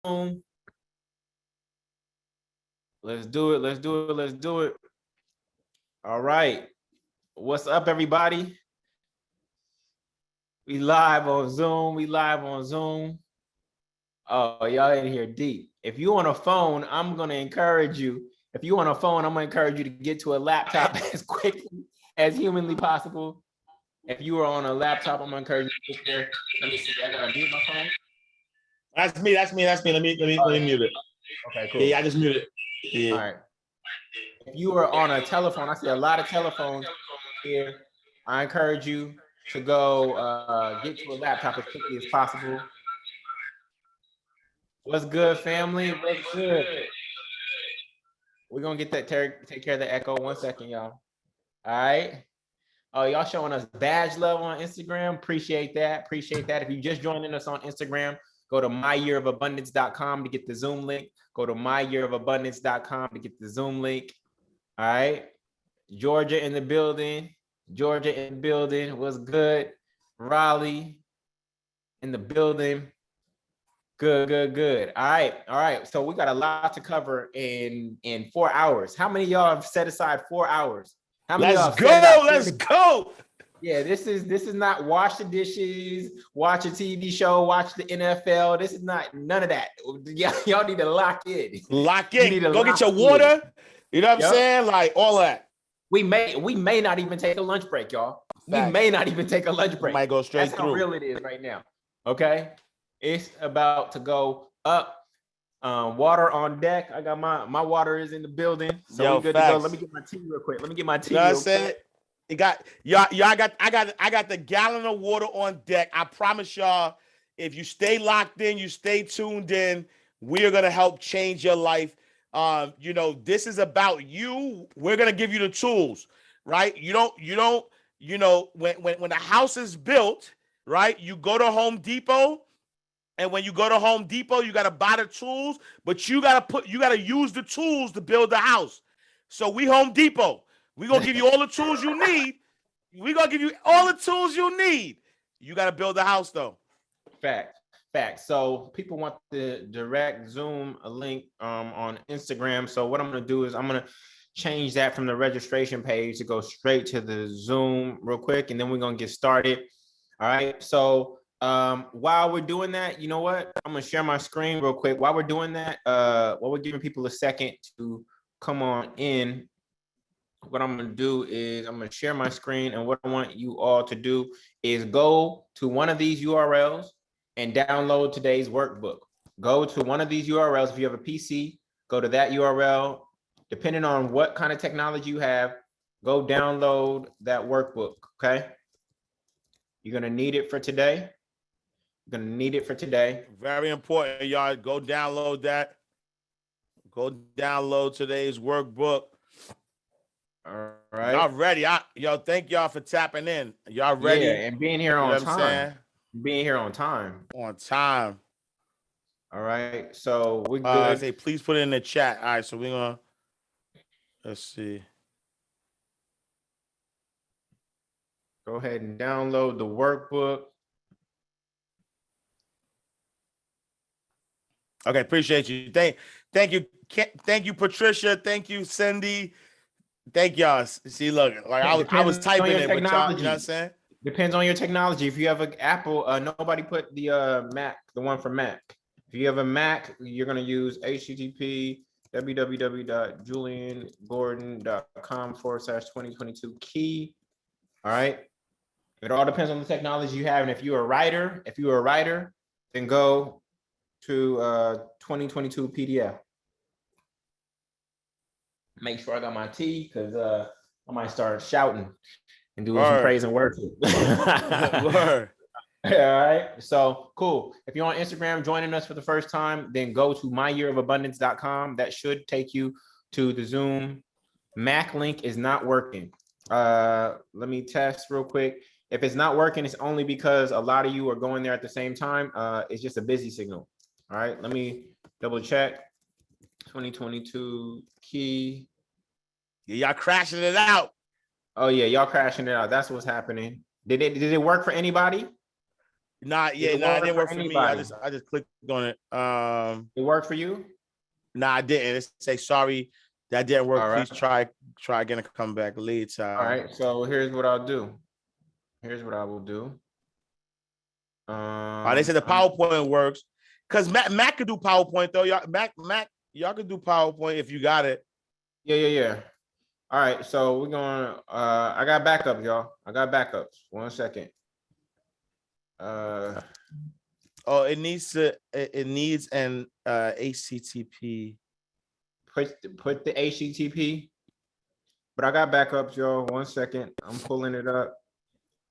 Zoom. Let's do it. Let's do it. Let's do it. All right. What's up, everybody? We live on Zoom. We live on Zoom. Oh, y'all in here deep. If you on a phone, I'm going to encourage you. If you on a phone, I'm going to encourage you to get to a laptop as quickly as humanly possible. If you are on a laptop, I'm going to encourage you to get there. Let me see. I got to mute my phone. That's me. Let me mute it. Okay, cool. Yeah, I just muted it. Yeah. All right. If you are on a telephone, I see a lot of telephones here. I encourage you to go get to a laptop as quickly as possible. What's good, family? What's good? We're gonna get that take care of the echo. 1 second, y'all. All right. Oh, y'all showing us badge love on Instagram. Appreciate that. Appreciate that. If you just joining us on Instagram, go to myyearofabundance.com to get the Zoom link. Go to myyearofabundance.com to get the Zoom link. All right. Georgia in the building. Georgia in the building. What's good? Raleigh in the building. Good, good, good. All right, all right. So we got a lot to cover in 4 hours. How many of y'all have set aside 4 hours? How many? Let's go. Let's go. Yeah, this is not wash the dishes, watch a TV show, watch the NFL. This is not none of that. Y'all need to lock in. Lock in. Go get your water. You know what I'm saying? Like all that. We may not even take a lunch break, y'all. Facts. We may not even take a lunch break. Might go straight That's through. How real it is right now. Okay, it's about to go up. Water on deck. I got my water is in the building, so we good to go. Let me get my tea real quick. Let me get my tea. You know what I'm saying? You got y'all. I got the gallon of water on deck. I promise y'all, if you stay locked in, you stay tuned in, we are gonna help change your life. You know, this is about you. We're gonna give you the tools, right? You know, when the house is built, right? You go to Home Depot, and when you go to Home Depot, you gotta buy the tools, but you gotta use the tools to build the house. So we Home Depot. We're gonna give you all the tools you need. We're gonna give you all the tools you need. You gotta build the house though. Fact. So people want the direct Zoom link on Instagram. So what I'm gonna do is I'm gonna change that from the registration page to go straight to the Zoom real quick, and then we're gonna get started. All right. So while we're doing that, you know what? I'm gonna share my screen real quick. While we're doing that, while we're giving people a second to come on in, what I'm going to do is I'm going to share my screen, and what I want you all to do is go to one of these URLs and download today's workbook. Go to one of these URLs. If you have a PC, go to that URL. Depending on what kind of technology you have, go download that workbook, okay? You're going to need it for today. You're going to need it for today. Very important, y'all. Go download that. Go download today's workbook. All right. Y'all ready? Yo, thank y'all for tapping in. Y'all ready? Yeah, and being here on time. Being here on time. On time. All right. So we're good. Say please put it in the chat. All right, so we're gonna let's see. Go ahead and download the workbook. Okay, appreciate you. Thank you, Patricia. Thank you, Cindy. Thank y'all. See, look, like I was typing it, but y'all, you know what I'm saying? Depends on your technology. If you have an Apple, nobody put the Mac, the one for Mac. If you have a Mac, you're gonna use http www.julliengordon.com/2022 key. All right. It all depends on the technology you have, and if you're a writer, then go to 2022 PDF. Make sure I got my tea, because I might start shouting and doing some praise and worship. Word. All right. So cool. If you're on Instagram joining us for the first time, then go to myyearofabundance.com. That should take you to the Zoom. Mac link is not working. Let me test real quick. If it's not working, it's only because a lot of you are going there at the same time. It's just a busy signal. All right. Let me double check. 2022 key. Yeah, y'all crashing it out. Oh yeah, y'all crashing it out. That's what's happening. Did it work for anybody? Nah, Did yeah, it nah, it work didn't for work for me. I anybody? just clicked on it. It worked for you? Nah, I didn't. It say sorry, that didn't work. All right. Please try again and come back later. All right. So here's what I'll do. Here's what I will do. They said the PowerPoint works. Cause Mac could do PowerPoint though. Mac, y'all could do PowerPoint if you got it. Yeah. All right. So we're going, I got backup, y'all. I got backups. 1 second. Oh, it needs an HTTP. Put the HTTP, but I got backups, y'all. 1 second. I'm pulling it up.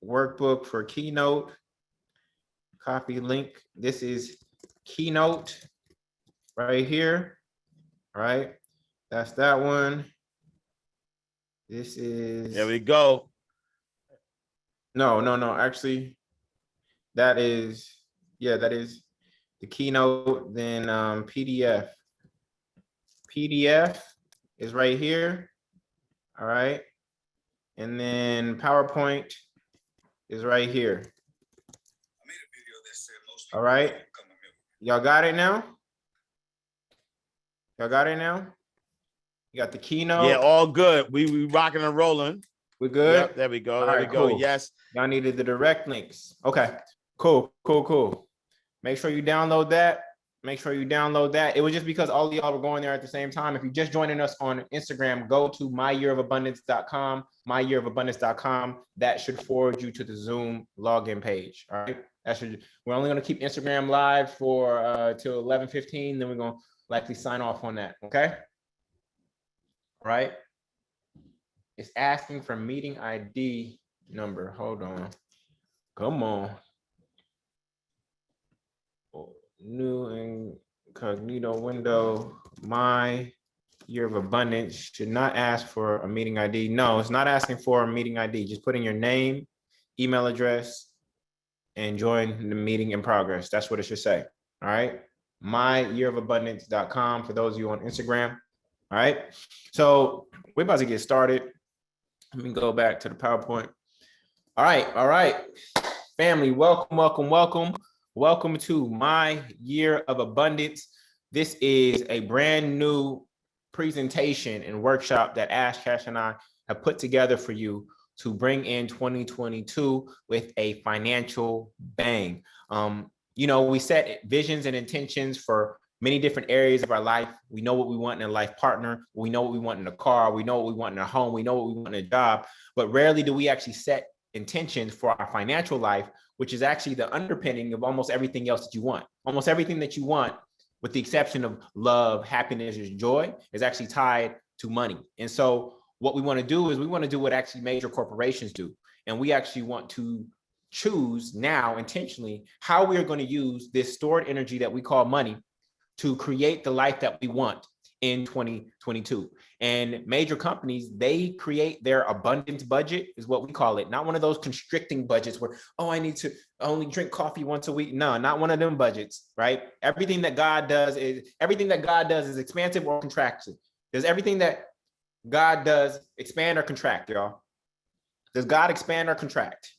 Workbook for Keynote. Copy link. This is Keynote right here. All right. That's that one. This is. There we go. No. Actually, that is, yeah, that is the Keynote. Then PDF. PDF is right here. All right. And then PowerPoint is right here. All right. Y'all got it now? Y'all got it now? You got the Keynote? Yeah, all good. We rocking and rolling. We good? Yep, there we go. All There right, we go. cool. Yes. Y'all needed the direct links. Okay, cool. Make sure you download that. It was just because all of y'all were going there at the same time. If you're just joining us on Instagram, go to myyearofabundance.com. That should forward you to the Zoom login page. All right. We're only going to keep Instagram live for till 11:15. Then we're going to likely sign off on that. Okay. All right. It's asking for meeting ID number. Hold on. Come on. New incognito window. My year of abundance should not ask for a meeting ID. No, it's not asking for a meeting ID. Just put in your name, email address, and join the meeting in progress. That's what it should say. All right. myyearofabundance.com for those of you on Instagram. All right. So we're about to get started. Let me go back to the PowerPoint. All right. Family, welcome to My Year of Abundance. This is a brand new presentation and workshop that Ash Cash and I have put together for you to bring in 2022 with a financial bang. We set visions and intentions for many different areas of our life. We know what we want in a life partner. We know what we want in a car. We know what we want in a home. We know what we want in a job. But rarely do we actually set intentions for our financial life, which is actually the underpinning of almost everything else that you want. Almost everything that you want, with the exception of love, happiness, and joy, is actually tied to money. And so what we want to do is we want to do what actually major corporations do. And we actually want to choose now intentionally how we are going to use this stored energy that we call money to create the life that we want in 2022. And major companies, they create their abundance budget, is what we call it. Not one of those constricting budgets where, oh, I need to only drink coffee once a week. No, not one of them budgets, right? Everything that God does is expansive or contractive. Does everything that God does expand or contract, y'all? Does God expand or contract?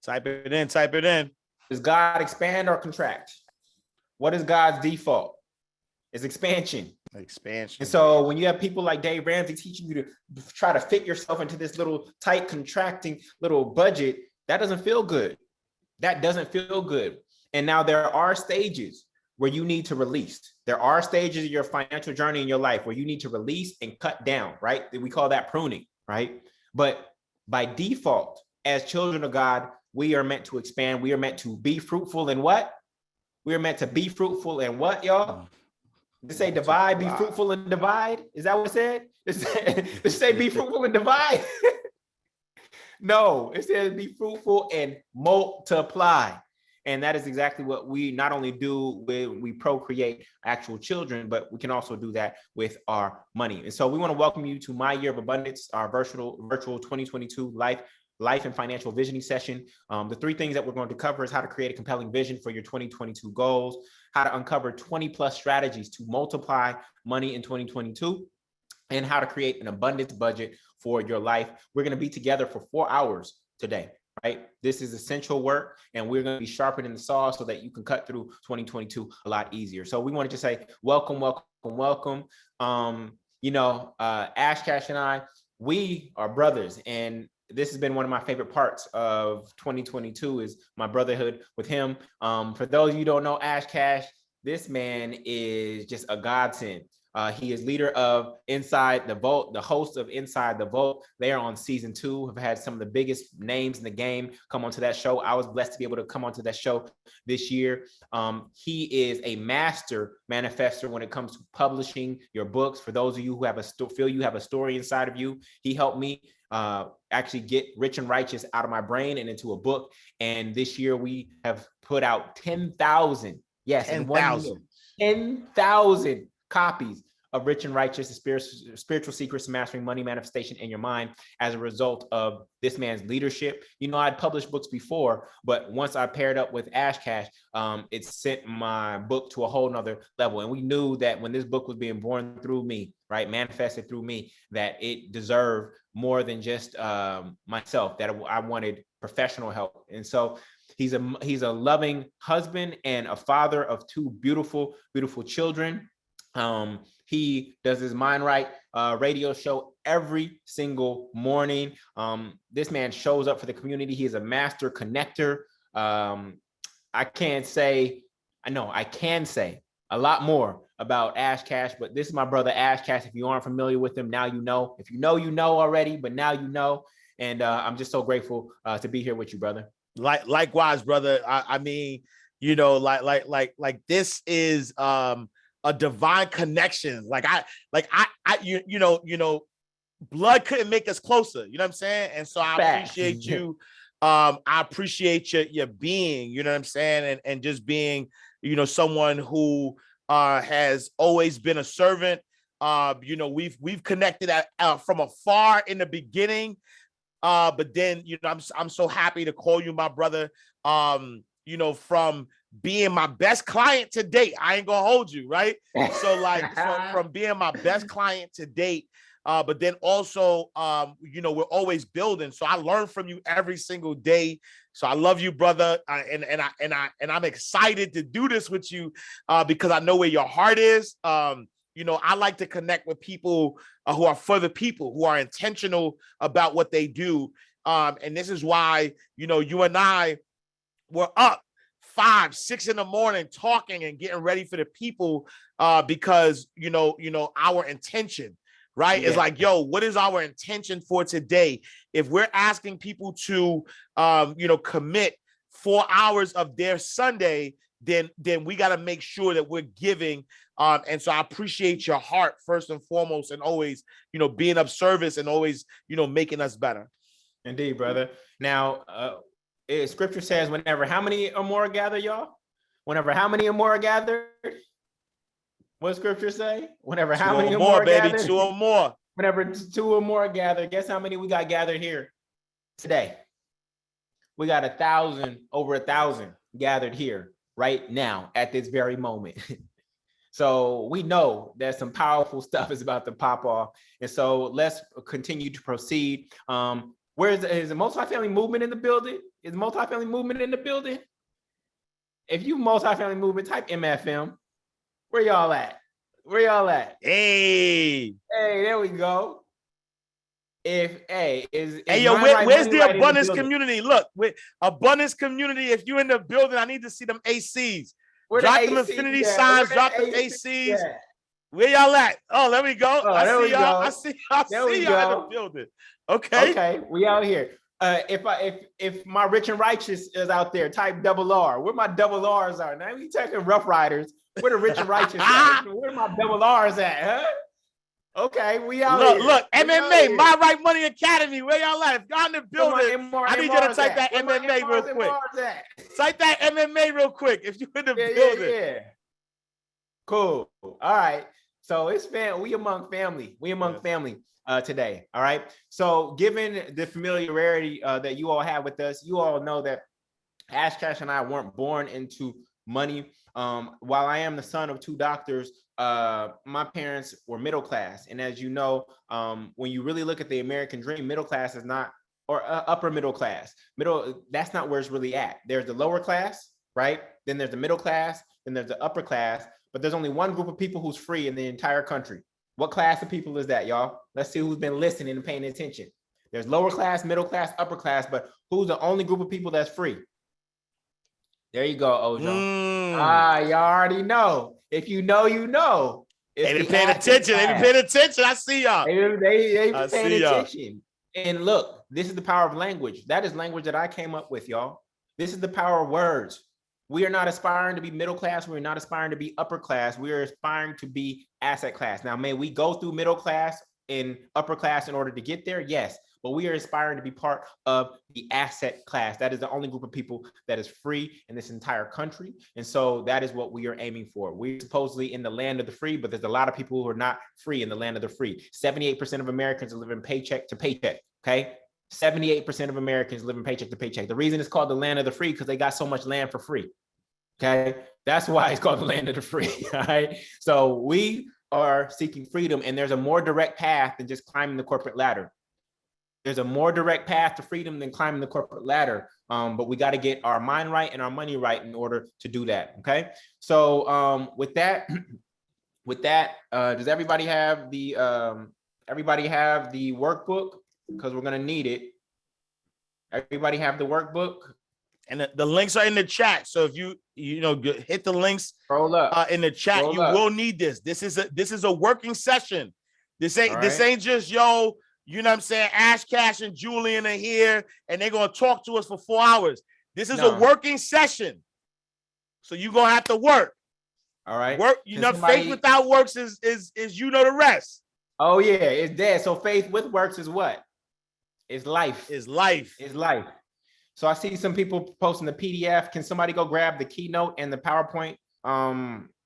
Type it in. Does God expand or contract? What is God's default? It's expansion. And so when you have people like Dave Ramsey teaching you to try to fit yourself into this little tight, contracting little budget, that doesn't feel good. And now there are stages where you need to release. There are stages of your financial journey in your life where you need to release and cut down, right? We call that pruning, right? But by default, as children of God, we are meant to expand. We are meant to be fruitful in what? We are meant to be fruitful in what, y'all? Did it say divide, be fruitful and divide? Is that what it said? Did it say be fruitful and divide? No, it says be fruitful and multiply. And that is exactly what we not only do when we procreate actual children, but we can also do that with our money. And so we want to welcome you to My Year of Abundance, our virtual 2022 life and financial visioning session. The three things that we're going to cover is how to create a compelling vision for your 2022 goals, how to uncover 20 plus strategies to multiply money in 2022, and how to create an abundance budget for your life. We're going to be together for 4 hours today. right? This is essential work, and we're going to be sharpening the saw so that you can cut through 2022 a lot easier. So we wanted to say welcome, welcome, welcome. Ash Cash and I, we are brothers, and this has been one of my favorite parts of 2022 is my brotherhood with him. For those of you who don't know Ash Cash, this man is just a godsend. He is leader of Inside the Vault, the host of Inside the Vault. They are on season 2, have had some of the biggest names in the game come onto that show. I was blessed to be able to come onto that show this year. He is a master manifester when it comes to publishing your books. For those of you who have feel you have a story inside of you, he helped me actually get Rich and Righteous out of my brain and into a book. And this year we have put out 10,000. Yes, 10,000. 10,000 copies of Rich and Righteous, the spiritual secrets to mastering money manifestation in your mind as a result of this man's leadership. I'd published books before, but once I paired up with Ash Cash, it sent my book to a whole nother level. And we knew that when this book was being born through me, right, manifested through me, that it deserved more than just myself, that I wanted professional help. And so he's a loving husband and a father of 2 beautiful, beautiful children. He does his Mind Right radio show every single morning. This man shows up for the community. He is a master connector. I can say a lot more about Ash Cash, but this is my brother Ash Cash. If you aren't familiar with him, now you know. If you know, you know already, but now you know. And I'm just so grateful to be here with you, brother. Likewise, brother. I mean, this is a divine connection. Blood couldn't make us closer. You know what I'm saying? And so I appreciate you. I appreciate your being, you know what I'm saying? And just being, someone who has always been a servant. We've connected from afar in the beginning. But then, I'm so happy to call you my brother, from being my best client to date. I ain't gonna hold you, right? So from being my best client to date, but then also, we're always building. So I learn from you every single day. So I love you, brother. And I'm excited to do this with you because I know where your heart is. I like to connect with people who are for the people, who are intentional about what they do. And this is why, you and I were up 5, 6 in the morning talking and getting ready for the people because, our intention, right? Yeah. Is like, what is our intention for today? If we're asking people to, commit 4 hours of their Sunday, then we got to make sure that we're giving. And so I appreciate your heart first and foremost, and always, being of service and always, making us better. Indeed, brother. Now, scripture says, whenever how many or more gather, y'all? Whenever how many or more are gathered? What scripture say? Whenever how many or more, baby, gathered? 2 or more. Whenever 2 or more gather, guess how many we got gathered here today? We got 1,000, over 1,000 gathered here right now at this very moment. So we know that some powerful stuff is about to pop off. And so let's continue to proceed. Is the multifamily movement in the building? Is multifamily movement in the building? If you multifamily movement, type MFM. Where y'all at? Where y'all at? Hey, there we go. Where's the abundance community? Look, with abundance community, if you're in the building, I need to see them ACs. Drop them infinity signs, drop them ACs. Where y'all at? Oh, there we go. I see y'all. I see y'all in the building. Okay, we out here. If my Rich and Righteous is out there, type double R. Where my double R's are? Now we talking Rough Riders. Where the Rich and Righteous at? Where my double R's at? Huh? Okay, we out here. Look, MMA, My Right Money Academy. Where y'all at? If y'all in the building, I need you to type that MMA real quick. Type that MMA real quick if you're in the building. Yeah. Cool. All right. So it's we among family. We among family today. All right. So given the familiarity that you all have with us, you all know that Ash Cash and I weren't born into money. While I am the son of 2 doctors, my parents were middle class. And as you know, when you really look at the American dream, middle class is not or upper middle class. That's not where it's really at. There's the lower class, right? Then there's the middle class, then there's the upper class, but there's only one group of people who's free in the entire country. What class of people is that, y'all? Let's see who's been listening and paying attention. There's lower class, middle class, upper class, but who's the only group of people that's free? There you go, Ojo. Y'all already know. If you know, you know. They been paying attention. They been paying attention. I see y'all. They been paying attention. And look, this is the power of language. That is language that I came up with, y'all. This is the power of words. We are not aspiring to be middle class. We're not aspiring to be upper class. We are aspiring to be asset class. Now, may we go through middle class and upper class in order to get there? Yes. But we are aspiring to be part of the asset class. That is the only group of people that is free in this entire country. And so that is what we are aiming for. We're supposedly in the land of the free, but there's a lot of people who are not free in the land of the free. 78% of Americans are living paycheck to paycheck, okay? 78% of Americans live in paycheck to paycheck. The reason it's called the land of the free because they got so much land for free, okay? That's why it's called the land of the free, all right? So we are seeking freedom, and there's a more direct path than just climbing the corporate ladder. There's a more direct path to freedom than climbing the corporate ladder, but we got to get our mind right and our money right in order to do that, okay? So with that, does everybody have the workbook? Because we're gonna need it. Everybody have the workbook? And the links are in the chat. So if you hit the links in the chat, will need this. This is a working session. This ain't just you know what I'm saying? Ash Cash and Jullien are here, and they're gonna talk to us for 4 hours. This is a working session, so you're gonna have to work. All right. Work. Faith without works is the rest. Oh yeah, it's dead. So faith with works is what? It's life. It's life. It's life. So I see some people posting the PDF. Can somebody go grab the keynote and the PowerPoint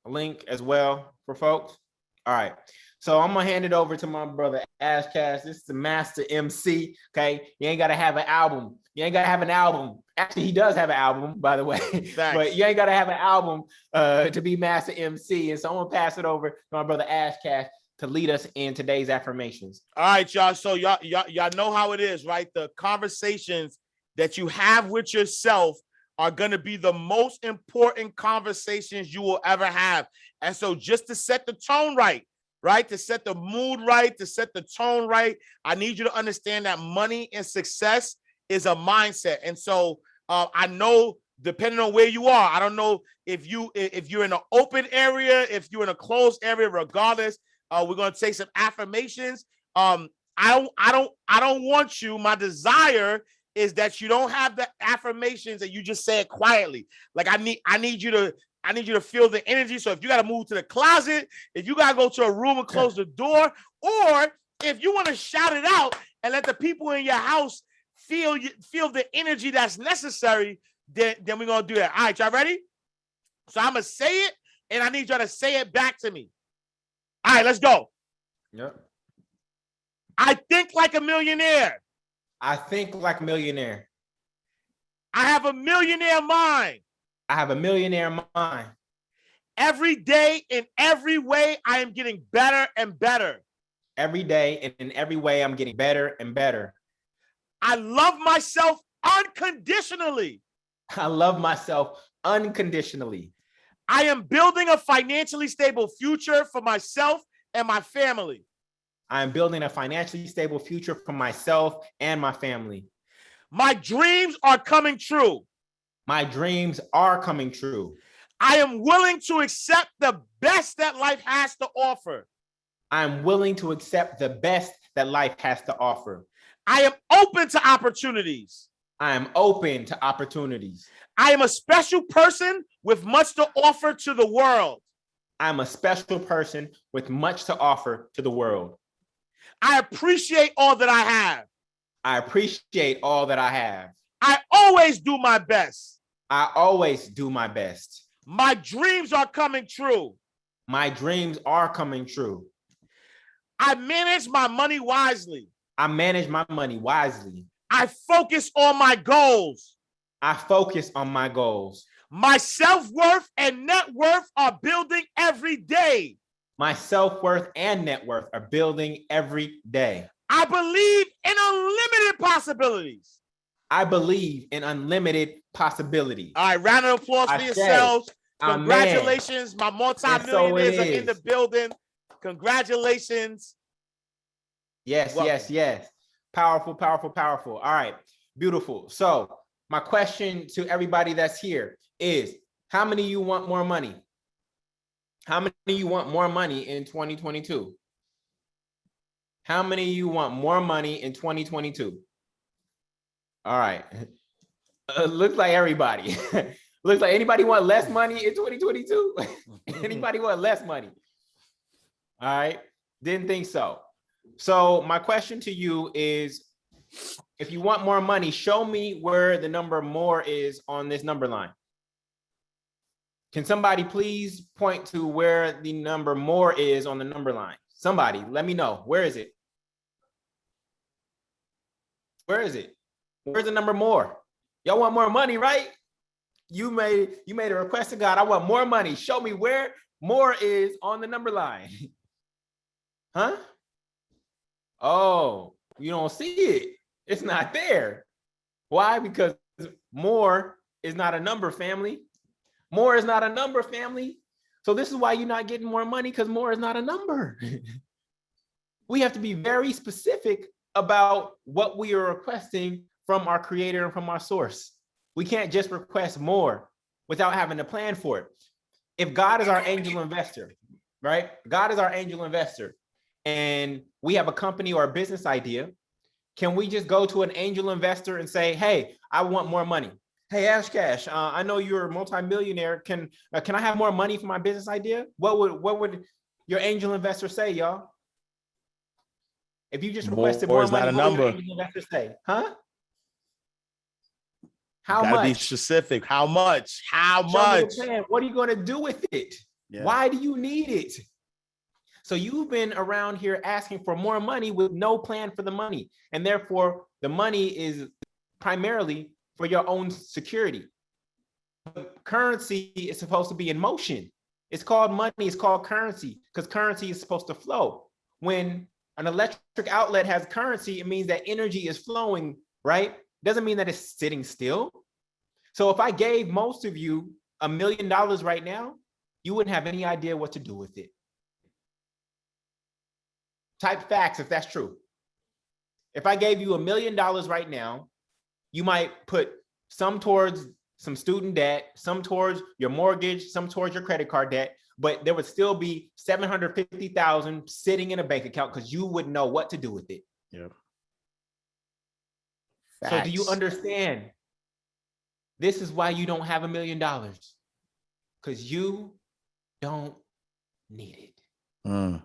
link as well for folks? All right. So I'm gonna hand it over to my brother Ash Cash. This is the master MC. Okay, you ain't gotta have an album. You ain't gotta have an album. Actually, he does have an album, by the way. But you ain't gotta have an album to be master MC. And so I'm gonna pass it over to my brother Ash Cash to lead us in today's affirmations. All right, y'all. So y'all know how it is, right? The conversations that you have with yourself are gonna be the most important conversations you will ever have. And so just to set the tone right, to set the mood right, to set the tone right, I need you to understand that money and success is a mindset. And so I know, depending on where you are, I don't know if you're in an open area, if you're in a closed area, regardless, we're gonna take some affirmations. I don't want you. My desire is that you don't have the affirmations and you just say it quietly. Like I need you to feel the energy. So if you got to move to the closet, if you got to go to a room and close the door, or if you want to shout it out and let the people in your house feel the energy that's necessary, then we're going to do that. All right, y'all ready? So I'm going to say it, and I need y'all to say it back to me. All right, let's go. Yep. I think like a millionaire. I think like a millionaire. I have a millionaire mind. I have a millionaire mind. Every day, in every way, I am getting better and better. Every day, and in every way, I'm getting better and better. I love myself unconditionally. I love myself unconditionally. I am building a financially stable future for myself and my family. I am building a financially stable future for myself and my family. My dreams are coming true. My dreams are coming true. I am willing to accept the best that life has to offer. I am willing to accept the best that life has to offer. I am open to opportunities. I am open to opportunities. I am a special person with much to offer to the world. I am a special person with much to offer to the world. I appreciate all that I have. I appreciate all that I have. I always do my best. I always do my best. My dreams are coming true. My dreams are coming true. I manage my money wisely. I manage my money wisely. I focus on my goals. I focus on my goals. My self-worth and net worth are building every day. My self-worth and net worth are building every day. I believe in unlimited possibilities. I believe in unlimited possibility. All right, round of applause for yourselves. Congratulations. My multi-millionaires are in the building. Congratulations. Yes, yes. Powerful, powerful, powerful. All right, beautiful. So my question to everybody that's here is, how many of you want more money? How many of you want more money in 2022? How many of you want more money in 2022? All right. Looks like everybody. Looks like anybody want less money in 2022? Anybody want less money? All right. Didn't think so. So my question to you is, if you want more money, show me where the number more is on this number line. Can somebody please point to where the number more is on the number line? Somebody, let me know. Where is it? Where is it? Where's the number more? Y'all want more money, right? You made a request to God. I want more money. Show me where more is on the number line. Huh? Oh, you don't see it. It's not there. Why? Because more is not a number, family. More is not a number, family. So this is why you're not getting more money, because more is not a number. We have to be very specific about what we are requesting from our creator and from our source. We can't just request more without having a plan for it. If God is our angel investor, right? God is our angel investor, and we have a company or a business idea, can we just go to an angel investor and say, hey, I want more money? Hey, Ash Cash, I know you're a multimillionaire. Can I have more money for my business idea? What would your angel investor say, y'all? If you just requested more money, what would your angel investor say? Huh? How much? Be specific. How much? How much? What are you going to do with it? Yeah. Why do you need it? So you've been around here asking for more money with no plan for the money. And therefore, the money is primarily for your own security. Currency is supposed to be in motion. It's called money. It's called currency, because currency is supposed to flow. When an electric outlet has currency, it means that energy is flowing, right? Doesn't mean that it's sitting still. So if I gave most of you $1 million right now, you wouldn't have any idea what to do with it. Type facts if that's true. If I gave you $1 million right now, you might put some towards some student debt, some towards your mortgage, some towards your credit card debt, but there would still be $750,000 sitting in a bank account because you wouldn't know what to do with it. Yeah. So do you understand? This is why you don't have $1 million, because you don't need it.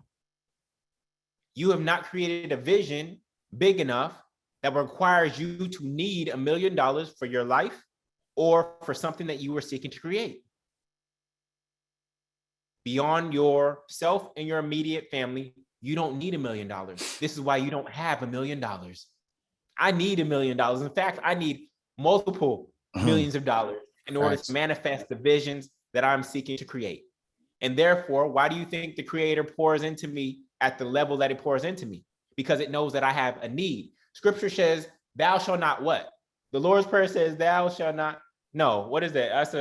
You have not created a vision big enough that requires you to need $1 million for your life or for something that you are seeking to create. Beyond yourself and your immediate family, you don't need $1 million. This is why you don't have $1 million. I need $1 million. In fact, I need multiple millions of dollars in order to manifest the visions that I'm seeking to create. And therefore, why do you think the creator pours into me at the level that it pours into me? Because it knows that I have a need. Scripture says, thou shalt not what? The Lord's Prayer says, thou shalt not. No, what is that? That's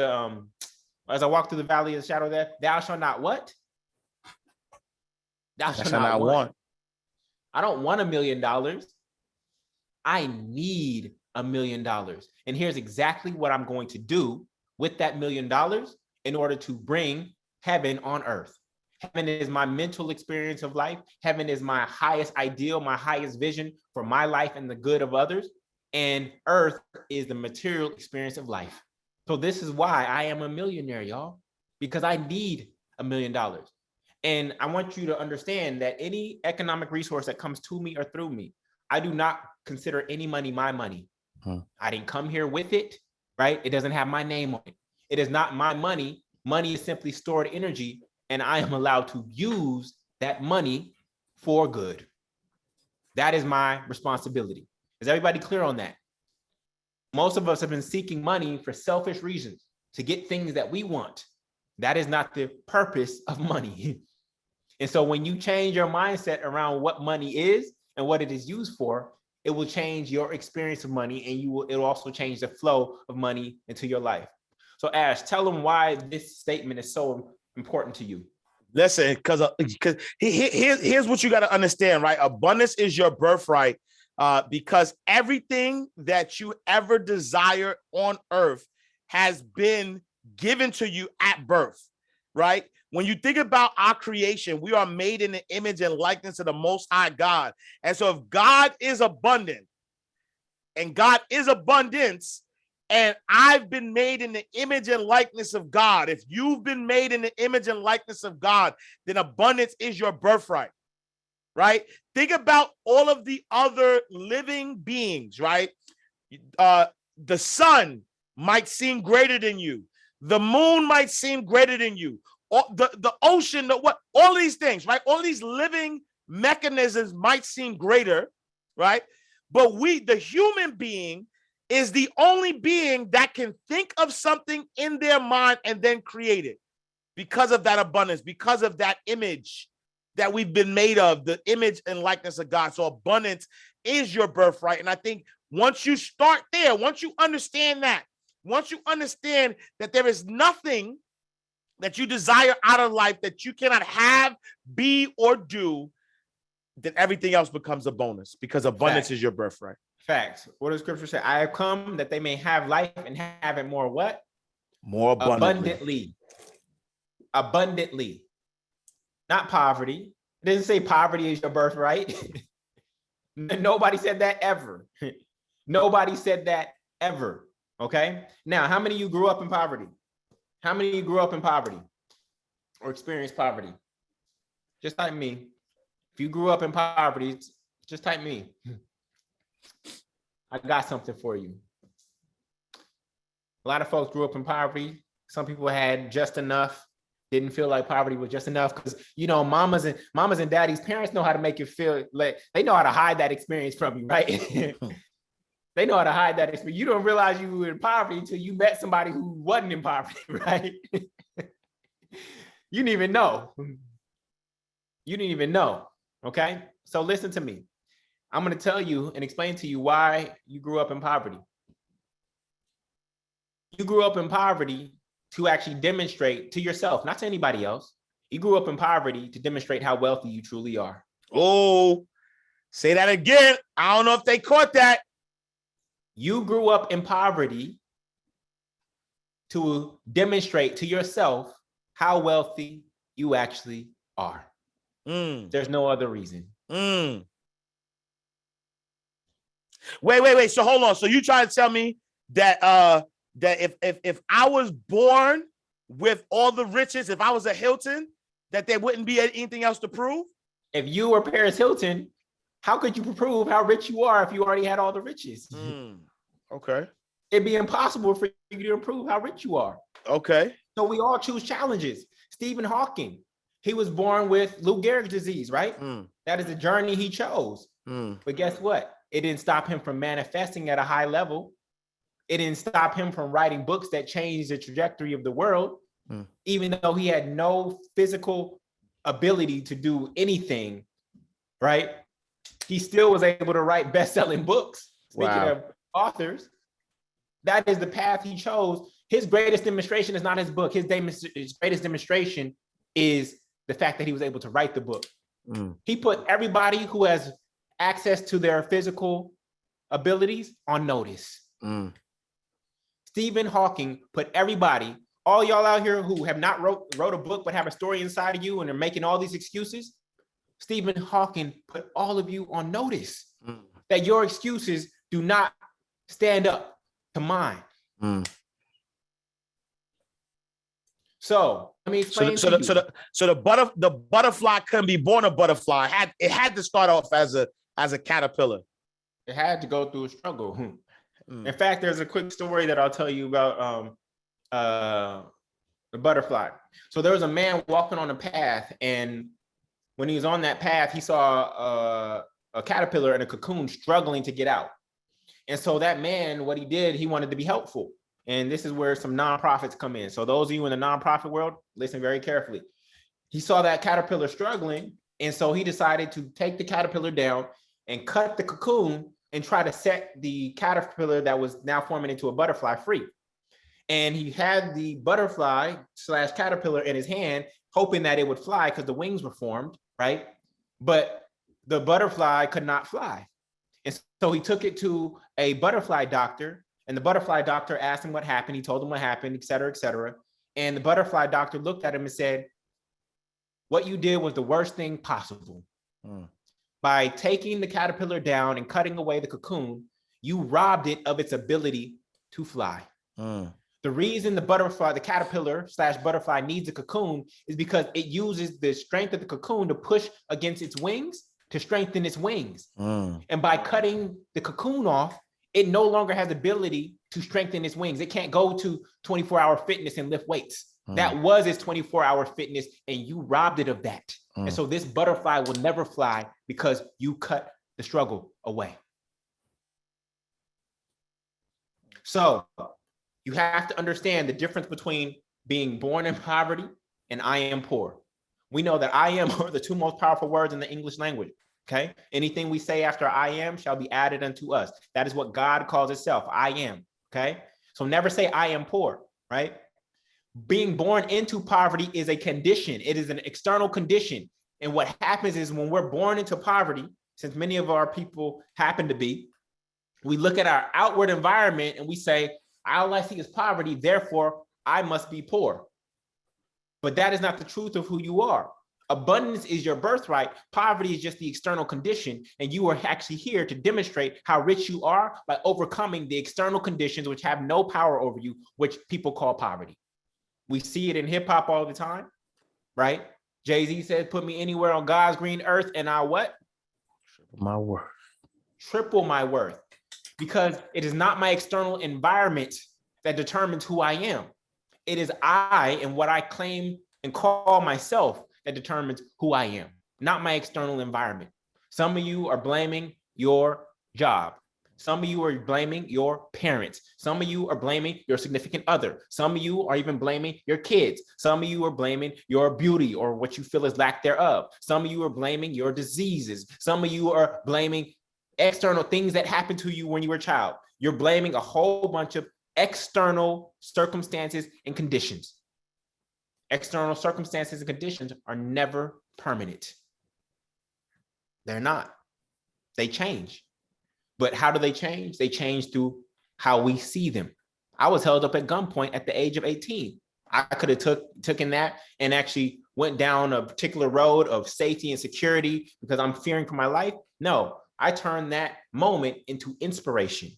as I walk through the valley of the shadow of death, thou shalt not what? Thou shalt not want. I don't want $1 million. I need $1 million. And here's exactly what I'm going to do with that $1 million in order to bring heaven on earth. Heaven is my mental experience of life. Heaven is my highest ideal, my highest vision for my life and the good of others. And earth is the material experience of life. So this is why I am a millionaire, y'all, because I need $1 million. And I want you to understand that any economic resource that comes to me or through me, I do not consider any money my money. I didn't come here with it, right? It doesn't have my name on it. It is not my money. Money is simply stored energy, and I am allowed to use that money for good. That is my responsibility. Is everybody clear on that? Most of us have been seeking money for selfish reasons, to get things that we want. That is not the purpose of money. And so when you change your mindset around what money is and what it is used for, it will change your experience of money, and it'll also change the flow of money into your life. So Ash, tell them why this statement is so important to you. Listen, because here's what you got to understand, right? Abundance is your birthright, because everything that you ever desire on earth has been given to you at birth, right? When you think about our creation, we are made in the image and likeness of the Most High God. And so if God is abundant and God is abundance, and I've been made in the image and likeness of God, if you've been made in the image and likeness of God, then abundance is your birthright, right? Think about all of the other living beings, right? The sun might seem greater than you. The moon might seem greater than you. Or the ocean, all these things, right? All these living mechanisms might seem greater, right? But the human being, is the only being that can think of something in their mind and then create it because of that abundance, because of that image that we've been made of, the image and likeness of God. So abundance is your birthright. And I think once you start there, once you understand that there is nothing that you desire out of life that you cannot have, be, or do, then everything else becomes a bonus, because abundance is your birthright. Facts. What does scripture say? I have come that they may have life and have it more what? More abundantly. Abundantly. Not poverty. It doesn't say poverty is your birthright. Nobody said that ever. Nobody said that ever. Okay? Now, how many of you grew up in poverty? How many of you grew up in poverty or experienced poverty? Just type me. If you grew up in poverty, just type me. I got something for you. A lot of folks grew up in poverty. Some people had just enough, didn't feel like poverty was just enough because, mamas and daddies, parents know how to make you feel like they know how to hide that experience from you, right? They know how to hide that experience. You don't realize you were in poverty until you met somebody who wasn't in poverty, right? You didn't even know. You didn't even know, okay? So listen to me. I'm going to tell you and explain to you why you grew up in poverty. You grew up in poverty to actually demonstrate to yourself, not to anybody else. You grew up in poverty to demonstrate how wealthy you truly are. Oh, say that again. I don't know if they caught that. You grew up in poverty to demonstrate to yourself how wealthy you actually are. There's no other reason. Wait. So hold on. So you trying to tell me that that if I was born with all the riches, if I was a Hilton, that there wouldn't be anything else to prove? If you were Paris Hilton, how could you prove how rich you are if you already had all the riches? Okay. It'd be impossible for you to prove how rich you are. Okay. So we all choose challenges. Stephen Hawking, he was born with Lou Gehrig's disease, right? That is the journey he chose. But guess what? It didn't stop him from manifesting at a high level. It didn't stop him from writing books that changed the trajectory of the world, even though he had no physical ability to do anything, right? He still was able to write best-selling books. Speaking of authors, that is the path he chose. His greatest demonstration is not his book. His greatest demonstration is the fact that he was able to write the book. He put everybody who has access to their physical abilities on notice. Stephen Hawking put everybody, all y'all out here who have not wrote a book but have a story inside of you and are making all these excuses, Stephen Hawking put all of you on notice that your excuses do not stand up to mine. So let me explain. So the butterfly couldn't be born a butterfly. It had to start off as a caterpillar. It had to go through a struggle. In fact, there's a quick story that I'll tell you about the butterfly. So there was a man walking on a path, and when he was on that path, he saw a caterpillar in a cocoon struggling to get out. And so that man, what he did, he wanted to be helpful. And this is where some nonprofits come in. So those of you in the nonprofit world, listen very carefully. He saw that caterpillar struggling, and so he decided to take the caterpillar down and cut the cocoon and try to set the caterpillar that was now forming into a butterfly free. And he had the butterfly slash caterpillar in his hand, hoping that it would fly because the wings were formed, right? But the butterfly could not fly. And so he took it to a butterfly doctor, and the butterfly doctor asked him what happened. He told him what happened, et cetera, et cetera. And the butterfly doctor looked at him and said, what you did was the worst thing possible. By taking the caterpillar down and cutting away the cocoon, you robbed it of its ability to fly. The reason the caterpillar slash butterfly needs a cocoon is because it uses the strength of the cocoon to push against its wings to strengthen its wings. And by cutting the cocoon off, it no longer has the ability to strengthen its wings. It can't go to 24-hour fitness and lift weights. That was its 24-hour fitness, and you robbed it of that. And so this butterfly will never fly because you cut the struggle away. So you have to understand the difference between being born in poverty and I am poor. We know that I am are the two most powerful words in the English language. Okay. Anything we say after I am shall be added unto us. That is what God calls itself. I am. Okay. So never say I am poor, right? Being born into poverty is a condition. It is an external condition. And what happens is when we're born into poverty, since many of our people happen to be, we look at our outward environment and we say, all I see is poverty, therefore I must be poor. But that is not the truth of who you are. Abundance is your birthright. Poverty is just the external condition. And you are actually here to demonstrate how rich you are by overcoming the external conditions which have no power over you, which people call poverty. We see it in hip hop all the time, right? Jay-Z said, put me anywhere on God's green earth and I'll what? Triple my worth. Triple my worth. Because it is not my external environment that determines who I am. It is I and what I claim and call myself that determines who I am, not my external environment. Some of you are blaming your job. Some of you are blaming your parents. Some of you are blaming your significant other. Some of you are even blaming your kids. Some of you are blaming your beauty or what you feel is lack thereof. Some of you are blaming your diseases. Some of you are blaming external things that happened to you when you were a child. You're blaming a whole bunch of external circumstances and conditions. External circumstances and conditions are never permanent. They're not. They change. But how do they change? They change through how we see them. I was held up at gunpoint at the age of 18. I could have taken that and actually went down a particular road of safety and security because I'm fearing for my life. No, I turned that moment into inspiration.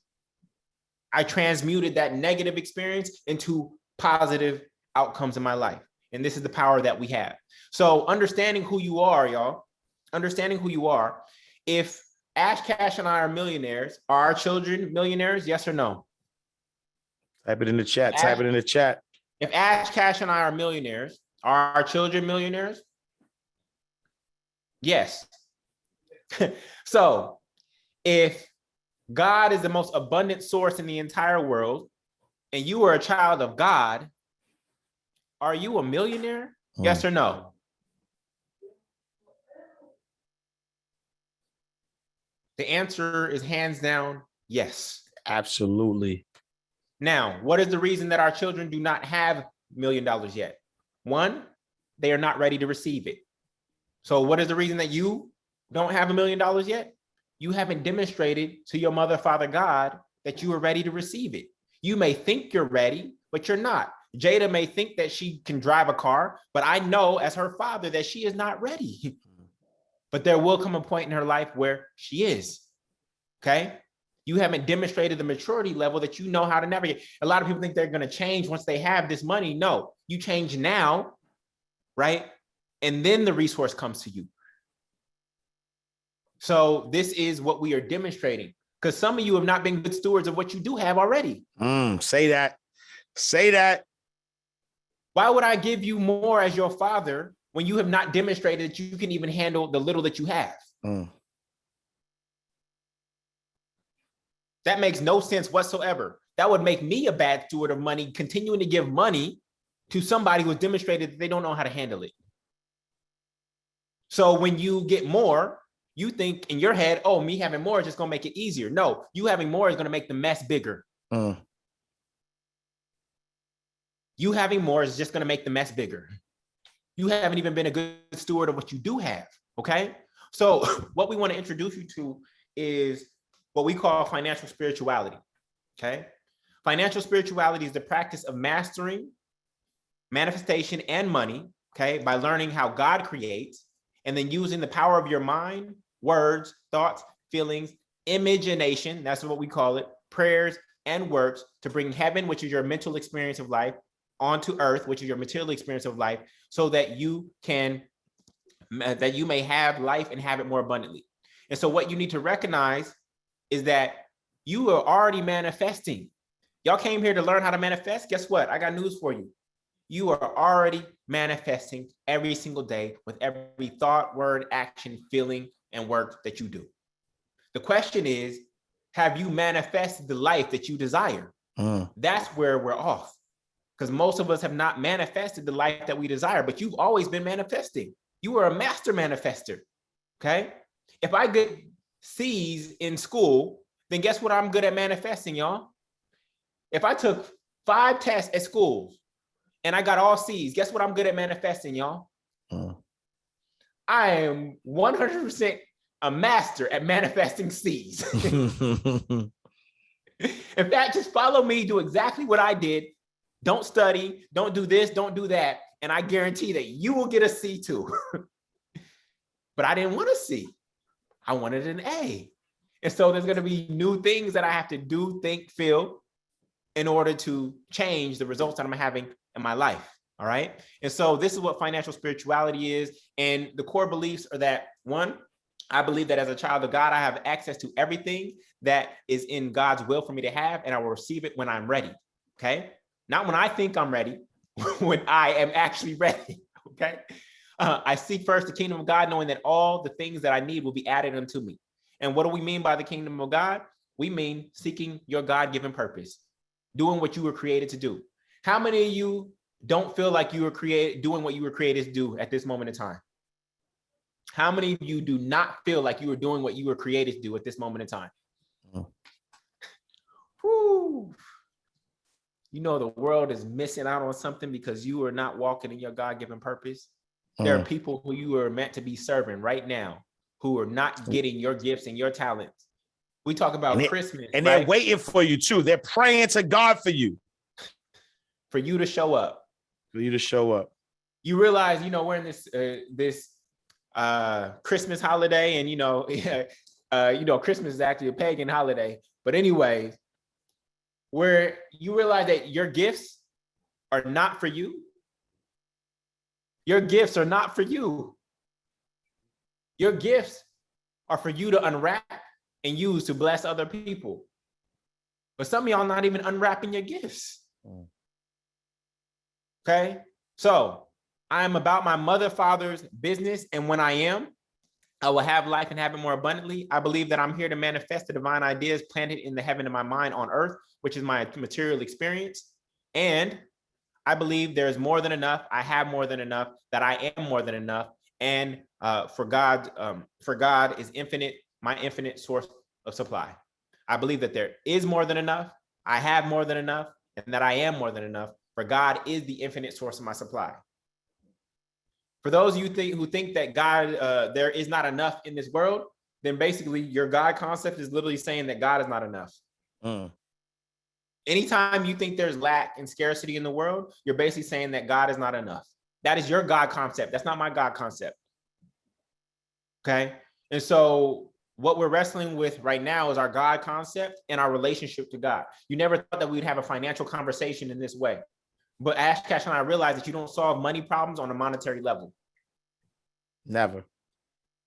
I transmuted that negative experience into positive outcomes in my life. And this is the power that we have. So understanding who you are, y'all, understanding who you are. If Ash Cash and I are millionaires, are our children millionaires? Yes or no? Type it in the chat. Type it in the chat. If Ash Cash and I are millionaires, are our children millionaires? Yes. So if God is the most abundant source in the entire world, and you are a child of God, are you a millionaire? Yes or no? The answer is hands down, yes. Absolutely. Now, what is the reason that our children do not have $1 million yet? One, they are not ready to receive it. So what is the reason that you don't have $1 million yet? You haven't demonstrated to your mother, father, God, that you are ready to receive it. You may think you're ready, but you're not. Jada may think that she can drive a car, but I know as her father that she is not ready. But there will come a point in her life where she is, okay? You haven't demonstrated the maturity level that you know how to navigate. A lot of people think they're gonna change once they have this money. No, you change now, right? And then the resource comes to you. So this is what we are demonstrating, because some of you have not been good stewards of what you do have already. Say that. Say that. Why would I give you more as your father when you have not demonstrated that you can even handle the little that you have? That makes no sense whatsoever. That would make me a bad steward of money, continuing to give money to somebody who has demonstrated that they don't know how to handle it. So when you get more, You think in your head, oh, me having more is just going to make it easier. No, you having more is going to make the mess bigger. You having more is just going to make the mess bigger. You haven't even been a good steward of what you do have. Okay. So what we want to introduce you to is what we call financial spirituality. Okay. Financial spirituality is the practice of mastering manifestation and money. Okay. By learning how God creates and then using the power of your mind, words, thoughts, feelings, imagination. That's what we call it. Prayers and works to bring heaven, which is your mental experience of life, onto earth, which is your material experience of life, so that you may have life and have it more abundantly. And so what you need to recognize is that you are already manifesting. Y'all came here to learn how to manifest. Guess what? I got news for you. You are already manifesting every single day with every thought, word, action, feeling, and work that you do. The question is, have you manifested the life that you desire? That's where we're off. Because most of us have not manifested the life that we desire, but you've always been manifesting. You are a master manifester, okay? If I get C's in school, then guess what I'm good at manifesting, y'all? If I took 5 tests at schools and I got all C's, guess what I'm good at manifesting, y'all? I am 100% a master at manifesting C's. In fact, just follow me, do exactly what I did. Don't study, don't do this, don't do that. And I guarantee that you will get a C too. But I didn't want a C. I wanted an A. And so there's going to be new things that I have to do, think, feel in order to change the results that I'm having in my life. All right. And so this is what financial spirituality is. And the core beliefs are that, one, I believe that as a child of God, I have access to everything that is in God's will for me to have, and I will receive it when I'm ready. Okay. Not when I think I'm ready, when I am actually ready. Okay. I seek first the kingdom of God, knowing that all the things that I need will be added unto me. And what do we mean by the kingdom of God? We mean seeking your God-given purpose, doing what you were created to do. How many of you don't feel like you were created doing what you were created to do at this moment in time? How many of you do not feel like you were doing what you were created to do at this moment in time? Whew. You know, the world is missing out on something because you are not walking in your God-given purpose. There are people who you are meant to be serving right now who are not getting your gifts and your talents. We talk about Christmas, and right? They're waiting for you too. They're praying to God for you. For you to show up. For you to show up. You realize, you know, we're in this Christmas holiday, and you know, Christmas is actually a pagan holiday. But anyways, where you realize that your gifts are not for you. Your gifts are not for you. Your gifts are for you to unwrap and use to bless other people. But some of y'all not even unwrapping your gifts. Okay? So I am about my mother, father's business. And when I am, I will have life and have it more abundantly. I believe that I'm here to manifest the divine ideas planted in the heaven of my mind on earth, which is my material experience. And I believe there's more than enough. I have more than enough, that I am more than enough. And for God is infinite, my infinite source of supply. I believe that there is more than enough. I have more than enough, and that I am more than enough. For God is the infinite source of my supply. For those of you who think that God, there is not enough in this world, then basically your God concept is literally saying that God is not enough. Anytime you think there's lack and scarcity in the world, you're basically saying that God is not enough. That is your God concept. That's not my God concept. Okay. And so what we're wrestling with right now is our God concept and our relationship to God. You never thought that we'd have a financial conversation in this way. But Ash Cash and I realized that you don't solve money problems on a monetary level. Never.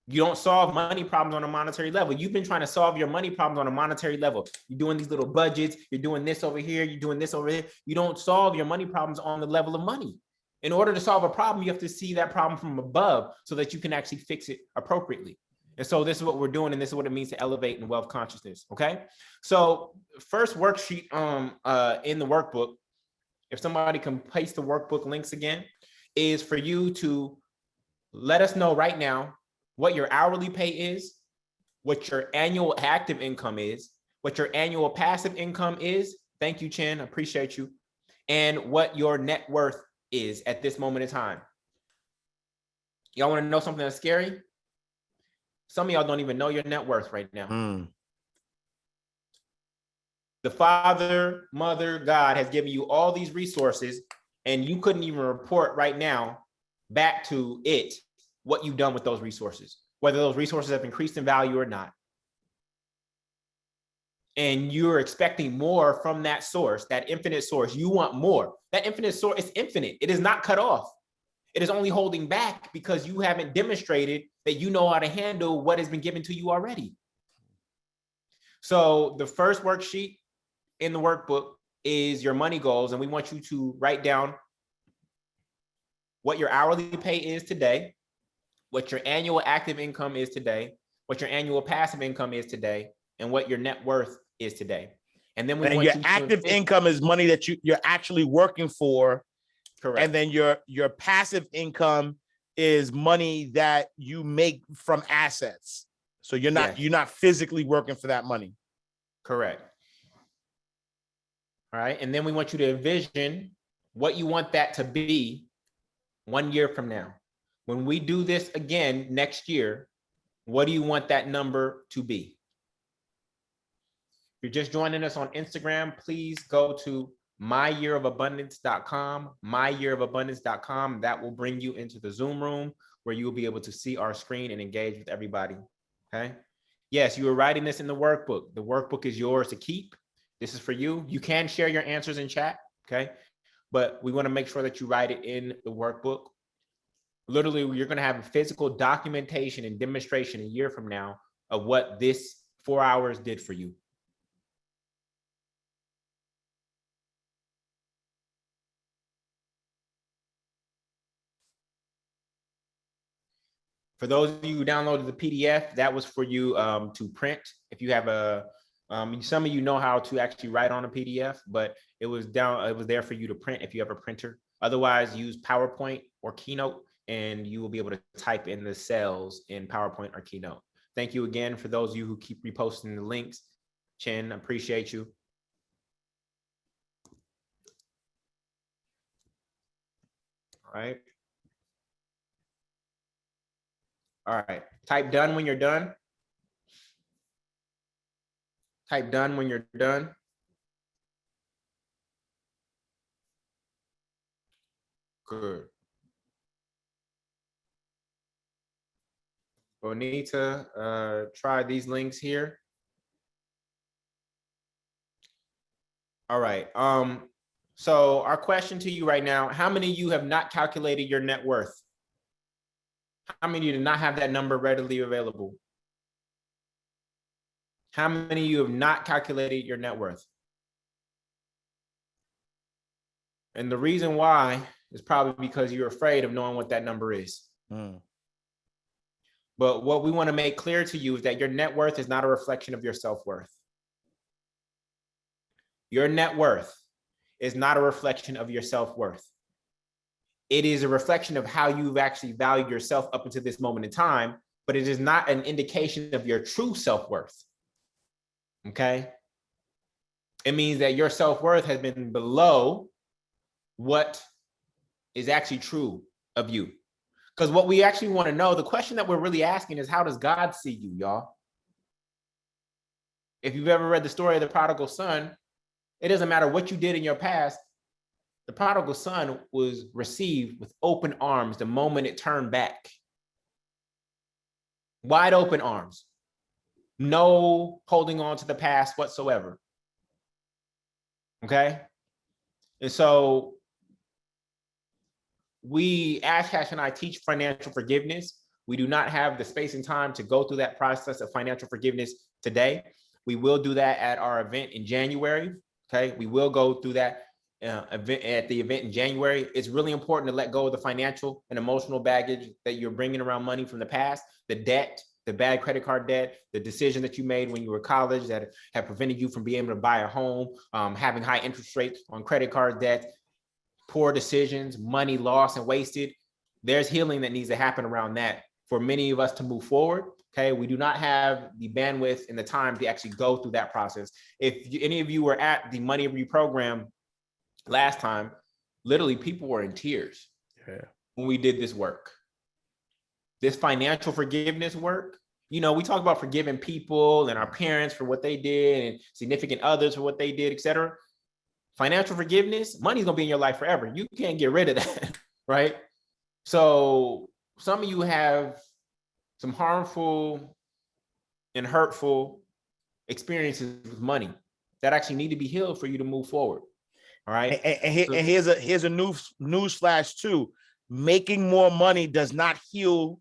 You don't solve money problems on a monetary level. You've been trying to solve your money problems on a monetary level. You're doing these little budgets. You're doing this over here. You're doing this over here. You don't solve your money problems on the level of money. In order to solve a problem, you have to see that problem from above so that you can actually fix it appropriately. And so this is what we're doing, and this is what it means to elevate in wealth consciousness. Okay. So first worksheet in the workbook, if somebody can paste the workbook links again, is for you to let us know right now what your hourly pay is what your annual active income is, what your annual passive income is. Thank you, Chin. Appreciate you. And what your net worth is at this moment in time. Y'all want to know something that's scary? Some of y'all don't even know your net worth right now. The Father, Mother, God has given you all these resources, and you couldn't even report right now back to it what you've done with those resources, whether those resources have increased in value or not. And you're expecting more from that source, that infinite source. You want more. That infinite source is infinite. It is not cut off. It is only holding back because you haven't demonstrated that you know how to handle what has been given to you already. So the first worksheet in the workbook is your money goals. And we want you to write down what your hourly pay is today, what your annual active income is today, what your annual passive income is today, and what your net worth is today. And then we want your you active income is money that you're actually working for. Correct. And then your passive income is money that you make from assets. So you're not physically working for that money. Correct. All right. And then we want you to envision what you want that to be 1 year from now. When we do this again next year, what do you want that number to be? If you're just joining us on Instagram, please go to myyearofabundance.com, myyearofabundance.com. That will bring you into the Zoom room where you will be able to see our screen and engage with everybody. Okay. Yes, you were writing this in the workbook. The workbook is yours to keep. This is for you. You can share your answers in chat. Okay. But we want to make sure that you write it in the workbook. Literally, you're going to have a physical documentation and demonstration a year from now of what this 4 hours did for you. For those of you who downloaded the PDF, that was for you to print. If you have a, some of you know how to actually write on a PDF, but it was there for you to print if you have a printer. Otherwise, use PowerPoint or Keynote, and you will be able to type in the cells in PowerPoint or Keynote. Thank you again for those of you who keep reposting the links. Chin, appreciate you. All right. All right, type done when you're done. Type done when you're done. Good. Bonita, try these links here. All right. So our question to you right now, how many of you have not calculated your net worth? How many of you do not have that number readily available? How many of you have not calculated your net worth? And the reason why is probably because you're afraid of knowing what that number is. But what we want to make clear to you is that your net worth is not a reflection of your self-worth. Your net worth is not a reflection of your self-worth. It is a reflection of how you've actually valued yourself up until this moment in time, but it is not an indication of your true self-worth. Okay? It means that your self-worth has been below what is actually true of you. Because what we actually want to know, the question that we're really asking is, how does God see you, y'all? If you've ever read the story of the prodigal son, it doesn't matter what you did in your past. The prodigal son was received with open arms the moment it turned back. Wide open arms. No holding on to the past whatsoever. Okay? And so Ash Cash and I teach financial forgiveness. We do not have the space and time to go through that process of financial forgiveness today. We will do that at our event in January. Okay? We will go through that at the event in January. It's really important to let go of the financial and emotional baggage that you're bringing around money from the past, the debt, the bad credit card debt, the decision that you made when you were in college that have prevented you from being able to buy a home, having high interest rates on credit card debt, poor decisions, money lost and wasted. There's healing that needs to happen around that for many of us to move forward. Okay, we do not have the bandwidth and the time to actually go through that process. If any of you were at the Money Reprogram last time, literally people were in tears when we did this work. This financial forgiveness work. You know, we talk about forgiving people and our parents for what they did and significant others for what they did, etc. Financial forgiveness, money's gonna be in your life forever. You can't get rid of that, right? So some of you have some harmful and hurtful experiences with money that actually need to be healed for you to move forward. All right. And here's a news flash too. Making more money does not heal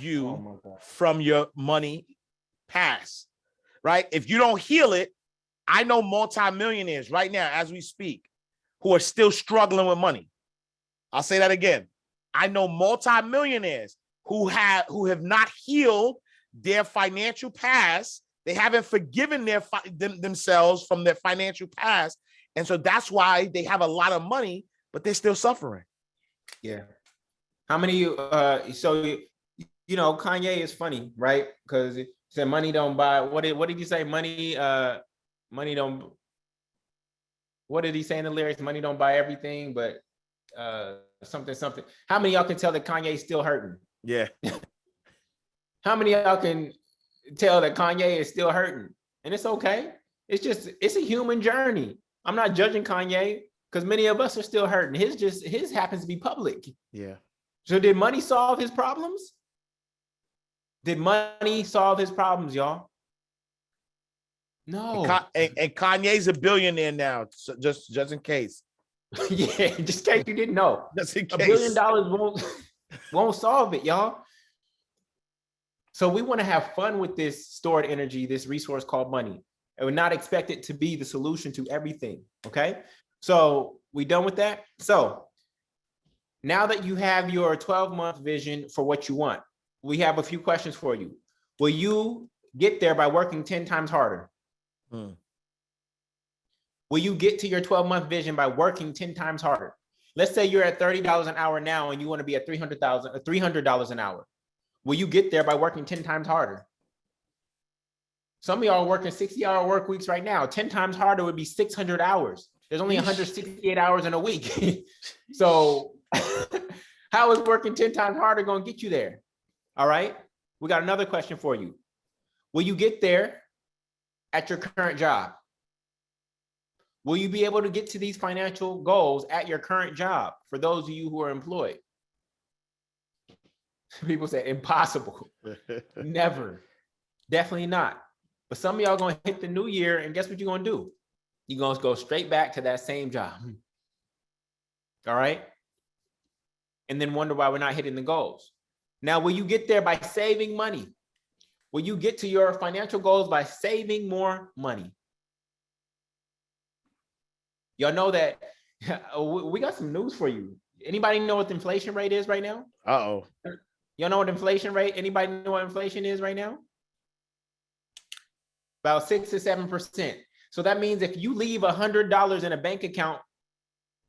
you from your money past, right? If you don't heal it, I know multimillionaires right now as we speak who are still struggling with money. I'll say that again. I know multimillionaires who have not healed their financial past. They haven't forgiven themselves from their financial past. And so that's why they have a lot of money, but they're still suffering. Yeah. How many, so, you know, Kanye is funny, right? Because he said money don't buy, what did he say? Money don't, what did he say in the lyrics? Money don't buy everything, but something. How many of y'all can tell that Kanye's still hurting? Yeah. How many of y'all can tell that Kanye is still hurting? And it's okay. It's a human journey. I'm not judging Kanye because many of us are still hurting. His happens to be public. Yeah. So did money solve his problems? Did money solve his problems, y'all? No. And Kanye's a billionaire now, so just in case. Yeah, just in case you didn't know. Just in case. $1 billion won't solve it, y'all. So we want to have fun with this stored energy, this resource called money. And we're not expect it to be the solution to everything, okay? So we done with that? So now that you have your 12-month vision for what you want, we have a few questions for you. Will you get there by working 10 times harder? Will you get to your 12-month vision by working 10 times harder? Let's say you're at $30 an hour now and you want to be at $300 an hour. Will you get there by working 10 times harder? Some of y'all are working 60-hour work weeks right now. 10 times harder would be 600 hours. There's only 168 hours in a week. So how is working 10 times harder going to get you there? All right. We got another question for you. Will you get there at your current job? Will you be able to get to these financial goals at your current job for those of you who are employed? People say impossible. Never. Definitely not. But some of y'all going to hit the new year and guess what you're going to do? You're going to go straight back to that same job. All right. And then wonder why we're not hitting the goals. Now, will you get there by saving money? Will you get to your financial goals by saving more money? Y'all know that we got some news for you. Anybody know what the inflation rate is right now? Uh-oh. Y'all know what inflation rate? Anybody know what inflation is right now? About 6 to 7%. So that means if you leave $100 in a bank account,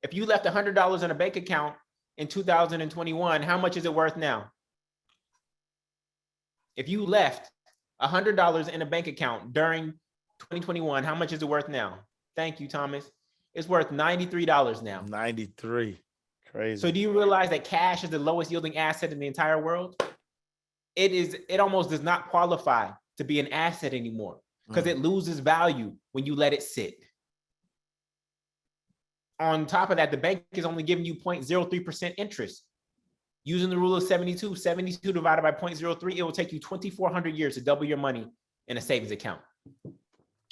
if you left $100 in a bank account in 2021, how much is it worth now? If you left $100 in a bank account during 2021, how much is it worth now? Thank you, Thomas. It's worth $93 now. 93. Crazy. So do you realize that cash is the lowest yielding asset in the entire world? It almost does not qualify to be an asset anymore because it loses value when you let it sit. On top of that, the bank is only giving you 0.03% interest. Using the rule of 72 divided by 0.03, it will take you 2,400 years to double your money in a savings account.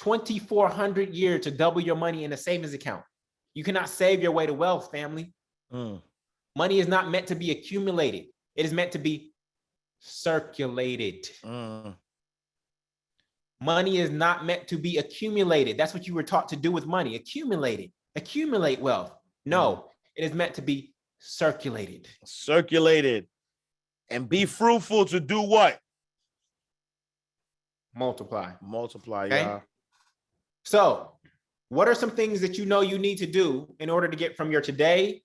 2,400 years to double your money in a savings account. You cannot save your way to wealth, family. Money is not meant to be accumulated. It is meant to be circulated. Money is not meant to be accumulated. That's what you were taught to do with money. Accumulate it. Accumulate wealth. No, it is meant to be circulated. Circulated. And be fruitful to do what? Multiply. Multiply, okay? Yeah. So, what are some things that you know you need to do in order to get from your today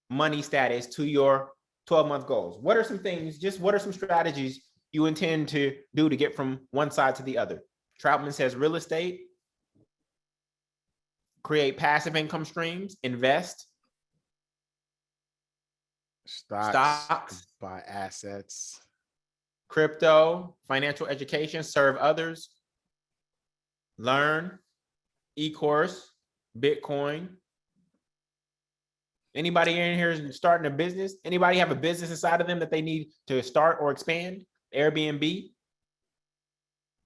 money status to your 12-month goals. What are some things, just what are some strategies you intend to do to get from one side to the other? Troutman says real estate, create passive income streams, invest, stocks, buy assets, crypto, financial education, serve others, learn, e-course, Bitcoin. Anybody in here is starting a business? Anybody have a business inside of them that they need to start or expand? Airbnb?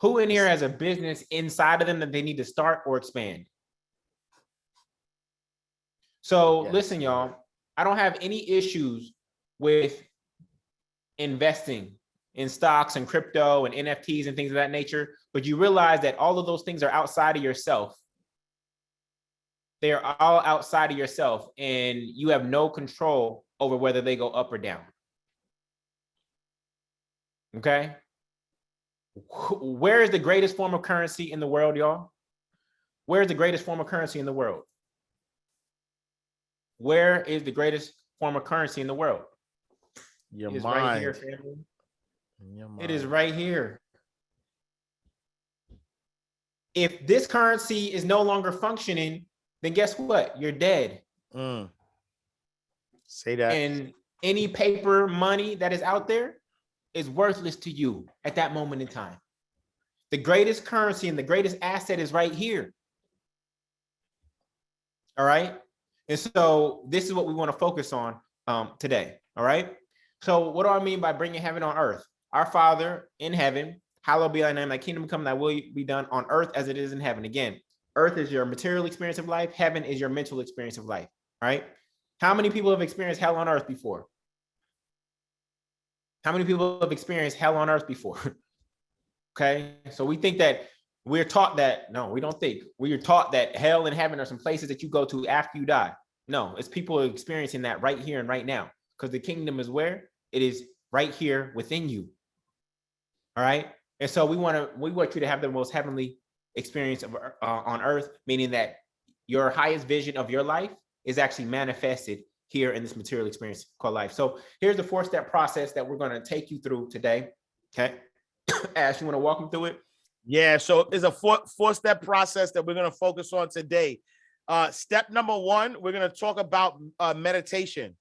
Who in here has a business inside of them that they need to start or expand? So listen, y'all, I don't have any issues with investing in stocks and crypto and NFTs and things of that nature, but you realize that all of those things are outside of yourself. They are all outside of yourself, and you have no control over whether they go up or down. Okay? Where is the greatest form of currency in the world, y'all? Where is the greatest form of currency in the world? Where is the greatest form of currency in the world? Your mind. Right here, family. It is right here. If this currency is no longer functioning, then guess what? You're dead. Say that. And any paper money that is out there is worthless to you at that moment in time. The greatest currency and the greatest asset is right here. All right. And so this is what we want to focus on today. All right. So what do I mean by bringing heaven on earth? Our Father in heaven, hallowed be thy name, thy kingdom come, thy will be done on earth as it is in heaven. Again, earth is your material experience of life. Heaven is your mental experience of life. All right. How many people have experienced hell on earth before? How many people have experienced hell on earth before? Okay. So we think that we're taught that. No, we don't think. We are taught that hell and heaven are some places that you go to after you die. No, it's people experiencing that right here and right now, because the kingdom is where? It is right here within you. All right. And so we want you to have the most heavenly experience of, on earth, meaning that your highest vision of your life is actually manifested here in this material experience called life. So here's the 4-step process that we're going to take you through today. Okay. Ash, you want to walk me through it? Yeah. So it's a four-step process that we're going to focus on today. Step number 1, we're going to talk about meditation,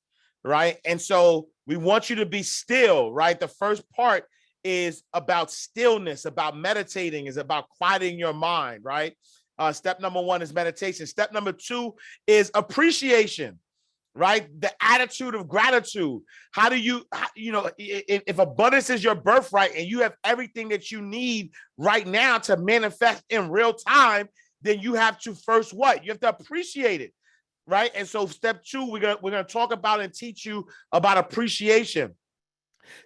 right? And so we want you to be still, right? The first part is about stillness, about meditating, is about quieting your mind, right? Step number 1 is meditation. Step number 2 is appreciation, right? The attitude of gratitude. How do you, if abundance is your birthright and you have everything that you need right now to manifest in real time, then you have to first what? You have to appreciate it, right? And so step 2, we're gonna talk about and teach you about appreciation.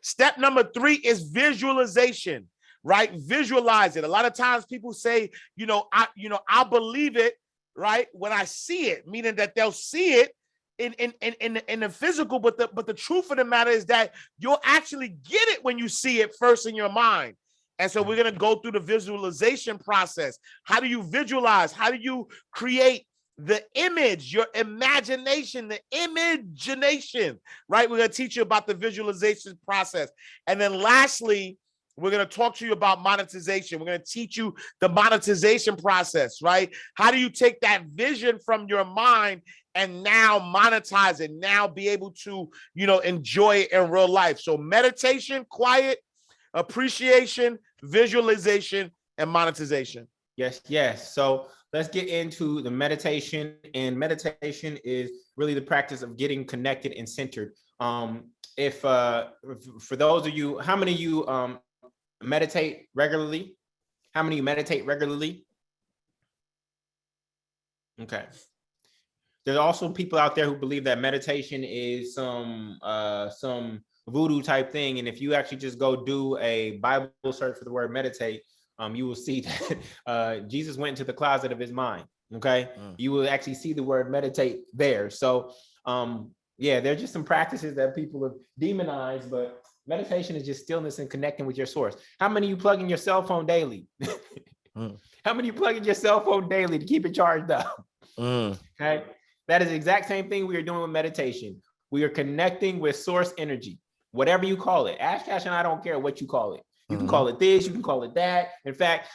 Step number 3 is visualization, right? Visualize it. A lot of times people say, I'll believe it, right, when I see it, meaning that they'll see it in the physical, but the truth of the matter is that you'll actually get it when you see it first in your mind. And so we're going to go through the visualization process. How do you visualize? How do you create the image, your imagination, the imagination, right? We're going to teach you about the visualization process. And then lastly, we're going to talk to you about monetization. We're going to teach you the monetization process, right? How do you take that vision from your mind and now monetize it, now be able to, enjoy it in real life? So meditation, quiet, appreciation, visualization, and monetization. Yes. So let's get into the meditation. And meditation is really the practice of getting connected and centered. If for those of you, how many of you meditate regularly? How many of you meditate regularly? Okay. There's also people out there who believe that meditation is some voodoo type thing. And if you actually just go do a Bible search for the word meditate, you will see that Jesus went into the closet of his mind. Okay. You will actually see the word meditate there. So there's just some practices that people have demonized, but meditation is just stillness and connecting with your source. How many of you plug in your cell phone daily? How many of you plug in your cell phone daily to keep it charged up? Okay. That is the exact same thing we are doing with meditation. We are connecting with source energy, whatever you call it. Ash Cash and I don't care what you call it. You can call it this, you can call it that. In fact,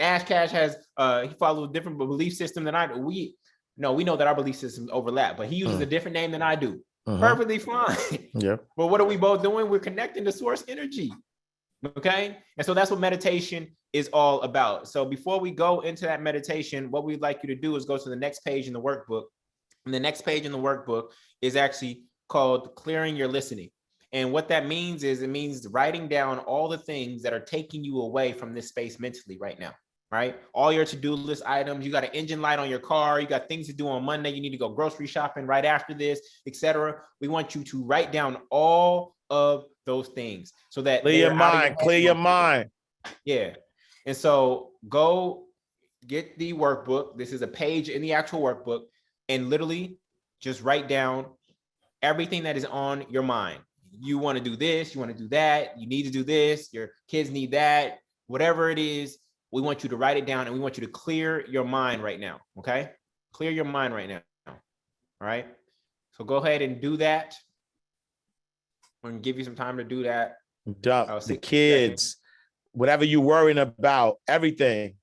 Ash Cash has, he follows a different belief system than I do. We know that our belief systems overlap, but he uses a different name than I do. Perfectly fine. Yeah. But what are we both doing? We're connecting to source energy. Okay. And so that's what meditation is all about. So before we go into that meditation, what we'd like you to do is go to the next page in the workbook. And the next page in the workbook is actually called Clearing Your Listening. And what that means is it means writing down all the things that are taking you away from this space mentally right now, right? All your to-do list items, you got an engine light on your car, you got things to do on Monday, you need to go grocery shopping right after this, etc. We want you to write down all of those things so that clear your mind. Yeah. And so go get the workbook. This is a page in the actual workbook, and literally just write down everything that is on your mind. You want to do this, you want to do that, you need to do this, your kids need that, whatever it is, we want you to write it down, and we want you to clear your mind right now, okay? Clear your mind right now, all right? So go ahead and do that. I'm going to give you some time to do that. The kids, whatever you're worrying about, everything,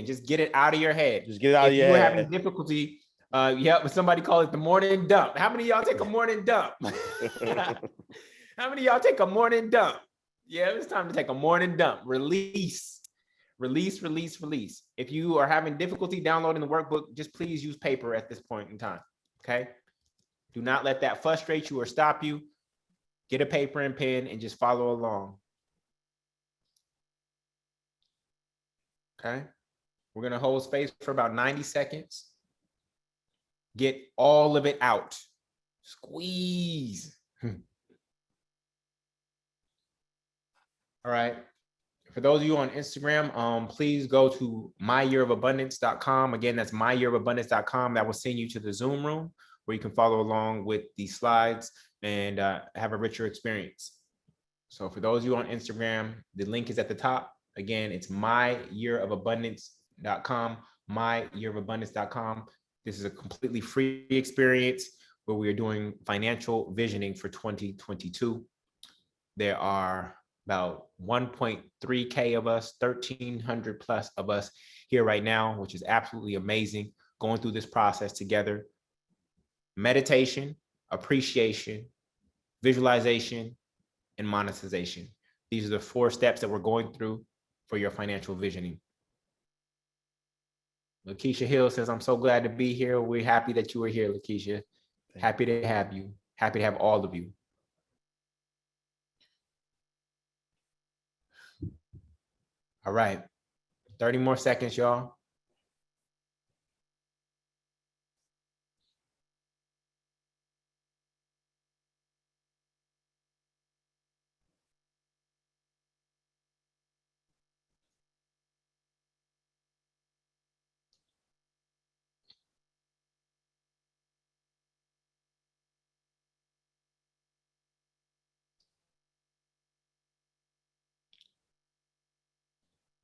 just get it out of your head. Just get it out of your head. If you're having difficulty, somebody call it the morning dump. How many of y'all take a morning dump? How many of y'all take a morning dump? Yeah, it's time to take a morning dump. Release. If you are having difficulty downloading the workbook, just please use paper at this point in time, okay? Do not let that frustrate you or stop you. Get a paper and pen and just follow along. Okay? We're going to hold space for about 90 seconds. Get all of it out. Squeeze. All right. For those of you on Instagram, please go to myyearofabundance.com. Again, that's myyearofabundance.com. That will send you to the Zoom room where you can follow along with the slides and have a richer experience. So for those of you on Instagram, the link is at the top. Again, it's myyearofabundance.com, myyearofabundance.com. This is a completely free experience where we are doing financial visioning for 2022. There are about 1.3K of us, 1,300 plus of us here right now, which is absolutely amazing, going through this process together. Meditation, appreciation, visualization, and monetization. These are the 4 steps that we're going through for your financial visioning. Lakeisha Hill says, I'm so glad to be here. We're happy that you were here, Lakeisha. Happy to have you. Happy to have all of you. All right. 30 more seconds, y'all.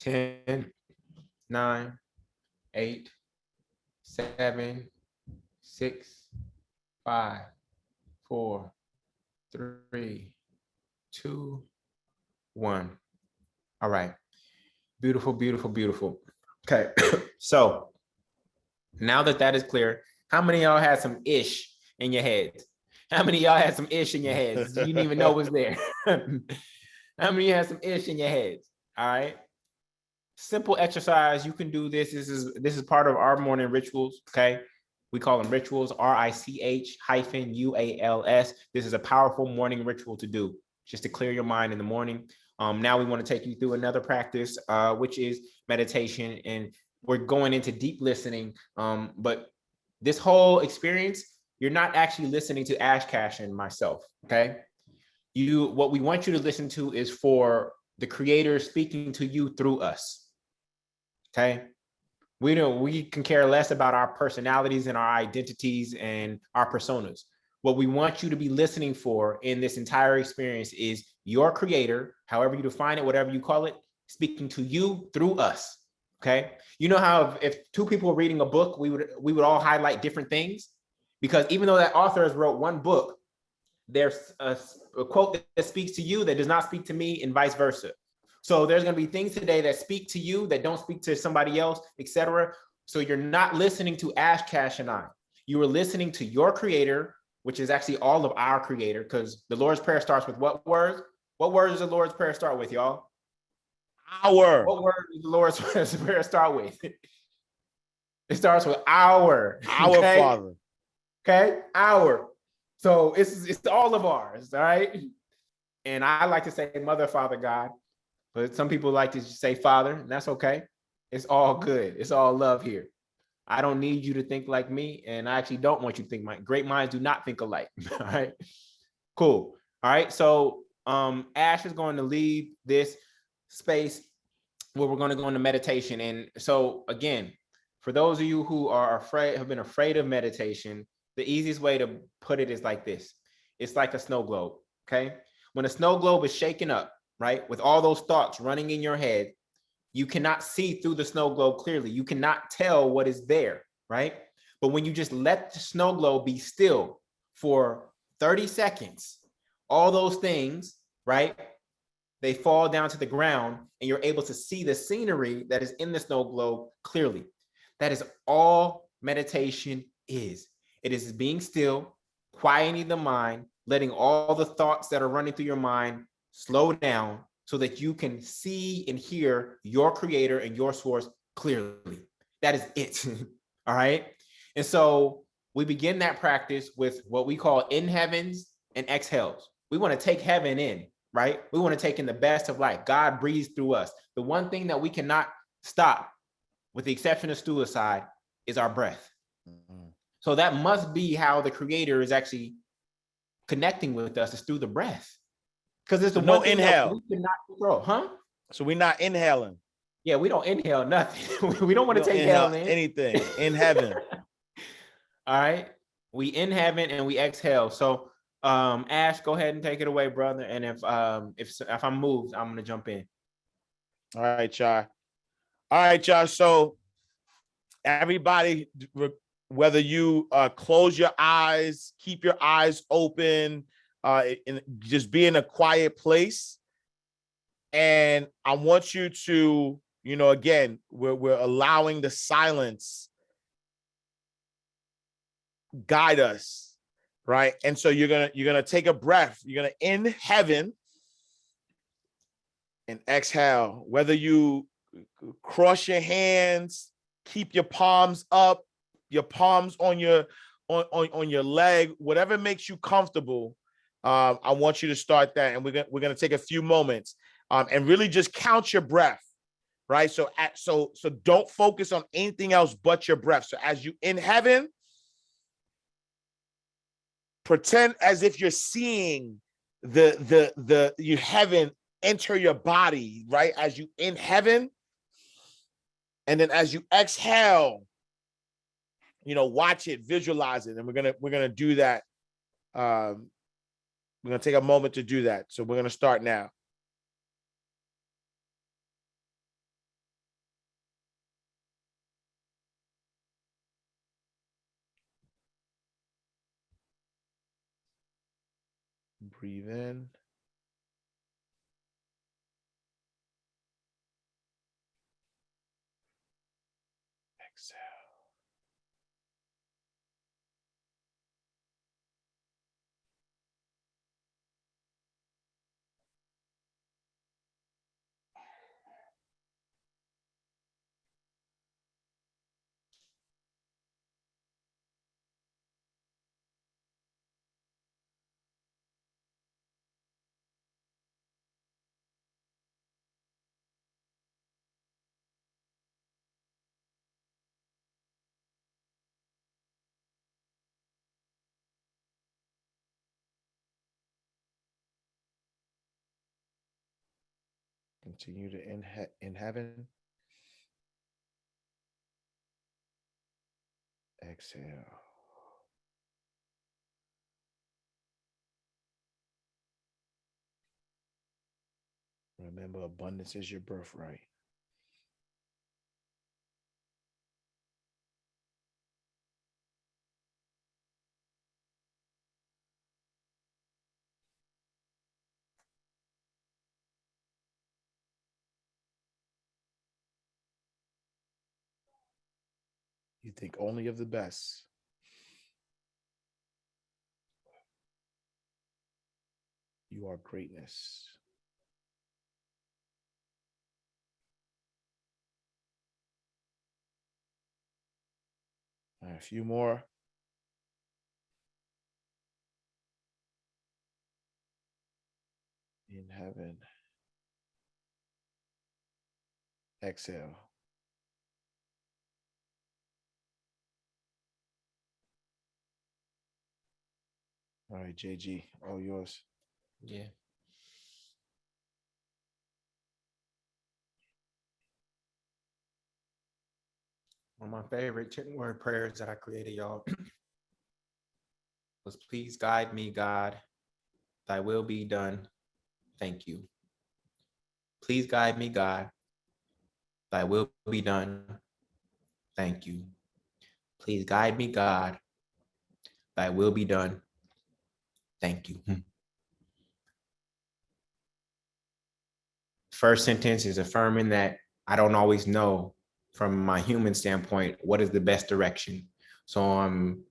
Ten, 9, 8, 7, 6, 5, 4, 3, 2, 1. All right. Beautiful, beautiful, beautiful. Okay. So now that is clear, how many of y'all had some ish in your heads? How many of y'all had some ish in your heads? You didn't even know it was there. How many of you had some ish in your heads? All right. Simple exercise. You can do this. This is part of our morning rituals. Okay. We call them rituals, RICH-UALS. This is a powerful morning ritual to do just to clear your mind in the morning. Now we want to take you through another practice, which is meditation. And we're going into deep listening. But this whole experience, you're not actually listening to Ash Cash and myself. Okay. What we want you to listen to is for the creator speaking to you through us. Okay. We can care less about our personalities and our identities and our personas. What we want you to be listening for in this entire experience is your creator, however you define it, whatever you call it, speaking to you through us. Okay. You know how if 2 people were reading a book, we would all highlight different things, because even though that author has wrote one book, there's a quote that speaks to you that does not speak to me, and vice versa. So there's going to be things today that speak to you that don't speak to somebody else, etc. So you're not listening to Ash, Cash, and I. You are listening to your creator, which is actually all of our creator, because the Lord's Prayer starts with what words? What words does the Lord's Prayer start with, y'all? Our. What word does the Lord's Prayer start with? It starts with our. Our okay? Father. Okay, our. So it's all of ours, all right? And I like to say Mother, Father, God, but some people like to say Father, and that's okay. It's all good. It's all love here. I don't need you to think like me, and I actually don't want you to think like great minds do not think alike. All right, cool. All right, so Ash is going to leave this space where we're going to go into meditation. And so again, for those of you who are afraid, have been afraid of meditation, the easiest way to put it is like this. It's like a snow globe, okay? When a snow globe is shaken up, right, with all those thoughts running in your head, you cannot see through the snow globe clearly. You cannot tell what is there, right? But when you just let the snow globe be still for 30 seconds, all those things, right, they fall down to the ground and you're able to see the scenery that is in the snow globe clearly. That is all meditation is. It is being still, quieting the mind, letting all the thoughts that are running through your mind slow down so that you can see and hear your creator and your source clearly. That is it. All right. And so we begin that practice with what we call in heavens and exhales. We want to take heaven in, right? We want to take in the best of life. God breathes through us. The one thing that we cannot stop, with the exception of suicide, is our breath. Mm-hmm. So that must be how the creator is actually connecting with us, is through the breath. Because it's the no one thing inhale. that we cannot control, huh? So we're not inhaling. Yeah, we don't inhale nothing. We don't want to take inhale hell in. anything in heaven. All right. We in heaven and we exhale. So Ash, go ahead and take it away, brother. And if I'm moved, I'm gonna jump in. All right, y'all. All right, y'all. So everybody, whether you close your eyes, keep your eyes open, and just be in a quiet place. And I want you to, again, we're allowing the silence guide us, right? And so you're gonna take a breath. You're gonna in heaven and exhale. Whether you cross your hands, keep your palms up, your palms on your leg, whatever makes you comfortable. I want you to start that, and we're gonna take a few moments and really just count your breath, right? So don't focus on anything else but your breath. So as you in heaven, pretend as if you're seeing you heaven enter your body, right? As you in heaven, and then as you exhale, watch it, visualize it, and we're gonna do that. We're gonna take a moment to do that. So we're gonna start now. Breathe in. Exhale. Continue to in heaven. Exhale. Remember, abundance is your birthright. think only of the best. You are greatness. All right, a few more. In heaven. Exhale. All right, JG, all yours. Yeah. One of my favorite 10-word prayers that I created, y'all, was please guide me, God. Thy will be done. Thank you. Please guide me, God. Thy will be done. Thank you. Please guide me, God. Thy will be done. Thank you. First sentence is affirming that I don't always know from my human standpoint what is the best direction. So I'm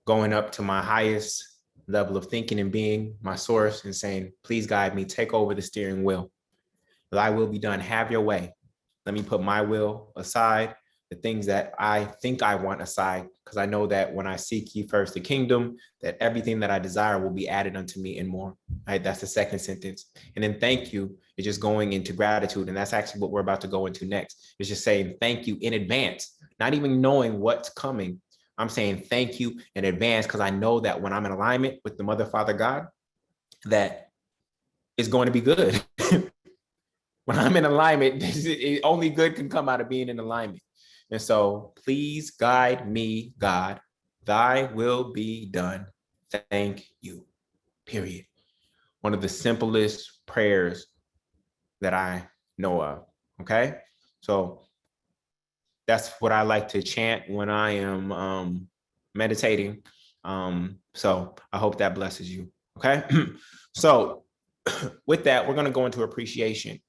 going up to my highest level of thinking and being, my source, and saying, please guide me, take over the steering wheel. Thy will be done. Have your way. Let me put my will aside, the things that I think I want aside, because I know that when I seek ye first the kingdom, that everything that I desire will be added unto me and more. Right? That's the second sentence. And then thank you is just going into gratitude. And that's actually what we're about to go into next. It's just saying thank you in advance, not even knowing what's coming. I'm saying thank you in advance because I know that when I'm in alignment with the Mother, Father, God, that it's going to be good. When I'm in alignment, only good can come out of being in alignment. And so please guide me, God. Thy will be done. Thank you. Period. One of the simplest prayers that I know of. Okay. So that's what I like to chant when I am meditating. So I hope that blesses you. Okay. So with that, we're going to go into appreciation.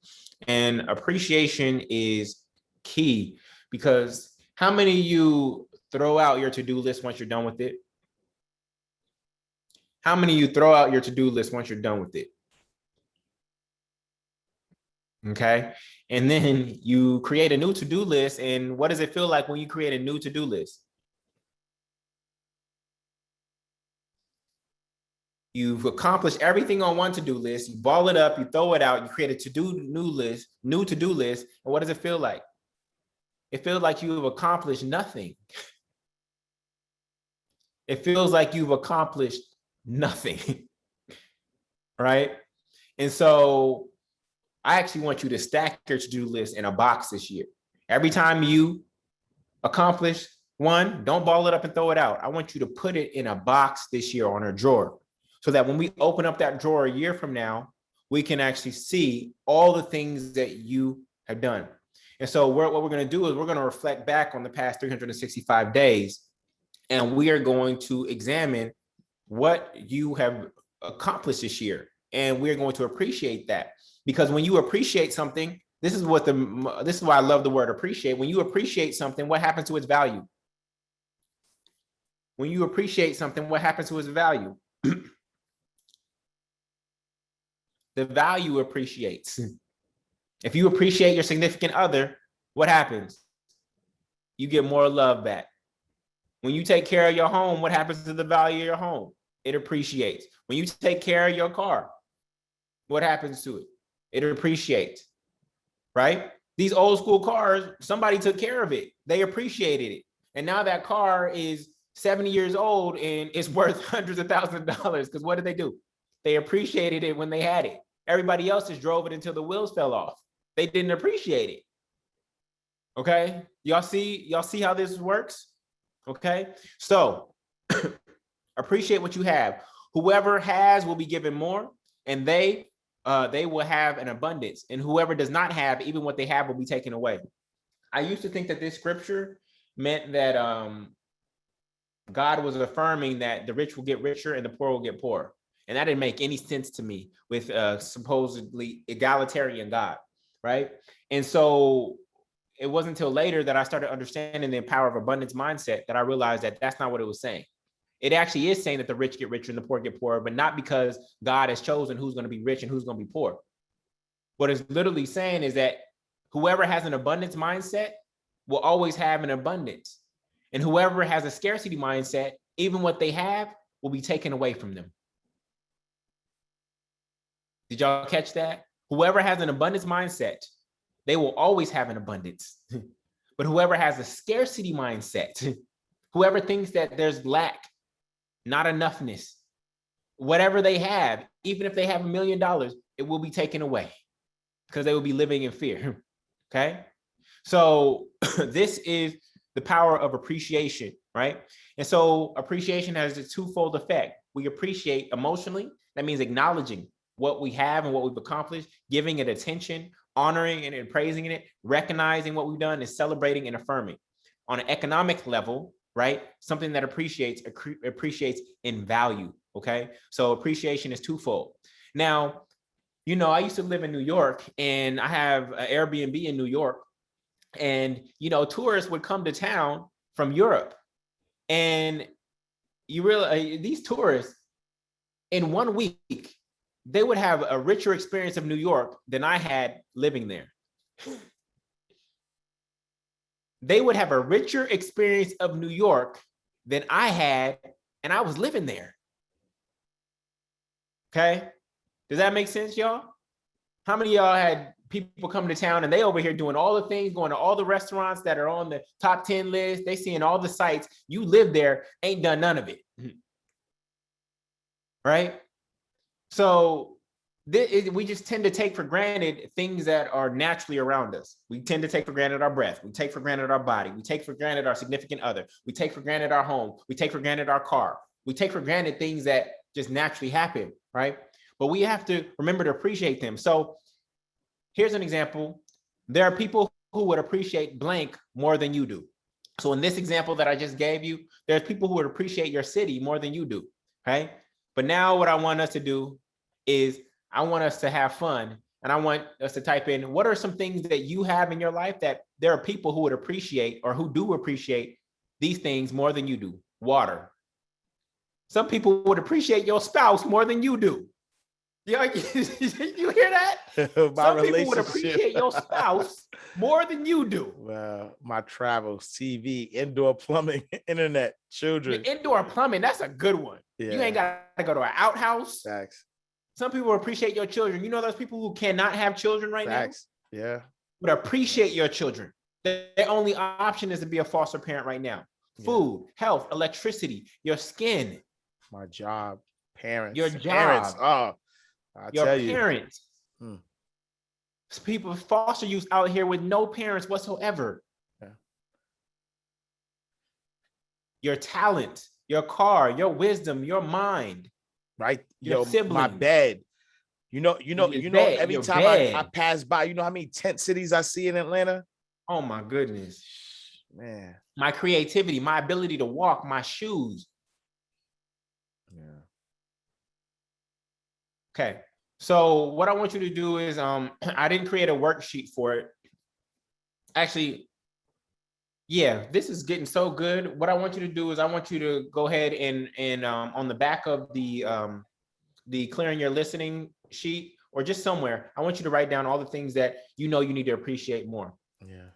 And appreciation is key because how many of you throw out your to-do list once you're done with it? How many of you throw out your to-do list once you're done with it? Okay. And then you create a new to-do list. And what does it feel like when you create a new to-do list? You've accomplished everything on one to-do list. You ball it up, you throw it out, you create a new to-do list. And what does it feel like? It feels like you've accomplished nothing. It feels like you've accomplished nothing, right? And so I actually want you to stack your to-do list in a box this year. Every time you accomplish one, don't ball it up and throw it out. I want you to put it in a box this year on a drawer so that when we open up that drawer a year from now, we can actually see all the things that you have done. And so what we're going to do is we're going to reflect back on the past 365 days, and we are going to examine what you have accomplished this year. And we're going to appreciate that, because when you appreciate something, this is why I love the word appreciate. When you appreciate something, what happens to its value? When you appreciate something, what happens to its value? The value appreciates. If you appreciate your significant other, what happens? You get more love back. When you take care of your home, what happens to the value of your home? It appreciates. When you take care of your car, what happens to it? It appreciates, right? These old school cars, somebody took care of it. They appreciated it. And now that car is 70 years old and it's worth hundreds of thousands of dollars, because what did they do? They appreciated it when they had it. Everybody else just drove it until the wheels fell off. They didn't appreciate it. Okay, y'all see how this works? Okay, so appreciate what you have. Whoever has will be given more, and they will have an abundance. And whoever does not have, even what they have will be taken away. I used to think that this scripture meant that God was affirming that the rich will get richer and the poor will get poorer. And that didn't make any sense to me with supposedly egalitarian God, right? And so it wasn't until later that I started understanding the power of abundance mindset that I realized that that's not what it was saying. It actually is saying that the rich get richer and the poor get poorer, but not because God has chosen who's going to be rich and who's going to be poor. What it's literally saying is that whoever has an abundance mindset will always have an abundance. And whoever has a scarcity mindset, even what they have will be taken away from them. Did y'all catch that? Whoever has an abundance mindset, they will always have an abundance. But whoever has a scarcity mindset, whoever thinks that there's lack, not enoughness, whatever they have, even if they have $1 million, it will be taken away because they will be living in fear. Okay. So this is the power of appreciation, right? And so appreciation has a twofold effect. We appreciate emotionally. That means acknowledging what we have and what we've accomplished, giving it attention, honoring it and praising it, recognizing what we've done, and celebrating and affirming. On an economic level, right? Something that appreciates in value. Okay. So appreciation is twofold. Now, you know, I used to live in New York, and I have an Airbnb in New York, and, you know, tourists would come to town from Europe, and you realize these tourists in 1 week, they would have a richer experience of New York than I had living there. They would have a richer experience of New York than I had, and I was living there. Okay. Does that make sense, y'all? How many of y'all had people come to town and they over here doing all the things, going to all the restaurants that are on the top 10 list? They seeing all the sites. You live there, ain't done none of it. Right? So we just tend to take for granted things that are naturally around us. We tend to take for granted our breath. We take for granted our body. We take for granted our significant other. We take for granted our home. We take for granted our car. We take for granted things that just naturally happen, right? But we have to remember to appreciate them. So here's an example. There are people who would appreciate blank more than you do. So in this example that I just gave you, there's people who would appreciate your city more than you do, right? But now what I want us to do is I want us to have fun, and I want us to type in, what are some things that you have in your life that there are people who would appreciate or who do appreciate these things more than you do? Water. Some people would appreciate your spouse more than you do. You hear that? Some people would appreciate your spouse more than you do. Well, my travels, TV, indoor plumbing, internet, children. The indoor plumbing, that's a good one. Yeah. You ain't got to go to an outhouse. Facts. Some people appreciate your children. You know those people who cannot have children right Facts. now? Yeah. Would appreciate your children. Their only option is to be a foster parent right now. Food, health, electricity, your skin. My job, parents. Your job. Parents. Oh, your parents. People, foster youth out here with no parents whatsoever. Yeah. Your talent, your car, your wisdom, your mind. Right. Your siblings. My bed. You know, every time I pass by, you know how many tent cities I see in Atlanta? Oh my goodness. Man. My creativity, my ability to walk, my shoes. Yeah. Okay. So what I want you to do is, I didn't create a worksheet for it. Actually, yeah, this is getting so good. What I want you to do is I want you to go ahead and on the back of the clearing your listening sheet, or just somewhere, I want you to write down all the things that you know you need to appreciate more. Yeah.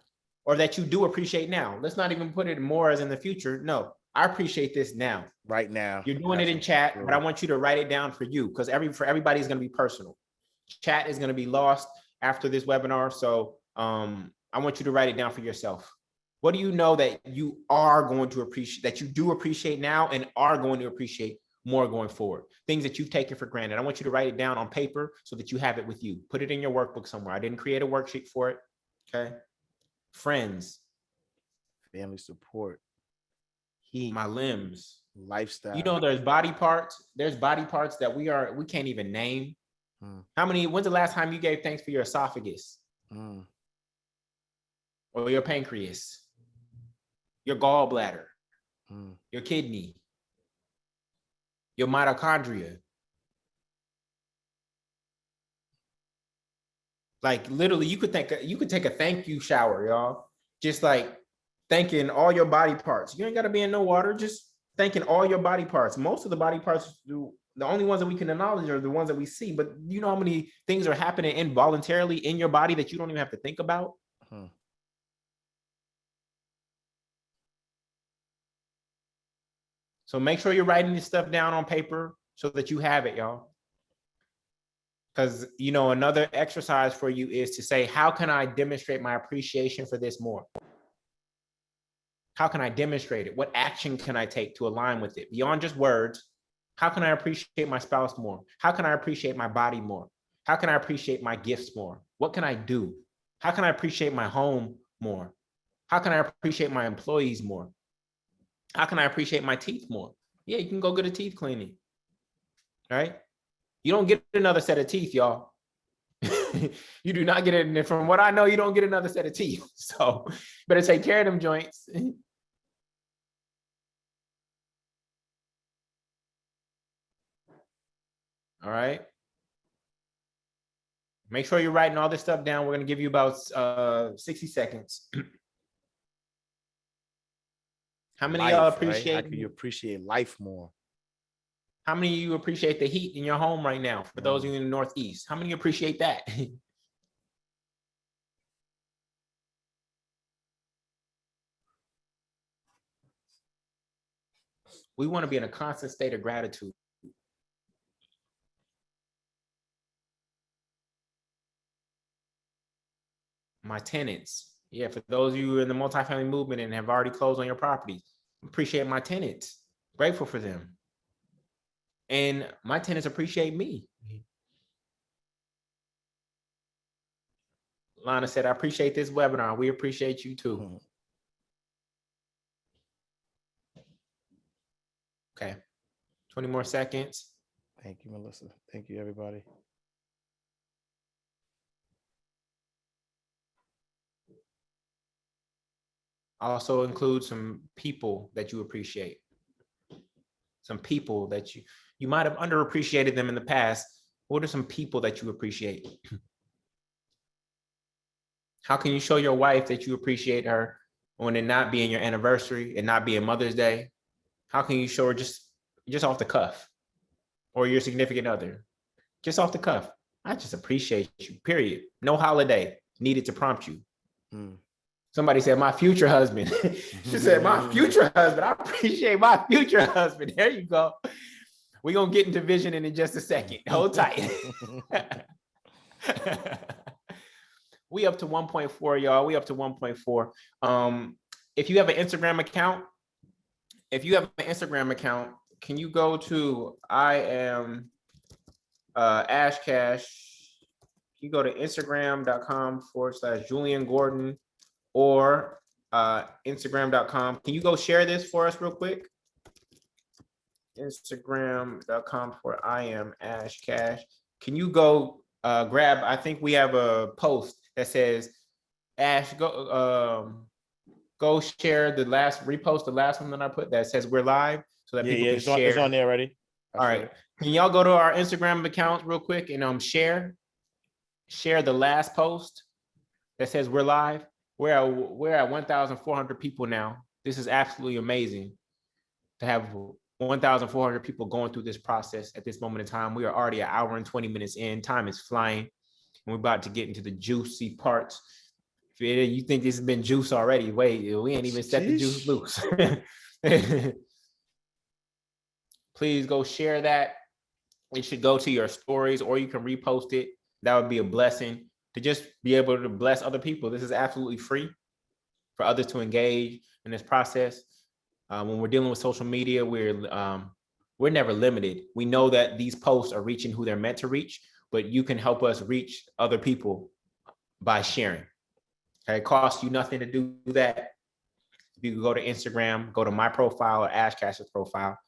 Or that you do appreciate now. Let's not even put it more as in the future. No, I appreciate this now. Right now. You're doing it in chat, but I want you to write it down for you, because for everybody is going to be personal. Chat is going to be lost after this webinar. So I want you to write it down for yourself. What do you know that you are going to appreciate, that you do appreciate now and are going to appreciate more going forward? Things that you've taken for granted. I want you to write it down on paper so that you have it with you. Put it in your workbook somewhere. I didn't create a worksheet for it. Okay. Friends. Family support. Heat. My limbs. Lifestyle. You know, there's body parts that we can't even name. When's the last time you gave thanks for your esophagus? Or your pancreas? Your gallbladder? Your kidney? Your mitochondria? Like literally, you could take a thank you shower, y'all. just like thanking all your body parts. You ain't got to be in no water. Just thanking all your body parts. Most of the body parts, the only ones that we can acknowledge are the ones that we see. But you know how many things are happening involuntarily in your body that you don't even have to think about? So make sure you're writing this stuff down on paper so that you have it, y'all. Because, you know, another exercise for you is to say, how can I demonstrate my appreciation for this more? How can I demonstrate it? What action can I take to align with it? Beyond just words, how can I appreciate my spouse more? How can I appreciate my body more? How can I appreciate my gifts more? What can I do? How can I appreciate my home more? How can I appreciate my employees more? How can I appreciate my teeth more? Yeah, you can go get a teeth cleaning, right? You don't get another set of teeth, y'all. You do not get it. From what I know, you don't get another set of teeth. So better take care of them joints. All right. Make sure you're writing all this stuff down. We're going to give you about 60 seconds. How many of y'all appreciate? Right? How can you appreciate life more? How many of you appreciate the heat in your home right now? For those of you in the Northeast, how many appreciate that? We want to be in a constant state of gratitude. My tenants. Yeah, for those of you in the multifamily movement and have already closed on your property, appreciate my tenants. Grateful for them. And my tenants appreciate me. Lana said, I appreciate this webinar. We appreciate you too. Okay. 20 more seconds. Thank you, Melissa. Thank you, everybody. Also include some people that you appreciate. Some people that you might have underappreciated them in the past. What are some people that you appreciate? How can you show your wife that you appreciate her when it not being your anniversary and not being Mother's Day? How can you show her just off the cuff? Or your significant other? Just off the cuff. I just appreciate you, period. No holiday needed to prompt you. Somebody said, my future husband. She said, my future husband. I appreciate my future husband. There you go. We're going to get into visioning in just a second. Hold tight. We up to 1.4, y'all. We up to 1.4. If you have an Instagram account, can you go to I am Ash Cash? You go to Instagram.com/Jullien Gordon or Instagram.com. Can you go share this for us real quick? Instagram.com for I am Ash Cash. Can you go grab? I think we have a post that says, Ash, go share repost the last one that I put that says we're live so that people can share. It's on there already. All right. Can y'all go to our Instagram account real quick and share the last post that says we're live? We're at 1,400 people now. This is absolutely amazing to have 1,400 people going through this process at this moment in time. We are already an hour and 20 minutes in. Time is flying, and we're about to get into the juicy parts. If you think this has been juice already, wait, we ain't even set the juice loose. Please go share that. It should go to your stories, or you can repost it. That would be a blessing to just be able to bless other people. This is absolutely free for others to engage in this process. When we're dealing with social media, we're never limited. We know that these posts are reaching who they're meant to reach, but you can help us reach other people by sharing. Okay, it costs you nothing to do that. You can go to Instagram, go to my profile or Ash Cash's profile.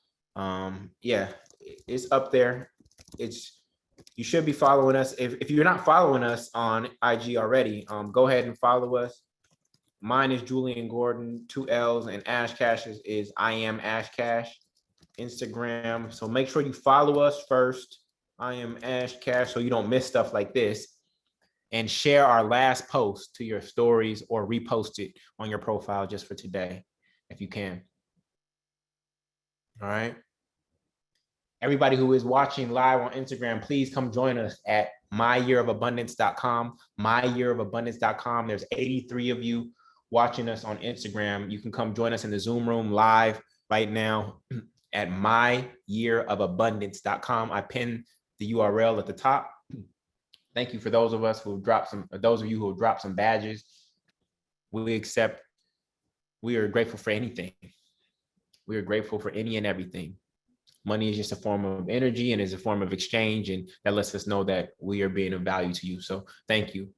Yeah, it's up there. You should be following us. If you're not following us on IG already, go ahead and follow us. Mine is Jullien Gordon, 2 L's, and Ash Cash is I am Ash Cash. Instagram. So make sure you follow us first. I am Ash Cash so you don't miss stuff like this. and share our last post to your stories or repost it on your profile just for today, if you can. All right. Everybody who is watching live on Instagram, please come join us at myyearofabundance.com, myyearofabundance.com. There's 83 of you watching us on Instagram. You can come join us in the Zoom room live right now at myyearofabundance.com. I pinned the URL at the top. Thank you for those of us who have dropped those of you who have dropped some badges. We are grateful for anything. We are grateful for any and everything. Money is just a form of energy and is a form of exchange, and that lets us know that we are being of value to you. So thank you.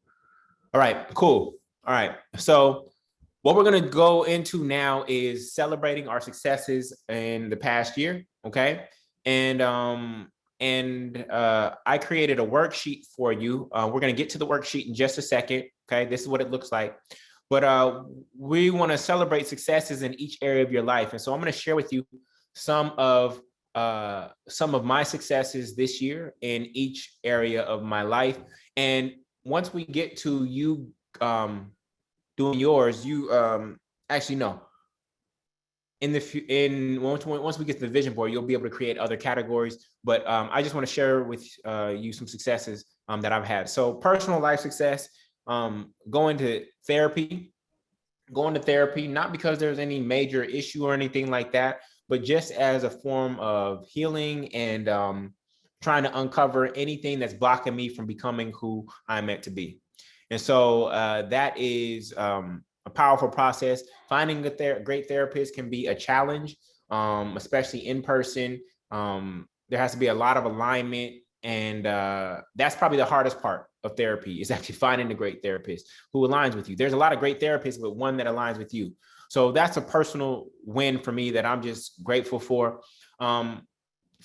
All right, cool. All right. So what we're going to go into now is celebrating our successes in the past year. Okay. And I created a worksheet for you. We're going to get to the worksheet in just a second. Okay. This is what it looks like. But we want to celebrate successes in each area of your life. And so I'm going to share with you some of my successes this year in each area of my life. And once we get to you doing yours, you actually no. Once we get to the vision board, you'll be able to create other categories. But I just want to share with you some successes that I've had. So personal life success, going to therapy, not because there's any major issue or anything like that, but just as a form of healing and trying to uncover anything that's blocking me from becoming who I'm meant to be. And so that is a powerful process. Finding a great therapist can be a challenge, especially in person. There has to be a lot of alignment. And that's probably the hardest part of therapy, is actually finding a great therapist who aligns with you. There's a lot of great therapists, but one that aligns with you. So that's a personal win for me that I'm just grateful for. From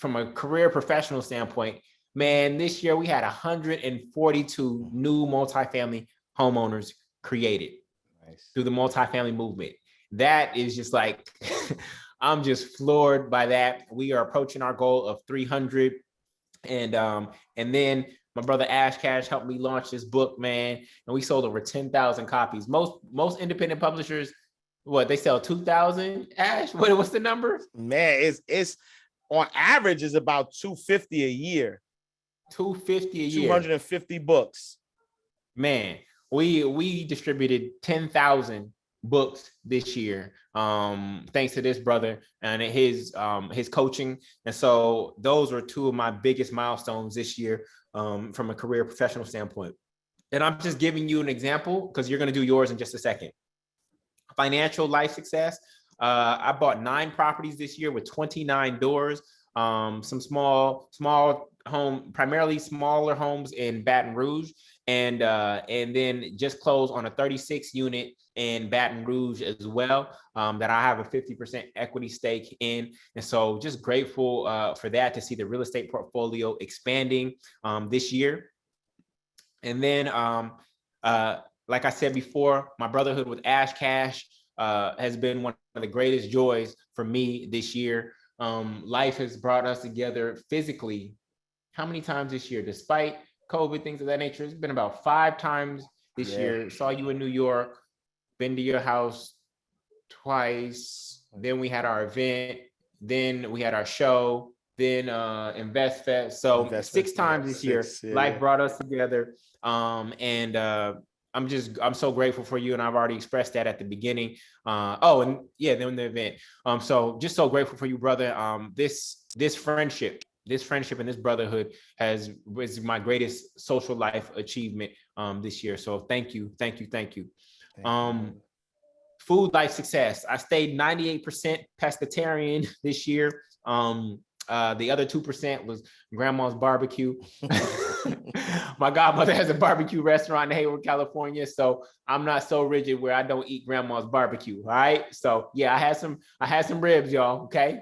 a career professional standpoint, man, this year we had 142 new multifamily homeowners created through the multifamily movement. That is just like, I'm just floored by that. We are approaching our goal of 300. And then my brother Ash Cash helped me launch this book, man. And we sold over 10,000 copies. Most independent publishers, they sell 2,000. Ash, what's the number? Man, it's on average is about 250 a year. 250 a year. 250 books. Man, we distributed 10,000 books this year, thanks to this brother and his coaching. And so those were two of my biggest milestones this year, from a career professional standpoint. And I'm just giving you an example because you're going to do yours in just a second. Financial life success. I bought 9 properties this year with 29 doors, some small home, primarily smaller homes in Baton Rouge, and then just closed on a 36 unit in Baton Rouge as well, that I have a 50% equity stake in. And so just grateful for that, to see the real estate portfolio expanding this year. And then, like I said before, my brotherhood with Ash Cash has been one of the greatest joys for me this year. Life has brought us together physically. How many times this year? Despite COVID, things of that nature, it's been about 5 times this year. Saw you in New York, been to your house twice. Then we had our event. Then we had our show. Then InvestFest. So 6 times this year, life brought us together. I'm so grateful for you, and I've already expressed that at the beginning. Then the event. So just so grateful for you, brother. This friendship and this brotherhood was my greatest social life achievement this year. So thank you. Food life success. I stayed 98% pescatarian this year. The other 2% was grandma's barbecue. My godmother has a barbecue restaurant in Hayward, California. So I'm not so rigid where I don't eat grandma's barbecue. All right. So yeah, I had some ribs, y'all. Okay.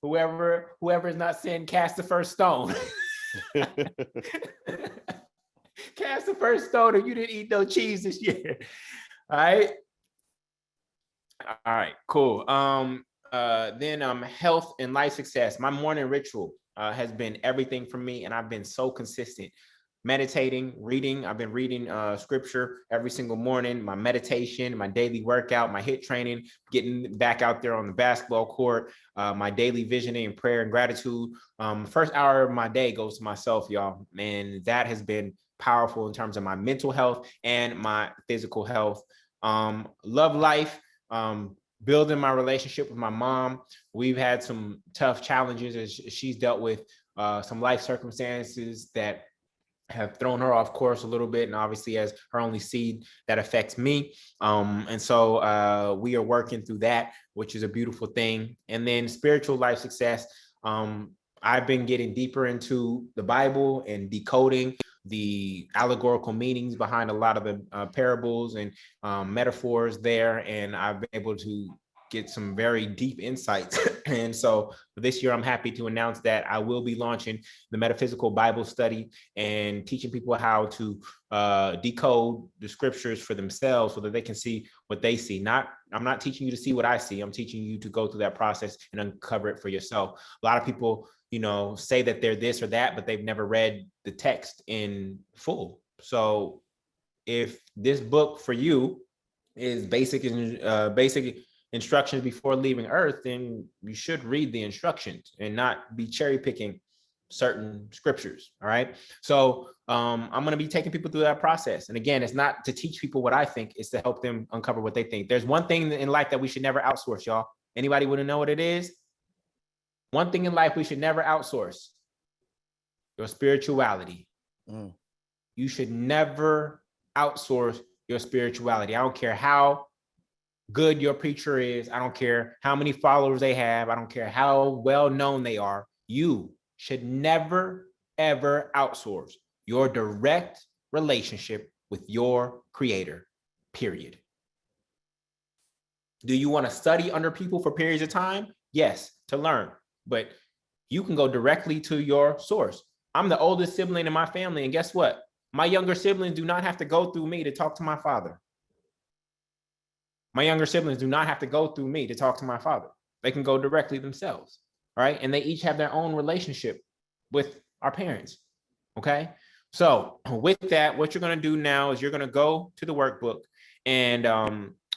Whoever is not sin, cast the first stone. Cast the first stone if you didn't eat no cheese this year. All right, cool. Then health and life success. My morning ritual has been everything for me, and I've been so consistent. meditating, reading. I've been reading scripture every single morning, my meditation, my daily workout, my HIIT training, getting back out there on the basketball court, my daily visioning, prayer, and gratitude. First hour of my day goes to myself, y'all. Man, that has been powerful in terms of my mental health and my physical health. Love life, building my relationship with my mom. We've had some tough challenges as she's dealt with some life circumstances that have thrown her off course a little bit, and obviously as her only seed, that affects me. And so we are working through that, which is a beautiful thing. And then spiritual life success. I've been getting deeper into the Bible and decoding the allegorical meanings behind a lot of the parables and metaphors there, and I've been able to get some very deep insights. And so this year, I'm happy to announce that I will be launching the Metaphysical Bible Study and teaching people how to decode the scriptures for themselves so that they can see what they see. I'm not teaching you to see what I see. I'm teaching you to go through that process and uncover it for yourself. A lot of people, say that they're this or that, but they've never read the text in full. So if this book for you is basic instructions before leaving Earth, then you should read the instructions and not be cherry picking certain scriptures. All right. So I'm going to be taking people through that process. And again, it's not to teach people what I think, it's to help them uncover what they think. There's one thing in life that we should never outsource, y'all. Anybody want to know what it is? One thing in life we should never outsource: your spirituality. You should never outsource your spirituality. I don't care how good your preacher is. I don't care how many followers they have. I don't care how well known they are. You should never, ever outsource your direct relationship with your creator, period. Do you want to study under people for periods of time? Yes, to learn. But you can go directly to your source. I'm the oldest sibling in my family, and guess what? My younger siblings do not have to go through me to talk to my father. My younger siblings do not have to go through me to talk to my father. They can go directly themselves, right? And they each have their own relationship with our parents, okay? So with that, what you're gonna do now is you're gonna go to the workbook, and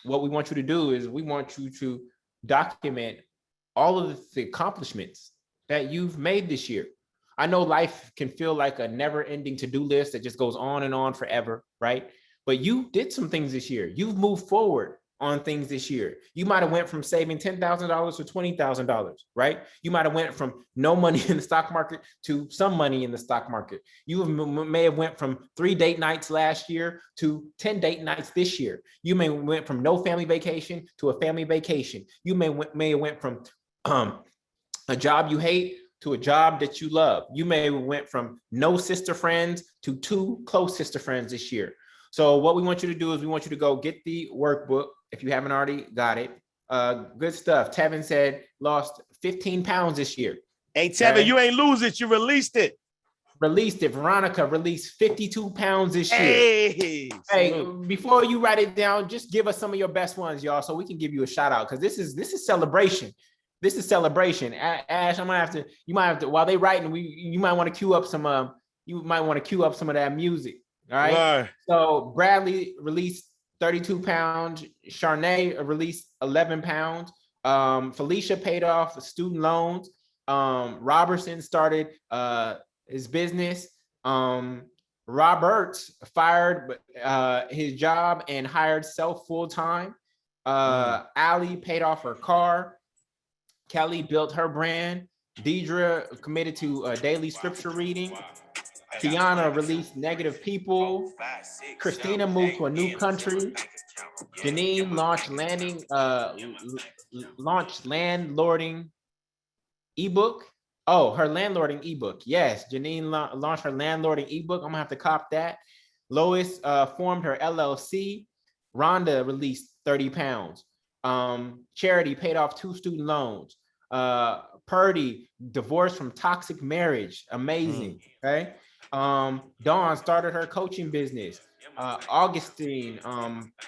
what we want you to do is we want you to document all of the accomplishments that you've made this year. I know life can feel like a never-ending to-do list that just goes on and on forever, right? But you did some things this year. You've moved forward on things this year. You might have went from saving $10,000 to $20,000, right? You might have went from no money in the stock market to some money in the stock market. You may have went from 3 date nights last year to 10 date nights this year. You may went from no family vacation to a family vacation. You may have went from a job you hate to a job that you love. You may have went from no sister friends to 2 close sister friends this year. So what we want you to do is we want you to go get the workbook if you haven't already got it. Good stuff. Tevin said lost 15 pounds this year. Hey, Tevin, okay? You ain't lose it. You released it. Released it. Veronica released 52 pounds this year. Hey, before you write it down, just give us some of your best ones, y'all, so we can give you a shout out, because this is celebration. This is celebration. Ash, you might have to, while they writing, you might want to cue up some of that music. All right. So Bradley released 32 pounds. Charnay released 11 pounds. Felicia paid off student loans. Robertson started his business. Roberts fired his job and hired self full-time. Allie paid off her car. Kelly built her brand. Deidre committed to daily scripture reading. Tiana released Negative People. Christina moved to a new country. Janine launched landlording ebook. Oh, her landlording ebook. Yes, Janine launched her landlording ebook. I'm gonna have to cop that. Lois formed her LLC. Rhonda released 30 pounds. Charity paid off 2 student loans. Purdy divorced from toxic marriage. Amazing. Okay. Dawn started her coaching business. Augustine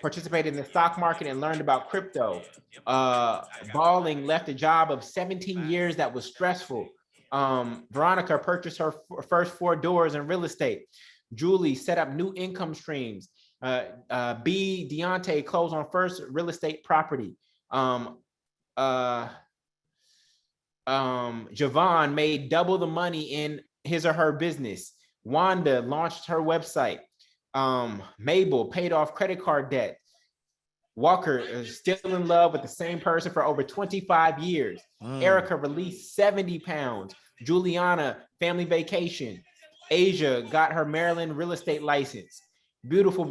participated in the stock market and learned about crypto. Balling left a job of 17 years that was stressful. Veronica purchased her first 4 doors in real estate. Julie set up new income streams. B. Deontay closed on first real estate property. Javon made double the money in his or her business. Wanda launched her website. Mabel paid off credit card debt. Walker is still in love with the same person for over 25 years. Erica released 70 pounds. Juliana, family vacation. Asia got her Maryland real estate license. Beautiful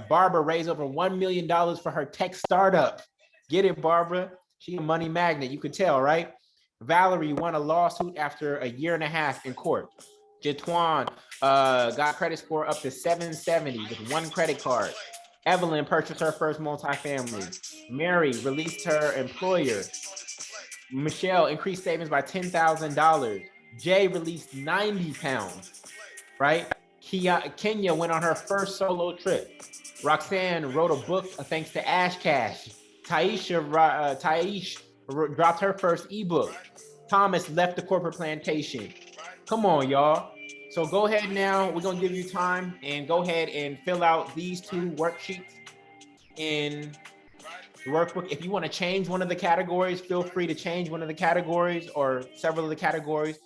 Barbara raised over $1 million for her tech startup. Get it, Barbara? She a money magnet, you could tell, right? Valerie won a lawsuit after a year and a half in court. Jatuan got credit score up to 770 with one credit card. Evelyn purchased her first multifamily. Mary released her employer. Michelle increased savings by $10,000. Jay released 90 pounds, right? Kenya went on her first solo trip. Roxanne wrote a book thanks to Ash Cash. Taish dropped her first ebook. Thomas left the corporate plantation. Come on, y'all. So go ahead now. We're going to give you time and go ahead and fill out these 2 worksheets in the workbook. If you want to change one of the categories, feel free to change one of the categories or several of the categories.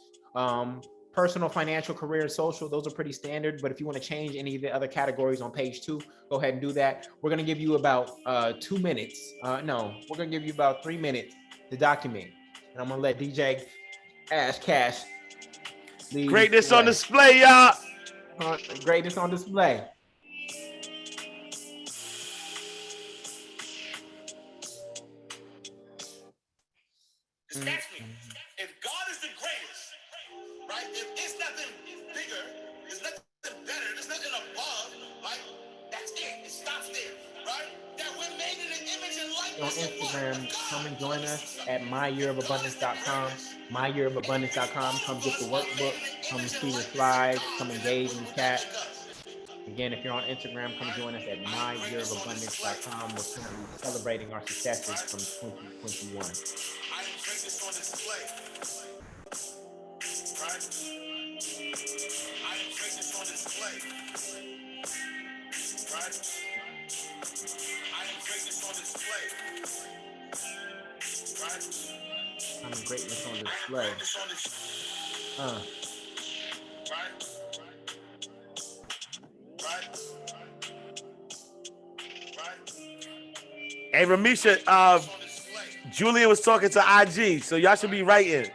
Personal, financial, career, social, those are pretty standard. But if you want to change any of the other categories on page 2, go ahead and do that. We're going to give you about 2 minutes. No, we're going to give you about 3 minutes to document. And I'm going to let DJ Ash Cash lead. Greatness on display, y'all. Greatness on display. That's me. If God is the greatest, right? If it's nothing bigger, there's nothing better, there's nothing above, right? That's it. It stops there, right? That we're made in the image and likeness on Instagram, come and join us at myyearofabundance.com. Myyearofabundance.com. Come get the workbook. Come see the slides. Come engage in chat. Again, if you're on Instagram, come join us at myyearofabundance.com. We're currently celebrating our successes from 2021. I am greatness on display. Right? I am greatness on display. Right? I am greatness on display. Right? I'm greatness on display. Right? Right? Right? Hey, Ramisha, Jullien was talking to IG, so y'all should be writing.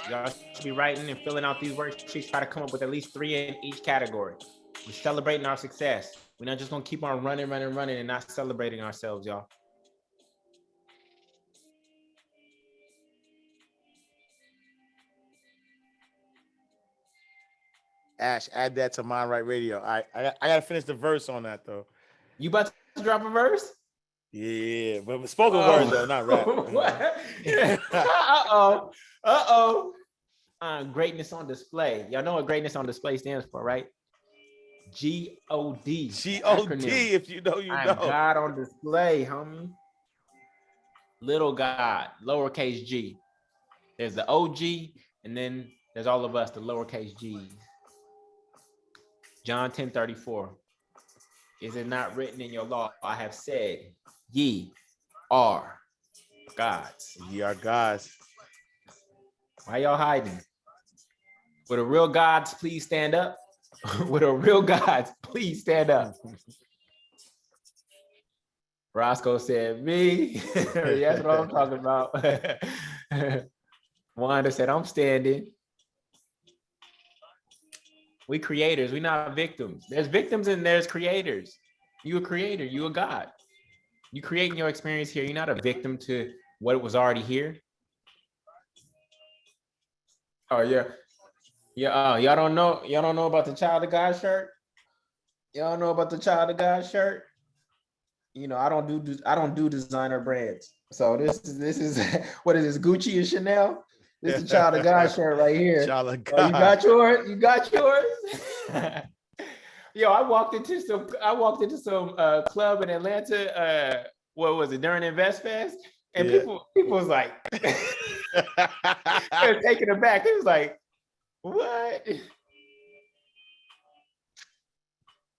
Y'all should be writing and filling out these worksheets. Try to come up with at least 3 in each category. We're celebrating our success. We're not just gonna keep on running and not celebrating ourselves, y'all. Ash, add that to Mind Right Radio. I gotta finish the verse on that though. You about to drop a verse? Yeah, but spoken word though, not rap. What? Greatness on display. Y'all know what greatness on display stands for, right? G-O-D. G-O-D, if you know, you know. God on display, homie. Little God, lowercase g. There's the OG, and then there's all of us, the lowercase g's. John 10:34. Is it not written in your law? I have said, ye are gods. Ye are gods. Why y'all hiding? Would a real gods please stand up? Would a real gods please stand up? Roscoe said, me. That's what I'm talking about. Wanda said, I'm standing. We creators, we're not victims. There's victims and there's creators. You a creator, you a God. You creating your experience here. You're not a victim to what was already here. Oh yeah. Yeah, y'all don't know about the Child of God shirt? Y'all know about the Child of God shirt? You know, I don't do designer brands. So this is what is this, Gucci and Chanel? This is the Child of God shirt right here. Child of God. Oh, you got yours? You got yours? Yo, I walked into some club in Atlanta. What was it, during Invest Fest? And people was like, They're taking it back. It was like, what?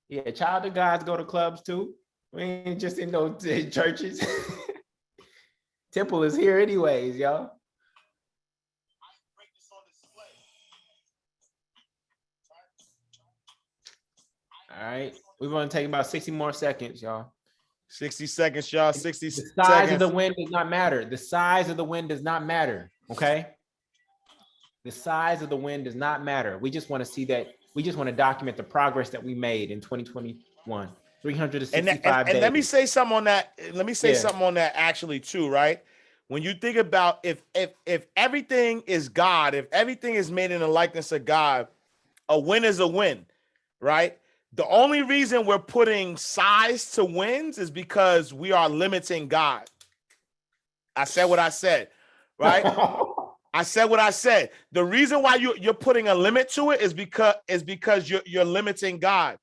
Yeah, child of gods go to clubs too. We ain't just in no churches. Temple is here anyways, y'all. All right, we're gonna take about 60 more seconds, y'all. 60 seconds, y'all. 60 seconds. The size of the wind does not matter. The size of the wind does not matter. Okay. The size of the wind does not matter. We just want to see that. We just want to document the progress that we made in 2021. 365 days. And let me say something on that. Let me say something on that actually too, right? When you think about if everything is God, if everything is made in the likeness of God, a win is a win, right? The only reason we're putting size to wins is because we are limiting God. I said what I said, right? I said what I said. The reason why you're putting a limit to it is because you're limiting God,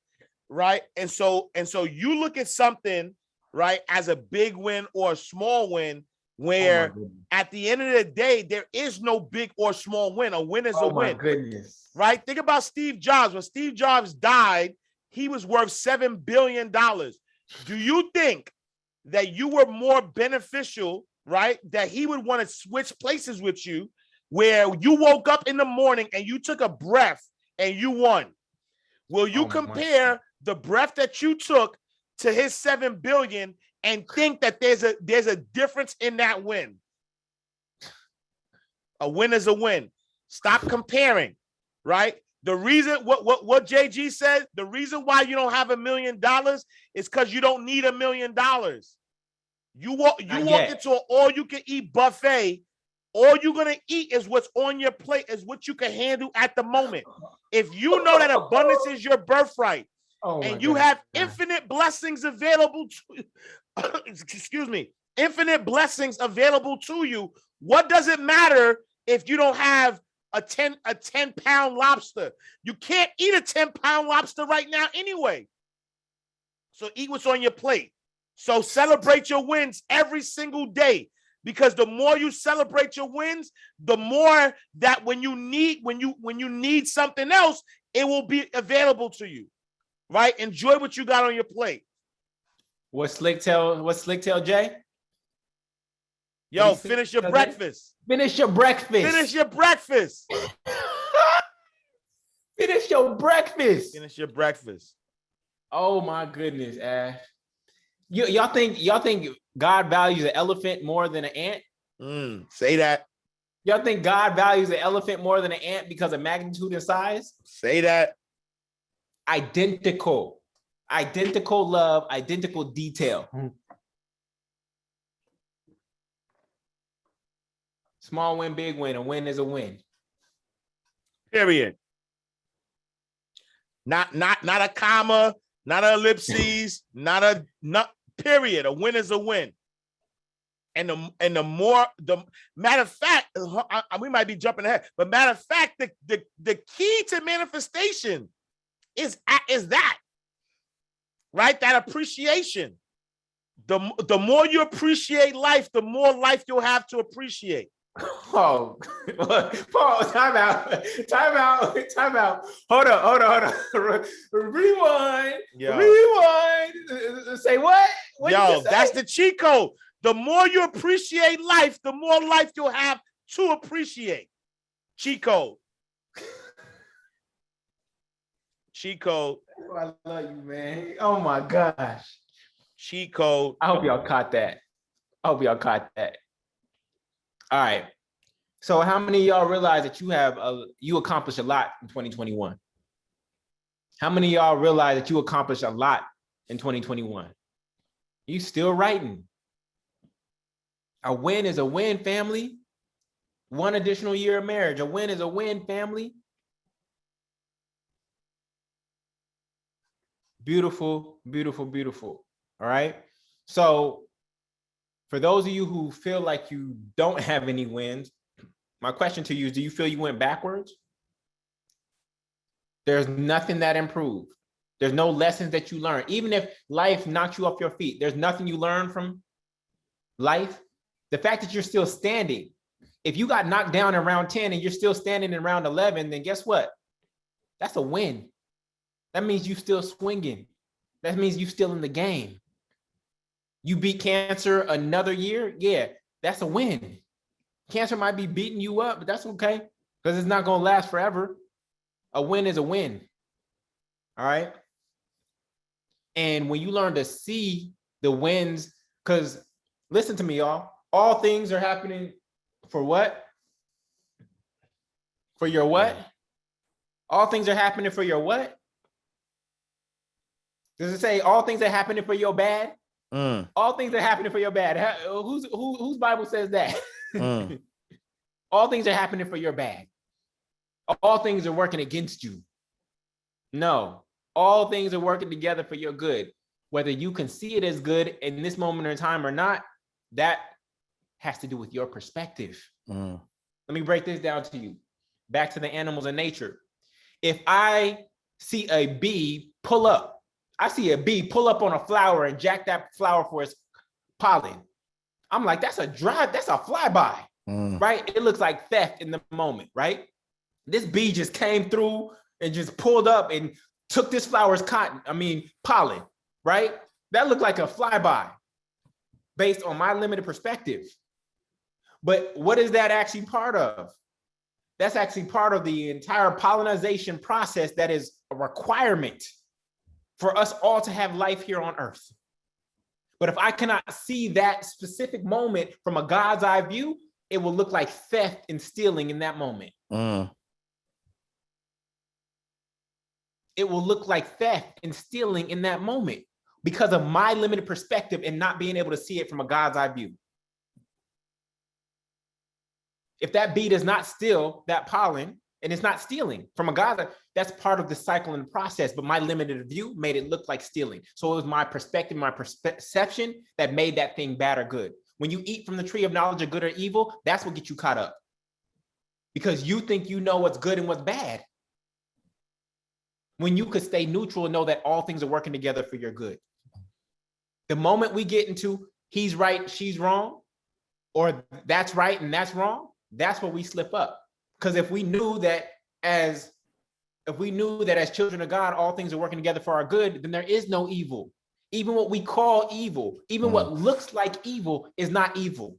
right? And so you look at something, right, as a big win or a small win, where at the end of the day there is no big or small win. A win is a win. Oh my goodness. Right? Think about Steve Jobs. When Steve Jobs died, he was worth $7 billion. Do you think that you were more beneficial, right? That he would want to switch places with you, where you woke up in the morning and you took a breath and you won? Will you compare the breath that you took to his 7 billion and think that there's a difference in that win? A win is a win. Stop comparing, right? The reason what JG said, the reason why you don't have $1 million is because you don't need $1 million. You walk into an all-you-can-eat buffet. All you're gonna eat is what's on your plate, is what you can handle at the moment. If you know that abundance is your birthright, and you have infinite blessings available to excuse me, infinite blessings available to you, what does it matter if you don't have a 10-pound lobster? You can't eat a 10-pound lobster right now anyway. So eat what's on your plate. So celebrate your wins every single day, because the more you celebrate your wins, the more that when you need something else, it will be available to you. Right? Enjoy what you got on your plate. What's Slicktail Jay? Yo, finish your breakfast. Finish your breakfast. Finish your breakfast. Finish your breakfast. Finish your breakfast. Oh my goodness, Ash. Y'all think God values an elephant more than an ant? Say that. Y'all think God values an elephant more than an ant because of magnitude and size? Say that. Identical love, identical detail. Small win, big win. A win is a win. Period. Not a comma, not an ellipses, not period. A win is a win. And the matter of fact, we might be jumping ahead, but matter of fact, the key to manifestation is that, right? That appreciation. The more you appreciate life, the more life you'll have to appreciate. Oh, Paul, time out. Hold on. Rewind. Yo. Rewind. Say what? Yo, that's the cheat code. The more you appreciate life, the more life you'll have to appreciate. Cheat code. Cheat code. Oh, I love you, man. Oh my gosh. Cheat code. I hope y'all caught that. All right. So how many of y'all realize that you accomplished a lot in 2021? How many of y'all realize that you accomplished a lot in 2021? You still writing. A win is a win, family. One additional year of marriage. A win is a win, family. Beautiful, beautiful, beautiful. All right. So for those of you who feel like you don't have any wins, my question to you is, do you feel you went backwards? There's nothing that improved. There's no lessons that you learned. Even if life knocked you off your feet, there's nothing you learned from life. The fact that you're still standing If you got knocked down in round 10 and you're still standing in round 11, then guess what? That's a win. That means you still swinging. That means you still in the game. You beat cancer another year. Yeah, that's a win. Cancer might be beating you up, but that's okay because it's not going to last forever. A win is a win. All right. And when you learn to see the wins, because listen to me, y'all, all things are happening for what? For your what? All things are happening for your what? Does it say all things are happening for your bad? All things are happening for your bad. Whose Bible says that? All things are happening for your bad. All things are working against you. No, all things are working together for your good. Whether you can see it as good in this moment in time or not, that has to do with your perspective. Let me break this down to you. Back to the animals in nature. If I see a bee pull up, I see a bee pull up on a flower and jack that flower for its pollen. I'm like, that's a flyby, right? It looks like theft in the moment, right? This bee just came through and just pulled up and took this flower's pollen, right? That looked like a flyby based on my limited perspective. But what is that actually part of? That's actually part of the entire pollination process that is a requirement for us all to have life here on earth. But if I cannot see that specific moment from a God's eye view, it will look like theft and stealing in that moment. It will look like theft and stealing in that moment because of my limited perspective and not being able to see it from a God's eye view. If that bee does not steal that pollen, and it's not stealing from a God's eye, that's part of the cycle and the process, but my limited view made it look like stealing. So it was my perspective, my perception that made that thing bad or good. When you eat from the tree of knowledge of good or evil, that's what gets you caught up. Because you think you know what's good and what's bad. When you could stay neutral and know that all things are working together for your good. The moment we get into he's right, she's wrong, or that's right and that's wrong, that's where we slip up. Because if we knew that as children of God, all things are working together for our good, then there is no evil. Even what we call evil, even what looks like evil is not evil.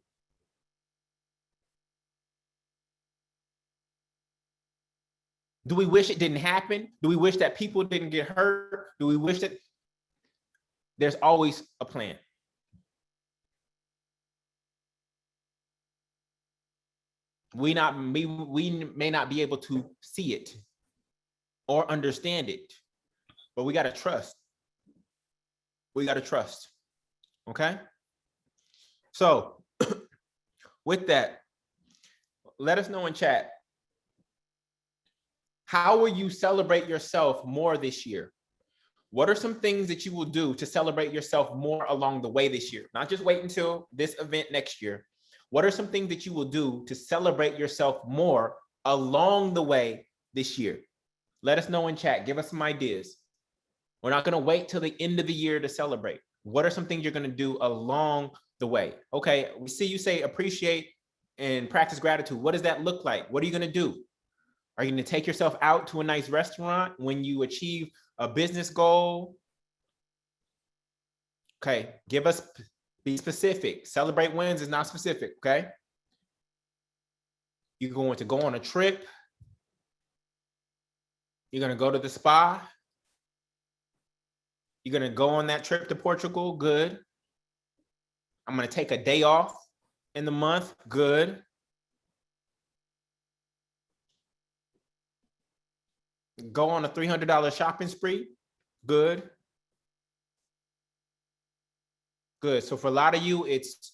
Do we wish it didn't happen? Do we wish that people didn't get hurt? Do we wish that? There's always a plan. We may not be able to see it or understand it, but we got to trust. We got to trust. Okay? So with that, let us know in chat. How will you celebrate yourself more this year? What are some things that you will do to celebrate yourself more along the way this year? Not just wait until this event next year. What are some things that you will do to celebrate yourself more along the way this year? Let us know in chat. Give us some ideas. We're not going to wait till the end of the year to celebrate. What are some things you're going to do along the way? Okay, we see you say appreciate and practice gratitude. What does that look like? What are you going to do? Are you going to take yourself out to a nice restaurant when you achieve a business goal? Okay, be specific. Celebrate wins is not specific, okay? You're going to go on a trip. You're going to go to the spa. You're going to go on that trip to Portugal. Good. I'm going to take a day off in the month. Good. Go on a $300 shopping spree. Good. Good. So for a lot of you, it's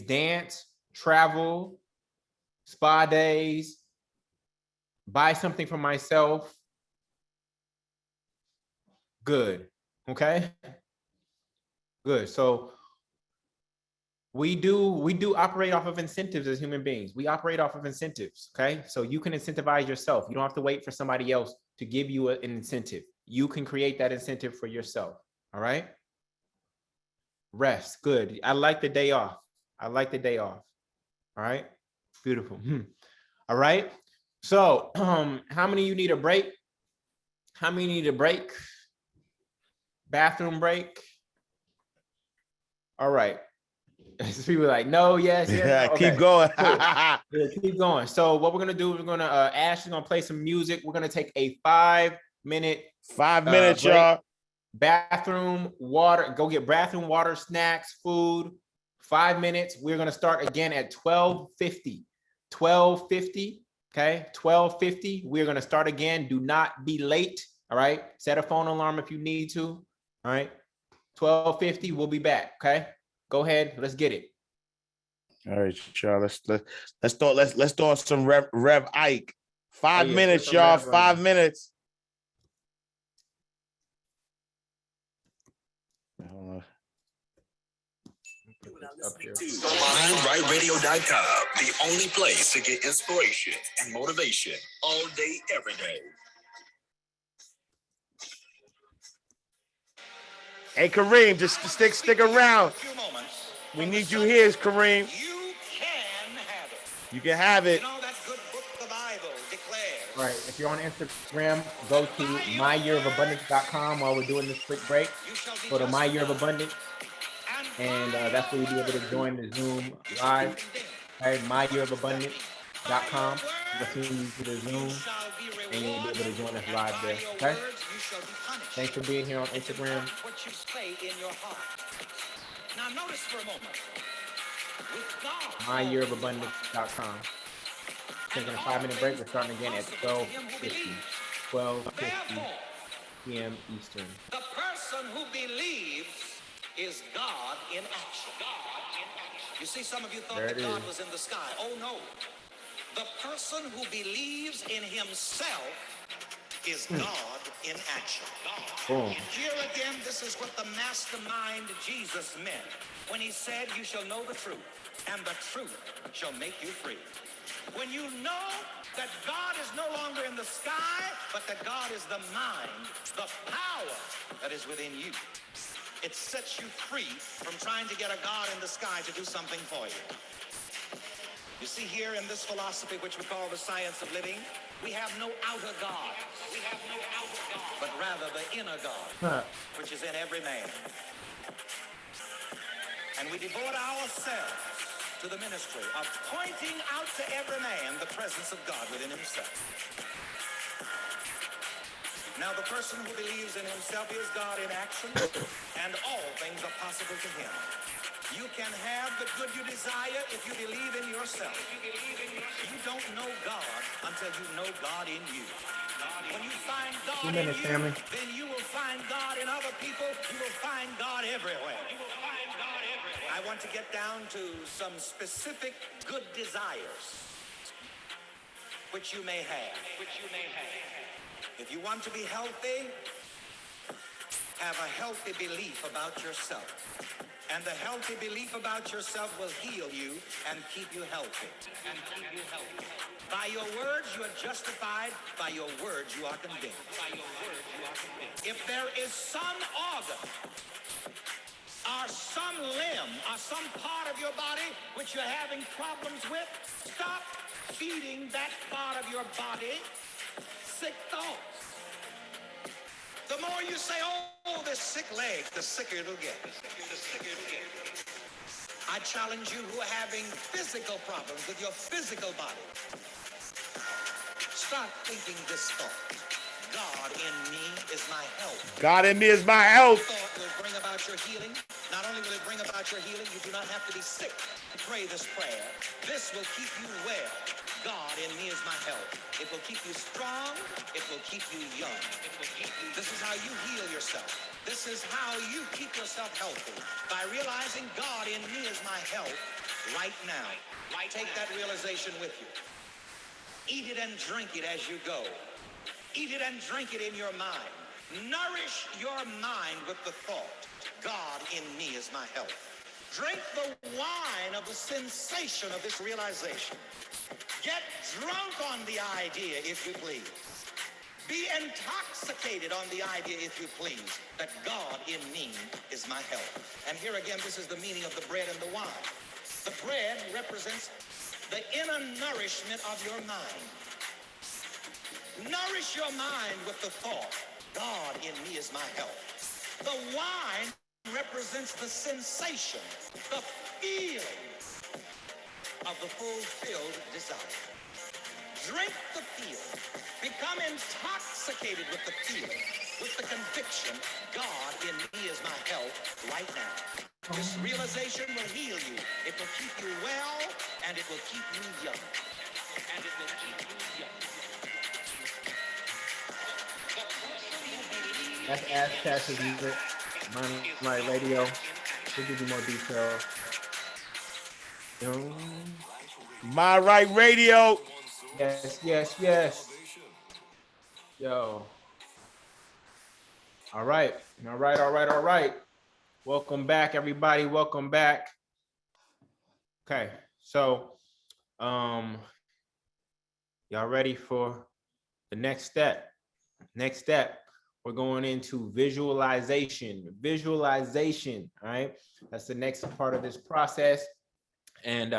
dance, travel, spa days, buy something for myself. Good. Okay. Good. So we do operate off of incentives as human beings. We operate off of incentives. Okay. So you can incentivize yourself. You don't have to wait for somebody else to give you an incentive. You can create that incentive for yourself. All right. Rest. Good. I like the day off. I like the day off. All right. Beautiful. All right. So, how many you need a break? How many need a break? Bathroom break? All right. People like, no, yes, yes. Yeah, No. keep Okay. going. Yeah, keep going. So what we're gonna do is we're gonna Ash is gonna play some music. We're gonna take a 5-minute 5 minutes, break. y'all. Bathroom, water, go get bathroom, water, snacks, food. 5 minutes. We're gonna start again at 12:50. 12:50. Okay, 12:50. We're gonna start again. Do not be late. All right. Set a phone alarm if you need to. All right. 12:50. We'll be back. Okay. Go ahead. Let's get it. All right, y'all. Let's start some Rev Ike. 5 yeah, minutes, y'all. 5 minutes. MindRightRadio.com, the only place to get inspiration and motivation all day, every day. Hey, Kareem, just stick around. We need you here, Kareem. You can have it. You can have it. You know that good book, the Bible, declares. All right. If you're on Instagram, go to myyearofabundance.com while we're doing this quick break. Go to My Year of Abundance, and that's where you'll be able to join the Zoom live. Okay, myyearofabundance.com. We'll send you to the Zoom, and you'll be able to join us live there. Okay. Thanks for being here on Instagram. What you say in your heart. Now notice for a moment. With God, myyearofabundance.com. Taking a 5-minute break. We're starting again at 12:50. 12:50 p.m. Eastern. the person who believes is God in action. You see, some of you thought that God was in the sky. Oh no. The person who believes in himself is God in action. Boom. Here again, this is what the mastermind Jesus meant when he said, you shall know the truth, and the truth shall make you free. When you know that God is no longer in the sky, but that God is the mind, the power that is within you, it sets you free from trying to get a God in the sky to do something for you. You see, here in this philosophy, which we call the science of living, we have no outer God. We have no outer God, but rather the inner God, which is in every man. And we devote ourselves to the ministry of pointing out to every man the presence of God within himself. Now, the person who believes in himself is God in action, and all things are possible to him. You can have the good you desire if you believe in yourself. You don't know God until you know God in you. When you find God in you, family. then you will find God in other people. You will find God everywhere. I want to get down to some specific good desires which you may have. If you want to be healthy, have a healthy belief about yourself. And the healthy belief about yourself will heal you and keep you healthy. By your words, you are justified. By your words, you are condemned. If there is some organ or some limb or some part of your body which you're having problems with, stop feeding that part of your body sick thoughts. The more you say, oh, this sick leg, the sicker it'll get. I challenge you who are having physical problems with your physical body. Start thinking this thought. God in me is my health. God in me is my health. Thought will bring about your healing. Not only will it bring about your healing, you do not have to be sick to pray this prayer. This will keep you well. God in me is my health. It will keep you strong. It will keep you young. This is how you heal yourself. This is how you keep yourself healthy. By realizing God in me is my health right now. Take that realization with you. Eat it and drink it as you go. Eat it and drink it in your mind. Nourish your mind with the thought, God in me is my health. Drink the wine of the sensation of this realization. Get drunk on the idea, if you please. Be intoxicated on the idea, if you please, that God in me is my health. And here again, this is the meaning of the bread and the wine. The bread represents the inner nourishment of your mind. Nourish your mind with the thought, God in me is my help. The wine represents the sensation, the feeling of the fulfilled desire. Drink the feeling. Become intoxicated with the feeling, with the conviction, God in me is my help right now. This realization will heal you. It will keep you well, and it will keep you young. And it will keep you young. That's Ash Cash Exantus, my radio. We'll give you more details. My Right Radio. Yes, yes, yes. Yo. All right. All right. All right. All right. Welcome back, everybody. Welcome back. Okay. So, y'all ready for the next step? Next step, we're going into visualization. Visualization. All right. That's the next part of this process. And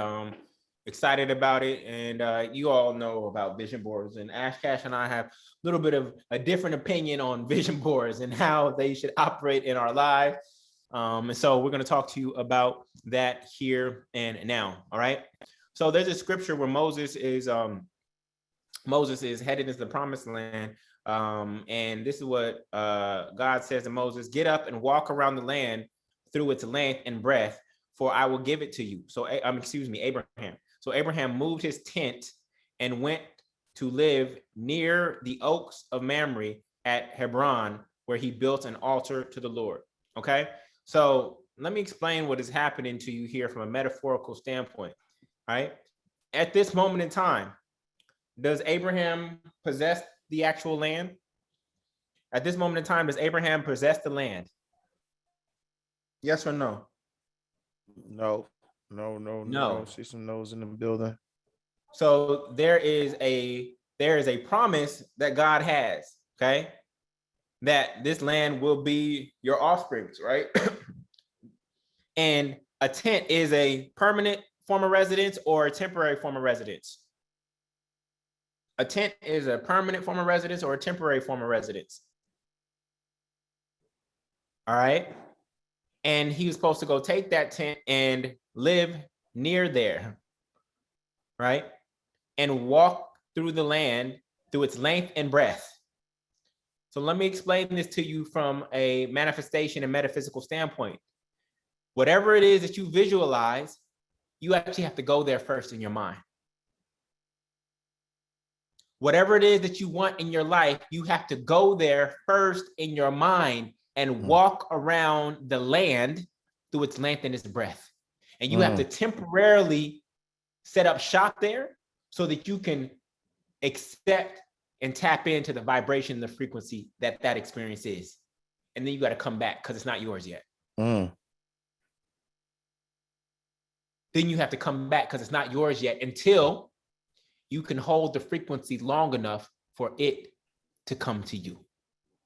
excited about it. And you all know about vision boards, and Ash Cash and I have a little bit of a different opinion on vision boards and how they should operate in our lives. And so we're going to talk to you about that here and now. All right. So there's a scripture where Moses is headed into the promised land. And this is what God says to Moses: get up and walk around the land through its length and breadth, for I will give it to you. So, Abraham. So Abraham moved his tent and went to live near the oaks of Mamre at Hebron, where he built an altar to the Lord. Okay. So let me explain what is happening to you here from a metaphorical standpoint. All right. At this moment in time, does Abraham possess the actual land? At this moment in time, does Abraham possess the land? Yes or no? No. See some no's in the building. So there is a promise that God has, okay? That this land will be your offspring's, right? And a tent is a permanent form of residence or a temporary form of residence. A tent is a permanent form of residence or a temporary form of residence. All right. And he was supposed to go take that tent and live near there, right? And walk through the land through its length and breadth. So let me explain this to you from a manifestation and metaphysical standpoint. Whatever it is that you visualize, you actually have to go there first in your mind. Whatever it is that you want in your life, you have to go there first in your mind and walk around the land through its length and its breadth. And you have to temporarily set up shop there so that you can accept and tap into the vibration and the frequency that that experience is. And then you got to come back because it's not yours yet. Then you have to come back because it's not yours yet until you can hold the frequency long enough for it to come to you.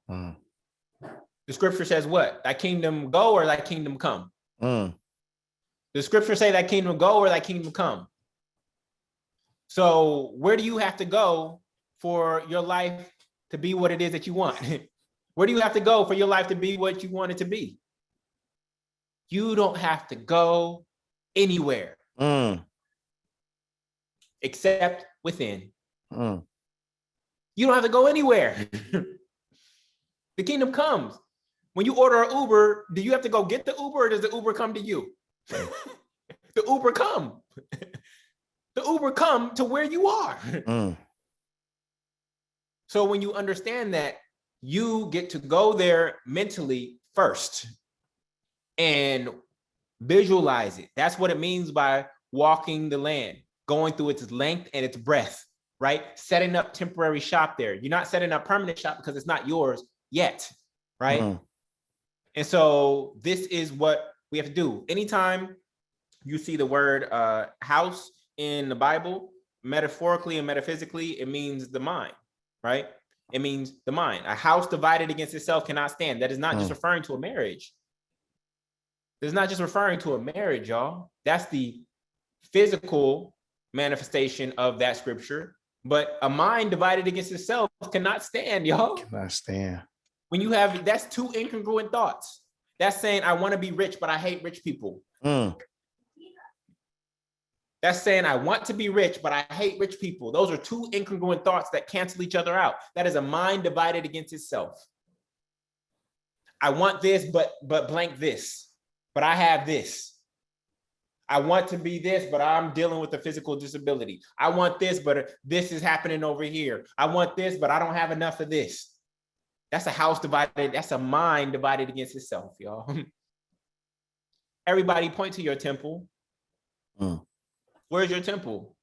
The scripture says what? Thy kingdom go or thy kingdom come? The scripture say thy kingdom go or thy kingdom come. So where do you have to go for your life to be what it is that you want? Where do you have to go for your life to be what you want it to be? You don't have to go anywhere except within. You don't have to go anywhere. The kingdom comes. When you order an Uber, do you have to go get the Uber or does the Uber come to you? The Uber come. The Uber come to where you are. So when you understand that, you get to go there mentally first and visualize it. That's what it means by walking the land, going through its length and its breadth, right? Setting up temporary shop there. You're not setting up permanent shop because it's not yours yet, right? And so this is what we have to do. Anytime you see the word house in the Bible, metaphorically and metaphysically, it means the mind, right? It means the mind. A house divided against itself cannot stand. That is not just referring to a marriage. It's not just referring to a marriage, y'all. That's the physical manifestation of that scripture. But a mind divided against itself cannot stand, y'all. Cannot stand. When you have, that's two incongruent thoughts. That's saying, I want to be rich, but I hate rich people. That's saying, I want to be rich, but I hate rich people. Those are two incongruent thoughts that cancel each other out. That is a mind divided against itself. I want this, but blank this, but I have this. I want to be this, but I'm dealing with a physical disability. I want this, but this is happening over here. I want this, but I don't have enough of this. That's a house divided. That's a mind divided against itself, y'all. Everybody point to your temple. Where's your temple?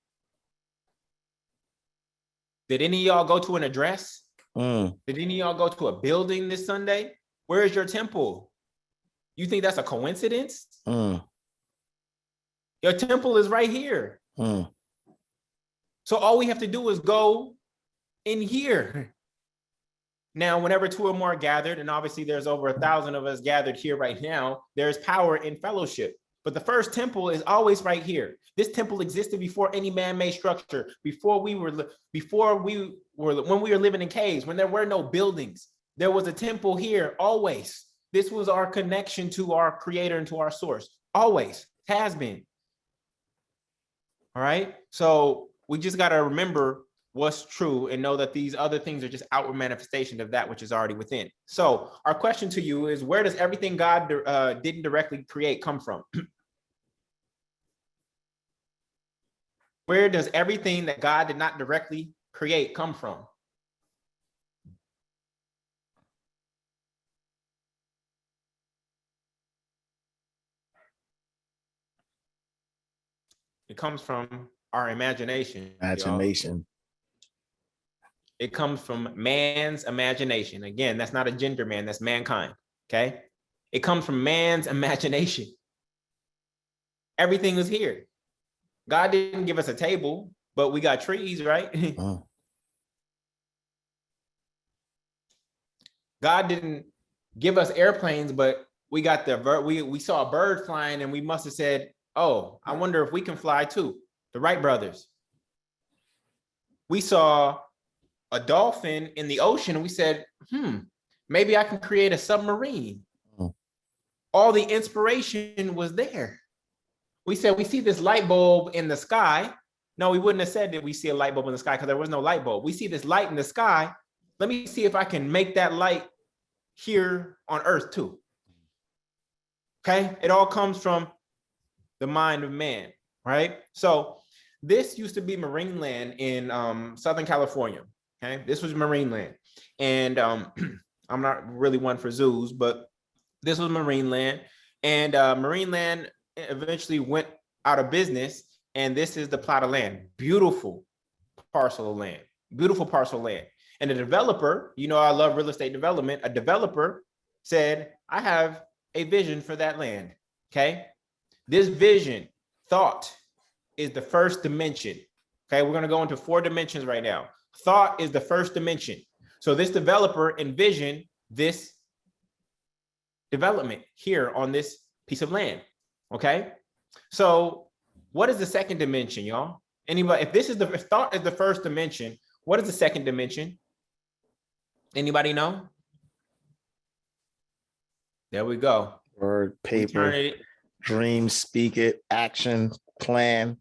Did any of y'all go to an address? Did any of y'all go to a building this Sunday? Where's your temple? You think that's a coincidence? Your temple is right here. So all we have to do is go in here. Now, whenever two or more are gathered, and obviously there's over 1,000 of us gathered here right now, there's power in fellowship. But the first temple is always right here. This temple existed before any man-made structure, when we were living in caves, when there were no buildings. There was a temple here always. This was our connection to our creator and to our source. Always has been. All right. So we just got to remember what's true and know that these other things are just outward manifestations of that which is already within. So our question to you is, where does everything God didn't directly create come from? Where does everything that God did not directly create come from? It comes from our imagination. Imagination. It comes from man's imagination. Again, that's not a gender man, that's mankind. Okay. It comes from man's imagination. Everything is here. God didn't give us a table, but we got trees, right? God didn't give us airplanes, but we got we saw a bird flying and we must have said, oh, I wonder if we can fly too. The Wright brothers. We saw a dolphin in the ocean and we said, maybe I can create a submarine. All the inspiration was there. We said, we see this light bulb in the sky. No, we wouldn't have said that we see a light bulb in the sky because there was no light bulb. We see this light in the sky. Let me see if I can make that light here on earth too. Okay, it all comes from the mind of man, right? So this used to be marine land in Southern California. Okay, this was marine land. And I'm not really one for zoos, but this was marine land. And marine land eventually went out of business. And this is the plot of land. Beautiful parcel of land. Beautiful parcel of land. And the developer, you know, I love real estate development. A developer said, I have a vision for that land. Okay. This vision, thought, is the first dimension. Okay. We're going to go into 4 dimensions right now. Thought is the first dimension. So this developer envisioned this development here on this piece of land. Okay. So what is the second dimension, y'all? Anybody, if thought is the first dimension, what is the second dimension? Anybody know? There we go. Word, paper, dream, speak it, action, plan.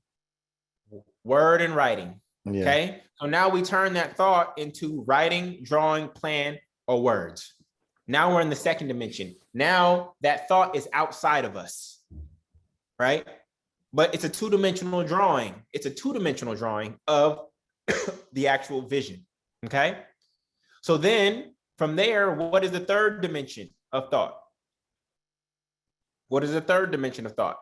Word and writing. Yeah. Okay. So now we turn that thought into writing, drawing, plan, or words. Now we're in the second dimension. Now that thought is outside of us, right? But it's a two-dimensional drawing. It's a two-dimensional drawing of the actual vision. Okay. So then from there, what is the third dimension of thought? What is the third dimension of thought?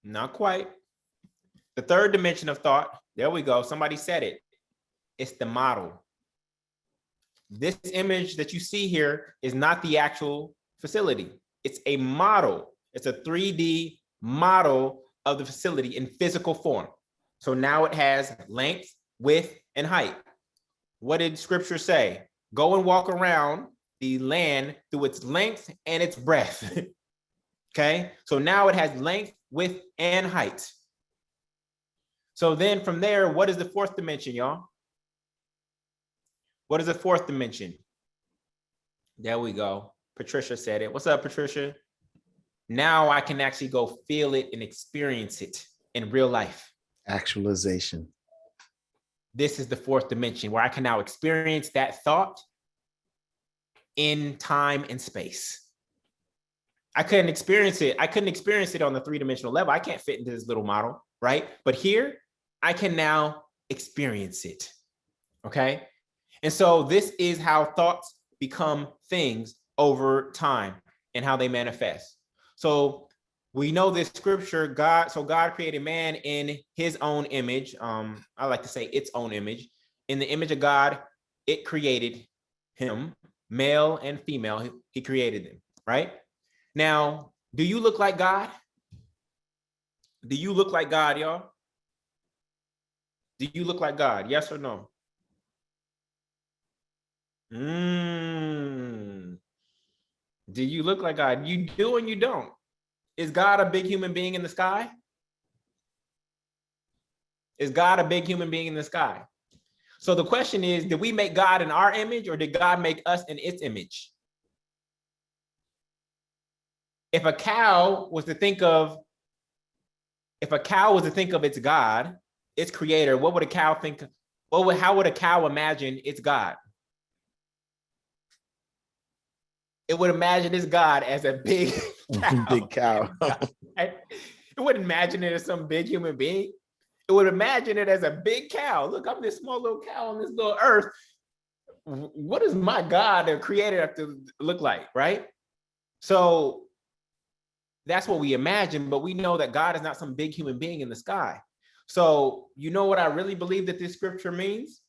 Not quite. The third dimension of thought, there we go. Somebody said it. It's the model. This image that you see here is not the actual facility. It's a model. It's a 3D model of the facility in physical form. So now it has length, width, and height. What did scripture say? Go and walk around the land through its length and its breadth. Okay, so now it has length, width, and height. So then from there, what is the fourth dimension, y'all? What is the fourth dimension? There we go. Patricia said it. What's up, Patricia? Now I can actually go feel it and experience it in real life. Actualization. This is the fourth dimension where I can now experience that thought in time and space. I couldn't experience it. I couldn't experience it on the three-dimensional level. I can't fit into this little model, right? But here, I can now experience it, okay? And so this is how thoughts become things over time and how they manifest. So we know this scripture, God created man in his own image. I like to say its own image. In the image of God, it created him, male and female. He created them, right? Now, do you look like God? Do you look like God, y'all? Do you look like God? Yes or no? Do you look like God? You do and you don't. Is God a big human being in the sky? Is God a big human being in the sky? So the question is, did we make God in our image or did God make us in its image? If a cow was to think of its God, its creator, what would a cow think? How would a cow imagine its God? It would imagine its God as a big cow. Big cow. It wouldn't imagine it as some big human being. It would imagine it as a big cow. Look, I'm this small little cow on this little earth. What does my God, the creator, have to look like, right? So that's what we imagine, but we know that God is not some big human being in the sky. So you know what I really believe that this scripture means?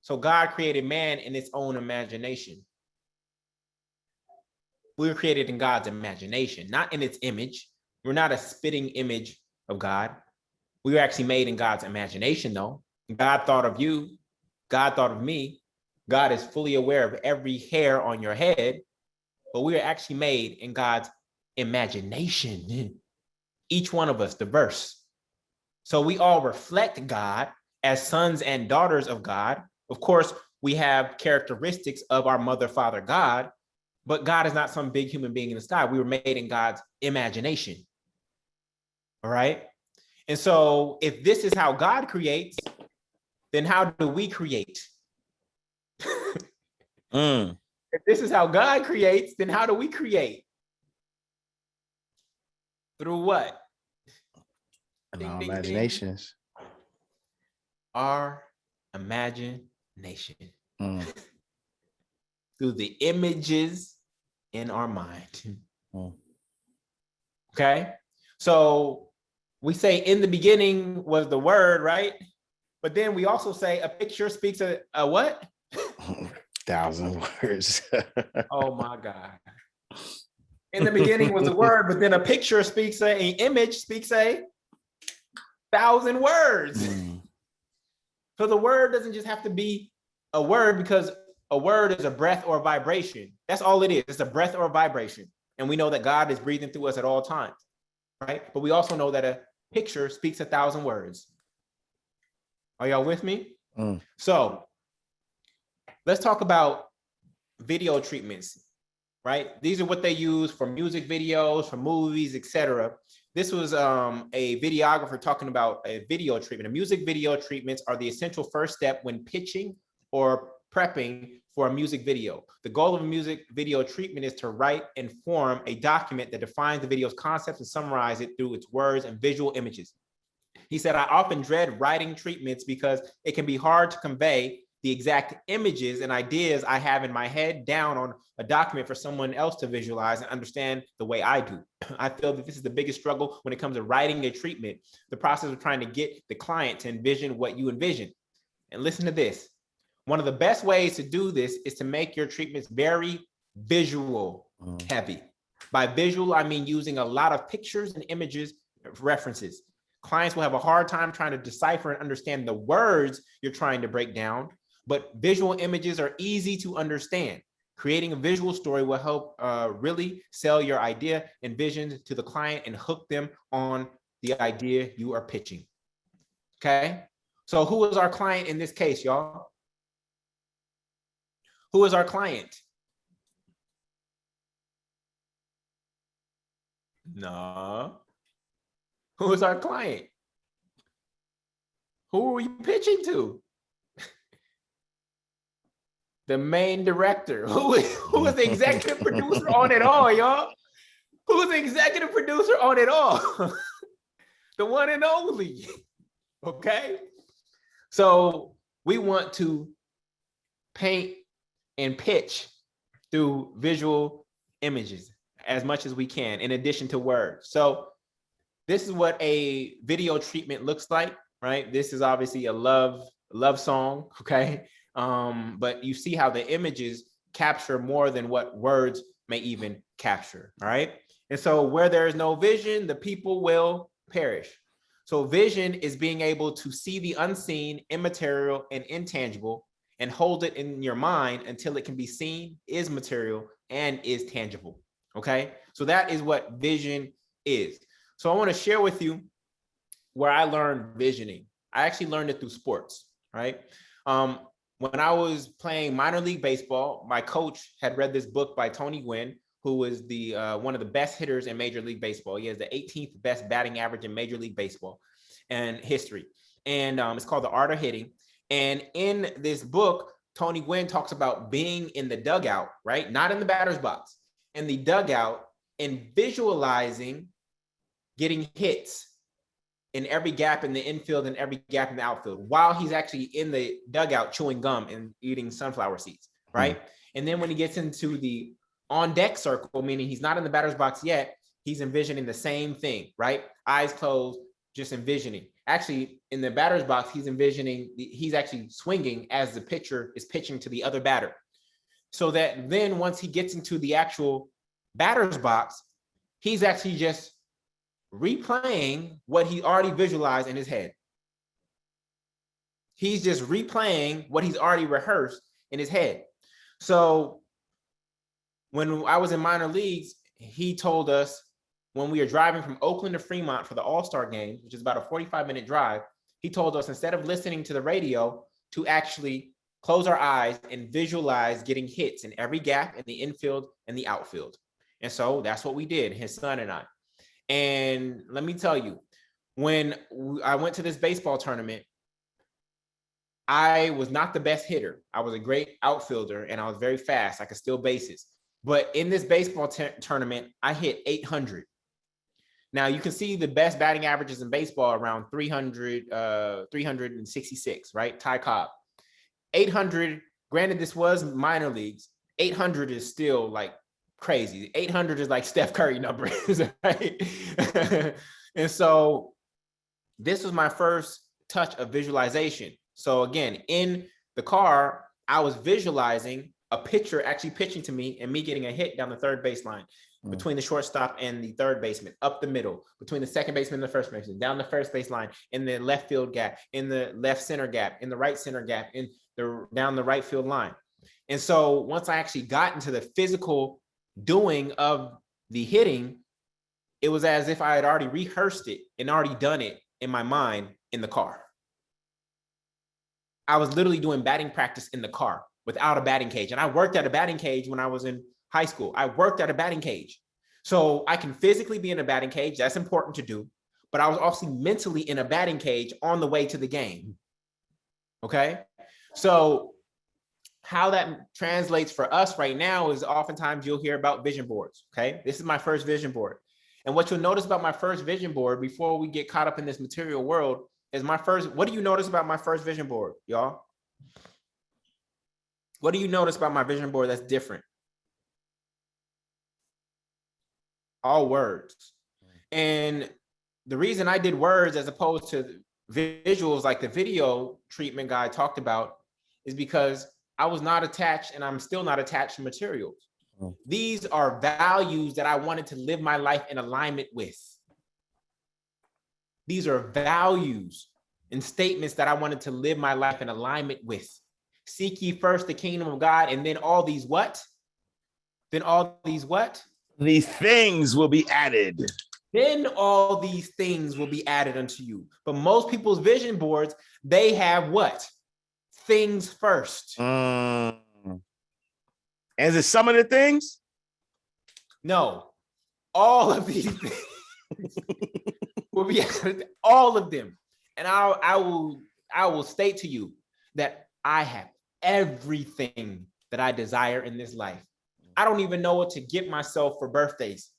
So God created man in its own imagination. We were created in God's imagination, not in its image. We're not a spitting image of God. We were actually made in God's imagination, though. God thought of you. God thought of me. God is fully aware of every hair on your head, but we are actually made in God's imagination. Each one of us diverse. So we all reflect God as sons and daughters of God. Of course, we have characteristics of our mother, father, God, but God is not some big human being in the sky. We were made in God's imagination. All right. And so if this is how God creates, then how do we create? If this is how God creates, then how do we create? Through what? And Ding, our ding, imaginations. ding. Our imagination. Through the images in our mind. Okay. So we say in the beginning was the word, right? But then we also say a picture speaks a what? 1,000 words. Oh my God. In the beginning was the word, but then a picture speaks an image speaks 1,000 words. So the word doesn't just have to be a word, because a word is a breath or a vibration. That's all it is. It's a breath or a vibration. And we know that God is breathing through us at all times, right? But we also know that a picture speaks 1,000 words. Are y'all with me? So let's talk about video treatments, right? These are what they use for music videos, for movies, etc. This was a videographer talking about a video treatment. Music video treatments are the essential first step when pitching or prepping for a music video. The goal of a music video treatment is to write and form a document that defines the video's concepts and summarize it through its words and visual images. He said, I often dread writing treatments because it can be hard to convey the exact images and ideas I have in my head down on a document for someone else to visualize and understand the way I do. I feel that this is the biggest struggle when it comes to writing a treatment, the process of trying to get the client to envision what you envision. And listen to this. One of the best ways to do this is to make your treatments very visual heavy. By visual, I mean using a lot of pictures and images, references. Clients will have a hard time trying to decipher and understand the words you're trying to break down, but visual images are easy to understand. Creating a visual story will help really sell your idea and vision to the client and hook them on the idea you are pitching. Okay, so who is our client in this case, y'all? Who is our client? No. Who is our client? Who are you pitching to? The main director. Who is the executive producer on it all, y'all? Who is the executive producer on it all? The one and only. Okay. So we want to paint and pitch through visual images as much as we can, in addition to words. So this is what a video treatment looks like, right? This is obviously a love song, okay? But you see how the images capture more than what words may even capture, all right? And so where there is no vision, the people will perish. So vision is being able to see the unseen, immaterial, and intangible and hold it in your mind until it can be seen, is material, and is tangible, okay? So that is what vision is. So I want to share with you where I learned visioning. I actually learned it through sports, right? When I was playing minor league baseball, my coach had read this book by Tony Gwynn, who was the one of the best hitters in Major League Baseball. He has the 18th best batting average in Major League Baseball and history. And it's called The Art of Hitting. And in this book, Tony Gwynn talks about being in the dugout, right? Not in the batter's box, in the dugout, and visualizing getting hits in every gap in the infield and every gap in the outfield while he's actually in the dugout chewing gum and eating sunflower seeds, right? And then when he gets into the on deck circle, meaning he's not in the batter's box yet, he's envisioning the same thing, right? Eyes closed, just envisioning. Actually, in the batter's box, he's envisioning, he's actually swinging as the pitcher is pitching to the other batter. So that then once he gets into the actual batter's box, he's actually just replaying what he already visualized in his head. He's just replaying what he's already rehearsed in his head. So when I was in minor leagues, he told us when we were driving from Oakland to Fremont for the All-Star game, which is about a 45-minute drive, he told us instead of listening to the radio to actually close our eyes and visualize getting hits in every gap in the infield and the outfield. And so that's what we did, his son and I. And let me tell you, when I went to this baseball tournament, I was not the best hitter. I was a great outfielder and I was very fast. I could steal bases. But in this baseball tournament, I hit 800. Now you can see the best batting averages in baseball around 300, 366, right? Ty Cobb. 800, granted this was minor leagues, 800 is still like crazy. 800 is like Steph Curry numbers, right? And so this was my first touch of visualization. So again, in the car, I was visualizing a pitcher actually pitching to me and me getting a hit down the third baseline, between the shortstop and the third baseman, up the middle, between the second baseman and the first baseman, down the first baseline, in the left field gap, in the left center gap, in the right center gap, in the down the right field line. And so once I actually got into the physical doing of the hitting, it was as if I had already rehearsed it and already done it in my mind in the car. I was literally doing batting practice in the car without a batting cage. And I worked at a batting cage when I was in high school. I worked at a batting cage. So I can physically be in a batting cage. That's important to do. But I was also mentally in a batting cage on the way to the game. Okay. So how that translates for us right now is oftentimes you'll hear about vision boards. Okay. This is my first vision board. And what you'll notice about my first vision board before we get caught up in this material world is my first, what do you notice about my first vision board, y'all? What do you notice about my vision board that's different? All words. And the reason I did words as opposed to visuals like the video treatment guy talked about is because I was not attached, and I'm still not attached to materials. These are values that I wanted to live my life in alignment with. These are values and statements that I wanted to live my life in alignment with. Seek ye first the kingdom of God, and then all these what? then all these what? These things will be added. Then all these things will be added unto you. But most people's vision boards, they have what? Things first. And is it some of the things? No, all of these things will be added, all of them. And I will state to you that I have everything that I desire in this life. I don't even know what to get myself for birthdays.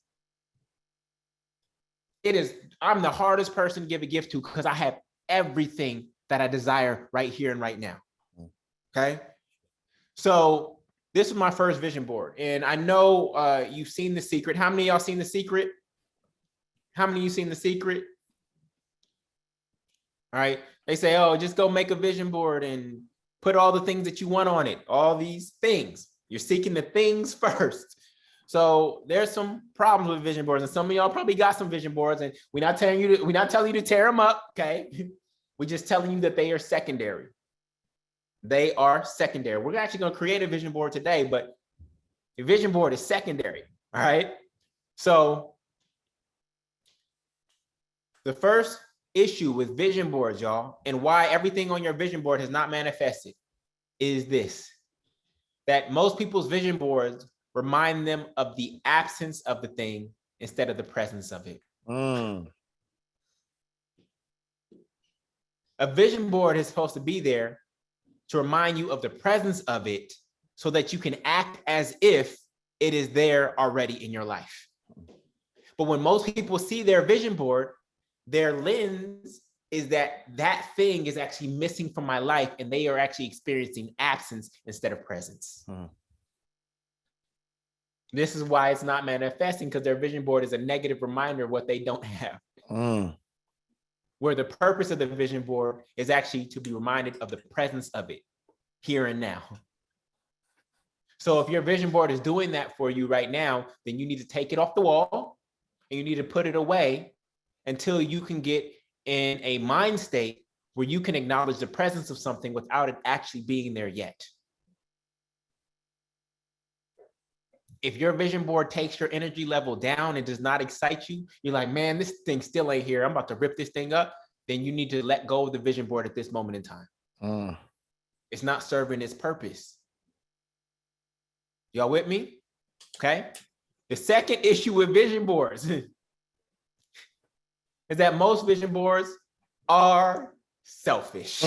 I'm the hardest person to give a gift to because I have everything that I desire right here and right now. Okay. So this is my first vision board. And I know you've seen The Secret. How many of y'all seen The Secret? How many of you seen The Secret? All right. They say, oh, just go make a vision board and put all the things that you want on it. All these things. You're seeking the things first. So there's some problems with vision boards, and some of y'all probably got some vision boards, and we're not telling you to tear them up, okay? We're just telling you that they are secondary. They are secondary. We're actually going to create a vision board today, but the vision board is secondary, all right? So the first issue with vision boards, y'all, and why everything on your vision board has not manifested is this, that most people's vision boards remind them of the absence of the thing instead of the presence of it. A vision board is supposed to be there to remind you of the presence of it so that you can act as if it is there already in your life. But when most people see their vision board, their lens is that thing is actually missing from my life, and they are actually experiencing absence instead of presence. This is why it's not manifesting, because their vision board is a negative reminder of what they don't have. Where the purpose of the vision board is actually to be reminded of the presence of it here and now. So if your vision board is doing that for you right now, then you need to take it off the wall and you need to put it away until you can get in a mind state where you can acknowledge the presence of something without it actually being there yet. If your vision board takes your energy level down and does not excite you, you're like, man, this thing still ain't here, I'm about to rip this thing up, then you need to let go of the vision board at this moment in time. It's not serving its purpose. Y'all with me? Okay. The second issue with vision boards is that most vision boards are selfish.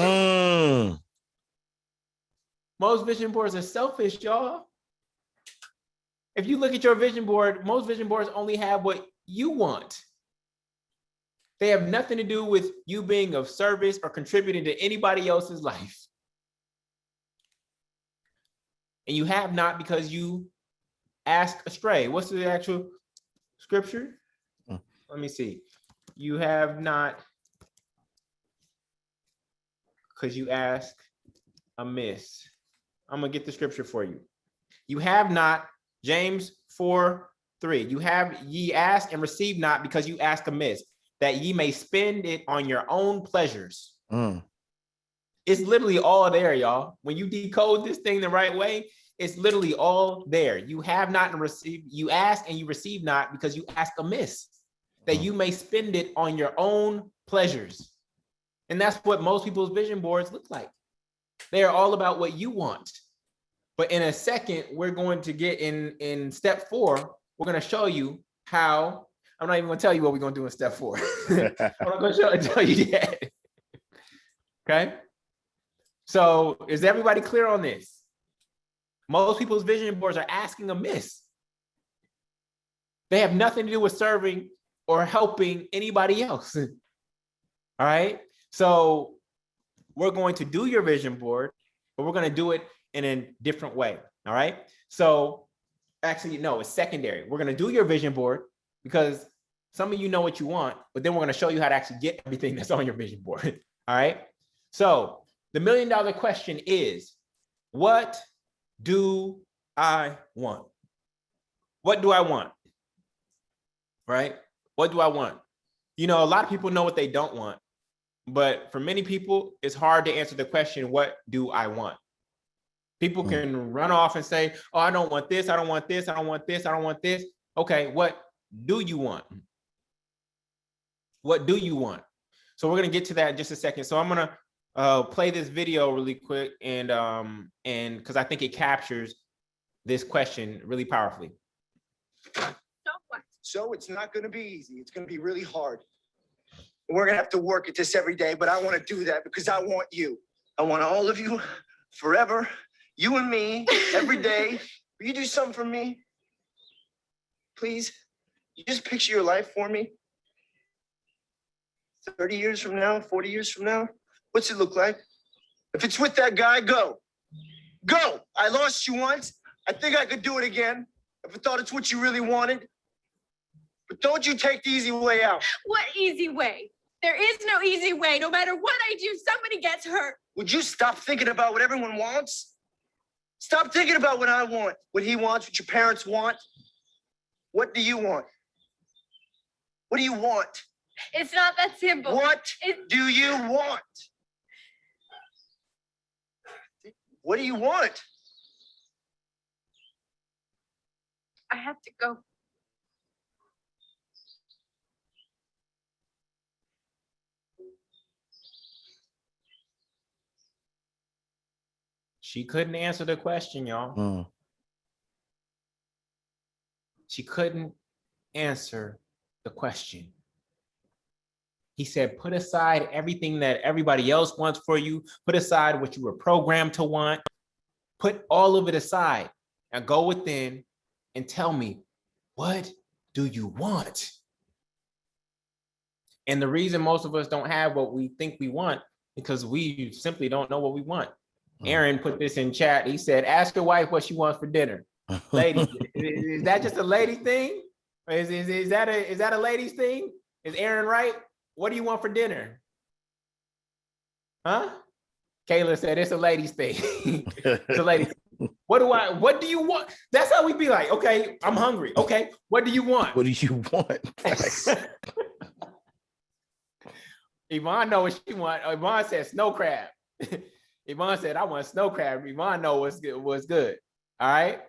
Most vision boards are selfish, y'all. If you look at your vision board, most vision boards only have what you want. They have nothing to do with you being of service or contributing to anybody else's life. And you have not because you asked astray. What's the actual scripture? Let me see. You have not because you ask amiss. I'm going to get the scripture for you. You have not, James 4:3. You have ye ask and receive not because you ask amiss, that ye may spend it on your own pleasures. It's literally all there, y'all. When you decode this thing the right way, it's literally all there. You have not and receive, you ask and you receive not because you ask amiss, that you may spend it on your own pleasures. And that's what most people's vision boards look like. They are all about what you want. But in a second, we're going to get in step 4, we're going to show you how. I'm not even going to tell you what we're going to do in step 4. I'm not going to tell you yet. Okay. So is everybody clear on this? Most people's vision boards are asking amiss. They have nothing to do with serving or helping anybody else. All right. So we're going to do your vision board, but we're going to do it in a different way. All right. So actually, no, it's secondary. We're going to do your vision board because some of you know what you want, but then we're going to show you how to actually get everything that's on your vision board. All right. So the $1 million question is, what do I want? What do I want? Right? What do I want? You know, a lot of people know what they don't want, but for many people, it's hard to answer the question, what do I want? People can run off and say, oh, I don't want this, I don't want this, I don't want this, I don't want this. Okay, what do you want? What do you want? So we're gonna get to that in just a second. So I'm gonna play this video really quick, and because I think it captures this question really powerfully. So it's not going to be easy. It's going to be really hard. We're going to have to work at this every day, but I want to do that because I want you. I want all of you forever, you and me, every day. Will you do something for me? Please? You just picture your life for me. 30 years from now, 40 years from now, what's it look like? If it's with that guy, go. Go! I lost you once. I think I could do it again. If I thought it's what you really wanted. But don't you take the easy way out. What easy way? There is no easy way. No matter what I do, somebody gets hurt. Would you stop thinking about what everyone wants? Stop thinking about what I want, what he wants, what your parents want. What do you want? What do you want? It's not that simple. What do you want? What do you want? I have to go. She couldn't answer the question, y'all. She couldn't answer the question. He said, put aside everything that everybody else wants for you. Put aside what you were programmed to want. Put all of it aside and go within and tell me, what do you want? And the reason most of us don't have what we think we want because we simply don't know what we want. Aaron put this in chat. He said, ask your wife what she wants for dinner. Ladies, is that just a lady thing? Or is that a ladies thing? Is Aaron right? What do you want for dinner? Huh? Kayla said it's a ladies thing. It's a ladies thing. What do you want? That's how we be like, okay, I'm hungry. Okay, what do you want? What do you want? Yvonne know what she want. Yvonne said snow crab. Yvonne said, I want snow crab. Yvonne know what's good. All right.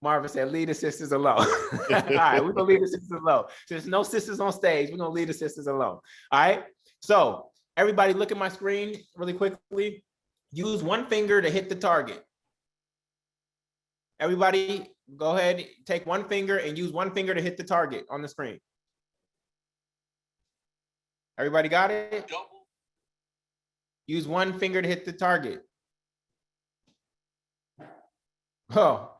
Marvin said, leave the sisters alone. All right, we're gonna leave the sisters alone. There's no sisters on stage. We're gonna leave the sisters alone. All right. So everybody look at my screen really quickly. Use one finger to hit the target. Everybody go ahead, take one finger and use one finger to hit the target on the screen. Everybody got it? Use one finger to hit the target. Oh,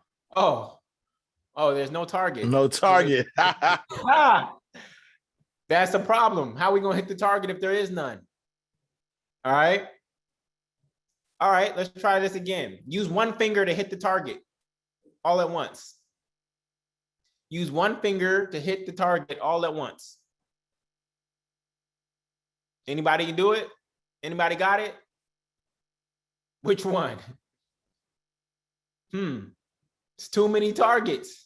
there's no target. No target. That's a problem. How are we gonna hit the target if there is none? All right, let's try this again. Use one finger to hit the target all at once. Use one finger to hit the target all at once. Anybody can do it? Anybody got it? Which one? It's too many targets.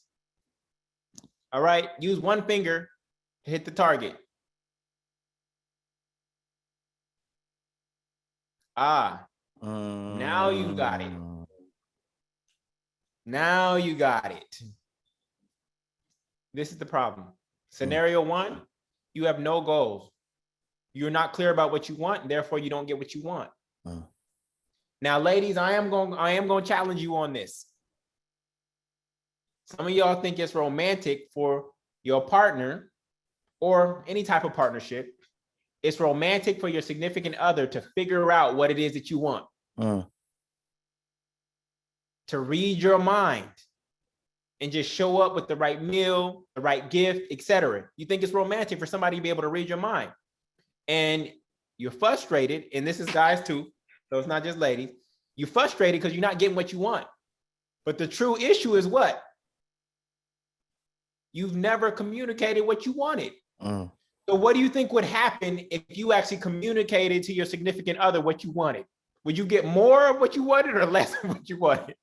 All right, use one finger to hit the target. Now you got it. Now you got it. This is the problem. Scenario one, you have no goals. You're not clear about what you want, and therefore you don't get what you want. Now, ladies, I am going to challenge you on this. Some of y'all think it's romantic for your partner or any type of partnership. It's romantic for your significant other to figure out what it is that you want. To read your mind and just show up with the right meal, the right gift, etc. You think it's romantic for somebody to be able to read your mind. And you're frustrated, and this is guys too, so it's not just ladies. You're frustrated because you're not getting what you want. But the true issue is what? You've never communicated what you wanted. So what do you think would happen if you actually communicated to your significant other what you wanted? Would you get more of what you wanted or less of what you wanted?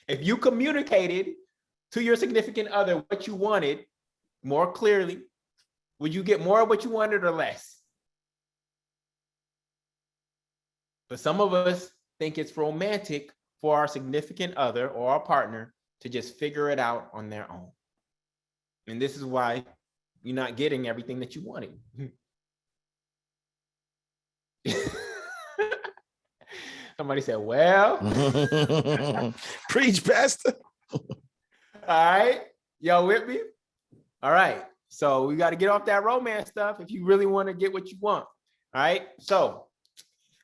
If you communicated to your significant other what you wanted more clearly, would you get more of what you wanted or less? But some of us think it's romantic for our significant other or our partner to just figure it out on their own. And this is why you're not getting everything that you wanted. Somebody said, well, Preach, Pastor. all right, y'all with me? All right, so we got to get off that romance stuff if you really want to get what you want. All right, so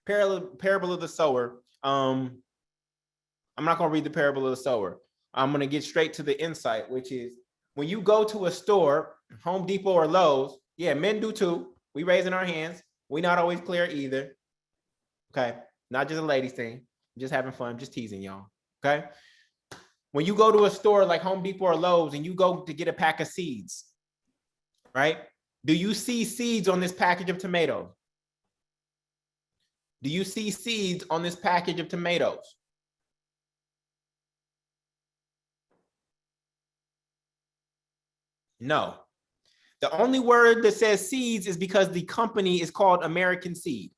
parable of the sower. I'm not going to read the parable of the sower. I'm going to get straight to the insight, which is when you go to a store, Home Depot or Lowe's, yeah, men do too. We raising our hands. We not always clear either. Okay, not just a ladies thing. Just having fun, just teasing y'all. Okay. When you go to a store like Home Depot or Lowe's and you go to get a pack of seeds, right? Do you see seeds on this package of tomatoes? Do you see seeds on this package of tomatoes? No. The only word that says seeds is because the company is called American Seed.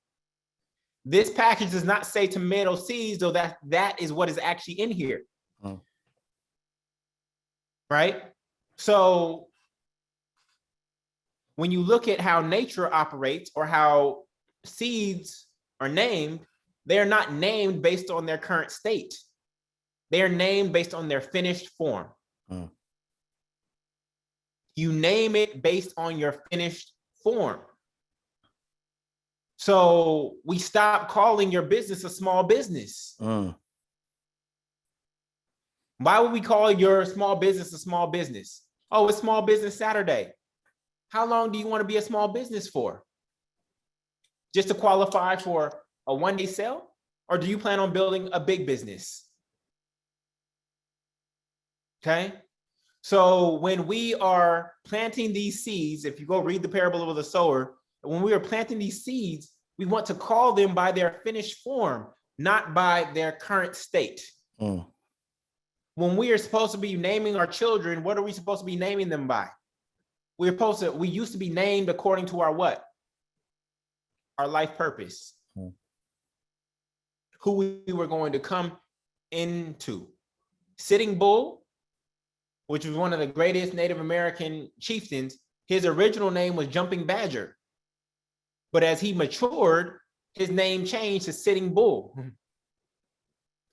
This package does not say tomato seeds, though that is what is actually in here. Oh. Right? So when you look at how nature operates or how seeds are named, they are not named based on their current state. They are named based on their finished form. Oh. You name it based on your finished form. So we stop calling your business a small business. Oh. Why would we call your small business a small business? Oh, it's Small Business Saturday. How long do you want to be a small business for? Just to qualify for a one-day sale? Or do you plan on building a big business? Okay. So when we are planting these seeds, if you go read the parable of the sower, when we are planting these seeds, we want to call them by their finished form, not by their current state. Oh. When we are supposed to be naming our children, what are we supposed to be naming them by? We used to be named according to our what? Our life purpose. Oh. Who we were going to come into. Sitting Bull, which was one of the greatest Native American chieftains, his original name was Jumping Badger. But as he matured, his name changed to Sitting Bull.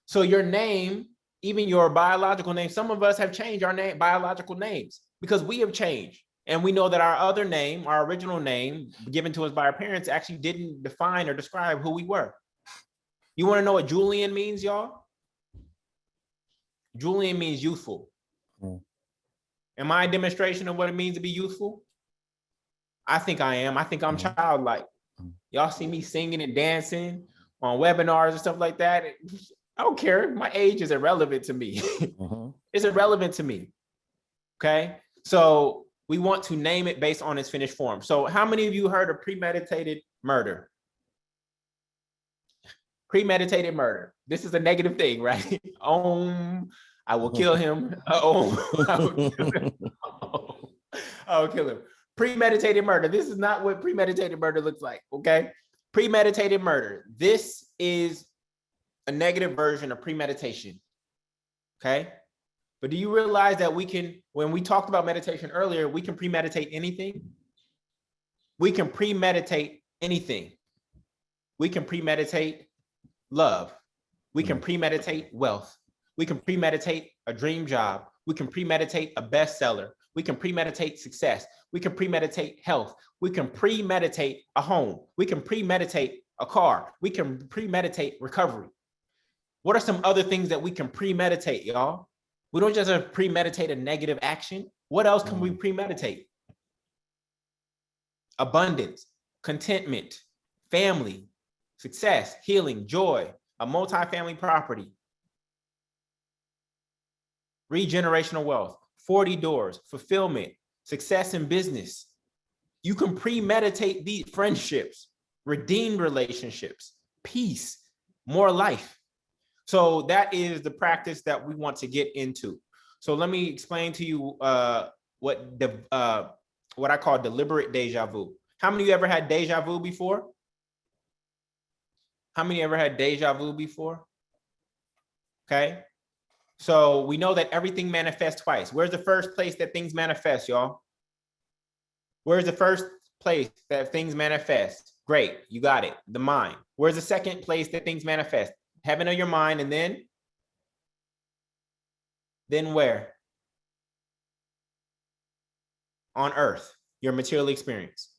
So your name, even your biological name, some of us have changed our name, biological names, because we have changed. And we know that our other name, our original name given to us by our parents, actually didn't define or describe who we were. You want to know what Jullien means, y'all? Jullien means youthful. Mm. Am I a demonstration of what it means to be youthful? I think I am. I think I'm childlike. Y'all see me singing and dancing on webinars and stuff like that. I don't care. My age is irrelevant to me. It's irrelevant to me. Okay. So we want to name it based on its finished form. So how many of you heard of premeditated murder? Premeditated murder. This is a negative thing, right? I will kill him. I will kill him. I will kill him. Premeditated murder. This is not what premeditated murder looks like, okay? Premeditated murder. This is a negative version of premeditation, okay? But do you realize that we can, when we talked about meditation earlier, we can premeditate anything? We can premeditate anything. We can premeditate love. We can premeditate wealth. We can premeditate a dream job. We can premeditate a bestseller. We can premeditate success. We can premeditate health. We can premeditate a home. We can premeditate a car. We can premeditate recovery. What are some other things that we can premeditate, y'all? We don't just have to premeditate a negative action. What else can we premeditate? Abundance, contentment, family, success, healing, joy, a multifamily property, regenerational wealth, 40 doors, fulfillment, success in business. You can premeditate these friendships, redeemed relationships, peace, more life. So that is the practice that we want to get into. So let me explain to you what I call deliberate deja vu. How many of you ever had deja vu before? How many ever had deja vu before? Okay. So we know that everything manifests twice. Where's the first place that things manifest, y'all? Where's the first place that things manifest? Great, you got it, the mind. Where's the second place that things manifest? Heaven of your mind, and then where? On earth, your material experience.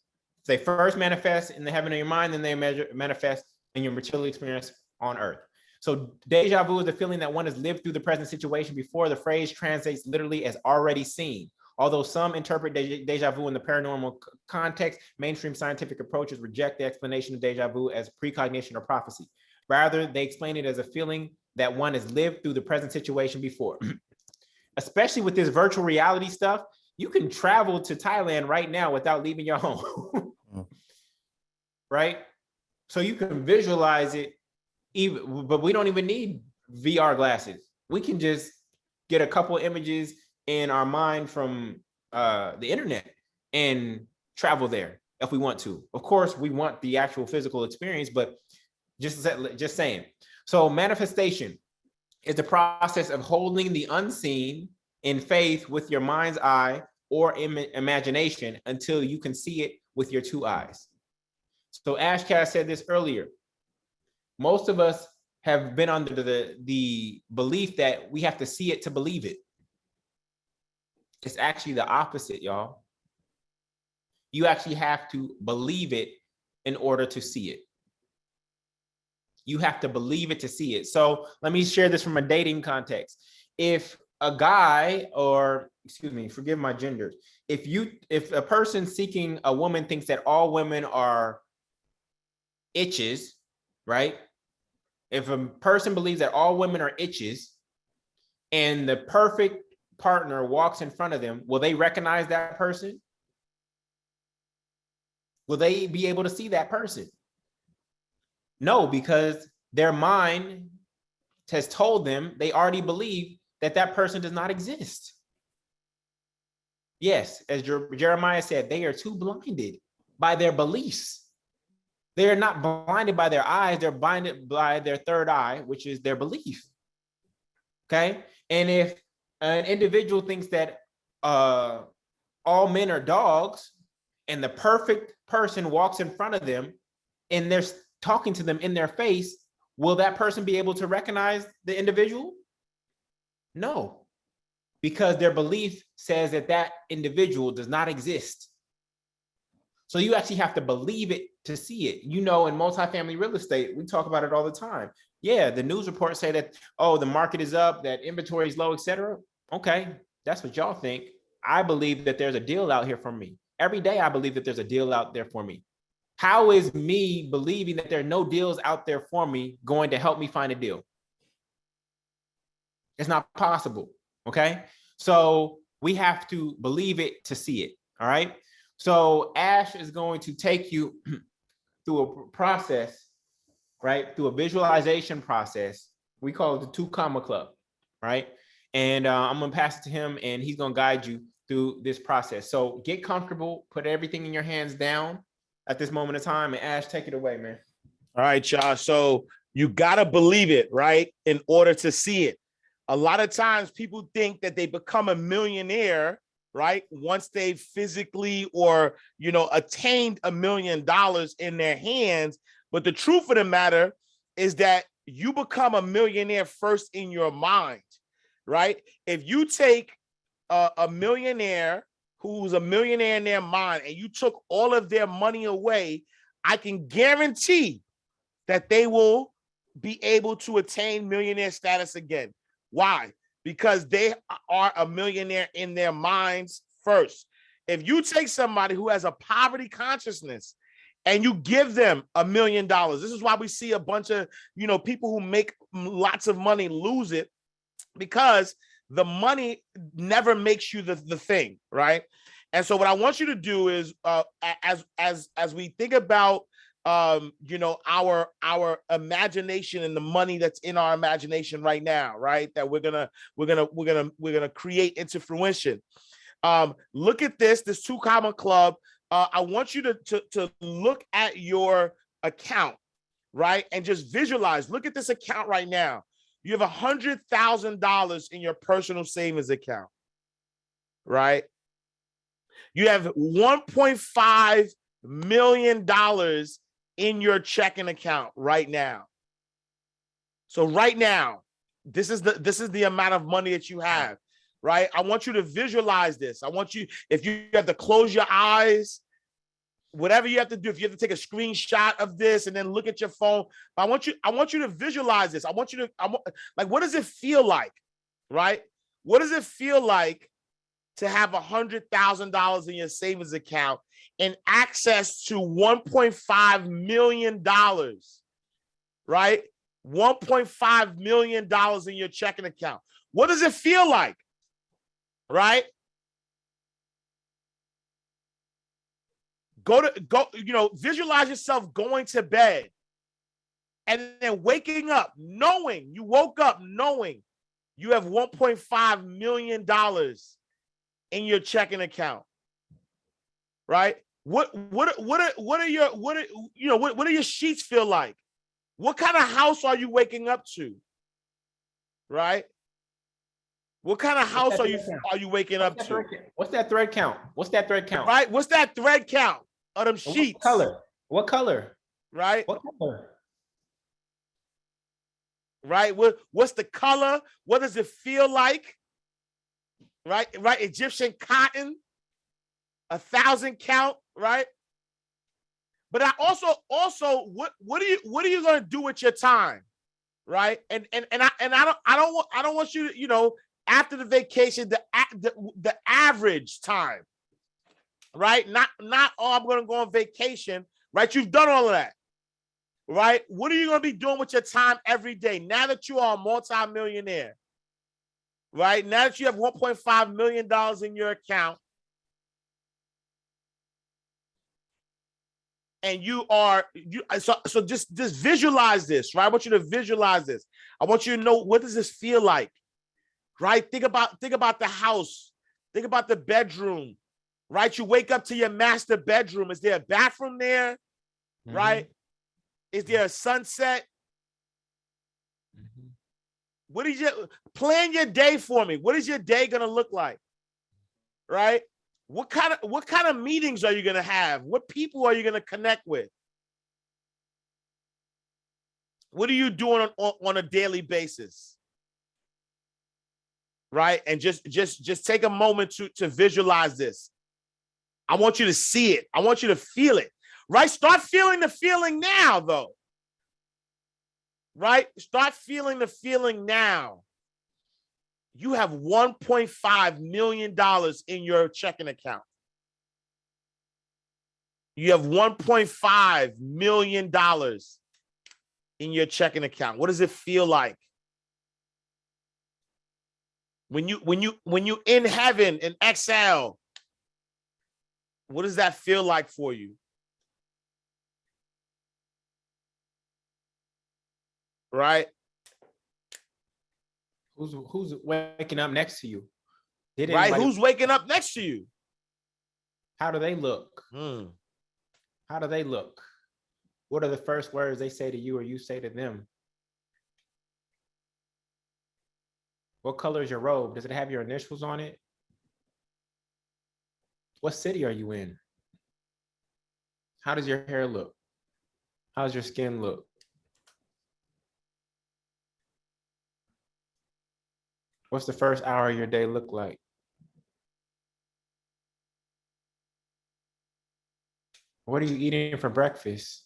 They first manifest in the heaven of your mind, then they manifest in your material experience on earth. So deja vu is the feeling that one has lived through the present situation before. The phrase translates literally as already seen. Although some interpret deja vu in the paranormal context, mainstream scientific approaches reject the explanation of deja vu as precognition or prophecy. Rather, they explain it as a feeling that one has lived through the present situation before. Especially with this virtual reality stuff, you can travel to Thailand right now without leaving your home. Right? So you can visualize it, but we don't even need VR glasses. We can just get a couple images in our mind from the internet and travel there if we want to. Of course, we want the actual physical experience, but just saying. So manifestation is the process of holding the unseen in faith with your mind's eye or imagination until you can see it with your two eyes. So Ash Cash said this earlier. Most of us have been under the belief that we have to see it to believe it. It's actually the opposite, y'all. You actually have to believe it in order to see it. You have to believe it to see it. So let me share this from a dating context. If a guy, or excuse me, forgive my genders, if a person seeking a woman thinks that all women are itches, right? If a person believes that all women are itches and the perfect partner walks in front of them, will they recognize that person? Will they be able to see that person? No, because their mind has told them, they already believe that that person does not exist. Yes, as Jeremiah said, they are too blinded by their beliefs. They're not blinded by their eyes, they're blinded by their third eye, which is their belief. Okay? And if an individual thinks that all men are dogs and the perfect person walks in front of them and they're talking to them in their face, will that person be able to recognize the individual? No, because their belief says that that individual does not exist. So you actually have to believe it to see it. You know, in multifamily real estate, we talk about it all the time. Yeah, the news reports say that, oh, the market is up, that inventory is low, etc. Okay, that's what y'all think. I believe that there's a deal out here for me. Every day I believe that there's a deal out there for me. How is me believing that there are no deals out there for me going to help me find a deal? It's not possible, okay? So we have to believe it to see it, all right? So Ash is going to take you through a process, right? Through a visualization process. We call it the 2 Comma Club, right? And I'm gonna pass it to him and he's gonna guide you through this process. So get comfortable, put everything in your hands down at this moment of time, and Ash, take it away, man. All right, y'all. So you gotta believe it, right? In order to see it. A lot of times people think that they become a millionaire, right? Once they've physically or, attained $1 million in their hands. But the truth of the matter is that you become a millionaire first in your mind, right? If you take a millionaire who's a millionaire in their mind and you took all of their money away, I can guarantee that they will be able to attain millionaire status again. Why? Because they are a millionaire in their minds first. If you take somebody who has a poverty consciousness and you give them $1 million, this is why we see a bunch of, people who make lots of money lose it, because the money never makes you the thing, right? And so what I want you to do is, as we think about our imagination and the money that's in our imagination right now, right? That we're gonna create into fruition. Look at this 2 Comma Club. I want you to look at your account, right? And just visualize. Look at this account right now. You have $100,000 in your personal savings account, right? You have $1.5 million in your checking account right now. So right now, this is the amount of money that you have, right? I want you to visualize this. I want you, if you have to close your eyes, whatever you have to do, if you have to take a screenshot of this and then look at your phone, I want you to visualize this. Like, what does it feel like, right? What does it feel like to have $100,000 in your savings account and access to $1.5 million, right? $1.5 million in your checking account. What does it feel like, right? Visualize yourself going to bed and then waking up, knowing you woke up knowing you have $1.5 million in your checking account, right? What do your sheets feel like? What kind of house are you waking up to, right? What kind of house are you waking up to? What's that thread count? What's that thread count? Right? What's that thread count of them sheets? What color? What color? Right? What color? Right? What's the color? What does it feel like? Right? Right? Egyptian cotton, 1,000 count, right? But I also, what are you going to do with your time, right? And I don't want you to, after the vacation, the average time, right? Not I'm going to go on vacation, right? You've done all of that, right? What are you going to be doing with your time every day now that you are a multi-millionaire, right? Now that you have $1.5 million in your account, and so just visualize this, right? I want you to visualize this. I want you to know, what does this feel like, right? Think about the house. Think about the bedroom, right? You wake up to your master bedroom. Is there a bathroom there, right? Is there a sunset? What is plan your day for me? What is your day gonna look like, right? What kind of meetings are you going to have? What people are you going to connect with? What are you doing on a daily basis? Right? And just take a moment to visualize this. I want you to see it. I want you to feel it. Right? Start feeling the feeling now, though. Right? Start feeling the feeling now. You have $1.5 million in your checking account. You have $1.5 million in your checking account. What does it feel like? When you in heaven and exhale, what does that feel like for you? Right? Who's waking up next to you? Right? Who's waking up next to you? How do they look? How do they look? What are the first words they say to you or you say to them? What color is your robe? Does it have your initials on it? What city are you in? How does your hair look? How does your skin look? What's the first hour of your day look like? What are you eating for breakfast?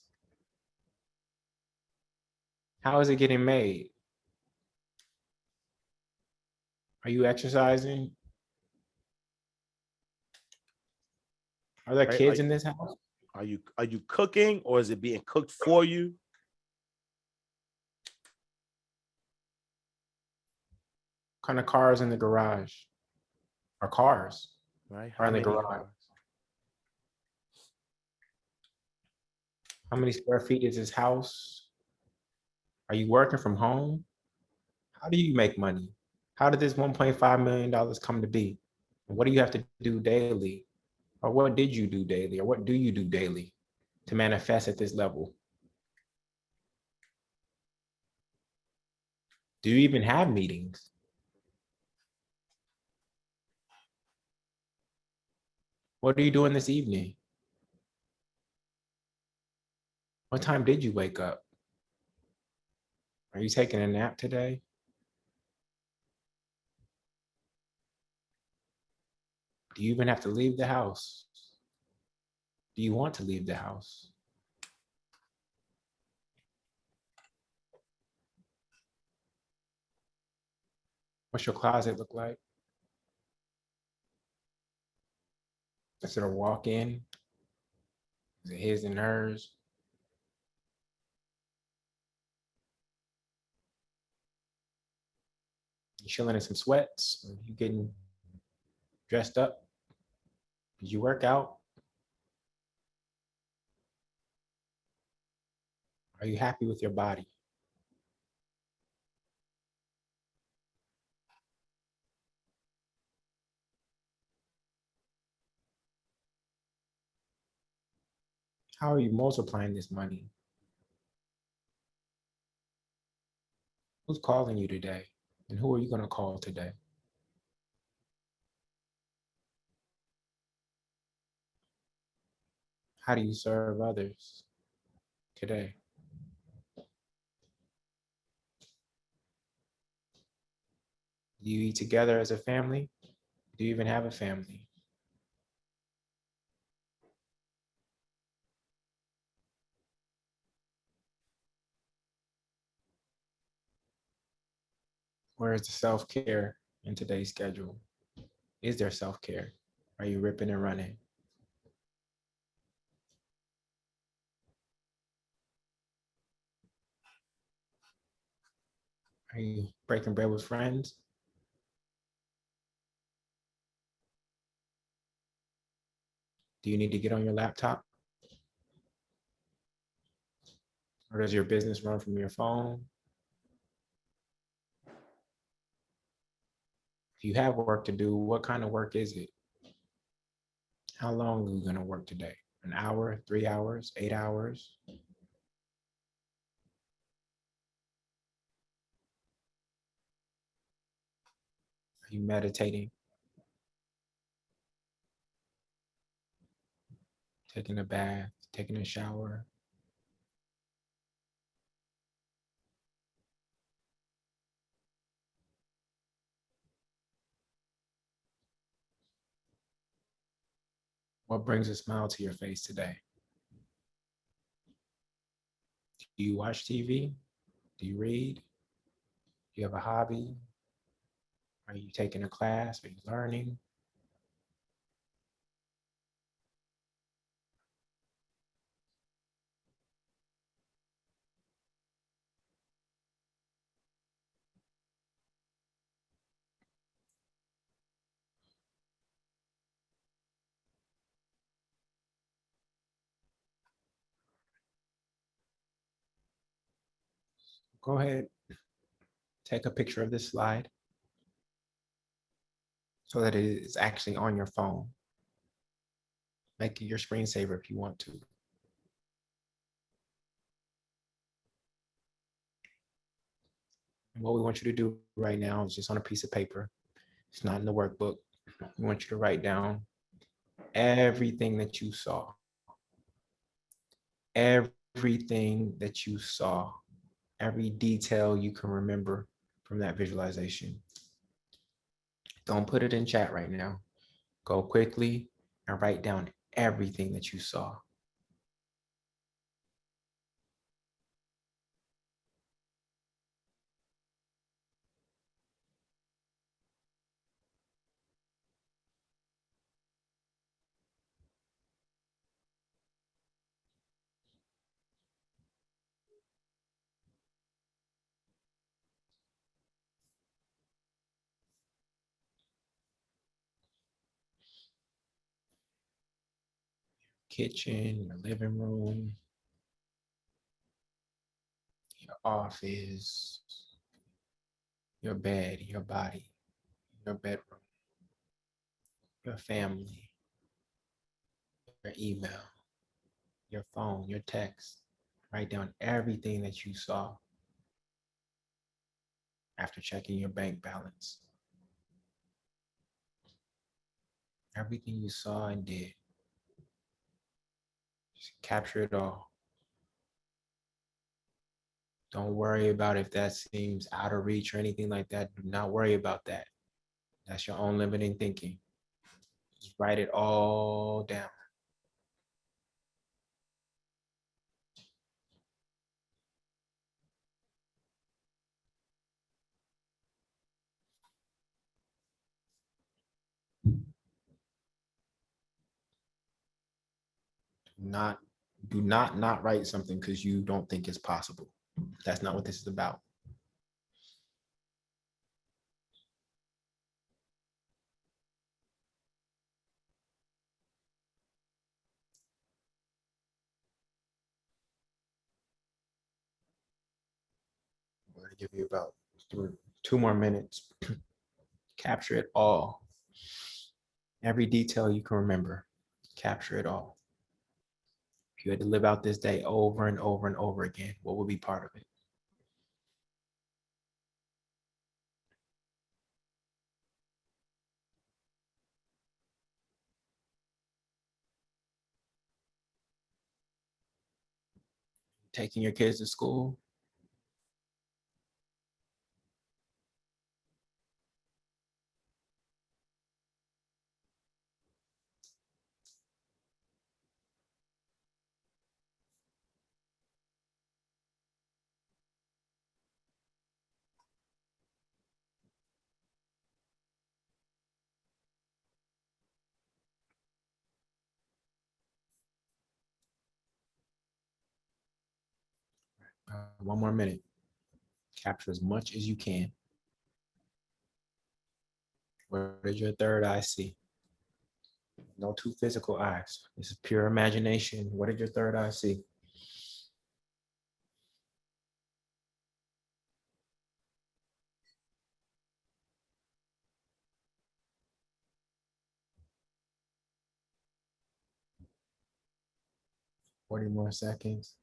How is it getting made? Are you exercising? Are there kids in this house? Are you cooking, or is it being cooked for you? What kind of cars in the garage? Or cars? Right? Are in the garage? How many square feet is this house? Are you working from home? How do you make money? How did this $1.5 million come to be? What do you have to do daily? Or what did you do daily? Or what do you do daily to manifest at this level? Do you even have meetings? What are you doing this evening? What time did you wake up? Are you taking a nap today? Do you even have to leave the house? Do you want to leave the house? What's your closet look like? Is it a walk-in? Is it his and hers? You chilling in some sweats? Or you getting dressed up? Did you work out? Are you happy with your body? How are you multiplying this money? Who's calling you today? And who are you going to call today? How do you serve others today? Do you eat together as a family? Do you even have a family? Where is the self-care in today's schedule? Is there self-care? Are you ripping and running? Are you breaking bread with friends? Do you need to get on your laptop? Or does your business run from your phone? If you have work to do, what kind of work is it? How long are you going to work today? An hour, 3 hours, 8 hours? Are you meditating? Taking a bath, taking a shower? What brings a smile to your face today? Do you watch TV? Do you read? Do you have a hobby? Are you taking a class? Are you learning? Go ahead, take a picture of this slide so that it is actually on your phone. Make it your screensaver if you want to. And what we want you to do right now is just on a piece of paper. It's not in the workbook. We want you to write down everything that you saw. Everything that you saw. Every detail you can remember from that visualization. Don't put it in chat right now. Go quickly and write down everything that you saw. Kitchen, your living room, your office, your bed, your body, your bedroom, your family, your email, your phone, your text. Write down everything that you saw. after checking your bank balance. Everything you saw and did. Just capture it all. Don't worry about if that seems out of reach or anything like that. Do not worry about that. That's your own limiting thinking. Just write it all down. Not do not write something because you don't think it's possible. That's not what this is about. I'm going to give you about 2 more minutes. Capture it all. Every detail you can remember. Capture it all. If you had to live out this day over and over and over again, what would be part of it? Taking your kids to school? One more minute. Capture as much as you can. What did your third eye see? No two physical eyes. This is pure imagination. What did your third eye see? Forty more seconds.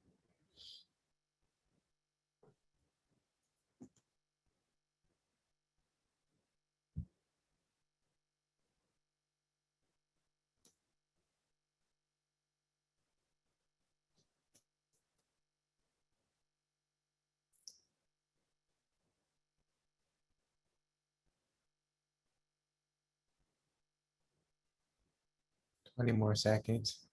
Twenty more seconds.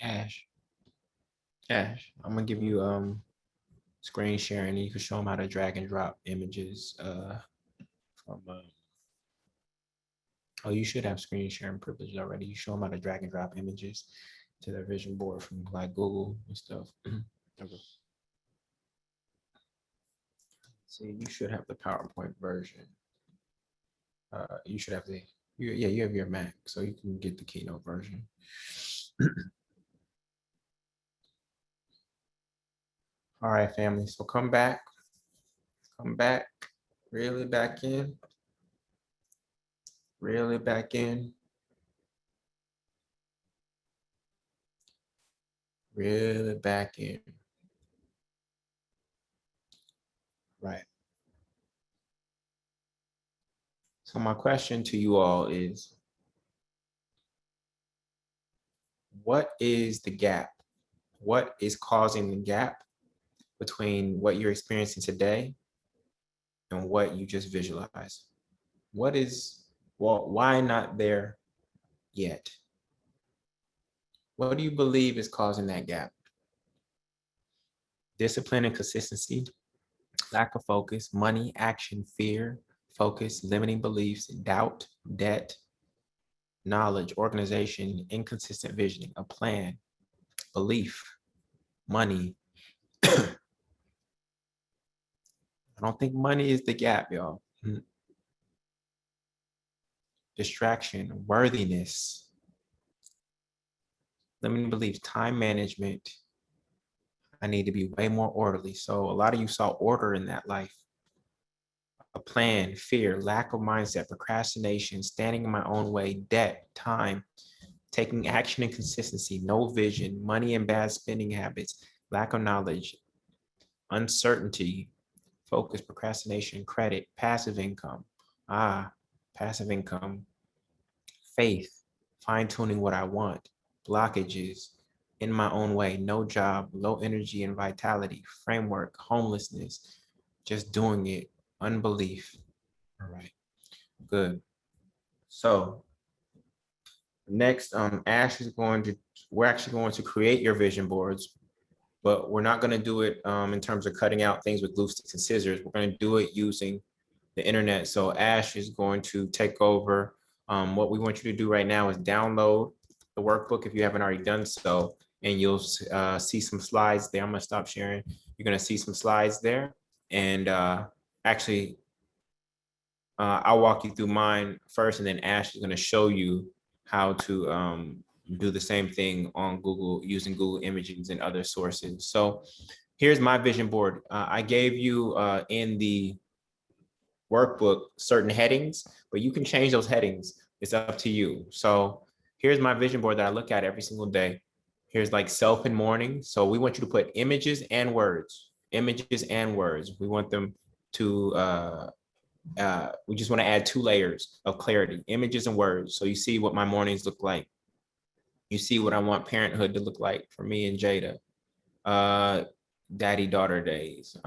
Ash, I'm gonna give you screen sharing, and you can show them how to drag and drop images from. Oh, you should have screen sharing privileges already. You show them how to drag and drop images to their vision board from like Google and stuff. Okay. See, you should have the PowerPoint version. You should have you have your Mac, so you can get the Keynote version. All right, family. So come back, reel it back in, reel it back in, reel it back in. Right. So my question to you all is, what is the gap? What is causing the gap between what you're experiencing today and what you just visualized? What is, well, why not there yet? What do you believe is causing that gap? Discipline and consistency, lack of focus, money, action, fear, focus, limiting beliefs, doubt, debt, knowledge, organization, inconsistent visioning, a plan, belief, money. I don't think money is the gap, y'all. Distraction, worthiness, limiting beliefs, time management, I need to be way more orderly. So a lot of you saw order in that life. A plan, fear, lack of mindset, procrastination, standing in my own way, debt, time, taking action and consistency, no vision, money and bad spending habits, lack of knowledge, uncertainty, focus, procrastination, credit, passive income. Passive income, faith, fine tuning what I want, blockages, in my own way, no job, low energy and vitality, framework, homelessness, just doing it, unbelief. All right, good. So next, Ash is we're actually going to create your vision boards, but we're not going to do it in terms of cutting out things with glue sticks and scissors. We're going to do it using the internet. So Ash is going to take over. What we want you to do right now is download the workbook if you haven't already done so, and you'll see some slides there. I'm going to stop sharing. You're going to see some slides there. And actually, I'll walk you through mine first, and then Ash is going to show you how to do the same thing on Google using Google Images and other sources. So here's my vision board. I gave you in the workbook certain headings, but you can change those headings. It's up to you. So here's my vision board that I look at every single day. Here's like self and morning. So we want you to put images and words, images and words. We want them to, we just want to add 2 layers of clarity, images and words. So you see what my mornings look like. You see what I want parenthood to look like for me and Jada. Daddy-daughter days,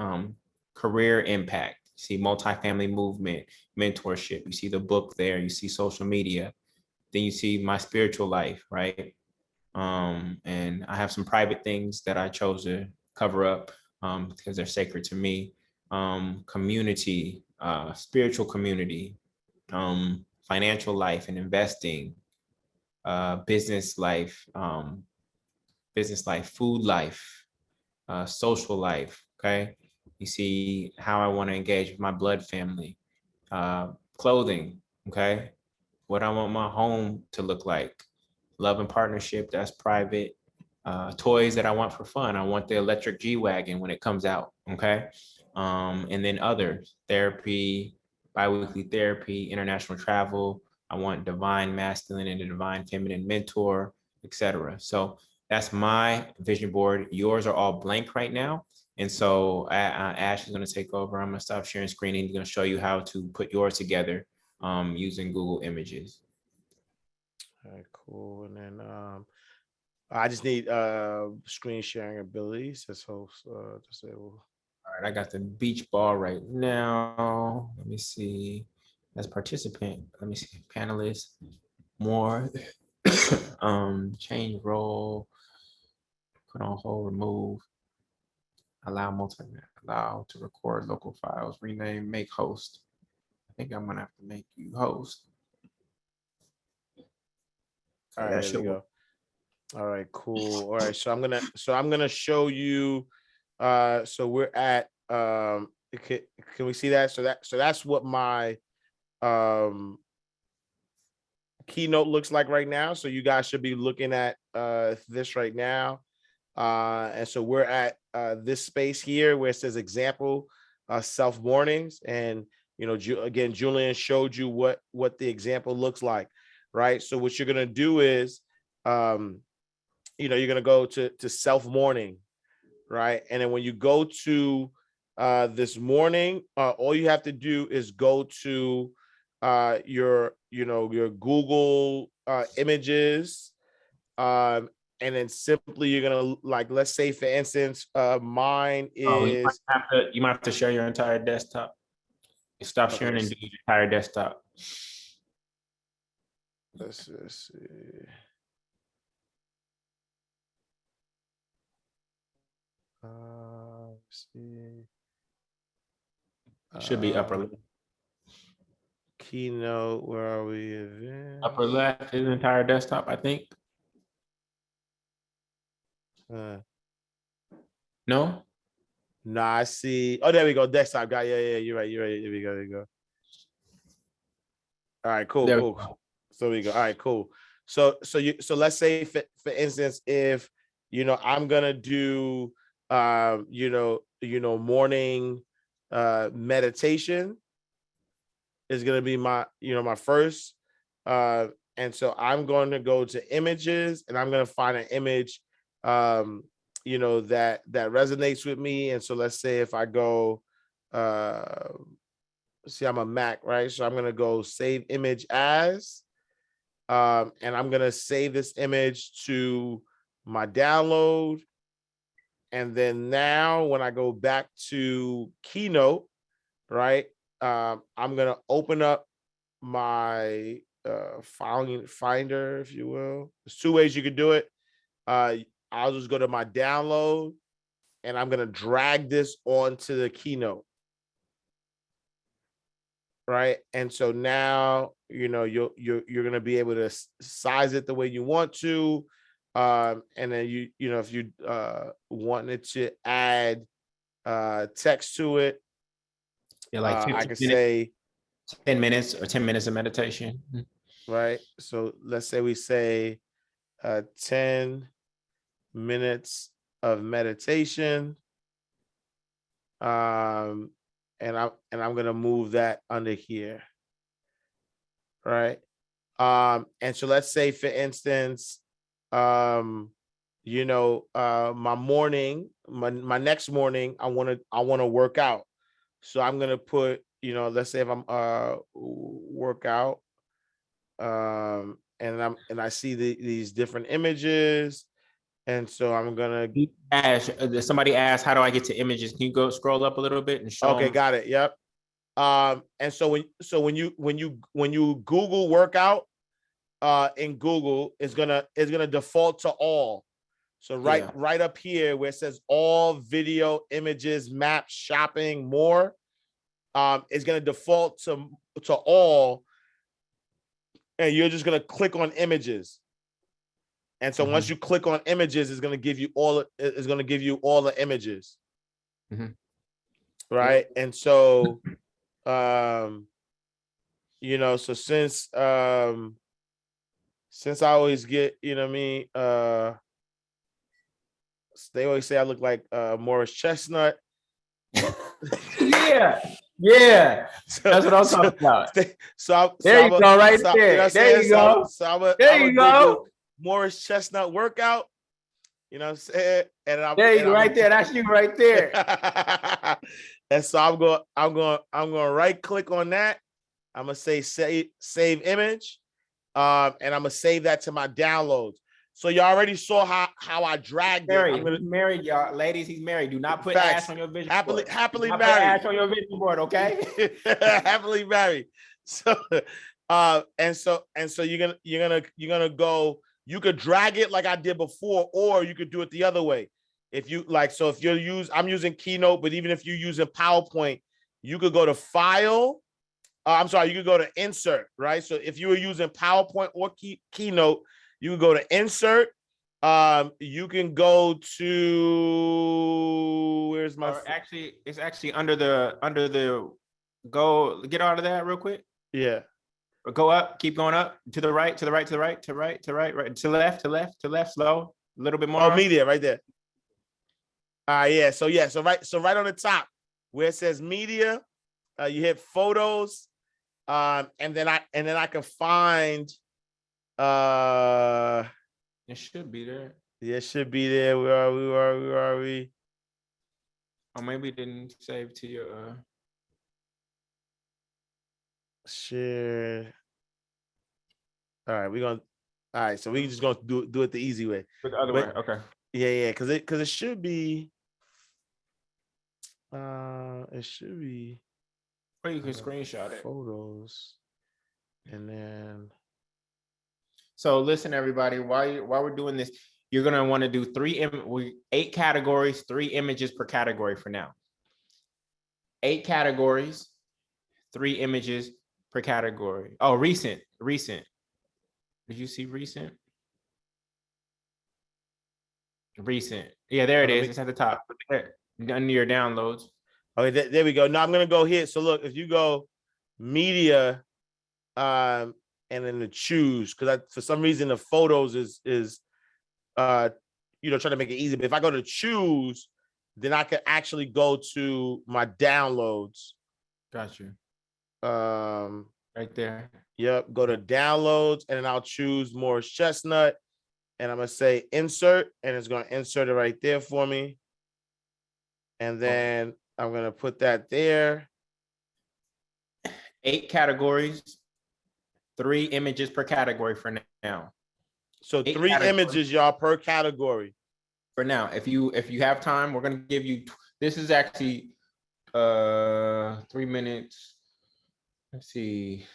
career impact. See multifamily movement, mentorship. You see the book there. You see social media. Then you see my spiritual life, right? And I have some private things that I chose to cover up because they're sacred to me. Community, spiritual community, financial life and investing, business life, food life, social life. Okay. You see how I want to engage with my blood family, clothing. Okay. What I want my home to look like, love and partnership, that's private. Toys that I want for fun. I want the electric G-Wagon when it comes out. Okay. And then others, therapy, biweekly therapy, international travel. I want divine masculine and a divine feminine mentor, etc. So that's my vision board. Yours are all blank right now. And so Ash is going to take over. I'm going to stop sharing screen and he's going to show you how to put yours together using Google Images. All right, cool. And then I just need screen sharing abilities as host disable. All right, I got the beach ball right now. Let me see. As participant, let me see. Panelist, more. Change role, put on hold, remove, allow to record local files, rename, make host. I think I'm gonna have to make you host. All right, there we go. All right, cool. All right, so I'm gonna show you. So we're at can we see that? So that's what my keynote looks like right now. So you guys should be looking at this right now. And so we're at this space here where it says example self warnings, and again Jullien showed you what the example looks like, right? So what you're gonna do is you're gonna go to self warning, right? And then when you go to this morning, all you have to do is go to your Google images, and then simply you're gonna, like, let's say for instance, mine is. You might have to share your entire desktop. Stop sharing and do your entire desktop. Let's just see. Let's see. Should be upper left. Keynote, where are we? Events. Upper left, his entire desktop, I think. No? No, I see. Oh, there we go. Desktop guy. Yeah, you're right. There we go. There you go. All right, cool, cool. So we go. All right, cool. So let's say for instance, if I'm gonna do morning meditation is going to be my first. And so I'm going to go to images, and I'm going to find an image, that resonates with me. And so let's say if I go, see, I'm a Mac, right? So I'm going to go save image as, and I'm going to save this image to my download. And then now when I go back to Keynote, right, I'm going to open up my finder, if you will. There's two ways you could do it. I'll just go to my download, and I'm going to drag this onto the Keynote. Right. And so now, you're going to be able to size it the way you want to. And then if you wanted to add text to it, Yeah, like I could say 10 minutes or 10 minutes of meditation. Right. So let's say we say 10 minutes of meditation. And I'm going to move that under here. Right. And so let's say, for instance, my next morning, I want to work out. So I'm going to put, let's say if I'm workout, and I see these different images. And so I'm gonna Ash, somebody asked, how do I get to images? Can you go scroll up a little bit and show okay, them? got it. Yep. And so when you Google workout, in Google, it's gonna default to all. So right up here where it says all video, images, maps, shopping, more, it's gonna default to all, and you're just gonna click on images. And so once you click on images, it's going to give you all the images. Right. And so, so since I always get, they always say I look like Morris Chestnut. Yeah. That's what I'm talking about. There you go, right there. There you go. There you go. Morris Chestnut workout, you know what I'm saying? And right there. That's you right there. And so I'm going to right click on that. I'm going to say save image. And I'm going to save that to my downloads. So you already saw how I dragged it. He's married, y'all. Ladies, he's married. Do not put Ash on your vision board. Happily married. Put Ash on your vision board, okay? Happily married. So and so you're gonna go. You could drag it like I did before, or you could do it the other way. If you like, so if I'm using Keynote, but even if you're using PowerPoint, you could go to File. You could go to Insert, right? So if you were using PowerPoint or Keynote, you can go to Insert. You can go to where's my? It's actually under the go. Get out of that real quick. Yeah. Or go up. Keep going up to the right, to the right, to the right, to right, to right, right, to left, to left, to left. Slow. A little bit more. Oh, media right there. Yeah. So right on the top where it says media, you hit photos, and then I can find. It should be there. Yeah, it should be there. Where are we? Or maybe it didn't save to your share. All right, so we just gonna do it the easy way. The other way, okay. Yeah, because it should be. It should be. Or you can screenshot it. Photos, and then. So listen, everybody, while we're doing this, you're gonna want to do 8 categories, 3 images per category for now. 8 categories, 3 images per category. Oh, recent. Did you see recent? Recent. Yeah, there it is. It's at the top. Under your downloads. Okay, there we go. Now I'm gonna go here. So look, if you go media, and then the choose, because for some reason the photos is trying to make it easy. But if I go to choose, then I could actually go to my downloads. Got you. Right there. Yep. Go to downloads, and then I'll choose Morris Chestnut, and I'm gonna say insert, and it's gonna insert it right there for me. And then I'm gonna put that there. 8 categories, 3 images per category for now. So 3 images, y'all, per category. For now, if you have time, we're gonna give you. This is actually 3 minutes. Let's see.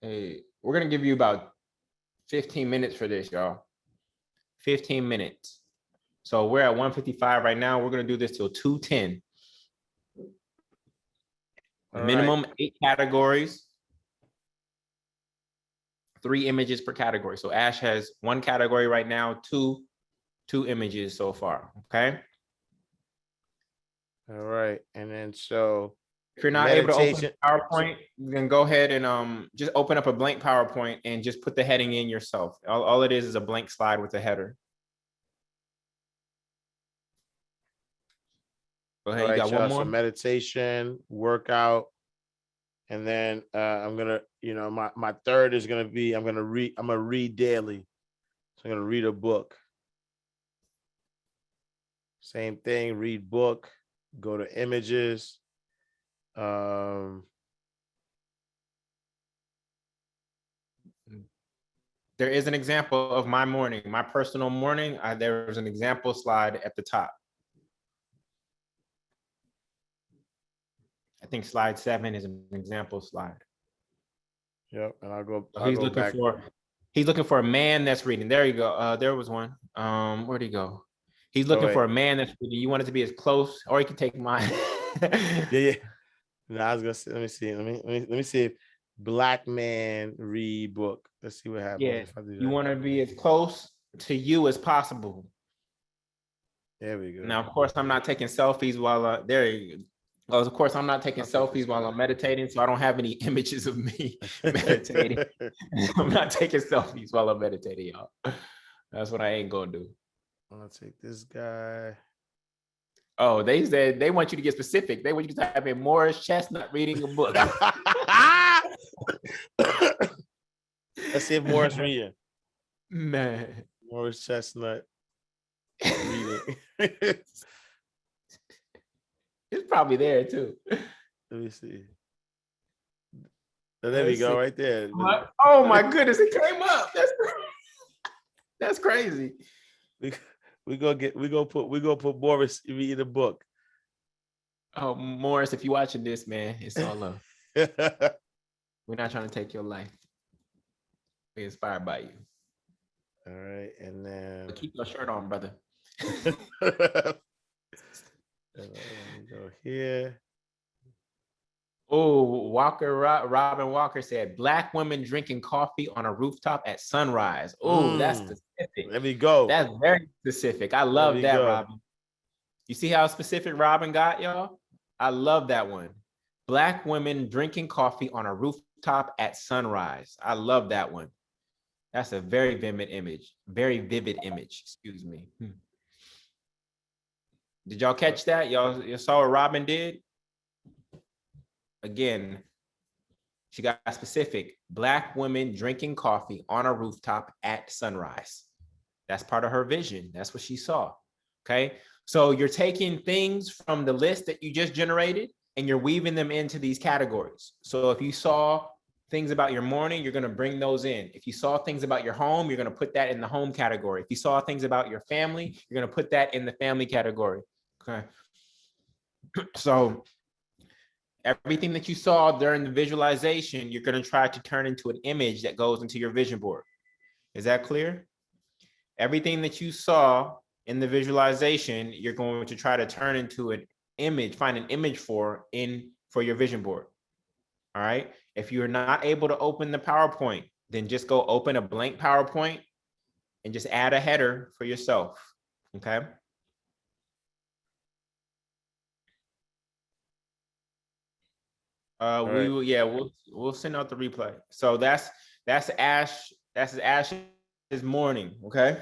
Hey, we're gonna give you about 15 minutes for this, y'all. 15 minutes. So we're at 1:55 right now. We're gonna do this till 2:10. Minimum 8 categories, 3 images per category. So Ash has 1 category right now, 2 images so far. Okay. All right, and then so if you're not able to open PowerPoint, then go ahead and just open up a blank PowerPoint and just put the heading in yourself. All it is a blank slide with a header. Go ahead. You got one more. So meditation, workout, and then I'm gonna, my third is gonna be I'm gonna read daily. So I'm gonna read a book. Same thing, read book, go to images. There is an example of my morning, my personal morning. There was an example slide at the top. I think slide 7 is an example slide. Yep, and I'll go. He's looking for a man that's reading. There you go. There was one. Where'd he go? He's looking for a man that's reading. You want it to be as close, or you can take mine. Yeah. No, I was gonna say. Let me see. Let me see if black man read book. Let's see what happens. Yeah, if I do that. You want to be as close to you as possible. There we go. Now, of course, I'm not taking selfies while there you go. Of course, I'm not taking selfies while I'm meditating, so I don't have any images of me meditating. I'm not taking selfies while I'm meditating, y'all. That's what I ain't gonna do. I'm gonna take this guy. Oh, they said they want you to get specific. They want you to type in Morris Chestnut reading a book. Let's see if Morris reading. Man. Morris Chestnut reading. It's probably there too. Let me see. There we go, right there. Oh my goodness, it came up. That's crazy. We go put Morris reading the book. Oh, Morris, if you're watching this, man, it's all love. We're not trying to take your life. We're inspired by you. All right, and then keep your shirt on, brother. Go here. Oh, Robin Walker said, Black women drinking coffee on a rooftop at sunrise. Oh, that's specific. There we go. That's very specific. I love that, Robin. You see how specific Robin got, y'all? I love that one. Black women drinking coffee on a rooftop at sunrise. I love that one. That's a very vivid image. Very vivid image, excuse me. Did y'all catch that? Y'all saw what Robin did? Again, she got specific. Black women drinking coffee on a rooftop at sunrise. That's part of her vision. That's what she saw. Okay. So you're taking things from the list that you just generated and you're weaving them into these categories. So if you saw things about your morning, you're going to bring those in. If you saw things about your home, you're going to put that in the home category. If you saw things about your family, you're going to put that in the family category. Okay. So everything that you saw during the visualization, you're going to try to turn into an image that goes into your vision board. Is that clear? Everything that you saw in the visualization, you're going to try to turn into an image, find an image for your vision board. All right. If you're not able to open the PowerPoint, then just go open a blank PowerPoint and just add a header for yourself. Okay. We'll send out the replay. So that's Ash's morning. Okay.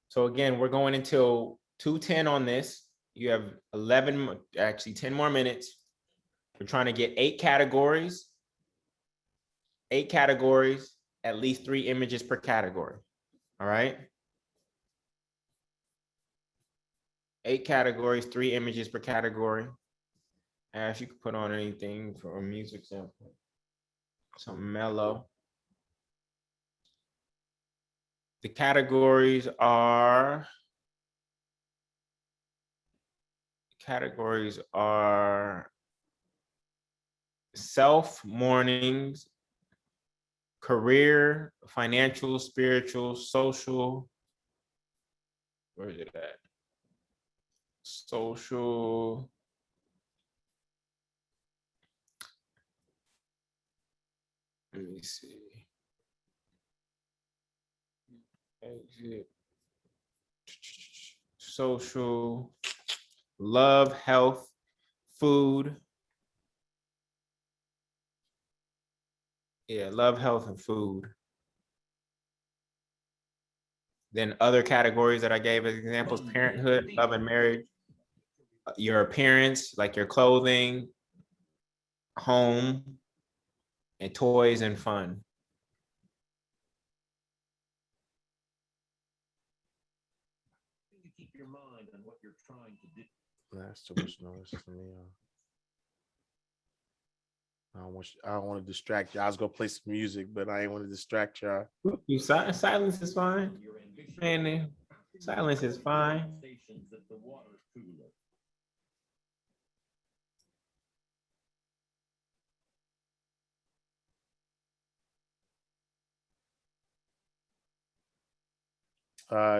So again, we're going until 2:10 on this. You have 10 more minutes. We're trying to get 8 categories. 8 categories, at least 3 images per category. All right. 8 categories, 3 images per category. Ash, you can put on anything for a music sample. Something mellow. The categories are self, mornings, career, financial, spiritual, social. Where is it at? Social. Let me see. Exit. Social, love, health, food. Yeah, love, health, and food. Then other categories that I gave as examples: parenthood, love and marriage, your appearance, like your clothing, home, and toys and fun. Keep your mind on what you're trying to do. That's too much noise for me. I don't want to distract you. I was gonna play some music, but I ain't want to distract y'all. You silence is fine. Man, silence is fine. Stations at the water cooler.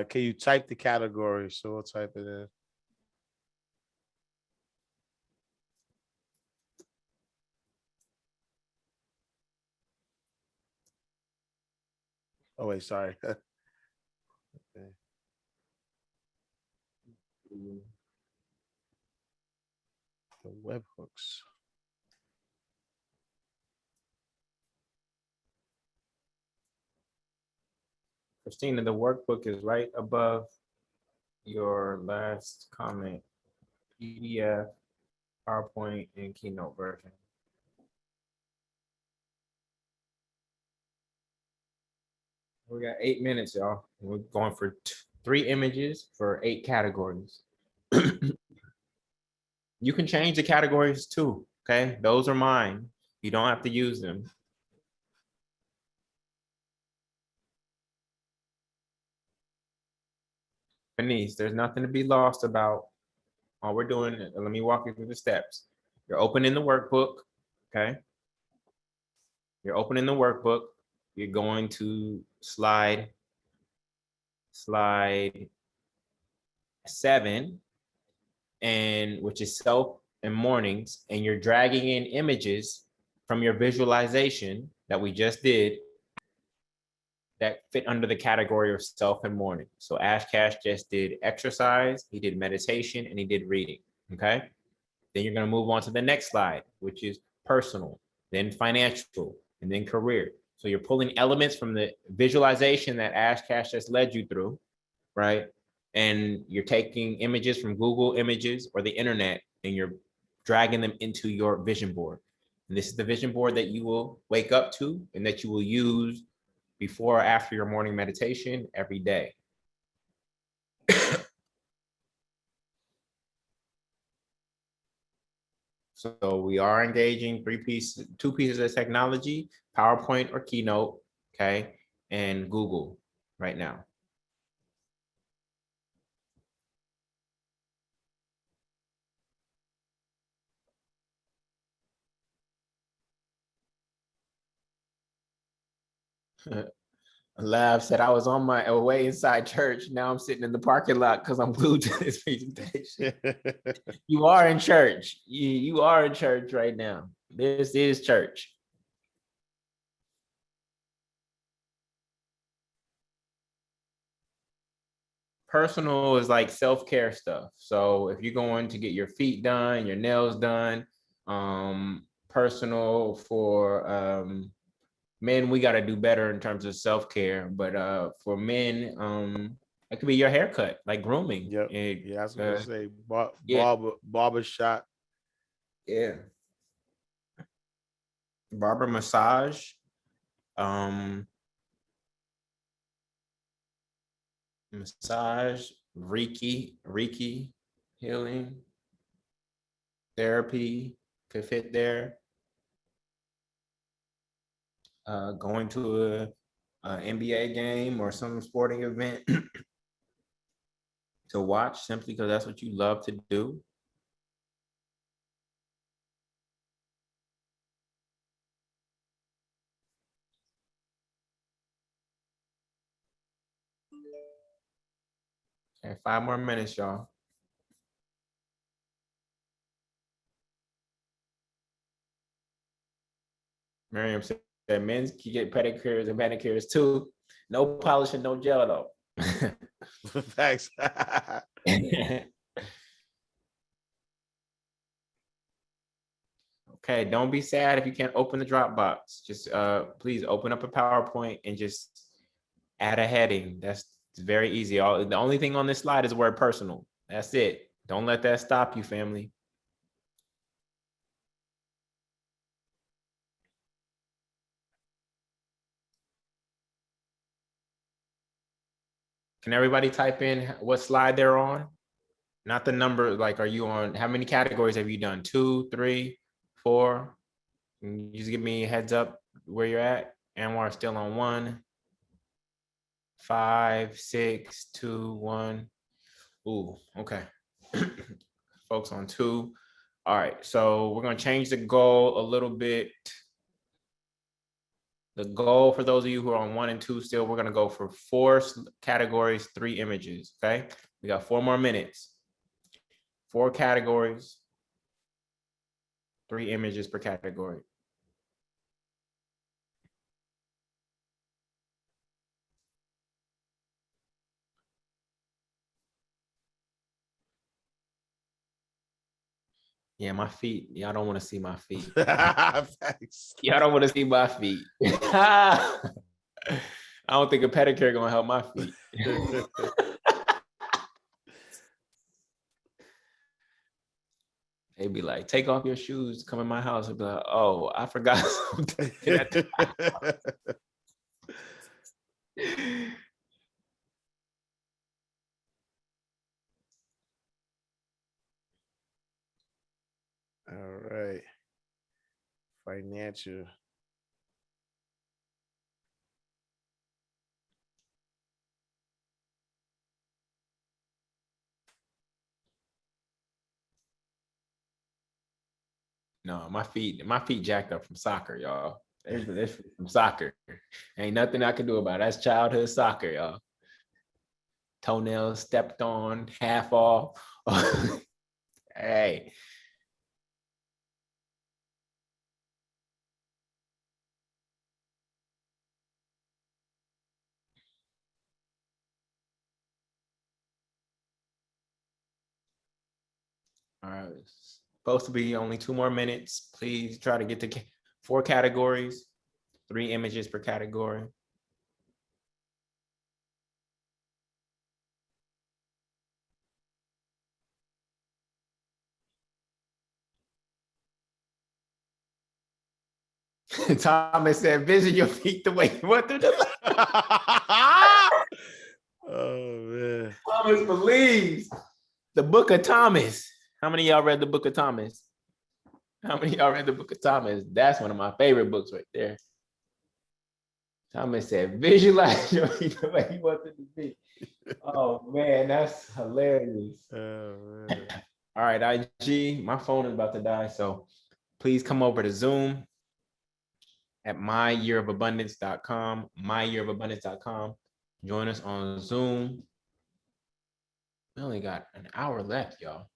Can you type the category? So we'll type it in. Oh wait, sorry. Okay. The webhooks. Christina, the workbook is right above your last comment. PDF, PowerPoint, and Keynote version. We got 8 minutes, y'all. We're going for 3 images for 8 categories. You can change the categories too, okay? Those are mine. You don't have to use them. Denise, there's nothing to be lost about. All we're doing, let me walk you through the steps. You're opening the workbook, okay? You're opening the workbook. You're going to slide 7, and which is self and mornings, and you're dragging in images from your visualization that we just did that fit under the category of self and morning. So Ash Cash just did exercise, he did meditation, and he did reading, okay? Then you're gonna move on to the next slide, which is personal, then financial, and then career. So you're pulling elements from the visualization that Ash Cash just led you through, right? And you're taking images from Google Images or the internet, and you're dragging them into your vision board. And this is the vision board that you will wake up to and that you will use before or after your morning meditation every day. So we are engaging 2 pieces of technology, PowerPoint or Keynote, okay, and Google right now. Lab said I was on my way inside church. Now I'm sitting in the parking lot because I'm glued to this presentation. You are in church. You are in church right now. This is church. Personal is like self-care stuff. So if you're going to get your feet done, your nails done, personal for men, we got to do better in terms of self-care. But for men, That could be your haircut, like grooming. Yep. Yeah, I was gonna say barber shop. Yeah. Barber massage. Massage, Reiki healing, therapy could fit there. Going to a NBA game or some sporting event to watch simply because that's what you love to do. Okay, 5 more minutes, y'all. Miriam said men can get pedicures and manicures too. No polish and no gel though. Thanks. Okay, don't be sad if you can't open the Dropbox. Just please open up a PowerPoint and just add a heading. That's very easy. The only thing on this slide is the word personal. That's it. Don't let that stop you, family. Can everybody type in what slide they're on? Not the number, like, are you on, how many categories have you done? 2, 3, 4? Can you just give me a heads up where you're at? Anwar's still on 1, 5, 6, 2, 1. Ooh, okay. Folks on 2. All right, so we're gonna change the goal a little bit. The goal for those of you who are on 1 and 2 still, we're gonna go for 4 categories, 3 images, okay? We got 4 more minutes. 4 categories, 3 images per category. Yeah, my feet. Y'all don't want to see my feet. Thanks. Y'all don't want to see my feet. I don't think a pedicure gonna help my feet. They'd be like, take off your shoes, come in my house. I'd be like, oh, I forgot something. All right. Financial. No, my feet jacked up from soccer, y'all. They're from soccer. Ain't nothing I can do about it. That's childhood soccer, y'all. Toenails stepped on, half off. Hey. All right, it's supposed to be only 2 more minutes. Please try to get to 4 categories, 3 images per category. Thomas said, visit your feet the way you want through the Oh man. Thomas believes. The Book of Thomas. How many of y'all read the Book of Thomas? How many of y'all read the Book of Thomas? That's one of my favorite books right there. Thomas said, visualize your feet the way you want them to be. Oh man, that's hilarious. Oh, man. All right, IG, my phone is about to die, so please come over to Zoom at myyearofabundance.com, myyearofabundance.com. Join us on Zoom. We only got an hour left, y'all.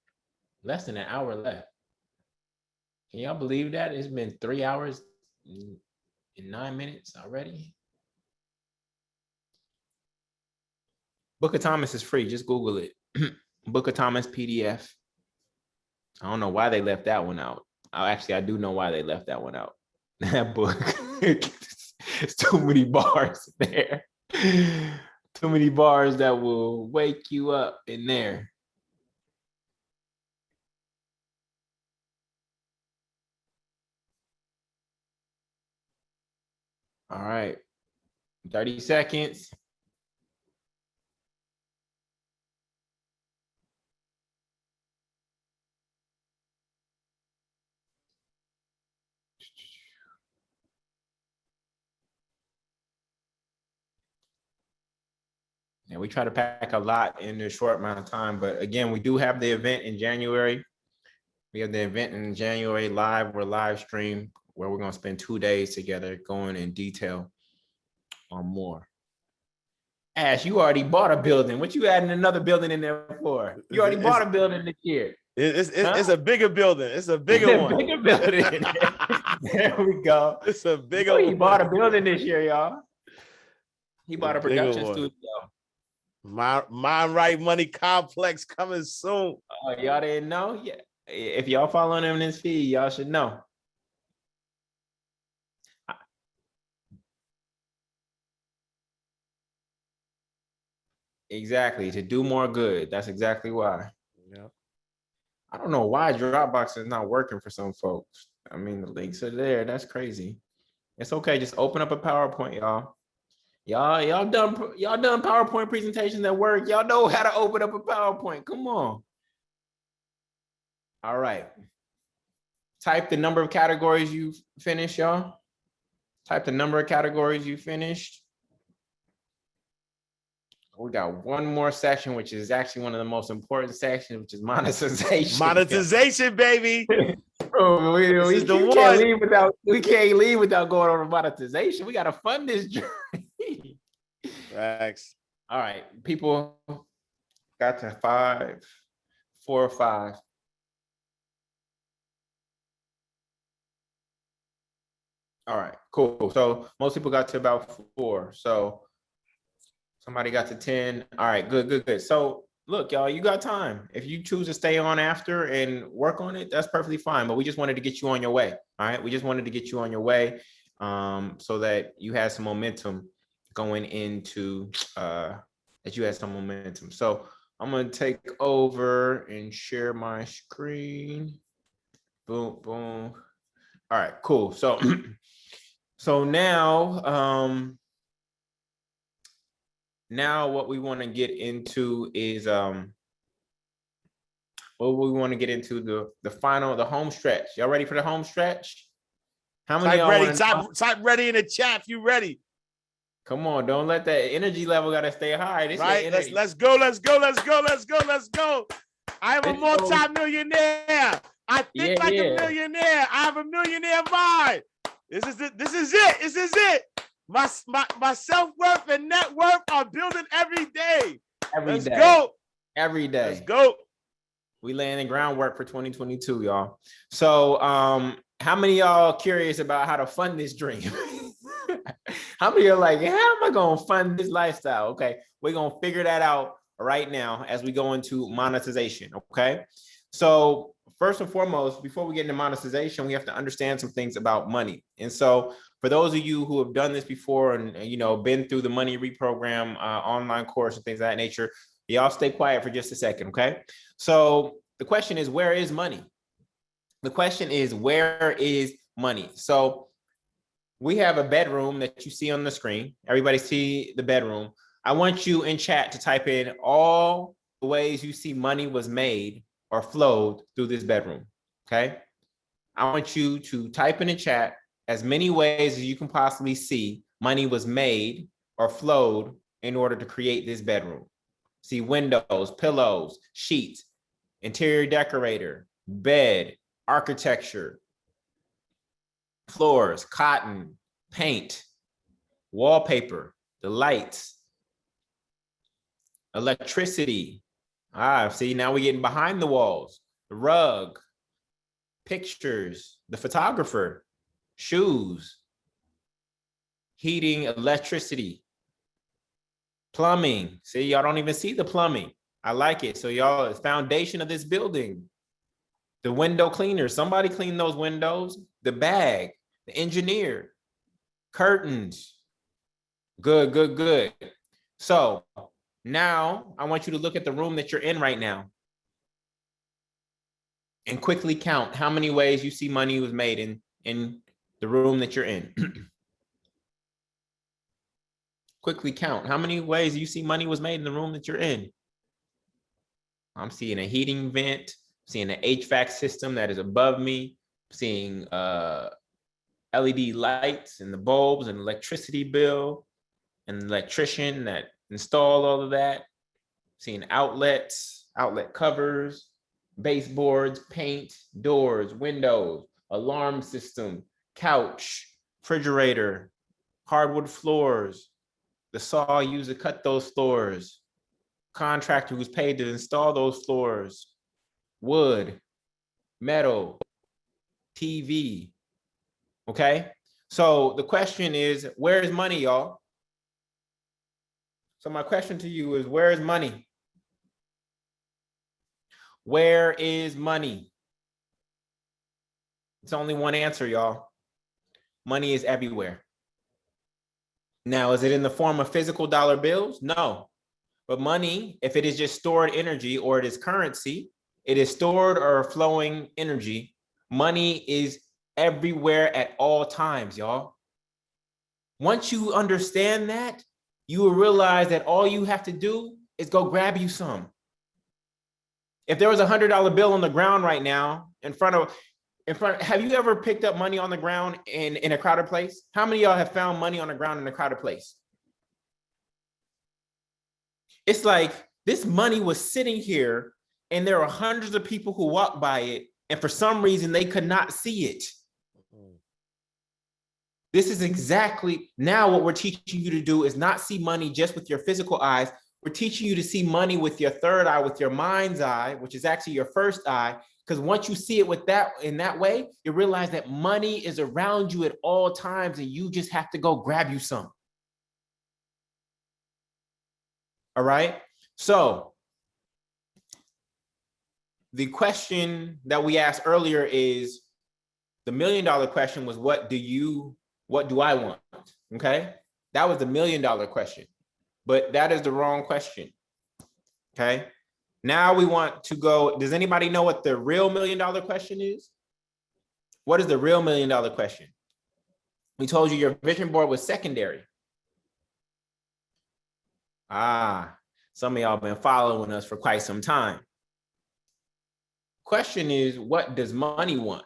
Less than an hour left. Can y'all believe that? It's been 3 hours and 9 minutes already. Book of Thomas is free. Just Google it. Book of Thomas PDF. I don't know why they left that one out. Actually, I do know why they left that one out. That book, it's too many bars there. Too many bars that will wake you up in there. All right. 30 seconds. Yeah, we try to pack a lot in a short amount of time, but again, we do have the event in January. We have the event in January live. We're live stream where we're going to spend 2 days together going in detail on more. Ash, you already bought a building. What you adding another building in there for? You already bought a building this year. It's a bigger building. It's a bigger one. Bigger building. There we go. It's a bigger one. He bought a building this year, y'all. He bought a production one. studio. Mind Right Money Complex coming soon. Oh, y'all didn't know? Yeah. If y'all following him in his feed, y'all should know. Exactly, to do more good. That's exactly why. Yeah. I don't know why Dropbox is not working for some folks. I mean, the links are there. That's crazy. It's okay. Just open up a PowerPoint, y'all. Y'all done PowerPoint presentations at work. Y'all know how to open up a PowerPoint. Come on. All right. Type the number of categories you finished, y'all. Type the number of categories you finished. We got one more section, which is actually one of the most important sections, which is monetization. Monetization, baby. Bro, we can't leave without going over monetization. We got to fund this journey. Thanks. All right, people got to 4 or 5. All right, cool. So most people got to about 4. So somebody got to 10. All right, good. So look, y'all, you got time. If you choose to stay on after and work on it, that's perfectly fine. But we just wanted to get you on your way. All right, we just wanted to get you on your way so that you had some momentum going into that you had some momentum. So I'm gonna take over and share my screen. Boom. All right, cool. So so now now what we want to get into is the home stretch. Y'all ready for the home stretch? How many type ready in the chat if you ready. Come on, don't let that energy level gotta stay high. Right, let's go. I am a multi-millionaire. I think like a millionaire. I have a millionaire vibe. This is it. My self-worth and net worth are building every day. Let's go. Every day. Let's go. We laying the groundwork for 2022, y'all. So how many of y'all curious about how to fund this dream? How many are like, how am I gonna fund this lifestyle? Okay, we're gonna figure that out right now as we go into monetization. Okay, so first and foremost, before we get into monetization, we have to understand some things about money. And so for those of you who have done this before and been through the money reprogram online course and things of that nature, y'all stay quiet for just a second. Okay, so the question is, where is money? The question is, where is money? So we have a bedroom that you see on the screen. Everybody see the bedroom. I want you in chat to type in all the ways you see money was made or flowed through this bedroom, okay? I want you to type in the chat as many ways as you can possibly see money was made or flowed in order to create this bedroom. See windows, pillows, sheets, interior decorator, bed, architecture, floors, cotton, paint, wallpaper, the lights, electricity. See, now we're getting behind the walls, the rug, pictures, the photographer, shoes, heating, electricity, plumbing. See, y'all don't even see the plumbing. I like it. So y'all, the foundation of this building, the window cleaner, somebody clean those windows, the bag, the engineer, curtains. Good. So now I want you to look at the room that you're in right now and quickly count how many ways you see money was made in the room that you're in. Quickly count how many ways you see money was made in the room that you're in. I'm seeing a heating vent, seeing an HVAC system that is above me, seeing LED lights and the bulbs and electricity bill and electrician that installed all of that, seeing outlets, outlet covers, baseboards, paint, doors, windows, alarm system, couch, refrigerator, hardwood floors, the saw used to cut those floors, contractor who's paid to install those floors, wood, metal, TV. Okay, so the question is, where is money, y'all? So my question to you is, where is money? Where is money? It's only one answer, y'all. Money is everywhere. Now, is it in the form of physical dollar bills? No. But money, if it is just stored energy or it is currency, it is stored or flowing energy. Money is everywhere at all times, y'all. Once you understand that, you will realize that all you have to do is go grab you some. If there was $100 bill on the ground right now in front of, have you ever picked up money on the ground in a crowded place? How many of y'all have found money on the ground in a crowded place? It's like this money was sitting here and there are hundreds of people who walked by it, and for some reason they could not see it. This is exactly now what we're teaching you to do is not see money just with your physical eyes. We're teaching you to see money with your third eye, with your mind's eye, which is actually your first eye. Because once you see it with that in that way, you realize that money is around you at all times and you just have to go grab you some. All right. So the question that we asked earlier is the $1 million question was, what do I want? Okay. That was the $1 million question, but that is the wrong question. Okay. Now we want to go, does anybody know what the real $1 million question is? What is the real $1 million question? We told you your vision board was secondary. Some of y'all been following us for quite some time. Question is, what does money want?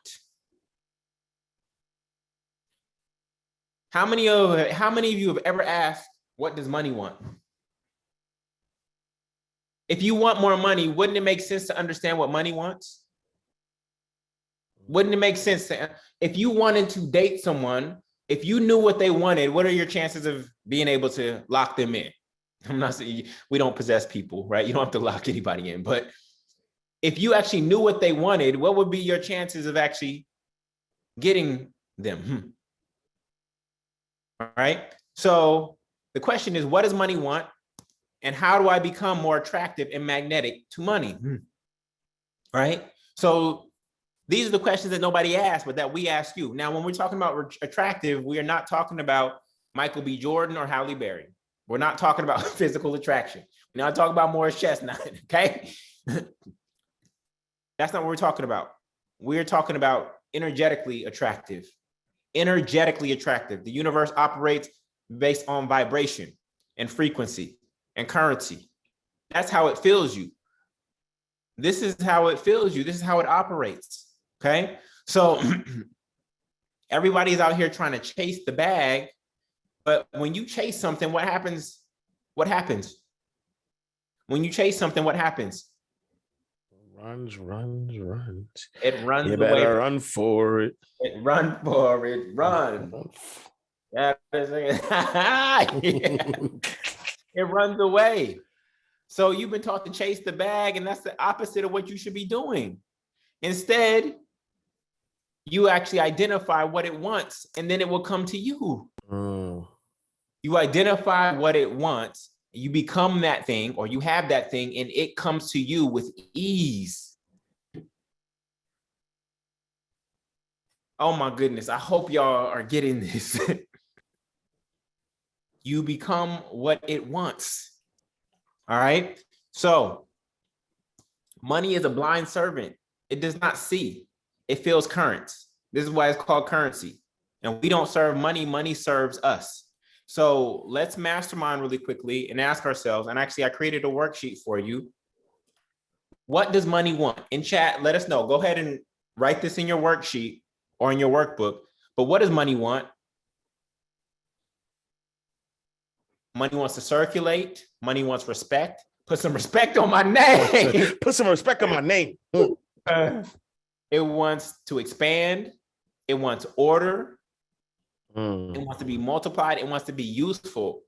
How many of you have ever asked, what does money want? If you want more money, wouldn't it make sense to understand what money wants? Wouldn't it make sense to, if you wanted to date someone, if you knew what they wanted, what are your chances of being able to lock them in? I'm not saying we don't possess people, right? You don't have to lock anybody in, but if you actually knew what they wanted, what would be your chances of actually getting them? All right. So the question is, what does money want? And how do I become more attractive and magnetic to money? Right. So these are the questions that nobody asked, but that we ask you. Now, when we're talking about attractive, we are not talking about Michael B. Jordan or Halle Berry. We're not talking about physical attraction. We're not talking about Morris Chestnut. Okay. That's not what we're talking about. We're talking about energetically attractive. Energetically attractive. The universe operates based on vibration and frequency and currency. That's how it feels you. This is how it feels you. This is how it operates. Okay. So everybody's out here trying to chase the bag, but when you chase something, what happens? What happens? When you chase something, what happens? Runs. It runs You away. better run for it. It run for it. Run. Yeah. It runs away. So you've been taught to chase the bag, and that's the opposite of what you should be doing. Instead, you actually identify what it wants, and then it will come to you. You identify what it wants, you become that thing, or you have that thing, and it comes to you with ease. Oh my goodness, I hope y'all are getting this. you become what it wants. All right. So money is a blind servant. It does not see. It feels current. This is why it's called currency. And we don't serve money. Money serves us. So let's mastermind really quickly and ask ourselves. And actually, I created a worksheet for you. What does money want? In chat, let us know. Go ahead and write this in your worksheet or in your workbook. But what does money want? Money wants to circulate. Money wants respect. Put some respect on my name. Put some respect on my name. It wants to expand. It wants order. Mm. It wants to be multiplied. It wants to be useful.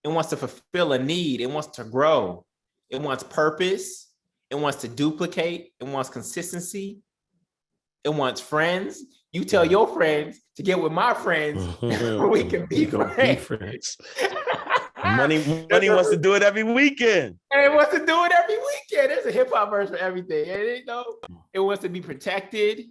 It wants to fulfill a need. It wants to grow. It wants purpose. It wants to duplicate. It wants consistency. It wants friends. You tell your friends to get with my friends. We can be friends. Money wants to do it every weekend. And it wants to do it every weekend. There's a hip hop verse for everything. And it wants to be protected.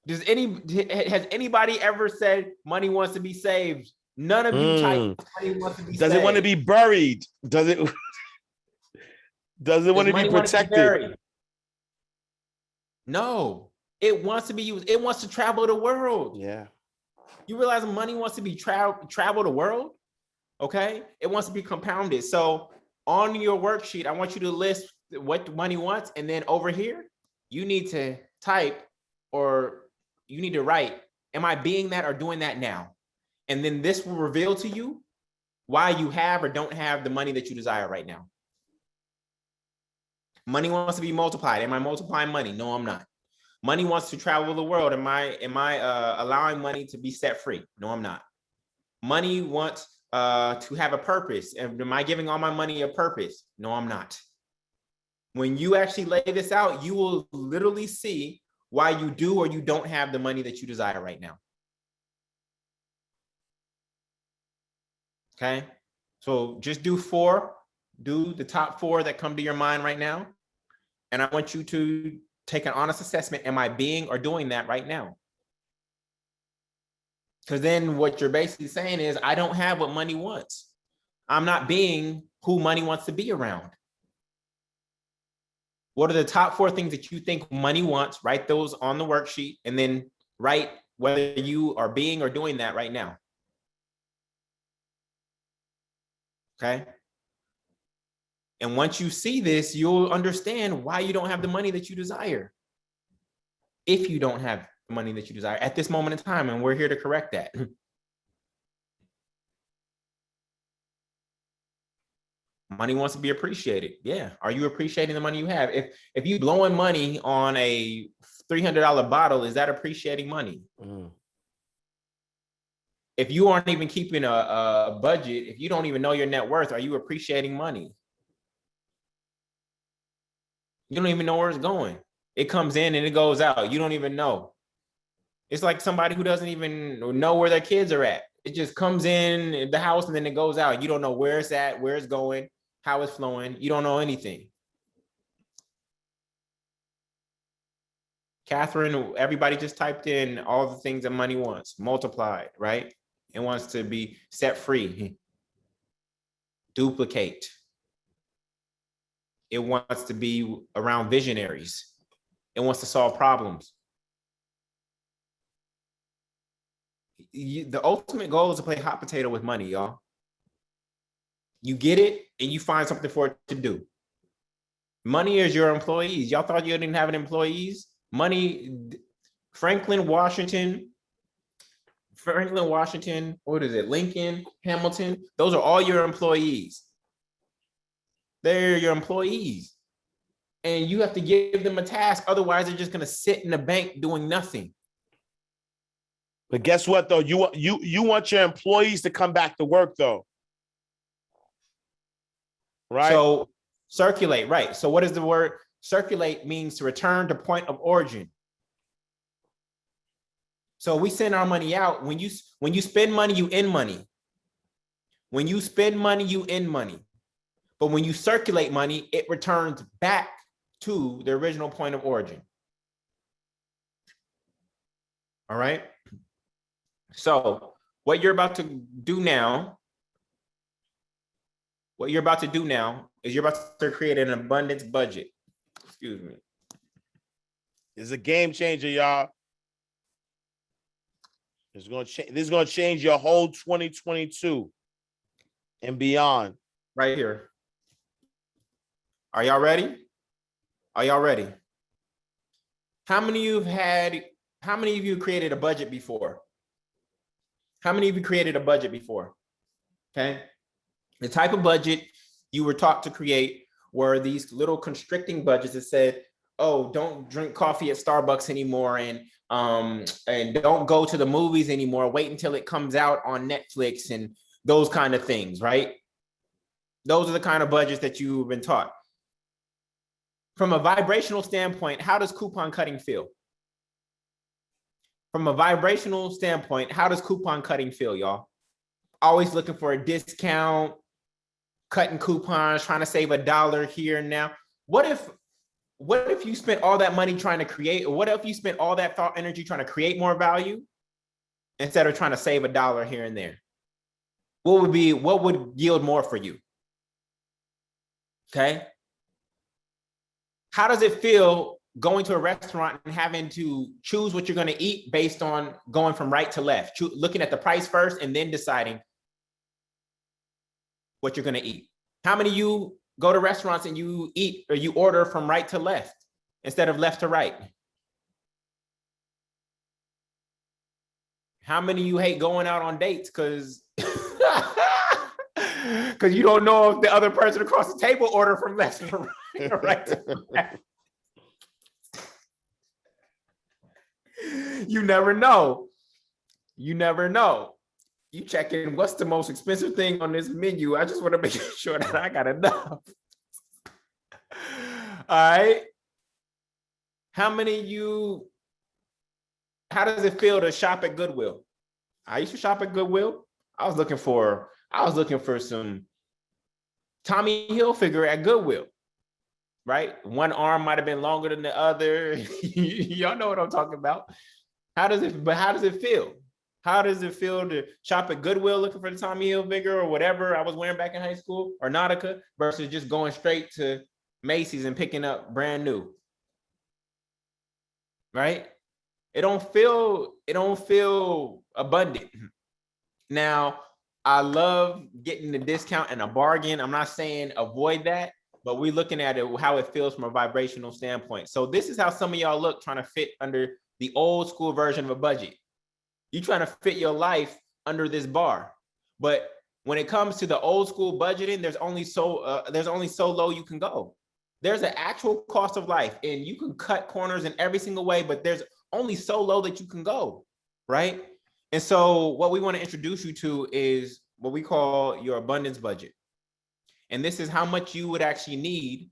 Has anybody ever said money wants to be saved? None of you type money wants to be saved. Does it want to be buried? Does it want to be protected? No, it wants to be used. It wants to travel the world. Yeah. You realize money wants to be travel the world? Okay. It wants to be compounded. So on your worksheet, I want you to list what money wants. And then over here, you need to type or you need to write, am I being that or doing that now? And then this will reveal to you why you have or don't have the money that you desire right now. Money wants to be multiplied. Am I multiplying money? No, I'm not. Money wants to travel the world. Am I allowing money to be set free? No, I'm not. Money wants to have a purpose. And am I giving all my money a purpose? No, I'm not. When you actually lay this out, you will literally see why you do or you don't have the money that you desire right now. Okay. So just do the top 4 that come to your mind right now. And I want you to take an honest assessment. Am I being or doing that right now? Because then what you're basically saying is, I don't have what money wants. I'm not being who money wants to be around. What are the top 4 things that you think money wants? Write those on the worksheet and then write whether you are being or doing that right now. Okay. And once you see this, you'll understand why you don't have the money that you desire. If you don't have the money that you desire at this moment in time, and we're here to correct that. Money wants to be appreciated. Yeah. Are you appreciating the money you have? If you blowing money on a $300 bottle, is that appreciating money? If you aren't even keeping a budget, if you don't even know your net worth, are you appreciating money? You don't even know where it's going. It comes in and it goes out. You don't even know. It's like somebody who doesn't even know where their kids are at. It just comes in the house and then it goes out. You don't know where it's at, where it's going, how it's flowing. You don't know anything. Catherine, everybody just typed in all the things that money wants, multiplied, right? It wants to be set free, duplicate. It wants to be around visionaries. It wants to solve problems. The ultimate goal is to play hot potato with money, y'all. You get it and you find something for it to do. Money is your employees. Y'all thought you didn't have any employees? Money, Franklin, Washington, what is it? Lincoln, Hamilton, those are all your employees. They're your employees. And you have to give them a task. Otherwise, they're just going to sit in the bank doing nothing. But guess what, though? You want your employees to come back to work, though. Right? So circulate, right. So what is the word? Circulate means to return to point of origin. So we send our money out. When you spend money, you end money. When you spend money, you end money. But when you circulate money, it returns back to the original point of origin. All right. So what you're about to do now What you're about to do now is you're about to create an abundance budget. Excuse me. It's a game changer, y'all. This is gonna change your whole 2022 and beyond. Right here. Are y'all ready? Are y'all ready? How many of you created a budget before? How many of you created a budget before? Okay. The type of budget you were taught to create were these little constricting budgets that said, oh, don't drink coffee at Starbucks anymore, and don't go to the movies anymore. Wait until it comes out on Netflix and those kind of things, right? Those are the kind of budgets that you've been taught. From a vibrational standpoint, how does coupon cutting feel? From a vibrational standpoint, how does coupon cutting feel, y'all? Always looking for a discount, cutting coupons, trying to save $1 here and now. What if you spent all that money trying to create, or what if you spent all that thought energy trying to create more value instead of trying to save $1 here and there? What would yield more for you? Okay. How does it feel going to a restaurant and having to choose what you're going to eat based on going from right to left, looking at the price first and then deciding what you're going to eat? How many of you go to restaurants and you eat or you order from right to left instead of left to right? How many of you hate going out on dates because you don't know if the other person across the table ordered from left to right or right to left? You never know. You never know. You check in, what's the most expensive thing on this menu? I just want to make sure that I got enough. All right. How many of you, how does it feel to shop at Goodwill? I used to shop at Goodwill. I was looking for some Tommy Hilfiger at Goodwill, right? One arm might have been longer than the other. Y'all know what I'm talking about. How does it feel? How does it feel to shop at Goodwill looking for the Tommy Hilfiger or whatever I was wearing back in high school, or Nautica, versus just going straight to Macy's and picking up brand new? Right? It don't feel abundant. Now, I love getting the discount and a bargain. I'm not saying avoid that, but we're looking at it, how it feels from a vibrational standpoint. So this is how some of y'all look trying to fit under the old school version of a budget. You're trying to fit your life under this bar. But when it comes to the old school budgeting, there's only so low you can go. There's an actual cost of life, and you can cut corners in every single way, but there's only so low that you can go, right? And so what we want to introduce you to is what we call your abundance budget. And this is how much you would actually need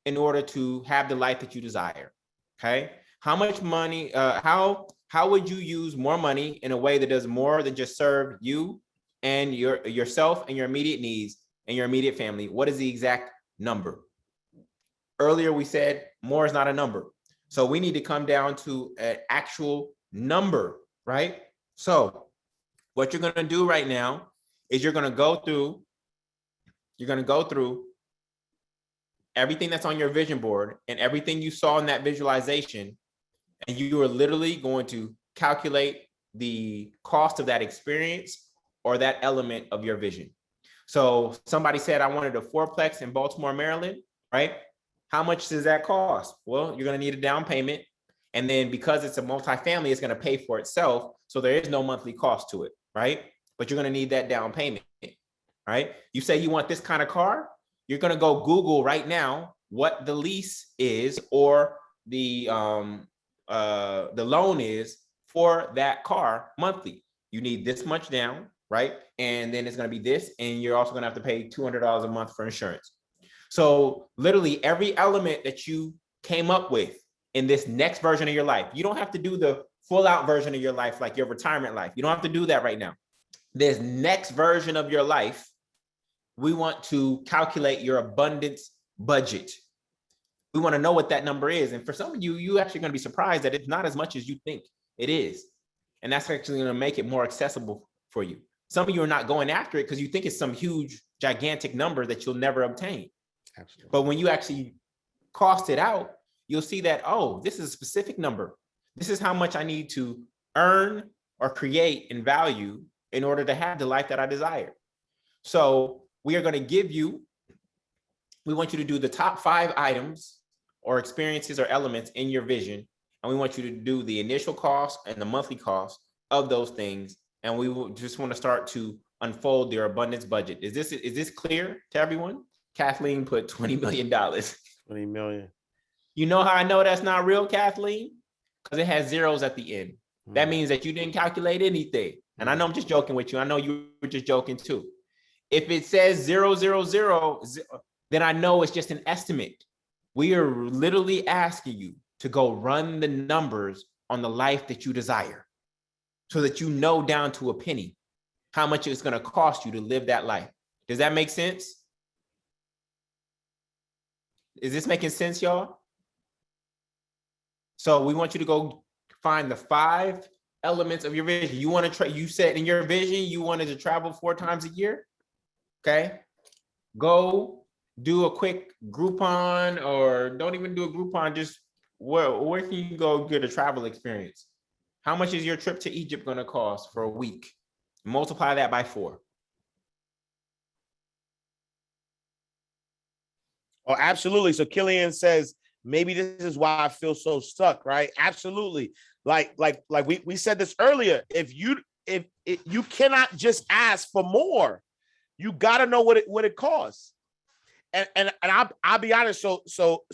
in order to have the life that you desire, okay? How much money, how would you use more money in a way that does more than just serve you and yourself and your immediate needs and your immediate family? What is the exact number? Earlier, we said more is not a number. So we need to come down to an actual number, right? So what you're going to do right now is you're going to go through everything that's on your vision board and everything you saw in that visualization, and you are literally going to calculate the cost of that experience or that element of your vision. So somebody said, I wanted a fourplex in Baltimore, Maryland, right? How much does that cost? Well, you're going to need a down payment. And then because it's a multifamily, it's going to pay for itself. So there is no monthly cost to it, right? But you're going to need that down payment, right? You say you want this kind of car, you're going to go Google right now what the lease is or the loan is for that car monthly. You need this much down, right? And then it's going to be this, and you're also going to have to pay $200 a month for insurance. So literally every element that you came up with in this next version of your life, you don't have to do the full out version of your life, like your retirement life. You don't have to do that right now. This next version of your life, we want to calculate your abundance budget. We want to know what that number is. And for some of you, you actually going to be surprised that it's not as much as you think it is. And that's actually going to make it more accessible for you. Some of you are not going after it because you think it's some huge gigantic number that you'll never obtain. Absolutely. But when you actually cost it out, you'll see that, oh, this is a specific number. This is how much I need to earn or create in value in order to have the life that I desire. So we are going to give you, we want you to do the top 5 items or experiences or elements in your vision. And we want you to do the initial cost and the monthly cost of those things. And we will just want to start to unfold your abundance budget. Is this clear to everyone? Kathleen put $20 million. 20 million. You know how I know that's not real, Kathleen? Because it has zeros at the end. That means that you didn't calculate anything. And I know I'm just joking with you. I know you were just joking too. If it says 000, then I know it's just an estimate. We are literally asking you to go run the numbers on the life that you desire so that you know down to a penny how much it's going to cost you to live that life. Does that make sense? Is this making sense, y'all? So we want you to go find the 5 elements of your vision. You want to you said in your vision, you wanted to travel 4 times a year. Okay. Go do a quick Groupon, or don't even do a Groupon. Just where can you go get a travel experience? How much is your trip to Egypt going to cost for a week? Multiply that by 4. Oh, absolutely. So Killian says, maybe this is why I feel so stuck, right? Absolutely. Like we said this earlier. If you cannot just ask for more, you got to know what it costs. And I'll be honest. So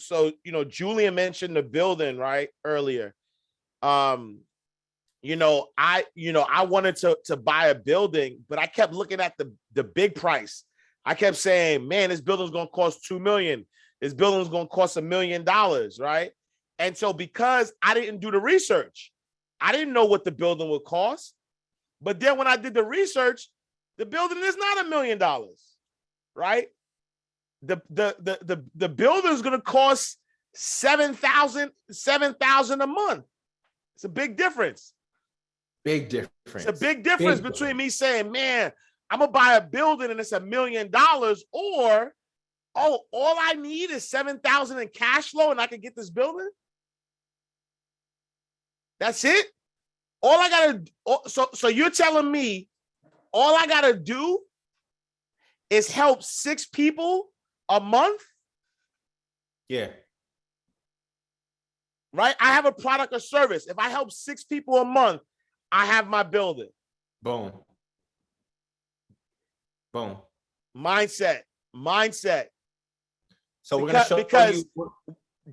Jullien mentioned the building right earlier. I wanted to buy a building, but I kept looking at the big price. I kept saying, man, this building's going to cost $2 million. This building's going to cost $1 million, right? And so because I didn't do the research, I didn't know what the building would cost. But then when I did the research, the building is not $1 million, right? The building is going to cost $7,000 a month. It's a big difference. Big difference. It's a big difference between me saying, man, I'm gonna buy a building and it's $1 million, or all I need is $7,000 in cash flow and I can get this building. That's it. All I gotta so you're telling me all I gotta do is help 6 people a month? Yeah. Right? I have a product or service. If I help 6 people a month, I have my building. Boom. Mindset. So we're gonna show because you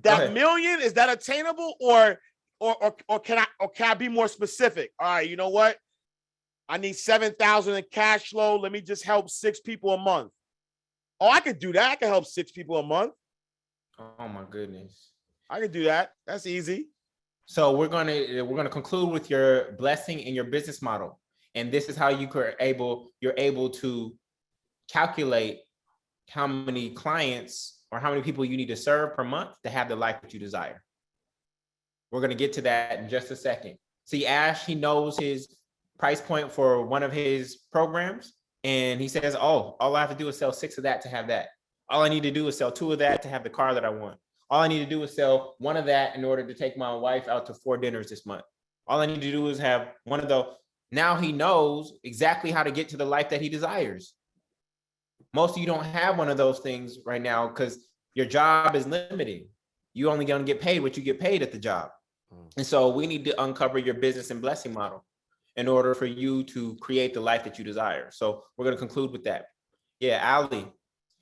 that $1 million, is that attainable, or can I be more specific? All right, you know what? I need $7,000 in cash flow. Let me just help 6 people a month. Oh, I could do that. I can help 6 people a month. Oh my goodness. I could do that. That's easy. So we're gonna conclude with your blessing and your business model, and this is how you're able to calculate how many clients or how many people you need to serve per month to have the life that you desire. We're gonna get to that in just a second. See, Ash, he knows his price point for one of his programs, and he says, "Oh, all I have to do is sell 6 of that to have that. All I need to do is sell 2 of that to have the car that I want. All I need to do is sell 1 of that in order to take my wife out to 4 dinners this month. All I need to do is have 1 of those." Now he knows exactly how to get to the life that he desires. Most of you don't have one of those things right now because your job is limiting. You only gonna get paid what you get paid at the job. And so we need to uncover your business and blessing model in order for you to create the life that you desire. So we're gonna conclude with that. Yeah,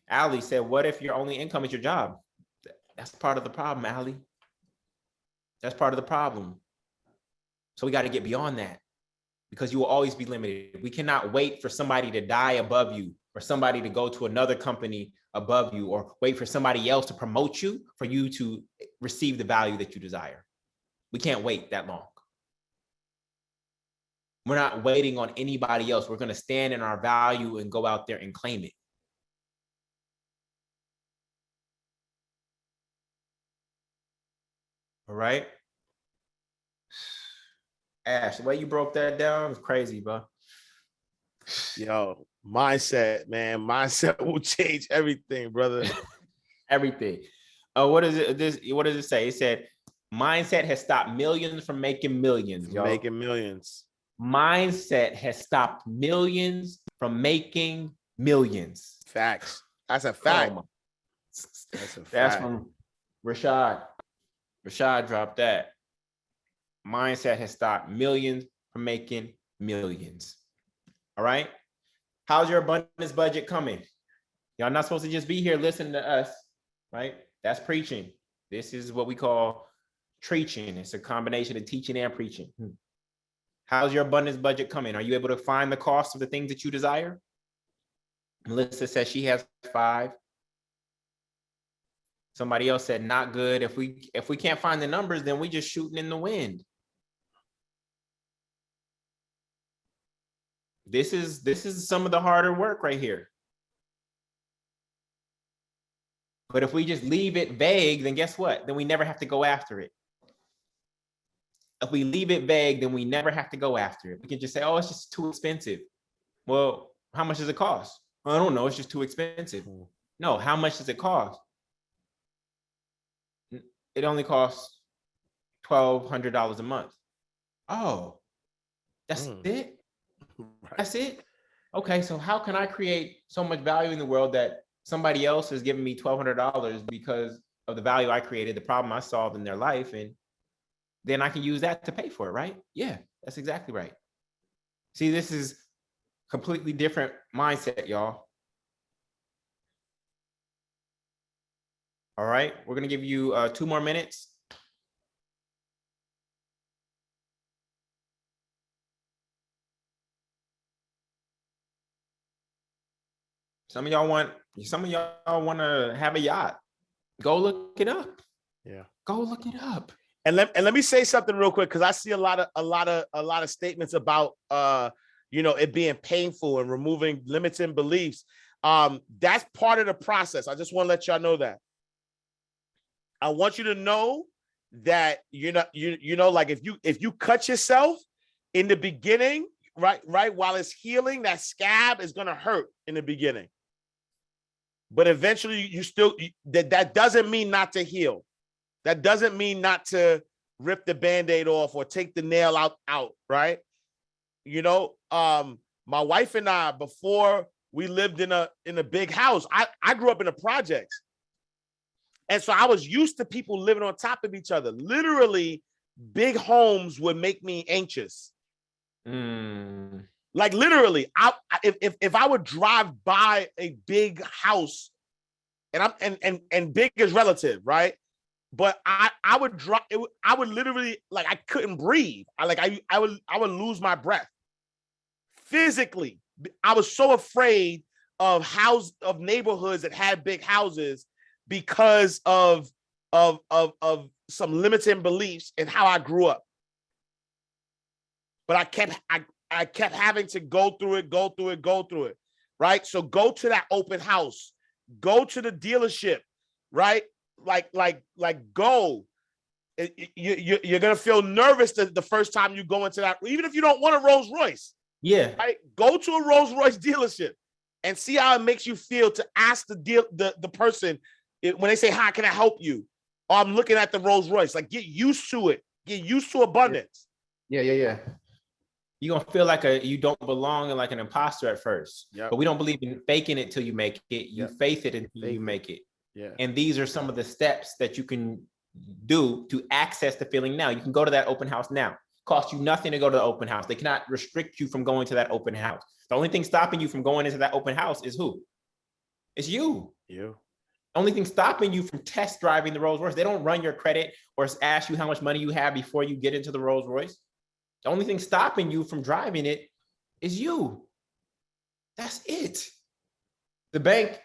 Ali said, what if your only income is your job? That's part of the problem, Ali. That's part of the problem. So we got to get beyond that because you will always be limited. We cannot wait for somebody to die above you or somebody to go to another company above you or wait for somebody else to promote you for you to receive the value that you desire. We can't wait that long. We're not waiting on anybody else. We're going to stand in our value and go out there and claim it. All right. Ash, the way you broke that down was crazy, bro. Yo, Mindset, man. Mindset will change everything, brother. Everything. What is it? What does it say? It said mindset has stopped millions from making millions, y'all. Making millions. Mindset has stopped millions from making millions. Facts. That's a fact. Oh, That's a that's fact. from Rashad. Rashad dropped that. Mindset has stopped millions from making millions. All right. How's your abundance budget coming? Y'all not supposed to just be here listening to us, right? That's preaching. This is what we call preaching. It's a combination of teaching and preaching. How's your abundance budget coming? Are you able to find the cost of the things that you desire? Melissa says she has 5. Somebody else said not good. If we can't find the numbers, then we just shooting in the wind. This is some of the harder work right here. But if we just leave it vague, then guess what? Then we never have to go after it. If we leave it vague, then we never have to go after it. We can just say, oh, it's just too expensive. Well, how much does it cost? Well, I don't know. It's just too expensive. No, how much does it cost? It only costs $1,200 a month. Oh, that's it? Right. That's it? Okay, so how can I create so much value in the world that somebody else is giving me $1,200 because of the value I created, the problem I solved in their life, and then I can use that to pay for it, right? Yeah, that's exactly right. See, this is completely different mindset, y'all. All right, we're gonna give you 2 more minutes. Some of y'all want to have a yacht. Go look it up. Yeah. Go look it up. And let me say something real quick, because I see a lot of statements about it being painful and removing limiting beliefs. That's part of the process. I just want to let y'all know that. I want you to know that like if you cut yourself in the beginning, right while it's healing, that scab is gonna hurt in the beginning. But eventually that doesn't mean not to heal. That doesn't mean not to rip the Band-Aid off or take the nail out, right? My wife and I, before we lived in a big house, I grew up in the projects. And so I was used to people living on top of each other. Literally, big homes would make me anxious. Like literally, if I would drive by a big house, and big is relative, right? But I would literally, like, I couldn't breathe. I would lose my breath. Physically, I was so afraid of neighborhoods that had big houses because of some limiting beliefs and how I grew up. But I kept having to go through it, right? So go to that open house, go to the dealership, right? Like go. You're gonna feel nervous the first time you go into that, even if you don't want a Rolls Royce. Yeah. Right? Go to a Rolls Royce dealership and see how it makes you feel to ask the person when they say, "How can I help you?" Or I'm looking at the Rolls Royce. Like, get used to it. Get used to abundance. Yeah. You're gonna feel like you don't belong and like an imposter at first. Yep. But we don't believe in faking it till you make it. You faith it until you make it. Yeah. And these are some of the steps that you can do to access the feeling now. You can go to that open house now. Cost you nothing to go to the open house. They cannot restrict you from going to that open house. The only thing stopping you from going into that open house is who? It's you. You. The only thing stopping you from test driving the Rolls Royce, they don't run your credit or ask you how much money you have before you get into the Rolls Royce. The only thing stopping you from driving it is you. That's it. The bank,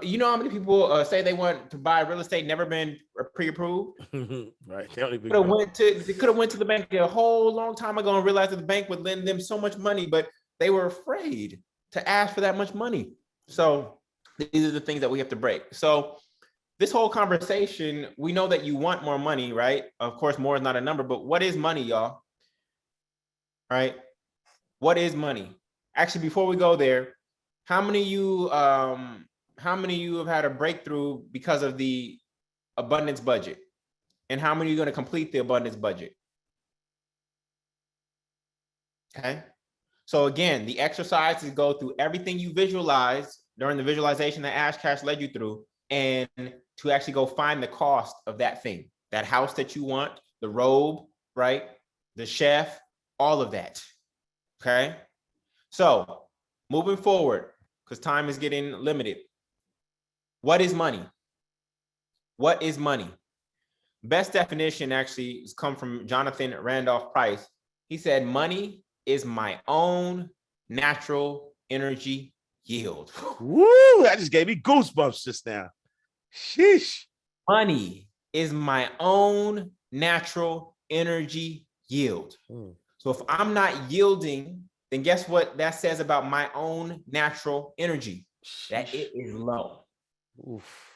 you know how many people say they want to buy real estate, never been pre-approved? Right. They could have went to the bank a whole long time ago and realized that the bank would lend them so much money, but they were afraid to ask for that much money. So these are the things that we have to break. So this whole conversation, we know that you want more money, right? Of course, more is not a number, but what is money, y'all? Right? What is money? Actually, before we go there, How many of you have had a breakthrough because of the abundance budget? And how many are going to complete the abundance budget? Okay. So again, the exercise is go through everything you visualize during the visualization that Ash Cash led you through, and to actually go find the cost of that thing, that house that you want, the robe, right? The chef, all of that. Okay. So moving forward, because time is getting limited. What is money? What is money? Best definition actually has come from Jonathan Randolph Price. He said, money is my own natural energy yield. Woo! That just gave me goosebumps just now. Sheesh. Money is my own natural energy yield. So if I'm not yielding, then guess what that says about my own natural energy? That it is low. Oof.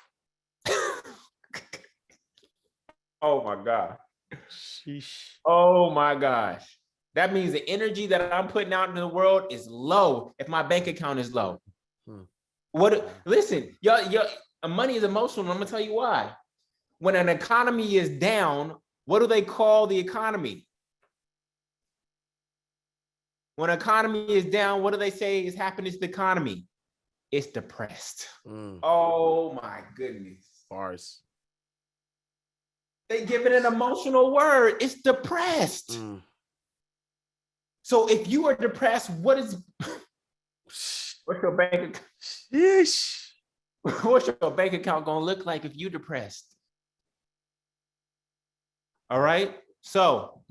Oh my God. Sheesh. Oh my gosh. That means the energy that I'm putting out into the world is low if my bank account is low. Listen, y'all, money is emotional. I'm gonna tell you why. When an economy is down, what do they call the economy? When an economy is down, what do they say is happening to the economy? It's depressed. Oh my goodness. Bars. They give it an emotional word. It's depressed. So if you are depressed, what's your bank account? Sheesh. What's your bank account gonna look like if you're depressed? All right. So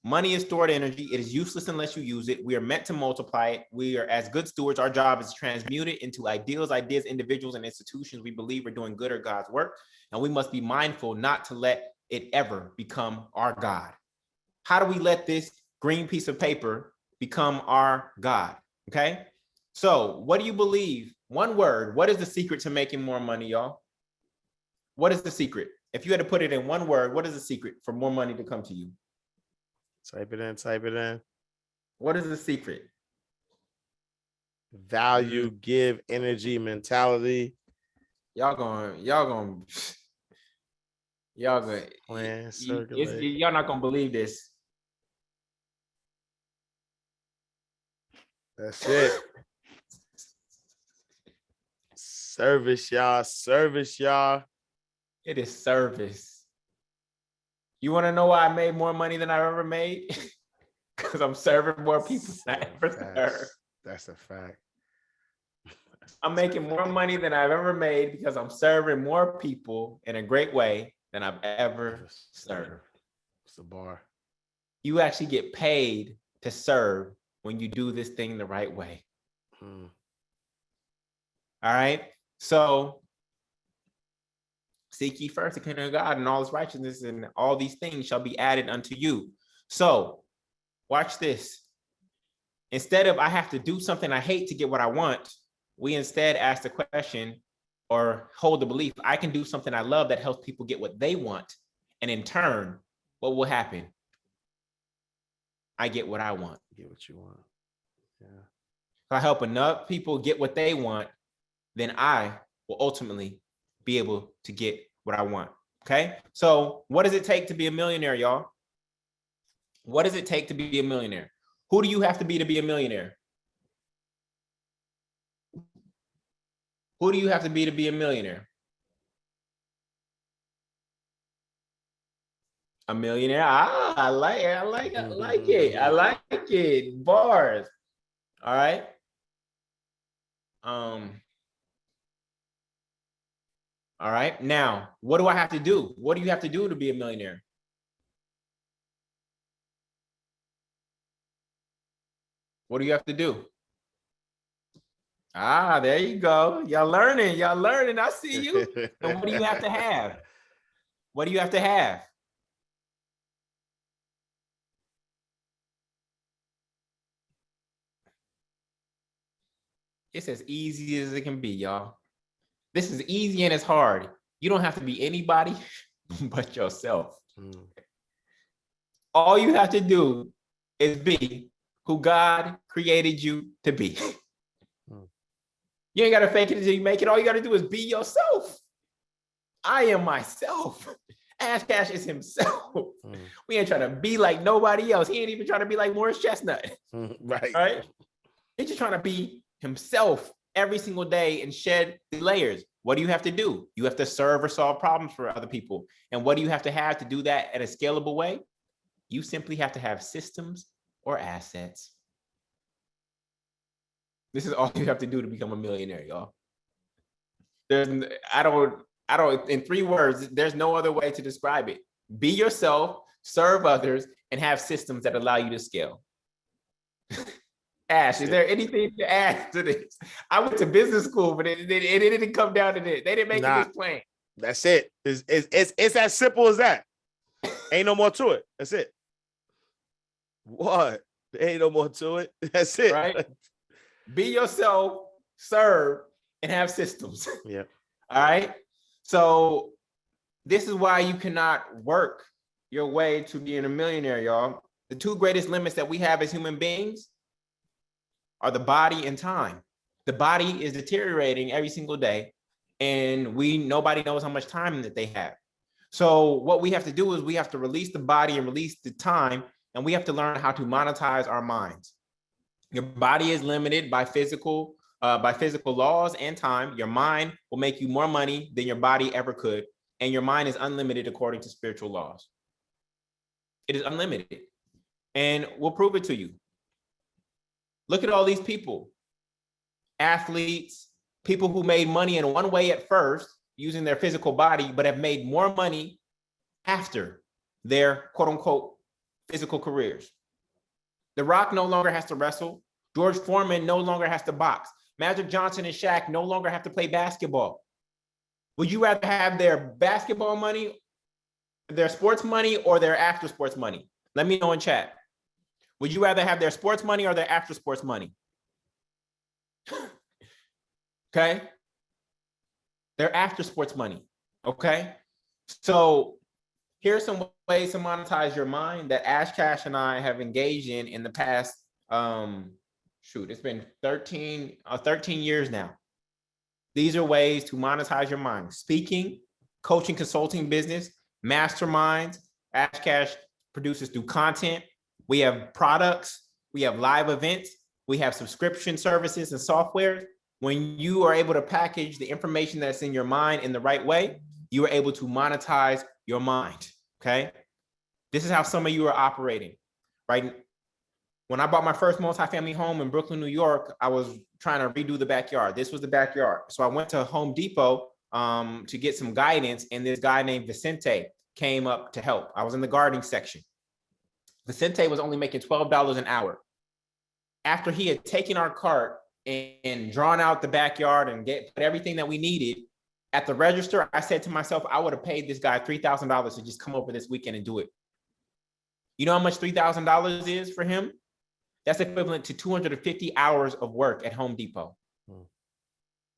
money is stored energy. It is useless unless you use it. We are meant to multiply it. We are, as good stewards, our job is to transmute it into ideals, ideas, individuals, and institutions we believe are doing good or God's work. And we must be mindful not to let it ever become our God. How do we let this green piece of paper become our God? Okay. So what do you believe? One word. What is the secret to making more money, y'all? What is the secret? If you had to put it in one word, what is the secret for more money to come to you? Type it in. Type it in. What is the secret? Value, give, energy, mentality. Y'all going Plan, circulate. y'all not gonna believe this. That's it. Service, y'all. Service, y'all. It is service. You want to know why I made more money than I've ever made? Because I'm serving more people than I ever served. That's a fact. I'm making more money than I've ever made because I'm serving more people in a great way than I've ever served. It's a bar. You actually get paid to serve when you do this thing the right way. All right. So seek ye first the kingdom of God and all his righteousness, and all these things shall be added unto you. So watch this. Instead of I have to do something I hate to get what I want, we instead ask the question or hold the belief, I can do something I love that helps people get what they want. And in turn, what will happen? I get what I want. Get what you want. Yeah. If I help enough people get what they want, then I will ultimately be able to get what I want. Okay. So what does it take to be a millionaire, y'all? What does it take to be a millionaire? Who do you have to be a millionaire? Who do you have to be a millionaire? A millionaire. I like it. I like it. Bars. All right. All right. Now, what do I have to do? What do you have to do to be a millionaire? What do you have to do? There you go. Y'all learning. I see you. And what do you have to have? What do you have to have? It's as easy as it can be, y'all. This is easy and it's hard. You don't have to be anybody but yourself. All you have to do is be who God created you to be. Hmm. You ain't got to fake it until you make it. All you got to do is be yourself. I am myself. Ash Cash is himself. We ain't trying to be like nobody else. He ain't even trying to be like Morris Chestnut. Right. Right? He's just trying to be himself every single day and shed the layers. What do you have to do? You have to serve or solve problems for other people. And what do you have to do that in a scalable way? You simply have to have systems or assets. This is all you have to do to become a millionaire, y'all. I don't, in 3 words, there's no other way to describe it. Be yourself, serve others, and have systems that allow you to scale. Ash, is there anything to add to this? I went to business school, but it didn't come down to this. They didn't make it this plain. That's it. It's as simple as that. Ain't no more to it. That's it. What? There ain't no more to it. That's it. Right? Be yourself, serve, and have systems. Yeah. All right. So this is why you cannot work your way to being a millionaire, y'all. The 2 greatest limits that we have as human beings are the body and time. The body is deteriorating every single day, and nobody knows how much time that they have. So what we have to do is we have to release the body and release the time, and we have to learn how to monetize our minds. Your body is limited by physical laws and time. Your mind will make you more money than your body ever could, and your mind is unlimited according to spiritual laws. It is unlimited, and we'll prove it to you. Look at all these people, athletes, people who made money in one way at first using their physical body, but have made more money after their quote unquote physical careers. The Rock no longer has to wrestle. George Foreman no longer has to box. Magic Johnson and Shaq no longer have to play basketball. Would you rather have their basketball money, their sports money, or their after sports money? Let me know in chat. Would you rather have their sports money or their after sports money? Okay. Their after sports money. Okay. So here's some ways to monetize your mind that Ash Cash and I have engaged in the past. It's been 13 years now. These are ways to monetize your mind: speaking, coaching, consulting business, masterminds. Ash Cash produces through content. We have products, we have live events, we have subscription services and software. When you are able to package the information that's in your mind in the right way, you are able to monetize your mind, okay? This is how some of you are operating, right? When I bought my first multifamily home in Brooklyn, New York, I was trying to redo the backyard. This was the backyard. So I went to Home Depot to get some guidance, and this guy named Vicente came up to help. I was in the gardening section. Vicente was only making $12 an hour. After he had taken our cart and drawn out the backyard and put everything that we needed at the register, I said to myself, I would have paid this guy $3,000 to just come over this weekend and do it. You know how much $3,000 is for him? That's equivalent to 250 hours of work at Home Depot.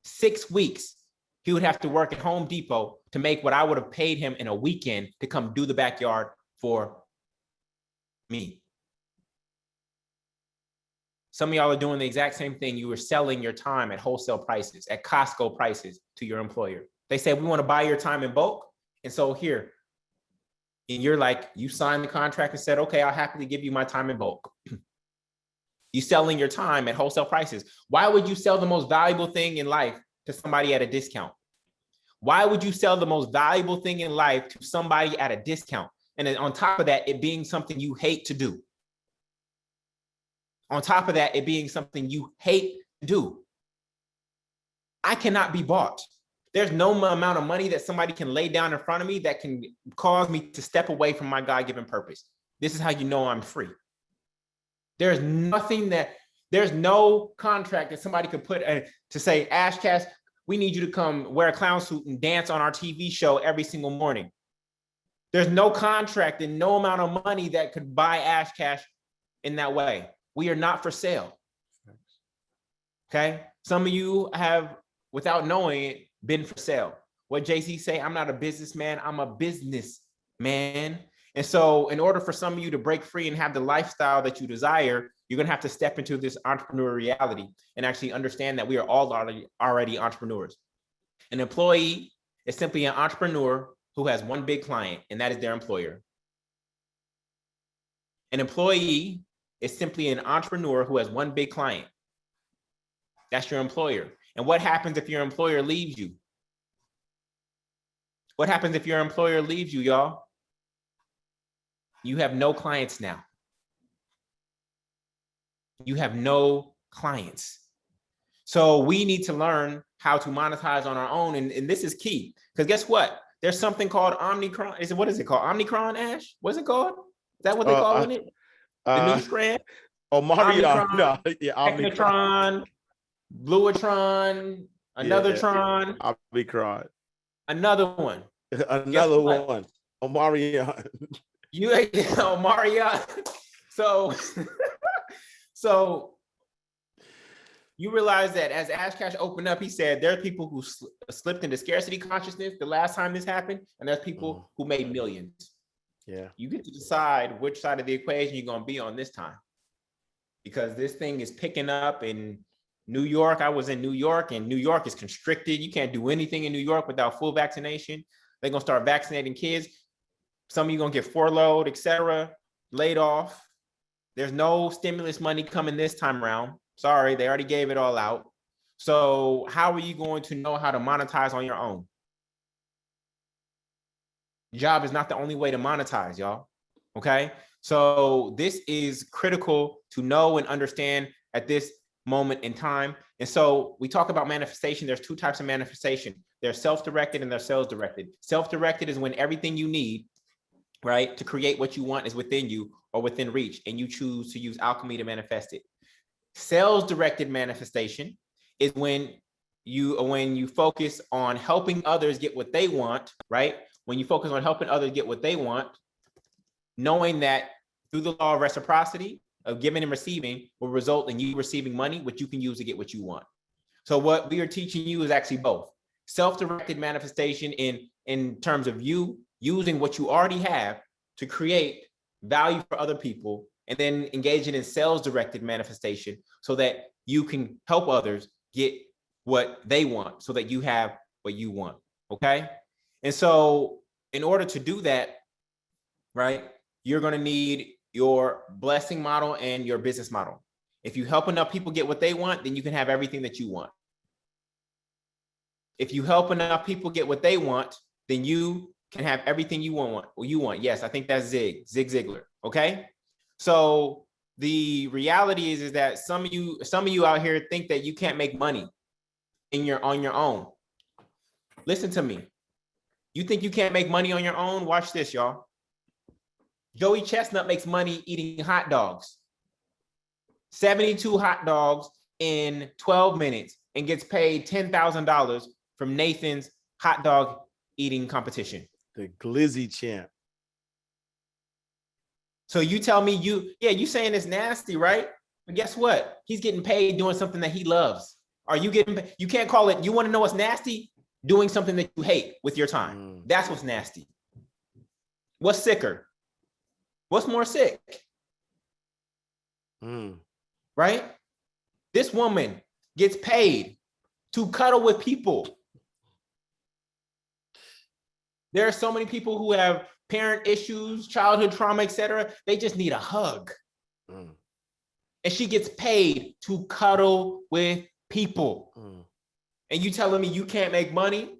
6 weeks he would have to work at Home Depot to make what I would have paid him in a weekend to come do the backyard for me. Some of y'all are doing the exact same thing. You were selling your time at wholesale prices, at Costco prices to your employer. They said, we want to buy your time in bulk. And so here, and you're like, you signed the contract and said, okay, I'll happily give you my time in bulk. You selling your time at wholesale prices. Why would you sell the most valuable thing in life to somebody at a discount? Why would you sell the most valuable thing in life to somebody at a discount? And then on top of that, it being something you hate to do. On top of that, it being something you hate to do. I cannot be bought. There's no amount of money that somebody can lay down in front of me that can cause me to step away from my God-given purpose. This is how you know I'm free. There's no contract that somebody could put to say, Ash Cash, we need you to come wear a clown suit and dance on our TV show every single morning. There's no contract and no amount of money that could buy Ash Cash in that way. We are not for sale. Okay? Some of you have, without knowing it, been for sale. What Jay-Z say, I'm not a businessman, I'm a businessman. And so in order for some of you to break free and have the lifestyle that you desire, You're going to have to step into this entrepreneur reality and actually understand that we are all already entrepreneurs. An employee is simply an entrepreneur who has one big client, and that is their employer. An employee is simply an entrepreneur who has one big client. That's your employer. And what happens if your employer leaves you? What happens if your employer leaves you, y'all? You have no clients now. You have no clients. So we need to learn how to monetize on our own. And this is key. Because guess what? There's something called Omnicron. What is it called? Omnicron, Ash? What's it called? Is that what they calling it? The new strand? Oh, Mario. Omnicron, No, yeah, Omnicron. Technotron, Bluatron, another Yeah, Tron, Omnicron. another one. Another one. Oh, Mario. You know, Mario. So, so you realize that as Ash Cash opened up, he said there are people who slipped into scarcity consciousness the last time this happened, and there's people who made millions. Yeah. You get to decide which side of the equation you're going to be on this time, because this thing is picking up in New York. I was in New York, and New York is constricted. You can't do anything in New York without full vaccination. They're going to start vaccinating kids. Some of you going to get furloughed, etc., laid off. There's no stimulus money coming this time around. Sorry, they already gave it all out. So how are you going to know how to monetize on your own? Job is not the only way to monetize, y'all. Okay? So this is critical to know and understand at this moment in time. And so we talk about manifestation. There's two types of manifestation. There's self-directed and there's sales-directed. Self-directed is when everything you need, right, to create what you want is within you or within reach, and you choose to use alchemy to manifest it. Sales-directed manifestation is when you focus on helping others get what they want, right? When you focus on helping others get what they want, knowing that through the law of reciprocity of giving and receiving will result in you receiving money, which you can use to get what you want. So what we are teaching you is actually both. Self-directed manifestation in terms of you using what you already have to create value for other people, and then engaging in sales-directed manifestation so that you can help others get what they want so that you have what you want, okay? And so in order to do that, right, you're gonna need your blessing model and your business model. If you help enough people get what they want, then you can have everything that you want. If you help enough people get what they want, then you can have everything you want. Yes, I think that's Zig Ziglar, okay? So the reality is that some of you out here think that you can't make money on your own. Listen to me. You think you can't make money on your own? Watch this, y'all. Joey Chestnut makes money eating hot dogs. 72 hot dogs in 12 minutes and gets paid $10,000 from Nathan's hot dog eating competition. The Glizzy champ. So you tell me you saying it's nasty, right? But guess what? He's getting paid doing something that he loves. You can't call it, you want to know what's nasty? Doing something that you hate with your time. That's what's nasty. What's sicker? What's more sick? Right? This woman gets paid to cuddle with people. There are so many people who have parent issues, childhood trauma, etc. They just need a hug. And she gets paid to cuddle with people. And you telling me you can't make money?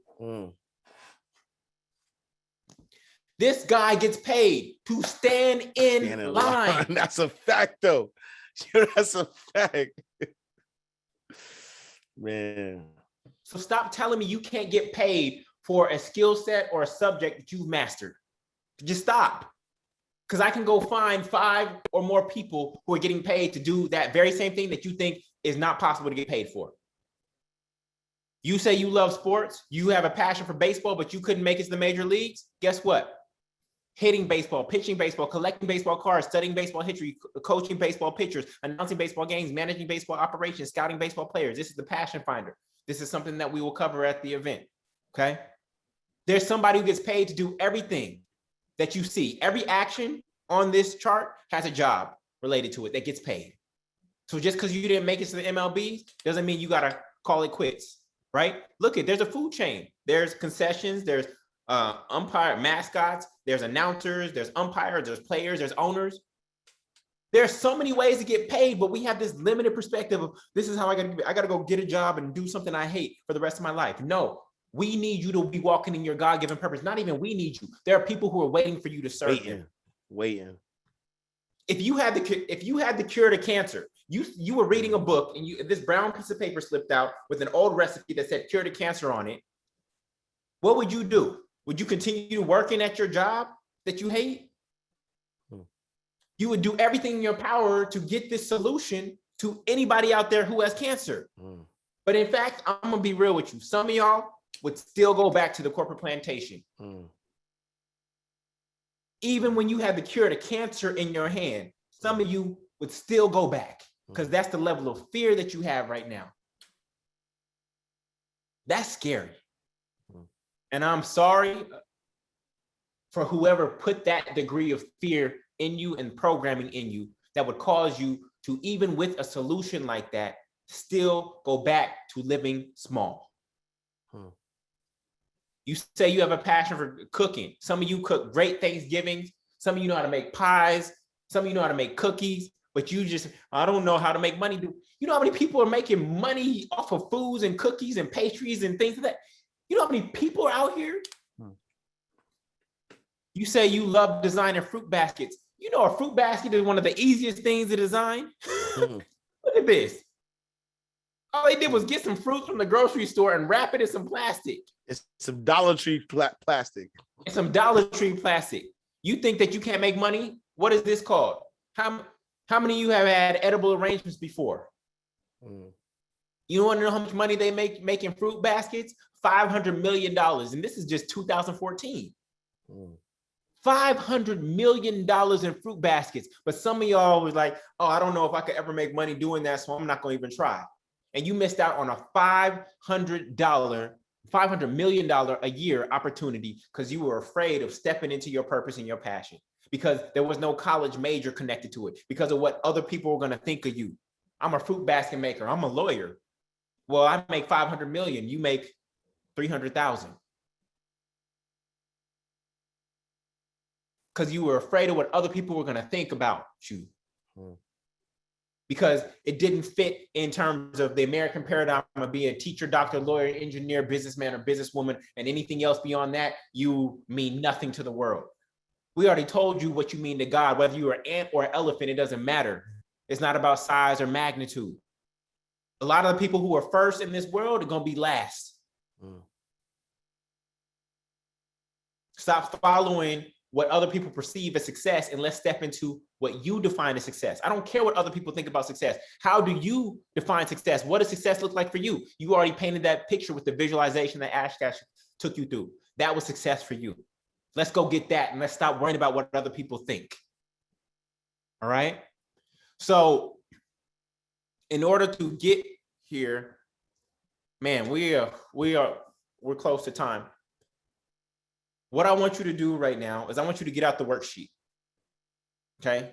This guy gets paid to stand in line. That's a fact, though. That's a fact. Man. So stop telling me you can't get paid for a skill set or a subject that you've mastered. Just stop. Because I can go find 5 or more people who are getting paid to do that very same thing that you think is not possible to get paid for. You say you love sports, you have a passion for baseball, but you couldn't make it to the major leagues. Guess what? Hitting baseball, pitching baseball, collecting baseball cards, studying baseball history, coaching baseball pitchers, announcing baseball games, managing baseball operations, scouting baseball players. This is the passion finder. This is something that we will cover at the event, okay? There's somebody who gets paid to do everything that you see. Every action on this chart has a job related to it that gets paid. So just because you didn't make it to the MLB doesn't mean you gotta call it quits, right? Look there's a food chain. There's concessions, there's umpire mascots, there's announcers, there's umpires, there's players, there's owners. There's so many ways to get paid, but we have this limited perspective of this is how I gotta go get a job and do something I hate for the rest of my life. No, we need you to be walking in your God-given purpose. Not even we need you. There are people who are waiting for you to serve them. Waiting. If you had the cure to cancer, you were reading a book and this brown piece of paper slipped out with an old recipe that said cure to cancer on it. What would you do? Would you continue working at your job that you hate? You would do everything in your power to get this solution to anybody out there who has cancer. But in fact, I'm gonna be real with you. Some of y'all would still go back to the corporate plantation. Even when you have the cure to cancer in your hand, some of you would still go back because that's the level of fear that you have right now. That's scary. And I'm sorry for whoever put that degree of fear in you and programming in you that would cause you to, even with a solution like that, still go back to living small. You say you have a passion for cooking. Some of you cook great Thanksgivings. Some of you know how to make pies. Some of you know how to make cookies, but I don't know how to make money. You know how many people are making money off of foods and cookies and pastries and things like that? You know how many people are out here? You say you love designing fruit baskets. You know a fruit basket is one of the easiest things to design. Look at this. All they did was get some fruit from the grocery store and wrap it in some plastic. It's some Dollar Tree plastic. It's some Dollar Tree plastic. You think that you can't make money? What is this called? How many of you have had edible arrangements before? You want to know how much money they make making fruit baskets? $500 million. And this is just 2014. $500 million in fruit baskets. But some of y'all was like, oh, I don't know if I could ever make money doing that, so I'm not going to even try. And you missed out on a $500 million a year opportunity because you were afraid of stepping into your purpose and your passion, because there was no college major connected to it, because of what other people were going to think of you. I'm a fruit basket maker. I'm a lawyer. Well, I make 500 million. You make 300,000. Because you were afraid of what other people were going to think about you. Because it didn't fit in terms of the American paradigm of being a teacher, doctor, lawyer, engineer, businessman, or businesswoman, and anything else beyond that, you mean nothing to the world. We already told you what you mean to God. Whether you're an ant or an elephant, it doesn't matter. It's not about size or magnitude. A lot of the people who are first in this world are going to be last. Stop following what other people perceive as success, and let's step into what you define as success. I don't care what other people think about success. How do you define success? What does success look like for you? You already painted that picture with the visualization that Ash Cash took you through. That was success for you. Let's go get that, and let's stop worrying about what other people think. All right? So in order to get here, man, we're close to time. What I want you to do right now is I want you to get out the worksheet. Okay?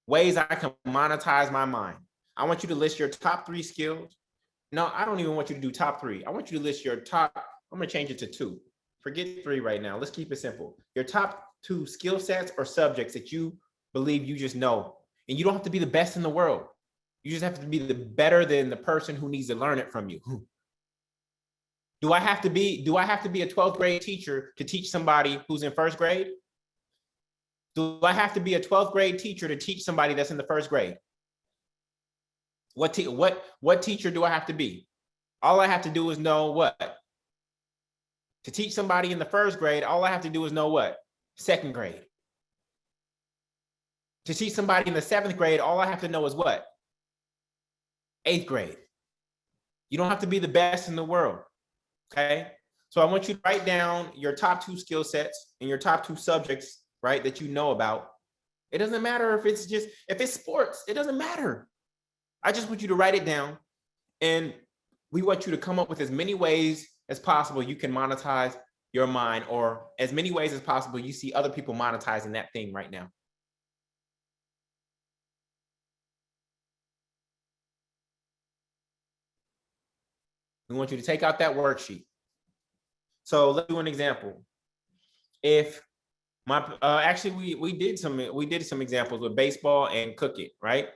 Ways I can monetize my mind. I want you to list your top 3 skills. No, I don't even want you to do top 3. I want you to list your top, I'm going to change it to 2. Forget 3 right now. Let's keep it simple. Your top 2 skill sets or subjects that you believe you just know. And you don't have to be the best in the world. You just have to be the better than the person who needs to learn it from you. Do I have to be a 12th grade teacher to teach somebody who's in 1st grade? Do I have to be a 12th grade teacher to teach somebody that's in the 1st grade? What teacher do I have to be? All I have to do is know what? To teach somebody in the 1st grade, all I have to do is know what? 2nd grade. To teach somebody in the 7th grade, all I have to know is what? 8th grade. You don't have to be the best in the world. Okay, so I want you to write down your top 2 skill sets and your top 2 subjects, right, that you know about. It doesn't matter if it's sports, it doesn't matter. I just want you to write it down, and we want you to come up with as many ways as possible you can monetize your mind, or as many ways as possible you see other people monetizing that thing right now. We want you to take out that worksheet. So let's do an example. If my actually we did some examples with baseball and cooking, right?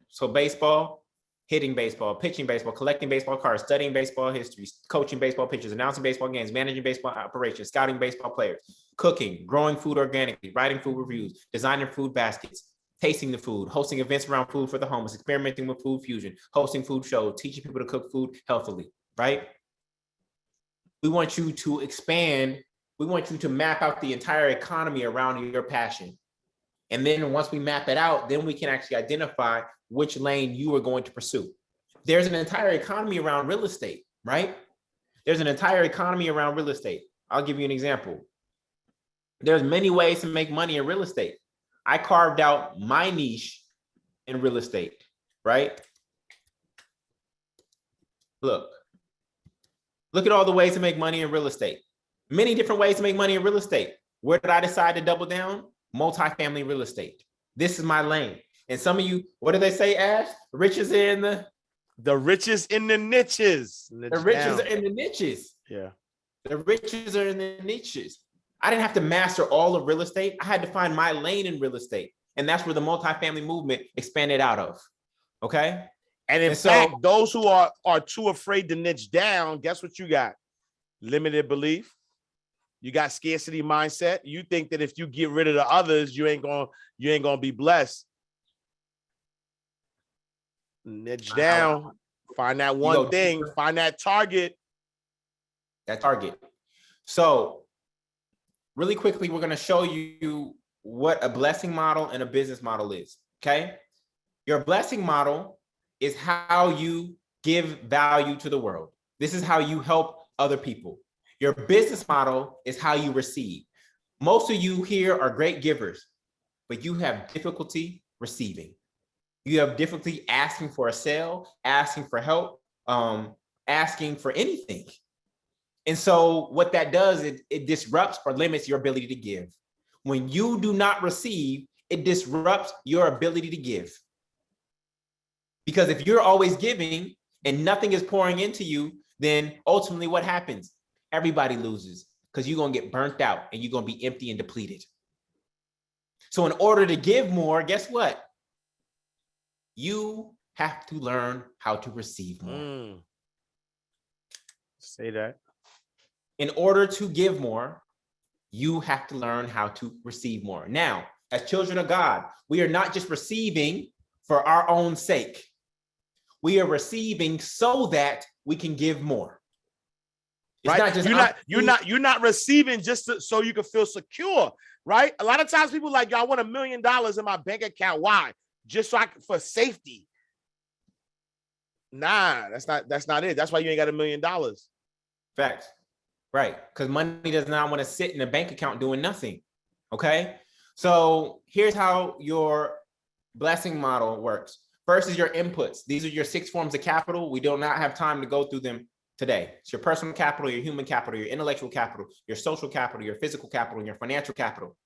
So baseball, hitting baseball, pitching baseball, collecting baseball cards, studying baseball history, coaching baseball pitchers, announcing baseball games, managing baseball operations, scouting baseball players, cooking, growing food organically, writing food reviews, designing food baskets, tasting the food, hosting events around food for the homeless, experimenting with food fusion, hosting food shows, teaching people to cook food healthily, right? We want you to expand. We want you to map out the entire economy around your passion. And then once we map it out, then we can actually identify which lane you are going to pursue. There's an entire economy around real estate, right? There's an entire economy around real estate. I'll give you an example. There's many ways to make money in real estate. I carved out my niche in real estate, right? Look at all the ways to make money in real estate. Many different ways to make money in real estate. Where did I decide to double down? Multifamily real estate. This is my lane. And some of you, what do they say, Ash? Riches in the riches in the niches. The riches are in the niches. Yeah. The riches are in the niches. I didn't have to master all of real estate. I had to find my lane in real estate. And that's where the multifamily movement expanded out of. Okay. And in fact, those who are too afraid to niche down, guess what you got? Limited belief. You got scarcity mindset. You think that if you get rid of the others, you ain't gonna be blessed. Niche down. Find that one thing. Find that target. That target. So really quickly, we're gonna show you what a blessing model and a business model is. Okay. Your blessing model is how you give value to the world. This is how you help other people. Your business model is how you receive. Most of you here are great givers, but you have difficulty receiving. You have difficulty asking for a sale, asking for help, asking for anything. And so what that does, it disrupts or limits your ability to give. When you do not receive, it disrupts your ability to give. Because if you're always giving and nothing is pouring into you, then ultimately what happens? Everybody loses because you're going to get burnt out and you're going to be empty and depleted. So in order to give more, guess what? You have to learn how to receive more. Say that. In order to give more, you have to learn how to receive more. Now, as children of God, we are not just receiving for our own sake. We are receiving so that we can give more. It's right? Not just you're not receiving just so you can feel secure, right? A lot of times people like, yo, I want $1 million in my bank account. Why? Just so for safety. Nah, that's not it. That's why you ain't got $1 million. Facts. Right. Because money does not want to sit in a bank account doing nothing. Okay. So here's how your blessing model works. First is your inputs. These are your 6 forms of capital. We do not have time to go through them today. It's your personal capital, your human capital, your intellectual capital, your social capital, your physical capital, and your financial capital.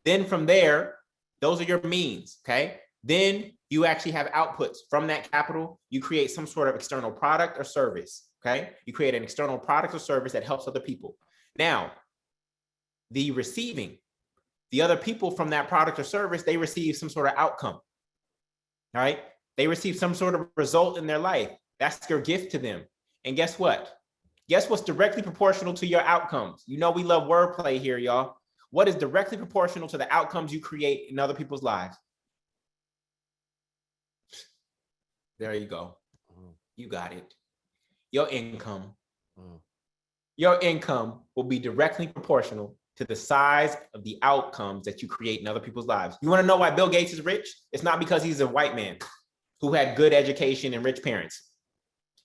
Then from there, those are your means. Okay. Then you actually have outputs from that capital. You create some sort of external product or service. Okay. You create an external product or service that helps other people. Now, the receiving, the other people from that product or service, they receive some sort of outcome. All right. They receive some sort of result in their life. That's your gift to them. And guess what? Guess what's directly proportional to your outcomes? You know, we love wordplay here, y'all. What is directly proportional to the outcomes you create in other people's lives? There you go. You got it. Your income. Your income will be directly proportional to the size of the outcomes that you create in other people's lives. You want to know why Bill Gates is rich? It's not because he's a white man who had good education and rich parents.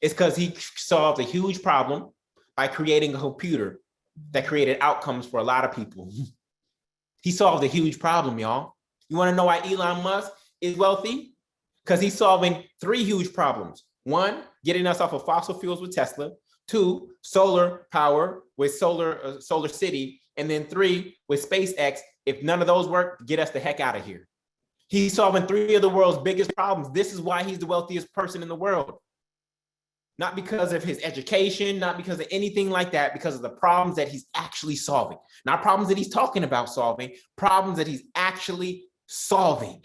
It's because he solved a huge problem by creating a computer that created outcomes for a lot of people. He solved a huge problem, y'all. You want to know why Elon Musk is wealthy? Because he's solving 3 huge problems. 1, getting us off of fossil fuels with Tesla. 2, solar power with Solar City. And then 3, with SpaceX. If none of those work, get us the heck out of here. He's solving 3 of the world's biggest problems. This is why he's the wealthiest person in the world. Not because of his education, not because of anything like that, because of the problems that he's actually solving. Not problems that he's talking about solving, problems that he's actually solving.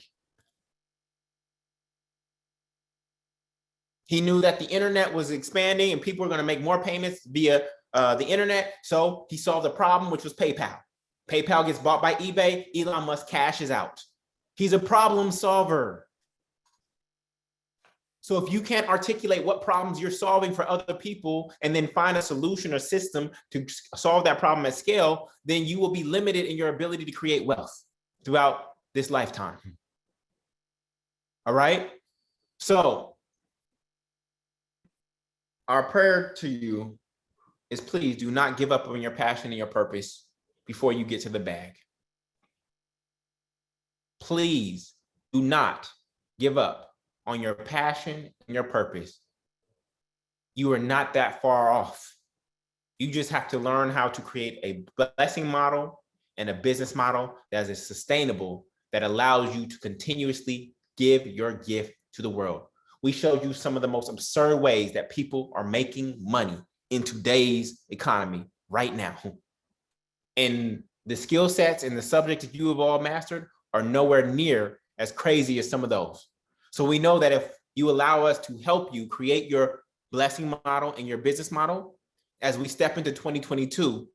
He knew that the internet was expanding and people were going to make more payments via the internet. So he solved a problem, which was PayPal. PayPal gets bought by eBay. Elon Musk cashes out. He's a problem solver. So if you can't articulate what problems you're solving for other people and then find a solution or system to solve that problem at scale, then you will be limited in your ability to create wealth throughout this lifetime. All right? So our prayer to you is, please do not give up on your passion and your purpose before you get to the bag. Please do not give up on your passion and your purpose. You are not that far off. You just have to learn how to create a blessing model and a business model that is sustainable, that allows you to continuously give your gift to the world. We showed you some of the most absurd ways that people are making money in today's economy right now. And the skill sets and the subjects that you have all mastered are nowhere near as crazy as some of those. So we know that if you allow us to help you create your blessing model and your business model, as we step into 2022,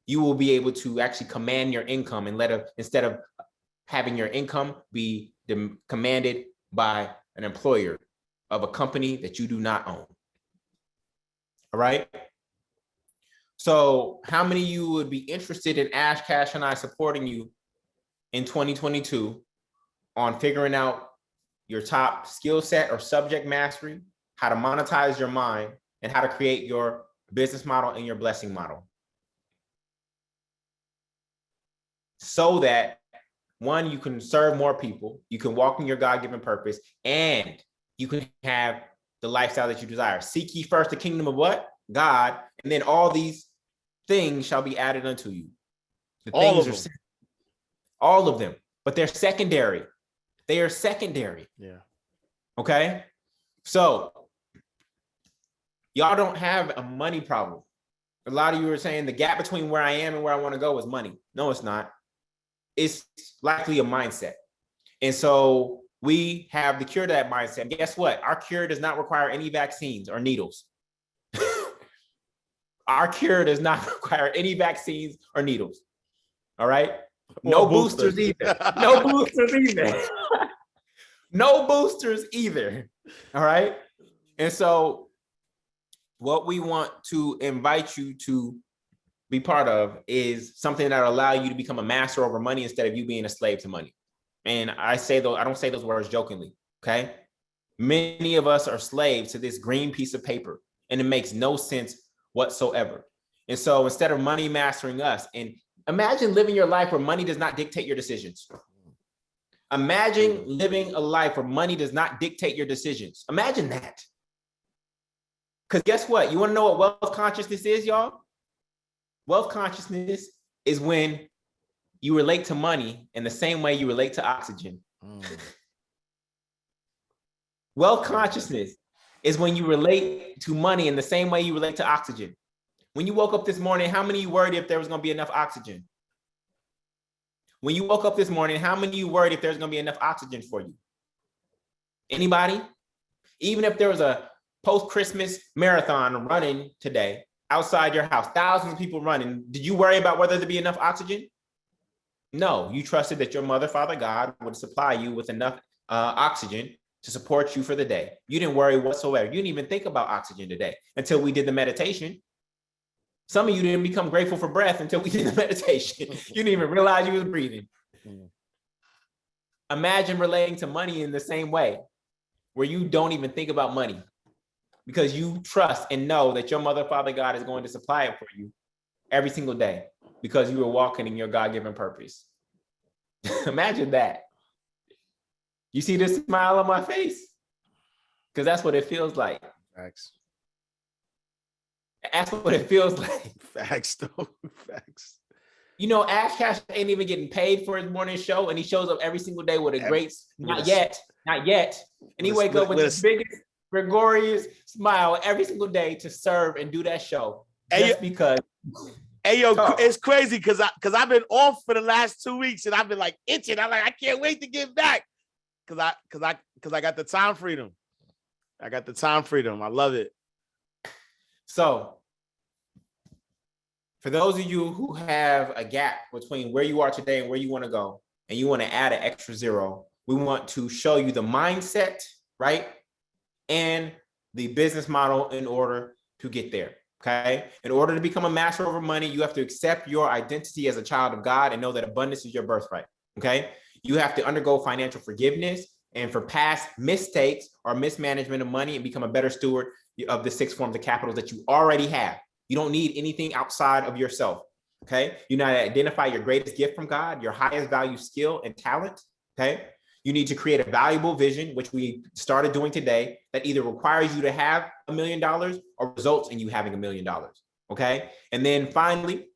you will be able to actually command your income and instead of having your income be commanded by an employer of a company that you do not own. All right. So how many of you would be interested in Ash Cash and I supporting you in 2022 on figuring out your top skill set or subject mastery, how to monetize your mind, and how to create your business model and your blessing model? So that, one, you can serve more people, you can walk in your God-given purpose, and you can have the lifestyle that you desire. Seek ye first the kingdom of what? God, and then all these things shall be added unto you. All of them, but they're secondary. They are secondary. Yeah. Okay. So y'all don't have a money problem. A lot of you are saying the gap between where I am and where I want to go is money. No, it's not. It's likely a mindset. And so we have the cure to that mindset. And guess what? Our cure does not require any vaccines or needles. Our cure does not require any vaccines or needles. All right. No boosters either. No boosters either. No boosters either. All right. And so what we want to invite you to be part of is something that will allow you to become a master over money instead of you being a slave to money. And I don't say those words jokingly. Okay. Many of us are slaves to this green piece of paper, and it makes no sense whatsoever. And so instead of money mastering us, and imagine living your life where money does not dictate your decisions. Imagine living a life where money does not dictate your decisions. Imagine that. Because guess what? You want to know what wealth consciousness is, y'all? Wealth consciousness is when you relate to money in the same way you relate to oxygen. Wealth consciousness is when you relate to money in the same way you relate to oxygen. When you woke up this morning, how many of you worried if there was going to be enough oxygen? When you woke up this morning, how many of you worried if there's going to be enough oxygen for you? Anybody? Even if there was a post-Christmas marathon running today outside your house, thousands of people running, did you worry about whether there'd be enough oxygen? No, you trusted that your mother, Father God would supply you with enough oxygen to support you for the day. You didn't worry whatsoever. You didn't even think about oxygen today until we did the meditation. Some of you didn't become grateful for breath until we did the meditation. You didn't even realize you was breathing. Imagine relating to money in the same way, where you don't even think about money because you trust and know that your mother, Father God is going to supply it for you every single day because you were walking in your God-given purpose. Imagine that. You see this smile on my face? Because that's what it feels like. Facts. That's what it feels like. Facts, though. Facts. You know, Ash Cash ain't even getting paid for his morning show, and he shows up every single day with a great, not yet. And he wake up with the biggest Gregorius smile every single day to serve and do that show Hey, just because. Hey, yo, Talk. it's crazy because I've been off for the last 2 weeks and I've been like itching. I'm like, I can't wait to get back because I got the time freedom. I got the time freedom. I love it. So, for those of you who have a gap between where you are today and where you want to go, and you want to add an extra zero, we want to show you the mindset, right? And the business model in order to get there. Okay. In order to become a master over money, you have to accept your identity as a child of God and know that abundance is your birthright. Okay. You have to undergo financial forgiveness and for past mistakes or mismanagement of money and become a better steward of the 6 forms of capital that you already have. You don't need anything outside of yourself. Okay. You need to identify your greatest gift from God, your highest value skill and talent. Okay. You need to create a valuable vision, which we started doing today, that either requires you to have $1 million or results in you having $1 million. Okay. And then finally,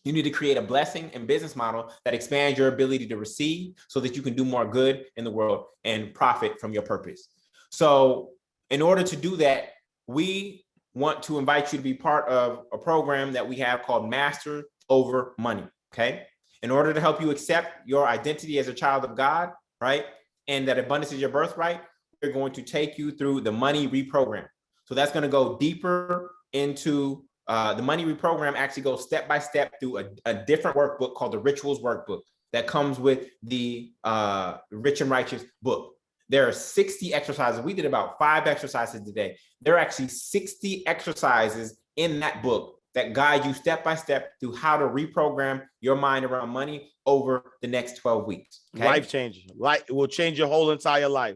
you need to create a blessing and business model that expands your ability to receive so that you can do more good in the world and profit from your purpose. So in order to do that, we want to invite you to be part of a program that we have called Master Over Money. Okay. In order to help you accept your identity as a child of God, right? And that abundance is your birthright, we're going to take you through the money reprogram. So that's going to go deeper into the money reprogram, actually goes step by step through a different workbook called the Rituals Workbook that comes with the Rich and Righteous book. There are 60 exercises. We did about 5 exercises today. There are actually 60 exercises in that book that guide you step by step through how to reprogram your mind around money over the next 12 weeks. Okay? Life changing. Like it will change your whole entire life.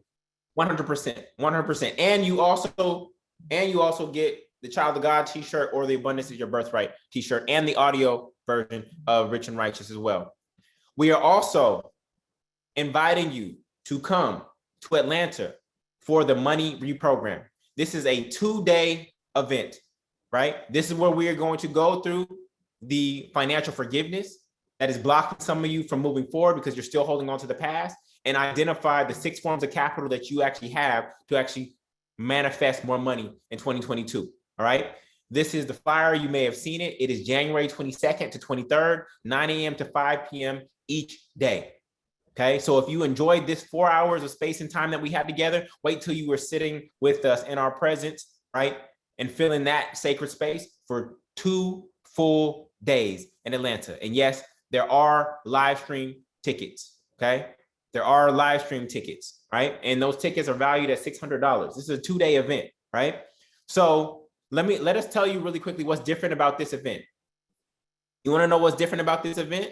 100%, 100%. And you also get the Child of God t-shirt or the Abundance is Your Birthright t-shirt and the audio version of Rich and Righteous as well. We are also inviting you to come to Atlanta for the money reprogram. This is a 2-day event, right? This is where we are going to go through the financial forgiveness that is blocking some of you from moving forward because you're still holding on to the past, and identify the 6 forms of capital that you actually have to actually manifest more money in 2022. All right. This is the flyer. You may have seen it. It is January 22nd to 23rd, 9 a.m. to 5 p.m. each day. Okay. So if you enjoyed this 4 hours of space and time that we had together, wait till you were sitting with us in our presence, right? And filling that sacred space for 2 full days in Atlanta. And yes, there are live stream tickets. Okay. There are live stream tickets, right? And those tickets are valued at $600. This is a 2-day event, right? So let us tell you really quickly what's different about this event. You want to know what's different about this event?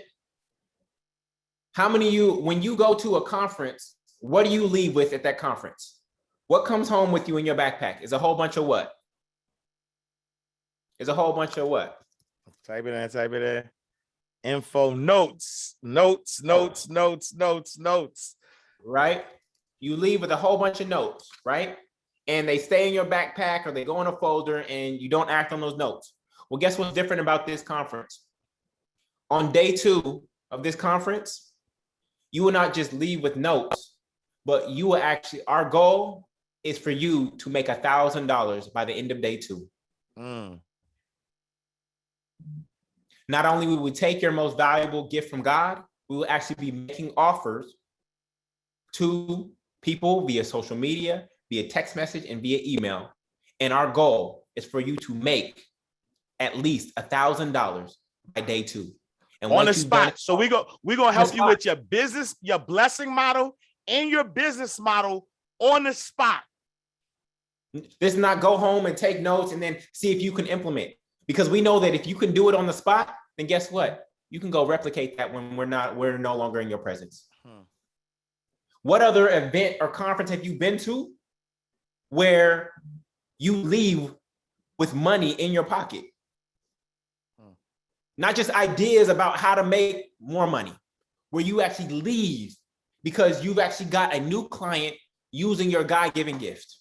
How many of you, when you go to a conference, what do you leave with at that conference? What comes home with you in your backpack? Is a whole bunch of what? Is a whole bunch of what? Type it in. Info, notes. Right? You leave with a whole bunch of notes, right? And they stay in your backpack or they go in a folder and you don't act on those notes. Well, guess what's different about this conference? On day 2 of this conference, you will not just leave with notes, but you will actually, our goal is for you to make $1,000 by the end of day 2. Not only will we take your most valuable gift from God, we will actually be making offers to people via social media, via text message, and via email. And our goal is for you to make at least $1,000 by day 2. And on the spot. So we're gonna help you with your business, your blessing model, and your business model on the spot. This is not go home and take notes and then see if you can implement. Because we know that if you can do it on the spot, then guess what? You can go replicate that when we're no longer in your presence. What other event or conference have you been to where you leave with money in your pocket? Not just ideas about how to make more money, where you actually leave because you've actually got a new client using your God-given gift.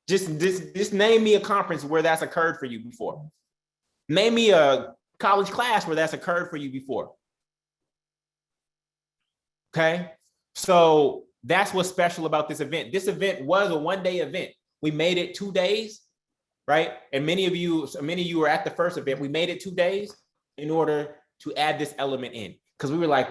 Just name me a conference where that's occurred for you before. Name me a college class where that's occurred for you before. Okay, so that's what's special about this event. This event was a 1-day event. we made it 2 days, right? And many of you were at the first event. We made it 2 days in order to add this element in, because we were like,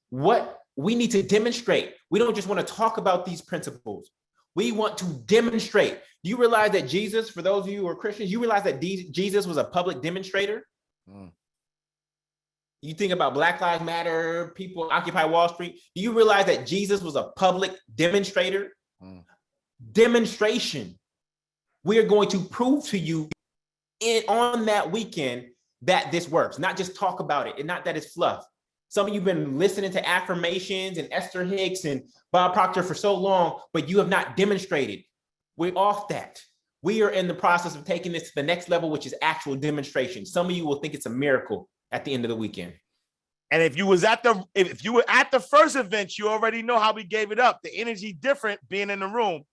what we need to demonstrate. We don't just want to talk about these principles. We want to demonstrate. Do you realize that Jesus, for those of you who are Christians, you realize that Jesus was a public demonstrator? You think about Black Lives Matter, people Occupy Wall Street. Do you realize that Jesus was a public demonstrator? Demonstration. We are going to prove to you on that weekend that this works, not just talk about it and not that it's fluff. Some of you have been listening to affirmations and Esther Hicks and Bob Proctor for so long, but you have not demonstrated. We're off that. We are in the process of taking this to the next level, which is actual demonstration. Some of you will think it's a miracle at the end of the weekend. And if you were at the first event, you already know how we gave it up. The energy different being in the room.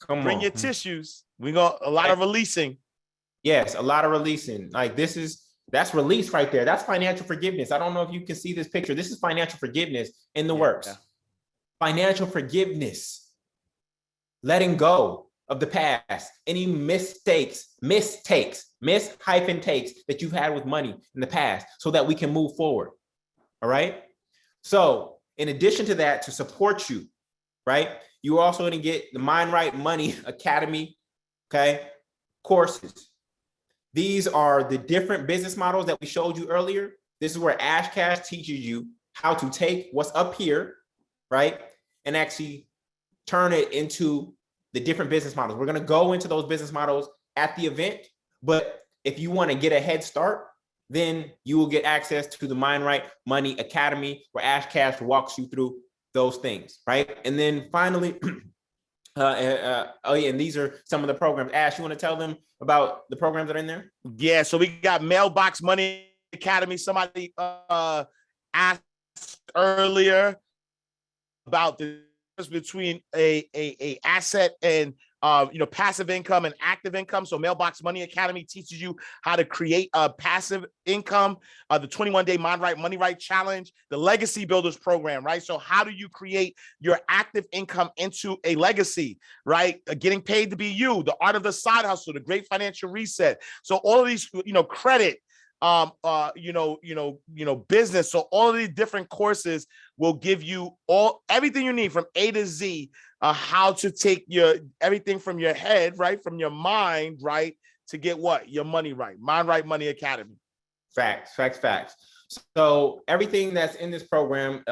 Bring your tissues. We got a lot of releasing. Yes, a lot of releasing. Like that's release right there. That's financial forgiveness. I don't know if you can see this picture. This is financial forgiveness in the works. Yeah. Financial forgiveness. Letting go of the past. Any mistakes that you've had with money in the past so that we can move forward. All right. So in addition to that, to support you, right, you also going to get the Mind Right Money Academy, okay, courses. These are the different business models that we showed you earlier. This is where Ash Cash teaches you how to take what's up here, right, and actually turn it into the different business models. We're going to go into those business models at the event, but if you want to get a head start, then you will get access to the Mind Right Money Academy, where Ash Cash walks you through those things, right? And then finally, and these are some of the programs. Ash, you want to tell them about the programs that are in there? Yeah, so we got Mailbox Money Academy. Somebody asked earlier about the difference between a asset and passive income and active income. So Mailbox Money Academy teaches you how to create a passive income, the 21-day Mind Right Money Right Challenge, the Legacy Builders program, right? So how do you create your active income into a legacy, right? Getting paid to be you, the art of the side hustle, the great financial reset. So all of these, credit, business. So all of these different courses will give you everything you need from A to Z, how to take everything from your head, right, from your mind, right, to get your money right. Mind Right Money Academy. Facts. So everything that's in this program,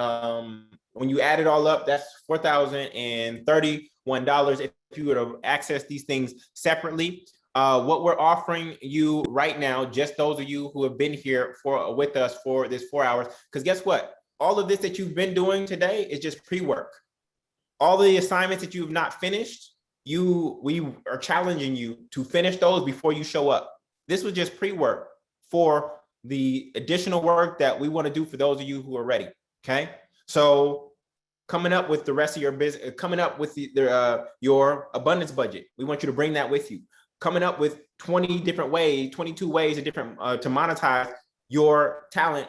when you add it all up, that's $4,031. If you were to access these things separately, what we're offering you right now, just those of you who have been here with us for this 4 hours, because guess what? All of this that you've been doing today is just pre-work. All the assignments that you have not finished, we are challenging you to finish those before you show up. This was just pre-work for the additional work that we want to do for those of you who are ready. Okay, so coming up with the rest of your business, coming up with your abundance budget, we want you to bring that with you. Coming up with 22 ways of different to monetize your talent,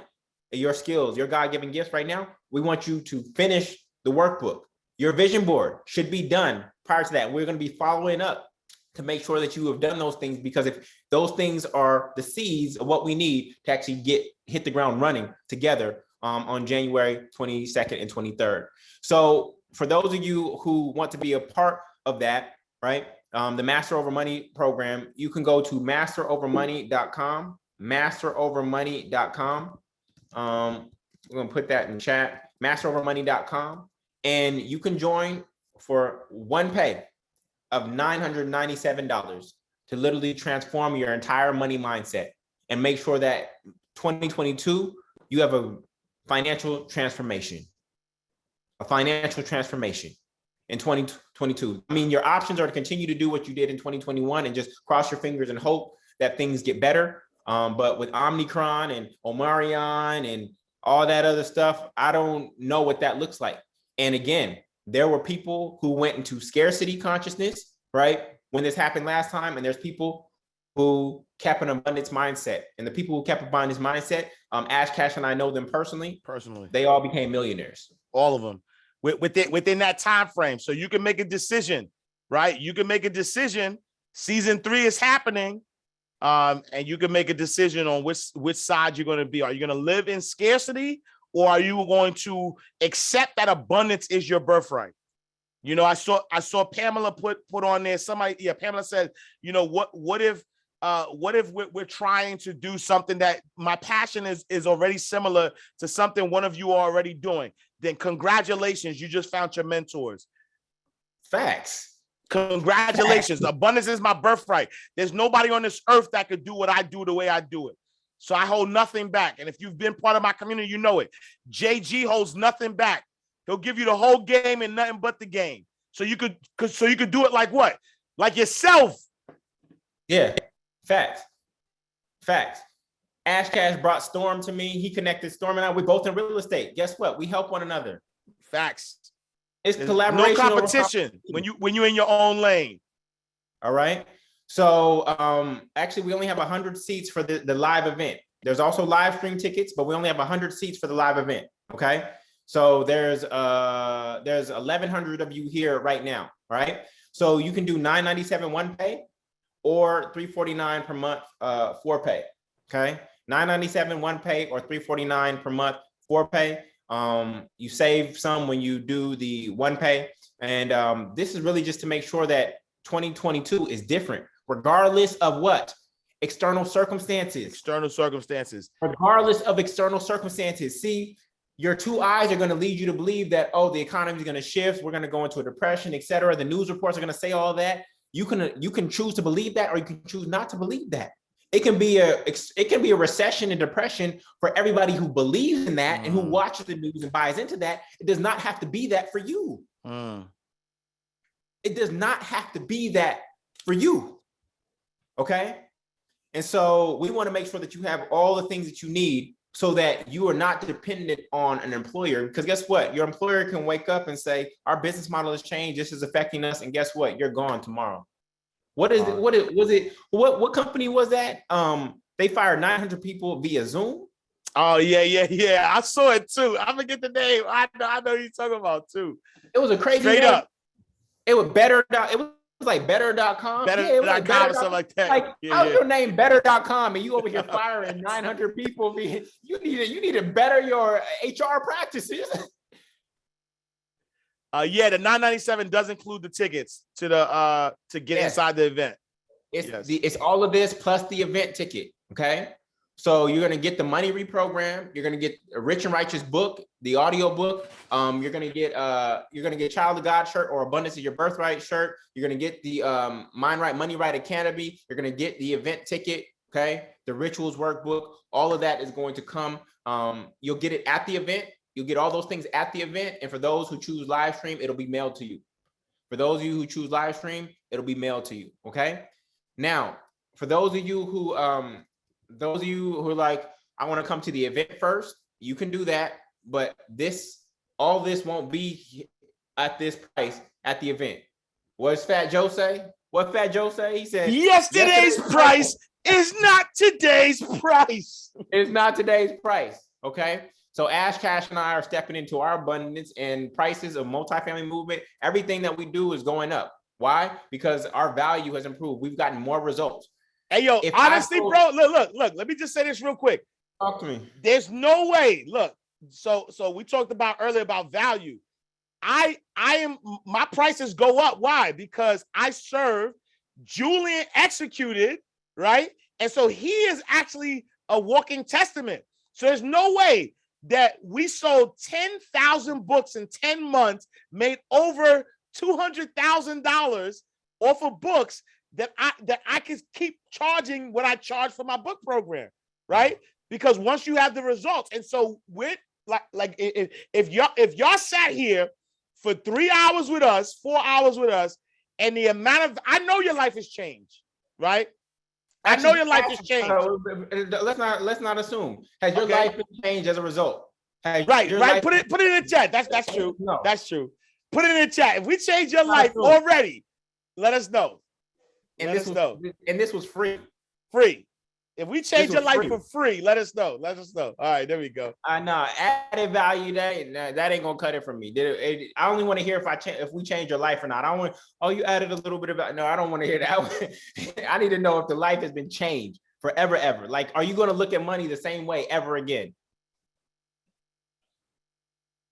your skills, your God-given gifts right now. We want you to finish the workbook. Your vision board should be done prior to that. We're going to be following up to make sure that you have done those things, because if those things are the seeds of what we need to actually hit the ground running together on January 22nd and 23rd. So for those of you who want to be a part of that, right, the Master Over Money program, you can go to masterovermoney.com, masterovermoney.com. We're going to put that in chat, masterovermoney.com. And you can join for one pay of $997 to literally transform your entire money mindset and make sure that 2022, you have a financial transformation in 2022. I mean, your options are to continue to do what you did in 2021 and just cross your fingers and hope that things get better. But with Omicron and Omarion and all that other stuff, I don't know what that looks like. And again, there were people who went into scarcity consciousness, right, when this happened last time, and there's people who kept an abundance mindset. And the people who kept an abundance mindset, Ash Cash and I know them personally. They all became millionaires. All of them within that time frame. So you can make a decision. right? You can make a decision. Season 3 is happening. And you can make a decision on which side you're going to be. Are you going to live in scarcity, or are you going to accept that abundance is your birthright? You know, I saw Pamela put on there. Pamela said, you know, what if we're trying to do something that my passion is already similar to something one of you are already doing? Then congratulations, you just found your mentors. Facts. Congratulations. Abundance is my birthright. There's nobody on this earth that could do what I do the way I do it. So I hold nothing back. And if you've been part of my community, you know it. JG holds nothing back. He'll give you the whole game and nothing but the game. So you could do it like what? Like yourself. Yeah. Facts. Ash Cash brought Storm to me. He connected Storm and I. We're both in real estate. Guess what? We help one another. Facts. It's There's collaboration. no competition when you're in your own lane. All right. So actually, we only have 100 seats for the live event. There's also live stream tickets, but we only have 100 seats for the live event. Okay. So there's 1,100 of you here right now. Right. So you can do $997 one pay or $349 per month for pay. Okay. $997 one pay or $349 per month for pay. You save some when you do the one pay. And this is really just to make sure that 2022 is different, regardless of what? External circumstances. Regardless of external circumstances. See, your two eyes are going to lead you to believe that, oh, the economy is going to shift. We're going to go into a depression, et cetera. The news reports are going to say all that. You can choose to believe that, or you can choose not to believe that. It can be a recession and depression for everybody who believes in that and who watches the news and buys into that. It does not have to be that for you. It does not have to be that for you. Okay. And so we want to make sure that you have all the things that you need so that you are not dependent on an employer. Because guess what? Your employer can wake up and say, our business model has changed. This is affecting us. And guess what? You're gone tomorrow. What what company was that? They fired 900 people via Zoom. Oh, yeah. I saw it too. I forget the name. I know you're talking about too. It was a crazy straight name. up. It was better. It was like better.com. Better.com or something like that. Like, how's your name better.com and you over here firing 900 people? You need to better your HR practices. The $997 does include the tickets to get inside the event. It's all of this plus the event ticket. Okay. So you're going to get the Money Reprogram. You're going to get a Rich and Righteous book, the audio book. You're going to get Child of God shirt or Abundance of Your Birthright shirt. You're going to get the Mind Right, Money Right Academy. You're going to get the event ticket. Okay. The Rituals workbook. All of that is going to come. You'll get it at the event. You'll get all those things at the event. And for those who choose live stream, it'll be mailed to you. For those of you who choose live stream, it'll be mailed to you. Okay. Now, for those of you who are like, I want to come to the event first, you can do that. But all this won't be at this price at the event. What's Fat Joe say? What Fat Joe say? He said, yesterday's price is not today's price. It's not today's price. Okay. So Ash Cash and I are stepping into our abundance and prices of multifamily movement. Everything that we do is going up. Why? Because our value has improved. We've gotten more results. Hey, yo, honestly, bro, look, let me just say this real quick. Talk to me. There's no way. Look, so we talked about earlier about value. My prices go up. Why? Because I serve Jullien executed, right? And so he is actually a walking testament. So there's no way that we sold 10,000 books in 10 months, made over $200,000 off of books that I could keep charging what I charge for my book program, right? Because once you have the results, and so with like if y'all sat here for 3 hours with us, 4 hours with us, and the amount of, I know your life has changed, right? I know your life has changed. Let's not assume. Has your life been changed as a result? Right. Put it in the chat. That's true. No. That's true. Put it in the chat. If we changed your life already, let us know. And this was free. Free. If we change your was life free. for free, let us know. Let us know. All right, there we go. I know added value that ain't gonna cut it for me. I only want to hear if we change your life or not. I don't want. Oh, you added a little bit about. No, I don't want to hear that. I need to know if the life has been changed forever, ever. Like, are you gonna look at money the same way ever again?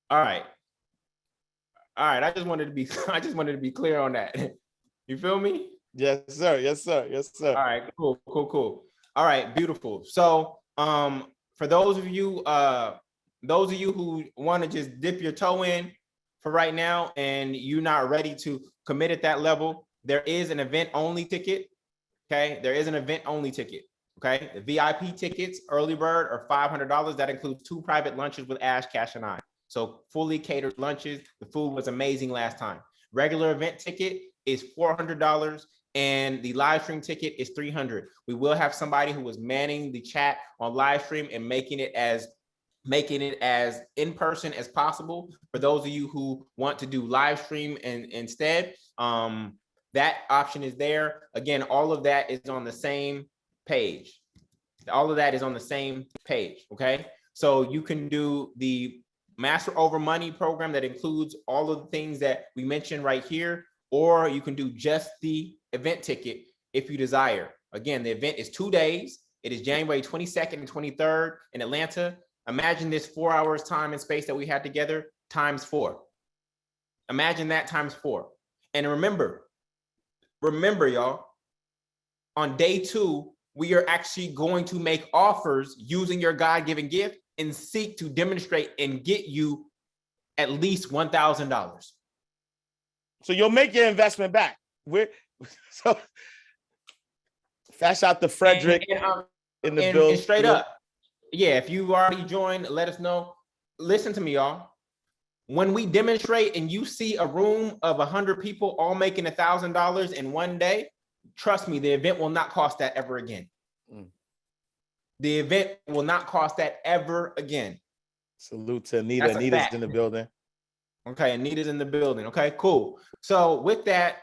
All right. I just wanted to be clear on that. You feel me? Yes, sir. Yes, sir. Yes, sir. All right, cool. All right, beautiful. So, for those of you who want to just dip your toe in for right now, and you're not ready to commit at that level, there is an event only ticket. Okay, there is an event only ticket. Okay, the VIP tickets, early bird, are $500. That includes 2 private lunches with Ash, Cash, and I. So fully catered lunches. The food was amazing last time. Regular event ticket is $400. And the live stream ticket is $300. We will have somebody who is manning the chat on live stream and making it as in person as possible. For those of you who want to do live stream and instead, that option is there. Again, all of that is on the same page. All of that is on the same page. Okay, so you can do the Master Over Money program that includes all of the things that we mentioned right here, or you can do just the event ticket if you desire. Again, the event is 2 days. It is January 22nd and 23rd in Atlanta. Imagine this 4 hours time and space that we had together times 4. Imagine that times 4. And remember y'all, on day 2, we are actually going to make offers using your God-given gift and seek to demonstrate and get you at least $1,000. So you'll make your investment back. So fast out to Frederick in the building. And straight up, yeah, if you've already joined, let us know. Listen to me, y'all. When we demonstrate and you see a room of 100 people all making $1,000 in one day, trust me, the event will not cost that ever again. The event will not cost that ever again. Salute to Anita. Anita's in the building. Okay, Anita's in the building. Okay, cool. So with that,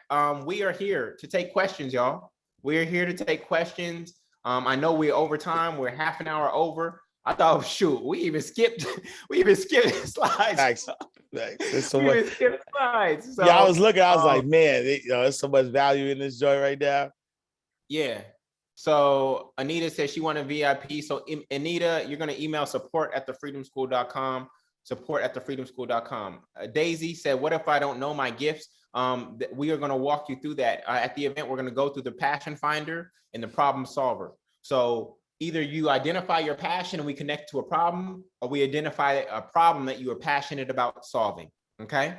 we are here to take questions, y'all. We are here to take questions. I know we're over time. We're half an hour over. I thought, shoot, we even skipped slides. Thanks. There's so We much. even skipped slides. So, Yeah, I was looking. I was like, man, there's so much value in this joint right now. yeah. So Anita says she wanted VIP. So Anita, you're going to email support@thefreedomschool.com. Support@thefreedomschool.com. Daisy said, what if I don't know my gifts? We are going to walk you through that. At the event, we're going to go through the passion finder and the problem solver. So either you identify your passion and we connect to a problem, or we identify a problem that you are passionate about solving. Okay.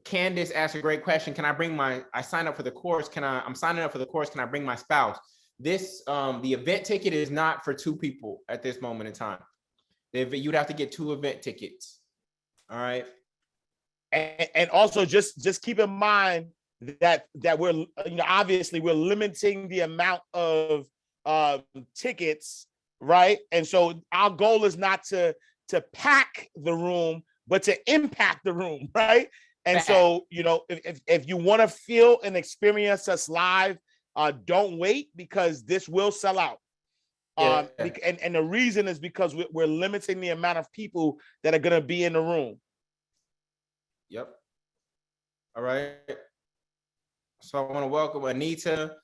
Candace asked a great question. Can I bring I signed up for the course. I'm signing up for the course. Can I bring my spouse? This, the event ticket is not for 2 people at this moment in time. You'd have to get 2 event tickets. All right. And also just keep in mind that we're, obviously we're limiting the amount of tickets, right? And so our goal is not to pack the room, but to impact the room, right? And so, if you want to feel and experience us live, don't wait, because this will sell out. And the reason is because we're limiting the amount of people that are going to be in the room. Yep. All right. So I want to welcome Anita,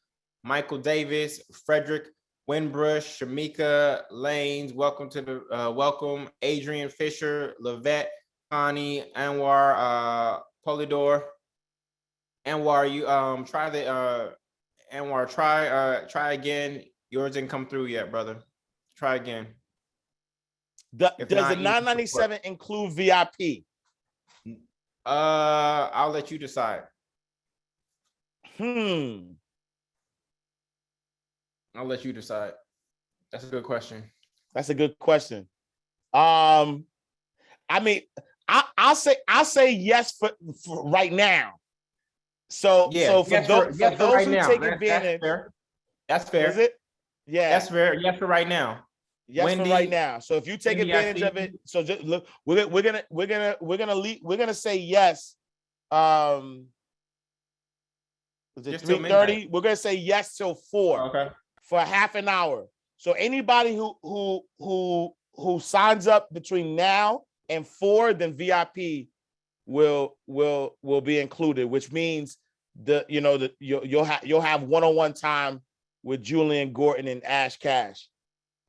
Michael Davis, Frederick Winbrush, Shamika Lanes. Welcome to the welcome Adrian Fisher, Lavette, Connie, Anwar, Polidor. Anwar, you try the Anwar, try again. Yours didn't come through yet, brother. Try again. Does the $997 include VIP? I'll let you decide. I'll let you decide. That's a good question. That's a good question. I mean, I'll say yes for right now. So for those who take advantage, that's fair. Is it? Yeah, that's fair. Yes for right now. Yes, Wendy, for right now. So if you take advantage of it, so just look, we're gonna say yes. Is it Just till midnight. 3:30? We're gonna say yes till 4 Okay. for half an hour. So anybody who signs up between now and 4, then VIP will be included, which means you'll have one-on-one time with Jullien, Gorton, and Ash Cash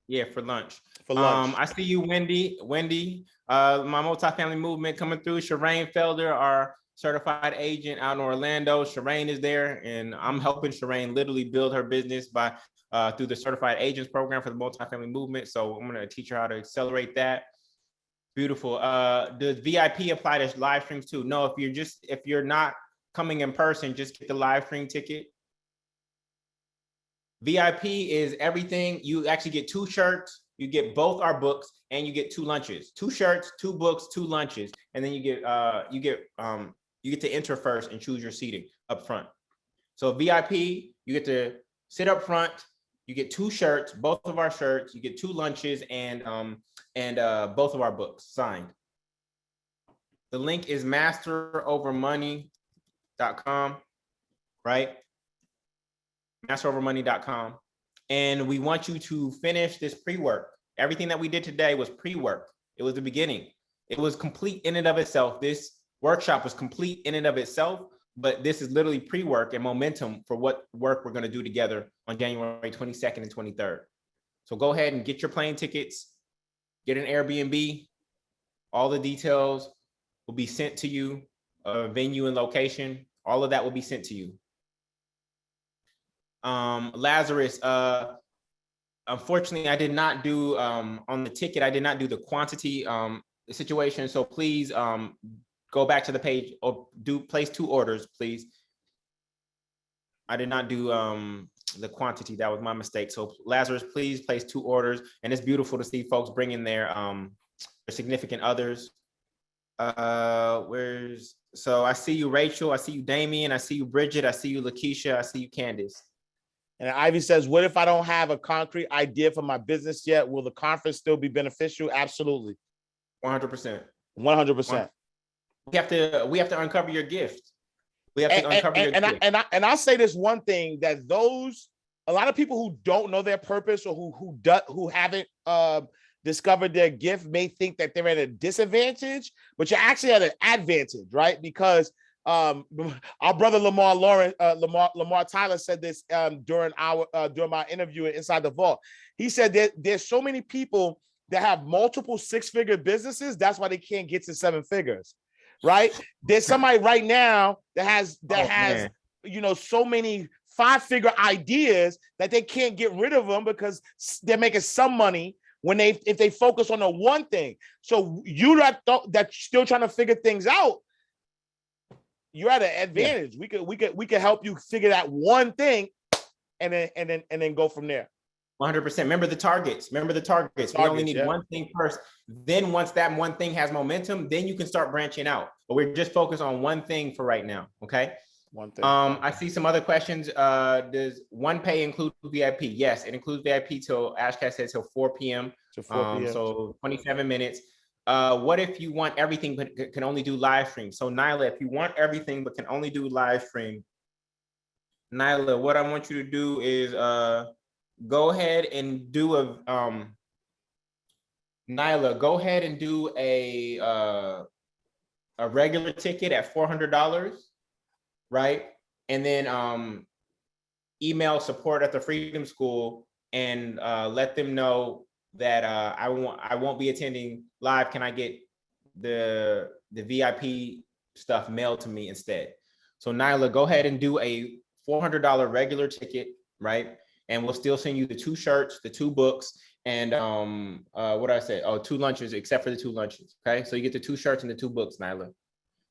Yeah, for lunch. for lunch. I see you, Wendy. My multifamily movement coming through. Shireen Felder, our certified agent out in Orlando. Shireen is there, and I'm helping Shireen literally build her business by through the certified agents program for the multifamily movement. So I'm going to teach her how to accelerate that. Beautiful. Does VIP apply to live streams too? No, if you're not coming in person, just get the live stream ticket. VIP is everything. You actually get 2 shirts, you get both our books, and you get 2 lunches. 2 shirts, 2 books, 2 lunches, and then you get to enter first and choose your seating up front. So VIP, you get to sit up front. You get 2 shirts, both of our shirts. You get 2 lunches and both of our books signed. The link is masterovermoney.com, right? masterovermoney.com. And we want you to finish this pre-work. Everything that we did today was pre-work. It was the beginning. It was complete in and of itself. This workshop was complete in and of itself, but this is literally pre-work and momentum for what work we're going to do together on January 22nd and 23rd. So go ahead and get your plane tickets, get an Airbnb. All the details will be sent to you, venue and location. All of that will be sent to you. Lazarus, unfortunately, I did not do on the ticket. I did not do the quantity situation. So please go back to the page or place 2 orders, please. I did not do the quantity. That was my mistake. So Lazarus, please place 2 orders. And it's beautiful to see folks bringing their significant others. So I see you, Rachel. I see you, Damien. I see you, Bridget. I see you, Lakeisha. I see you, Candace. And Ivy says, what if I don't have a concrete idea for my business yet? Will the conference still be beneficial? Absolutely. 100%. 100%. We have to uncover your gift. We have to uncover your gift. And I'll say this one thing, that a lot of people who don't know their purpose or who haven't discovered their gift may think that they're at a disadvantage, but you're actually at an advantage, right? Because our brother Lamar Tyler said this during my interview Inside the Vault. He said that there's so many people that have multiple 6-figure businesses. That's why they can't get to 7 figures, right? There's somebody right now that has so many 5-figure ideas that they can't get rid of them because they're making some money if they focus on the one thing. So you that's still trying to figure things out, you're at an advantage. Yeah. We could help you figure that one thing and then go from there. 100%. Remember the targets. We only need one thing first. Then once that one thing has momentum, then you can start branching out. But we're just focused on one thing for right now. Okay. One thing. I see some other questions. Does one pay include VIP? Yes, it includes VIP till Ash Cash said till 4 p.m. To 4 p.m. So 27 minutes. What if you want everything but can only do live stream? So Nyla, if you want everything but can only do live stream, Nyla, what I want you to do is go ahead and do a regular ticket at $400, right? And then email support at the Freedom School and let them know that I won't be attending live. Can I get the VIP stuff mailed to me instead? So Nyla, go ahead and do a $400 regular ticket, right? And we'll still send you the 2 shirts, the 2 books, and what I said, 2 lunches, except for the 2 lunches. Okay, so you get the 2 shirts and the 2 books, Nyla.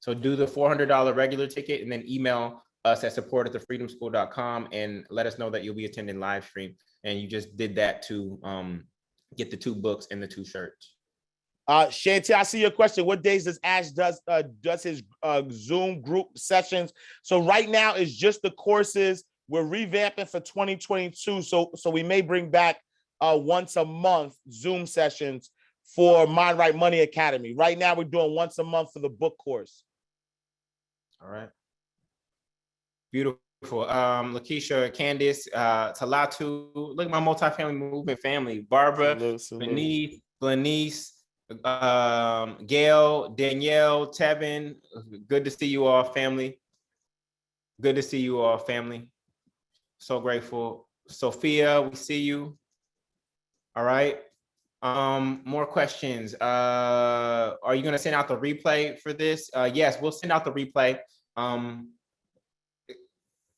So do the $400 regular ticket and then email us at support@thefreedomschool.com and let us know that you'll be attending live stream. And you just did that to get the 2 books and the 2 shirts. Shanti, I see your question. What days does Ash does his Zoom group sessions? So right now it's just the courses. We're revamping for 2022. So we may bring back once a month Zoom sessions for Mind Right Money Academy. Right now we're doing once a month for the book course. All right. Beautiful. Lakeisha, Candace, Talatu. Look at my multifamily movement family. Barbara, Salute. Bernice, Gail, Danielle, Tevin. Good to see you all, family. Good to see you all, family. So grateful. Sophia, we see you. All right. More questions. Are you gonna send out the replay for this? Yes, we'll send out the replay.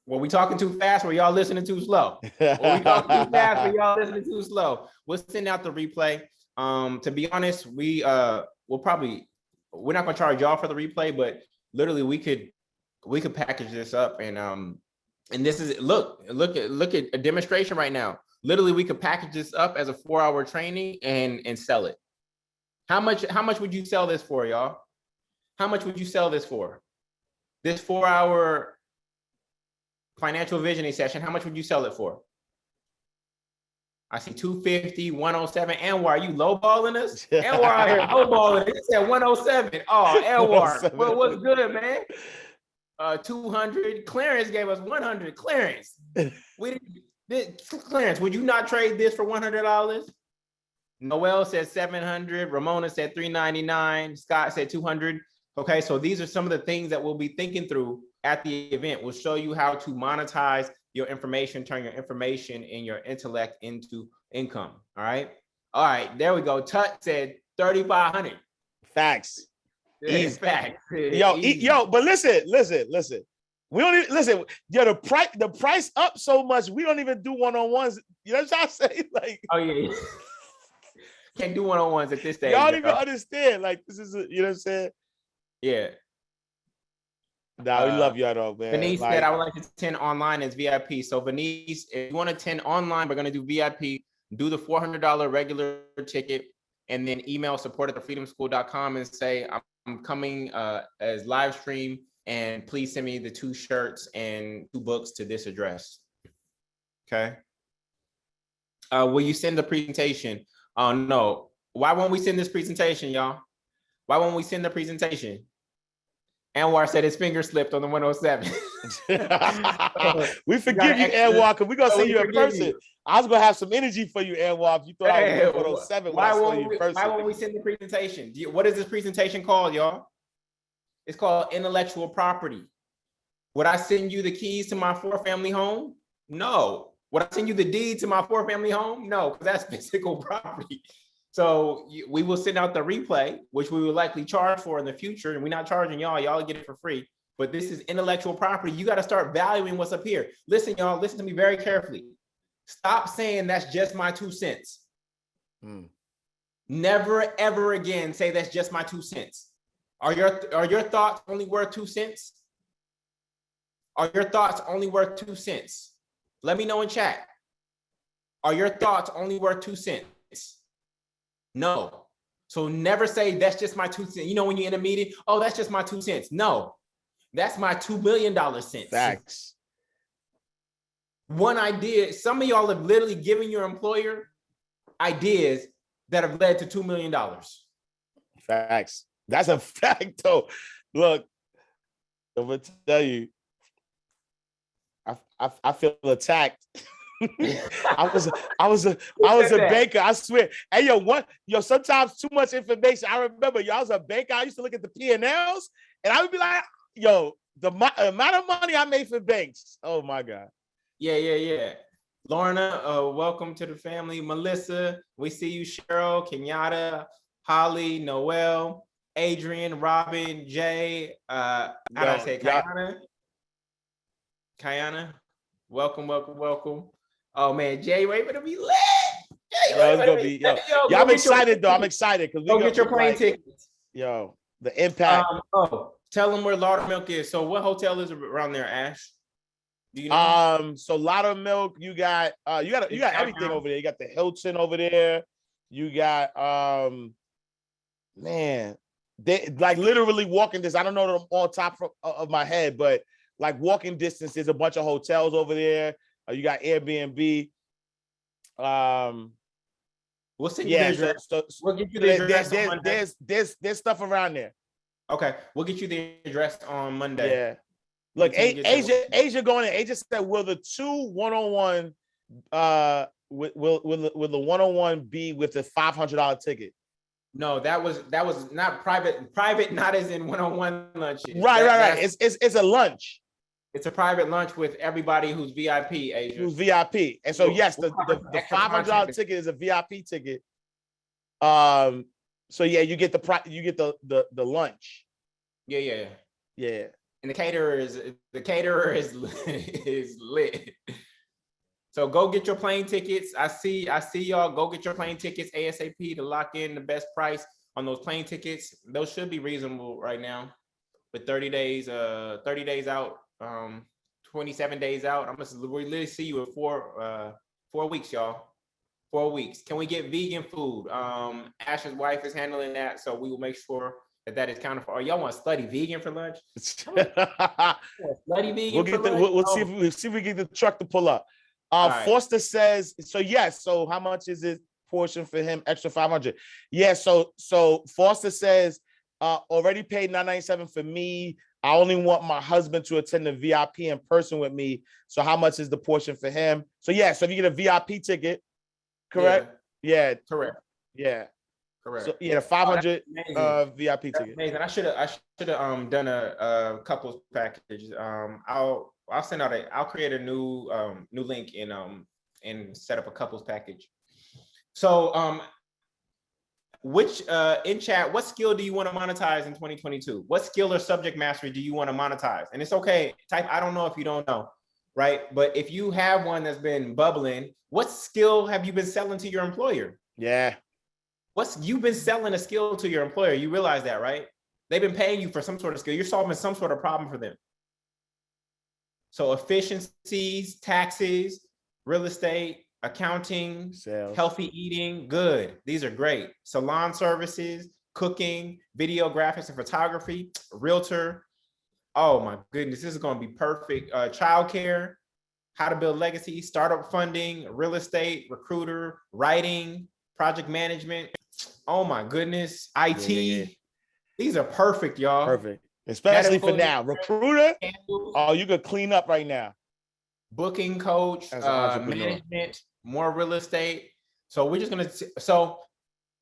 Were we talking too fast? Were y'all listening too slow? Were we talking too fast? Were y'all listening too slow? We'll send out the replay. To be honest, we're not gonna charge y'all for the replay, but literally we could package this up and this is look at a demonstration right now. Literally, we could package this up as a 4-hour training and sell it. How much would you sell this for, y'all? How much would you sell this for? This 4-hour financial visioning session, how much would you sell it for? I see 250, 107. Anwar, are you lowballing us? Anwar out here lowballing. He said 107. Oh, Anwar, well, what's good, man? 200. Clarence gave us 100. Clarence, Clarence, would you not trade this for $100? Noel said 700. Ramona said 399. Scott said 200. Okay, so these are some of the things that we'll be thinking through at the event. We'll show you how to monetize your information, turn your information and your intellect into income. All right, there we go. Tut said 3,500. Facts. Easy. Facts. Yo, but listen. We don't even listen. Yo, the price up so much. We don't even do one-on-ones. You know what I'm saying? Like, oh yeah, can't do one-on-ones at this stage. Y'all don't even understand. Like, this is, you know what I'm saying? Yeah. Nah, we love y'all though, man. Venice said, I would like to attend online as VIP. So Venice, if you want to attend online, we're going to do VIP, do the $400 regular ticket, and then email support@thefreedomschool.com and say, I'm coming as live stream, and please send me the 2 shirts and 2 books to this address. Okay. Will you send the presentation? No. Why won't we send this presentation, y'all? Why won't we send the presentation? Anwar said his finger slipped on the 107. We forgive you, Anwar, because we're going to see you in person. I was going to have some energy for you, Anwar, if you thought I was 107 when I saw you in person. Why won't we send the presentation? What is this presentation called, y'all? It's called intellectual property. Would I send you the keys to my 4-family home? No. Would I send you the deed to my 4-family home? No, because that's physical property. So we will send out the replay, which we will likely charge for in the future. And we're not charging y'all. Y'all get it for free. But this is intellectual property. You got to start valuing what's up here. Listen, y'all, listen to me very carefully. Stop saying that's just my 2 cents. Never, ever again say that's just my 2 cents. Are your thoughts only worth 2 cents? Are your thoughts only worth 2 cents? Let me know in chat. Are your thoughts only worth 2 cents? No. So never say that's just my 2 cents. You know, when you're in a meeting, oh, that's just my 2 cents. No, that's my $2 billion cents. Facts. One idea, some of y'all have literally given your employer ideas that have led to $2 million. Facts. That's a fact, though. Look, I'm gonna tell you, I feel attacked. I was a banker. I swear. Hey, sometimes too much information. I remember, I was a banker. I used to look at the P&Ls, and I would be like, yo, the amount of money I made for banks. Oh my God. Yeah. Lorna, welcome to the family. Melissa, we see you. Cheryl, Kenyatta, Holly, Noel, Adrian, Robin, Jay. How did I say Kayana? Welcome. Oh man, Jay, wait for to be lit. It's gonna be. I'm excited though. I'm excited because go get your plane tickets. Yo, the impact. Tell them where Laudermilk is. So, what hotel is around there, Ash? Do you know? So Laudermilk, you got everything over there. You got the Hilton over there. You got man, they like literally walking distance. I don't know them on top of my head, but like walking distance, there's a bunch of hotels over there. You got Airbnb. We'll send you the address. We'll get you the address. There's stuff around there. Okay, we'll get you the address on Monday. Yeah. Look, Until you get that- Asia going in. Asia said, will the 2 1-on-1 will the 1-on-1 be with the $500 ticket? No, that was not private. Private, not as in one-on-one lunches. Right. It's a lunch. It's a private lunch with everybody who's VIP, Asia. Who's VIP. And so yes, the $500 ticket is a VIP ticket. So yeah, you get the lunch. Yeah. Yeah. And the caterer is is lit. So go get your plane tickets. I see y'all. Go get your plane tickets ASAP to lock in the best price on those plane tickets. Those should be reasonable right now. With 30 days out, 27 days out. I'm gonna literally see you in 4 weeks, y'all. 4 weeks. Can we get vegan food? Ash's wife is handling that, so we will make sure that is counted for. Or y'all want to study vegan for lunch? Study vegan. We'll see if we get the truck to pull up. Right. Foster says, so yes. So how much is it portion for him? Extra 500. Yeah. So Foster says, already paid $997 for me. I only want my husband to attend the VIP in person with me. So how much is the portion for him? So yeah. So if you get a VIP ticket, correct? Yeah. Correct. Yeah. Correct. So yeah, the 500 VIP ticket. Amazing. I should have done a couples package. I'll send out I'll create a new link and set up a couples package. So which in chat, what skill do you want to monetize in 2022? What skill or subject mastery do you want to monetize? And it's okay, type I don't know if you don't know, right? But if you have one that's been bubbling, what skill have you been selling to your employer? Yeah. You've been selling a skill to your employer. You realize that, right? They've been paying you for some sort of skill. You're solving some sort of problem for them. So efficiencies, taxes, real estate, accounting, sales, healthy eating, good. These are great. Salon services, cooking, videographics and photography, realtor. Oh my goodness, this is going to be perfect. Childcare, how to build legacy, startup funding, real estate, recruiter, writing, project management. Oh my goodness, IT. Yeah. These are perfect, y'all. Perfect. Especially for now. Recruiter, oh, you could clean up right now. Booking coach, management, more real estate. So we're just gonna,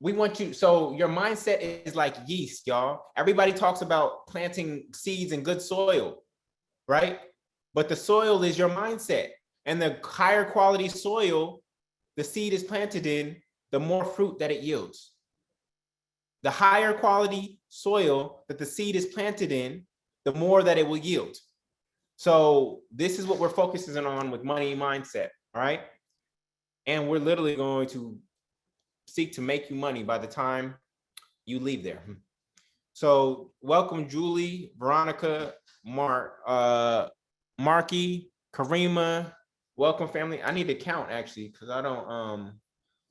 we want you, so your mindset is like yeast, y'all. Everybody talks about planting seeds in good soil, right? But the soil is your mindset. And the higher quality soil the seed is planted in, the more fruit that it yields. The higher quality soil that the seed is planted in, the more that it will yield. So this is what we're focusing on with money mindset, all right? And we're literally going to seek to make you money by the time you leave there. So welcome, Julie, Veronica, Marky, Karima. Welcome, family. I need to count actually, because I don't.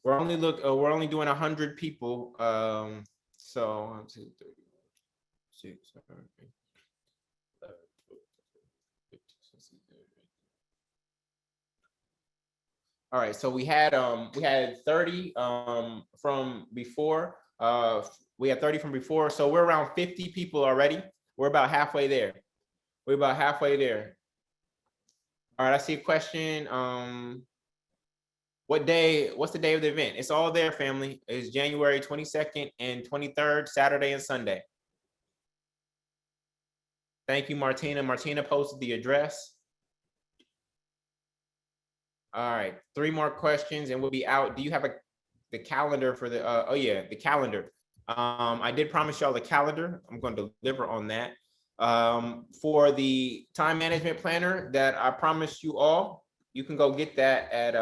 We're only doing 100 people. So 1, 2, 3, 6, 7, 8, 11, 12, 13, 14, 15, 16, 17. All right, so we had 30 from before. We had 30 from before, so we're around 50 people already. We're about halfway there. We're about halfway there. All right, I see a question. What's the day of the event? It's all there, family. It's January 22nd and 23rd, Saturday and Sunday. Thank you, Martina. Martina posted the address. All right, 3 more questions and we'll be out. Do you have the calendar for the, oh yeah, the calendar. I did promise y'all the calendar. I'm going to deliver on that. For the time management planner that I promised you all, you can go get that at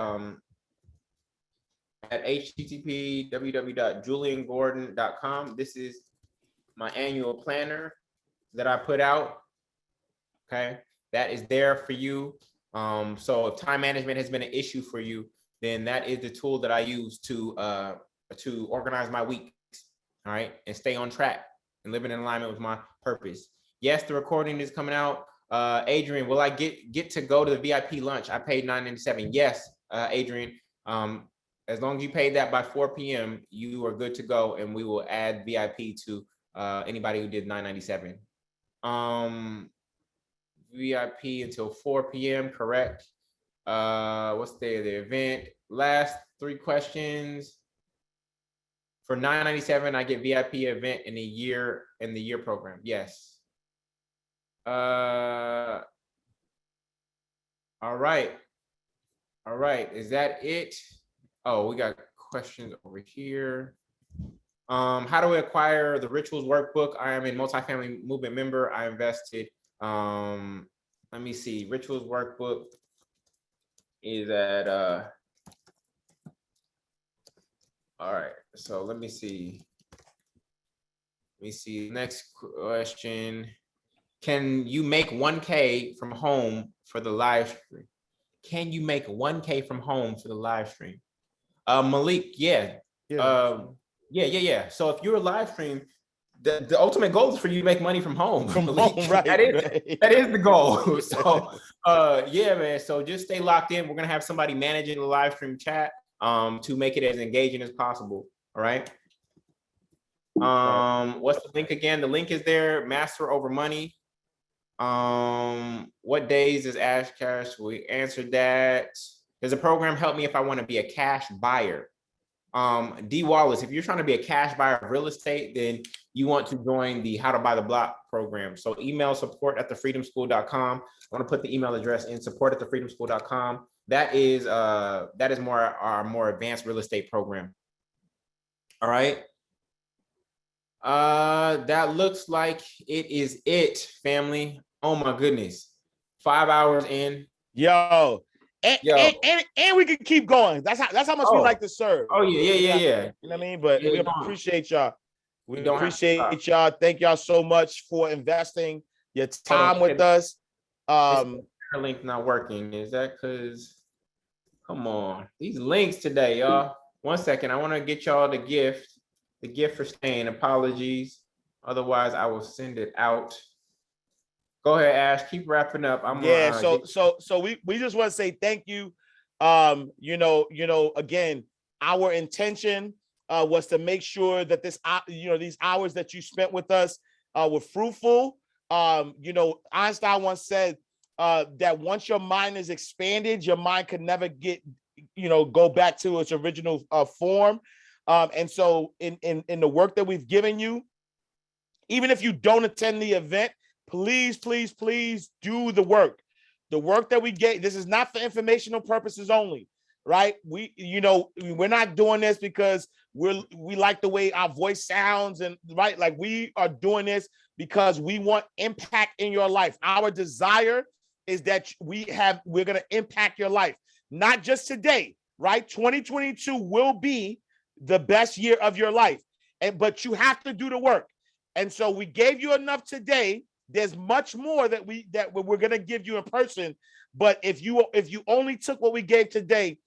http://www.julliengordon.com. This is my annual planner that I put out. Okay, that is there for you. So if time management has been an issue for you, then that is the tool that I use to organize my weeks. All right, and stay on track and living in alignment with my purpose. Yes, the recording is coming out. Adrian, will I get to go to the VIP lunch? I paid $9.97. Yes, Adrian. As long as you paid that by 4 p.m., you are good to go, and we will add VIP to anybody who did $9.97. VIP until 4 p.m. Correct. What's the day of the event? Last 3 questions. For $9.97, I get VIP event in the year program. Yes. All right. All right. Is that it? Oh, we got questions over here. How do we acquire the rituals workbook? I am a multifamily movement member. I invested. Let me see. Rituals workbook is at all right. So let me see. Next question. Can you make 1K from home for the live stream? Can you make 1K from home for the live stream? Malik, yeah. Yeah. So if you're a live stream, the ultimate goal is for you to make money from home. From Malik. home, right? That is the goal. So yeah, man. So just stay locked in. We're gonna have somebody managing the live stream chat to make it as engaging as possible. All right. What's the link again? The link is there. Master over money. What days is Ash Cash? We answered that. Does a program help me if I want to be a cash buyer? D Wallace, if you're trying to be a cash buyer of real estate, then you want to join the How to Buy the Block program. So email support@thefreedomschool.com. I want to put the email address in support@thefreedomschool.com. That is more our more advanced real estate program. All right. That looks like it is it, family. Oh my goodness. 5 hours in. Yo. And we can keep going. That's how much we like to serve. Oh yeah. You know what I mean? But we appreciate y'all. We appreciate y'all. Thank y'all so much for investing your time with us. Link not working. Is that because? Come on, these links today, y'all. 1 second. I want to get y'all the gift. The gift for staying. Apologies. Otherwise, I will send it out. Go ahead, Ash. Keep wrapping up. So we just want to say thank you. Again, our intention was to make sure that these hours that you spent with us were fruitful. Einstein once said that once your mind is expanded, your mind can never go back to its original form. And so in the work that we've given you, even if you don't attend the event, please do the work. The work that we get, this is not for informational purposes only, right? We're not doing this because we like the way our voice sounds, and right, like we are doing this because we want impact in your life. Our desire is that we're going to impact your life, not just today, right? 2022 will be the best year of your life, but you have to do the work. And so we gave you enough today. There's much more that we're going to give you in person. But if you only took what we gave today,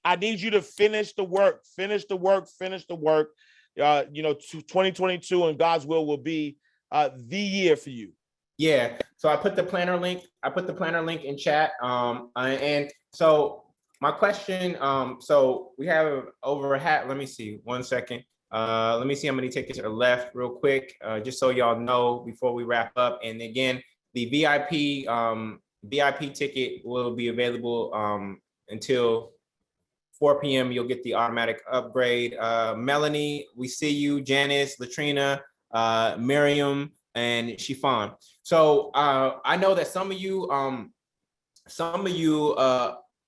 I need you to finish the work. 2022 and God's will be the year for you. Yeah. So I put the planner link. In chat. And so my question. So we have over let me see. 1 second. Let me see how many tickets are left real quick, just so y'all know before we wrap up. And again, the VIP ticket will be available until 4 p.m. You'll get the automatic upgrade. Melanie, we see you. Janice, Latrina, Miriam, and Shifan. So I know that some of you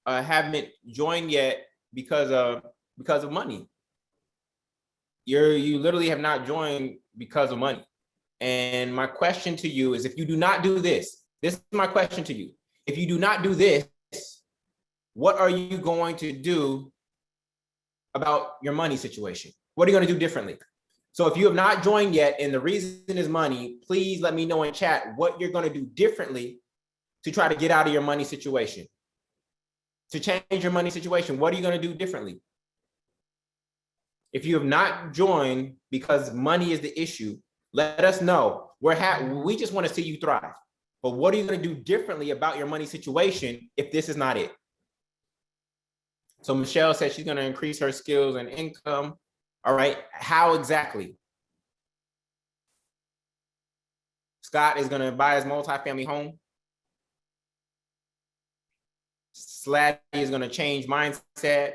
haven't joined yet because of money. You literally have not joined because of money. And my question to you is, if you do not do this is my question to you. If you do not do this, what are you going to do about your money situation? What are you going to do differently? So if you have not joined yet and the reason is money, please let me know in chat what you're going to do differently to try to get out of your money situation. To change your money situation, what are you going to do differently? If you have not joined because money is the issue, let us know. We just want to see you thrive. But what are you going to do differently about your money situation if this is not it? So Michelle said she's going to increase her skills and income. All right. How exactly? Scott is going to buy his multifamily home. Slatty is going to change mindset.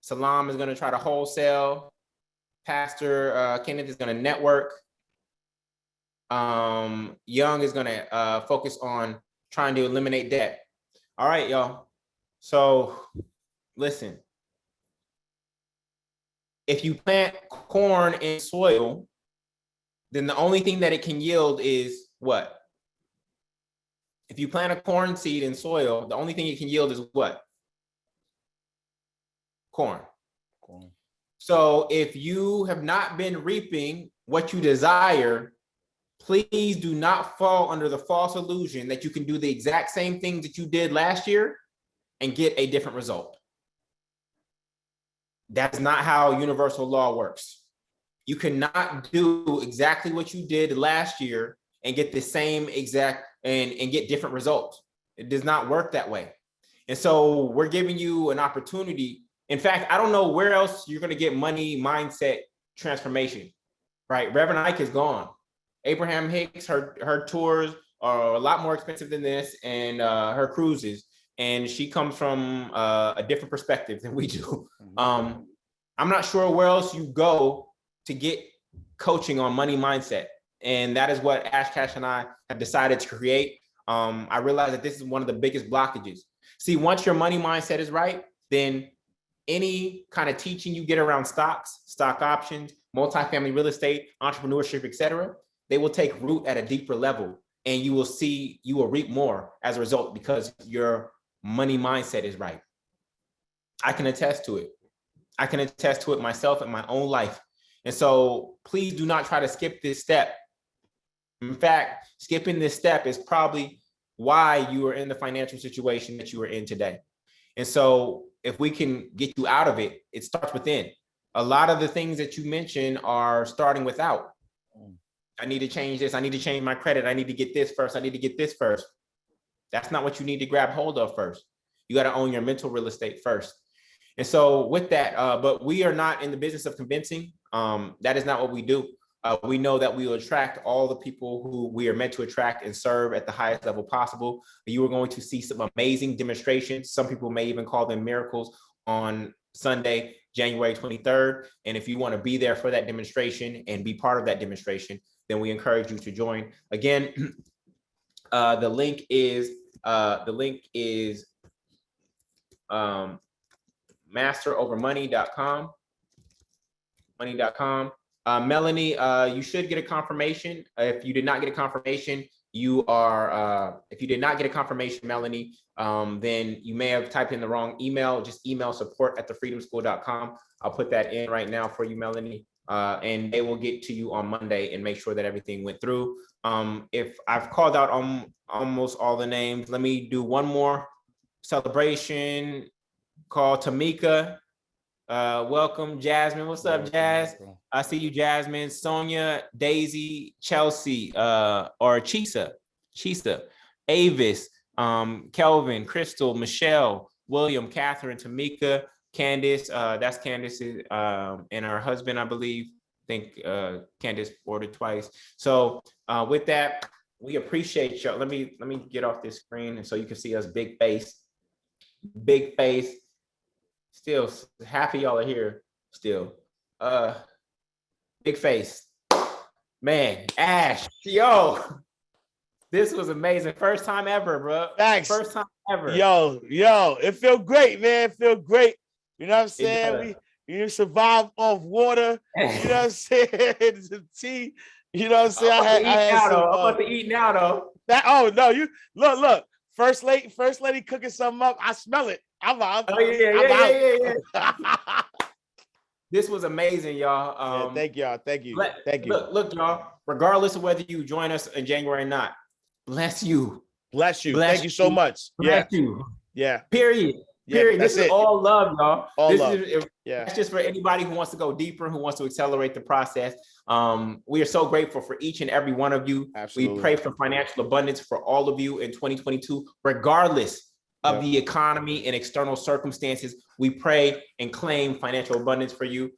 Salam is going to try to wholesale. Pastor Kenneth is going to network. Young is going to focus on trying to eliminate debt. All right, y'all. So listen, if you plant corn in soil, then the only thing that it can yield is what? If you plant a corn seed in soil, the only thing it can yield is what? Corn. So if you have not been reaping what you desire, please do not fall under the false illusion that you can do the exact same things that you did last year and get a different result. That's not how universal law works. You cannot do exactly what you did last year and get the same exact and get different results. It does not work that way. And so we're giving you an opportunity. In fact, I don't know where else you're going to get money mindset transformation, right? Reverend Ike is gone. Abraham Hicks, her tours are a lot more expensive than this, and her cruises, and she comes from a different perspective than we do. I'm not sure where else you go to get coaching on money mindset. And that is what Ash Cash and I have decided to create. I realize that this is one of the biggest blockages. See, once your money mindset is right, then any kind of teaching you get around stocks, stock options, multifamily real estate, entrepreneurship, etc., they will take root at a deeper level, and you will reap more as a result because your money mindset is right. I can attest to it. I can attest to it myself in my own life. And so please do not try to skip this step. In fact, skipping this step is probably why you are in the financial situation that you are in today. And so if we can get you out of it, it starts within. A lot of the things that you mentioned are starting without. I need to change this. I need to change my credit. I need to get this first. I need to get this first. That's not what you need to grab hold of first. You got to own your mental real estate first. And so with that, but we are not in the business of convincing. That is not what we do. We know that we will attract all the people who we are meant to attract and serve at the highest level possible. You are going to see some amazing demonstrations. Some people may even call them miracles on Sunday, January 23rd. And if you want to be there for that demonstration and be part of that demonstration, then we encourage you to join. Again, the link is masterovermoney.com. Money.com. Melanie, you should get a confirmation. If you did not get a confirmation, if you did not get a confirmation, Melanie, then you may have typed in the wrong email. Just email support@thefreedomschool.com. I'll put that in right now for you, Melanie, and they will get to you on Monday and make sure that everything went through. If I've called out almost all the names, let me do one more celebration. Call Tamika. Welcome, Jasmine. What's up, Jazz? I see you, Jasmine. Sonia, Daisy, Chelsea, or Chisa, Avis, Kelvin, Crystal, Michelle, William, Catherine, Tamika, Candace. That's Candace and her husband, I believe. I think Candace ordered twice. So with that, we appreciate y'all. Let me get off this screen and so you can see us big face. Still happy y'all are here still. Big face. Man, Ash, yo. This was amazing. First time ever, bro. Thanks. First time ever. Yo, it feel great, man. It feel great. You know what I'm saying? We survive off water. You know what I'm saying? Some tea. You know what I'm saying? I'm about to eat now though. No, you look. First lady cooking something up. I smell it. I'm out. This was amazing, y'all. Thank y'all. Thank you. Look, y'all. Regardless of whether you join us in January or not, bless you. Thank you so much. Bless you. Yeah. Period. Yeah, This is all love, y'all. All love. That's just for anybody who wants to go deeper, who wants to accelerate the process. We are so grateful for each and every one of you. Absolutely. We pray for financial abundance for all of you in 2022, regardless of Yep. the economy and external circumstances. We pray and claim financial abundance for you.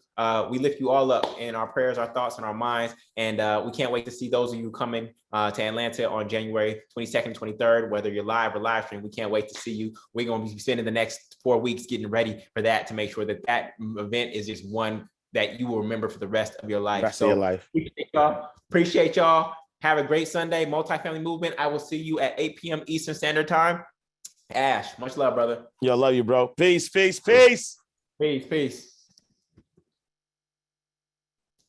We lift you all up in our prayers, our thoughts, and our minds. And we can't wait to see those of you coming to Atlanta on January 22nd, 23rd, whether you're live or live stream. We can't wait to see you. We're going to be spending the next 4 weeks getting ready for that to make sure that that event is just one that you will remember for the rest of your life. Rest of your life. Appreciate y'all. Appreciate y'all. Have a great Sunday. Multifamily Movement. I will see you at 8 p.m. Eastern Standard Time. Ash, much love, brother. Yo, love you, bro. Peace, peace, peace. Peace, peace.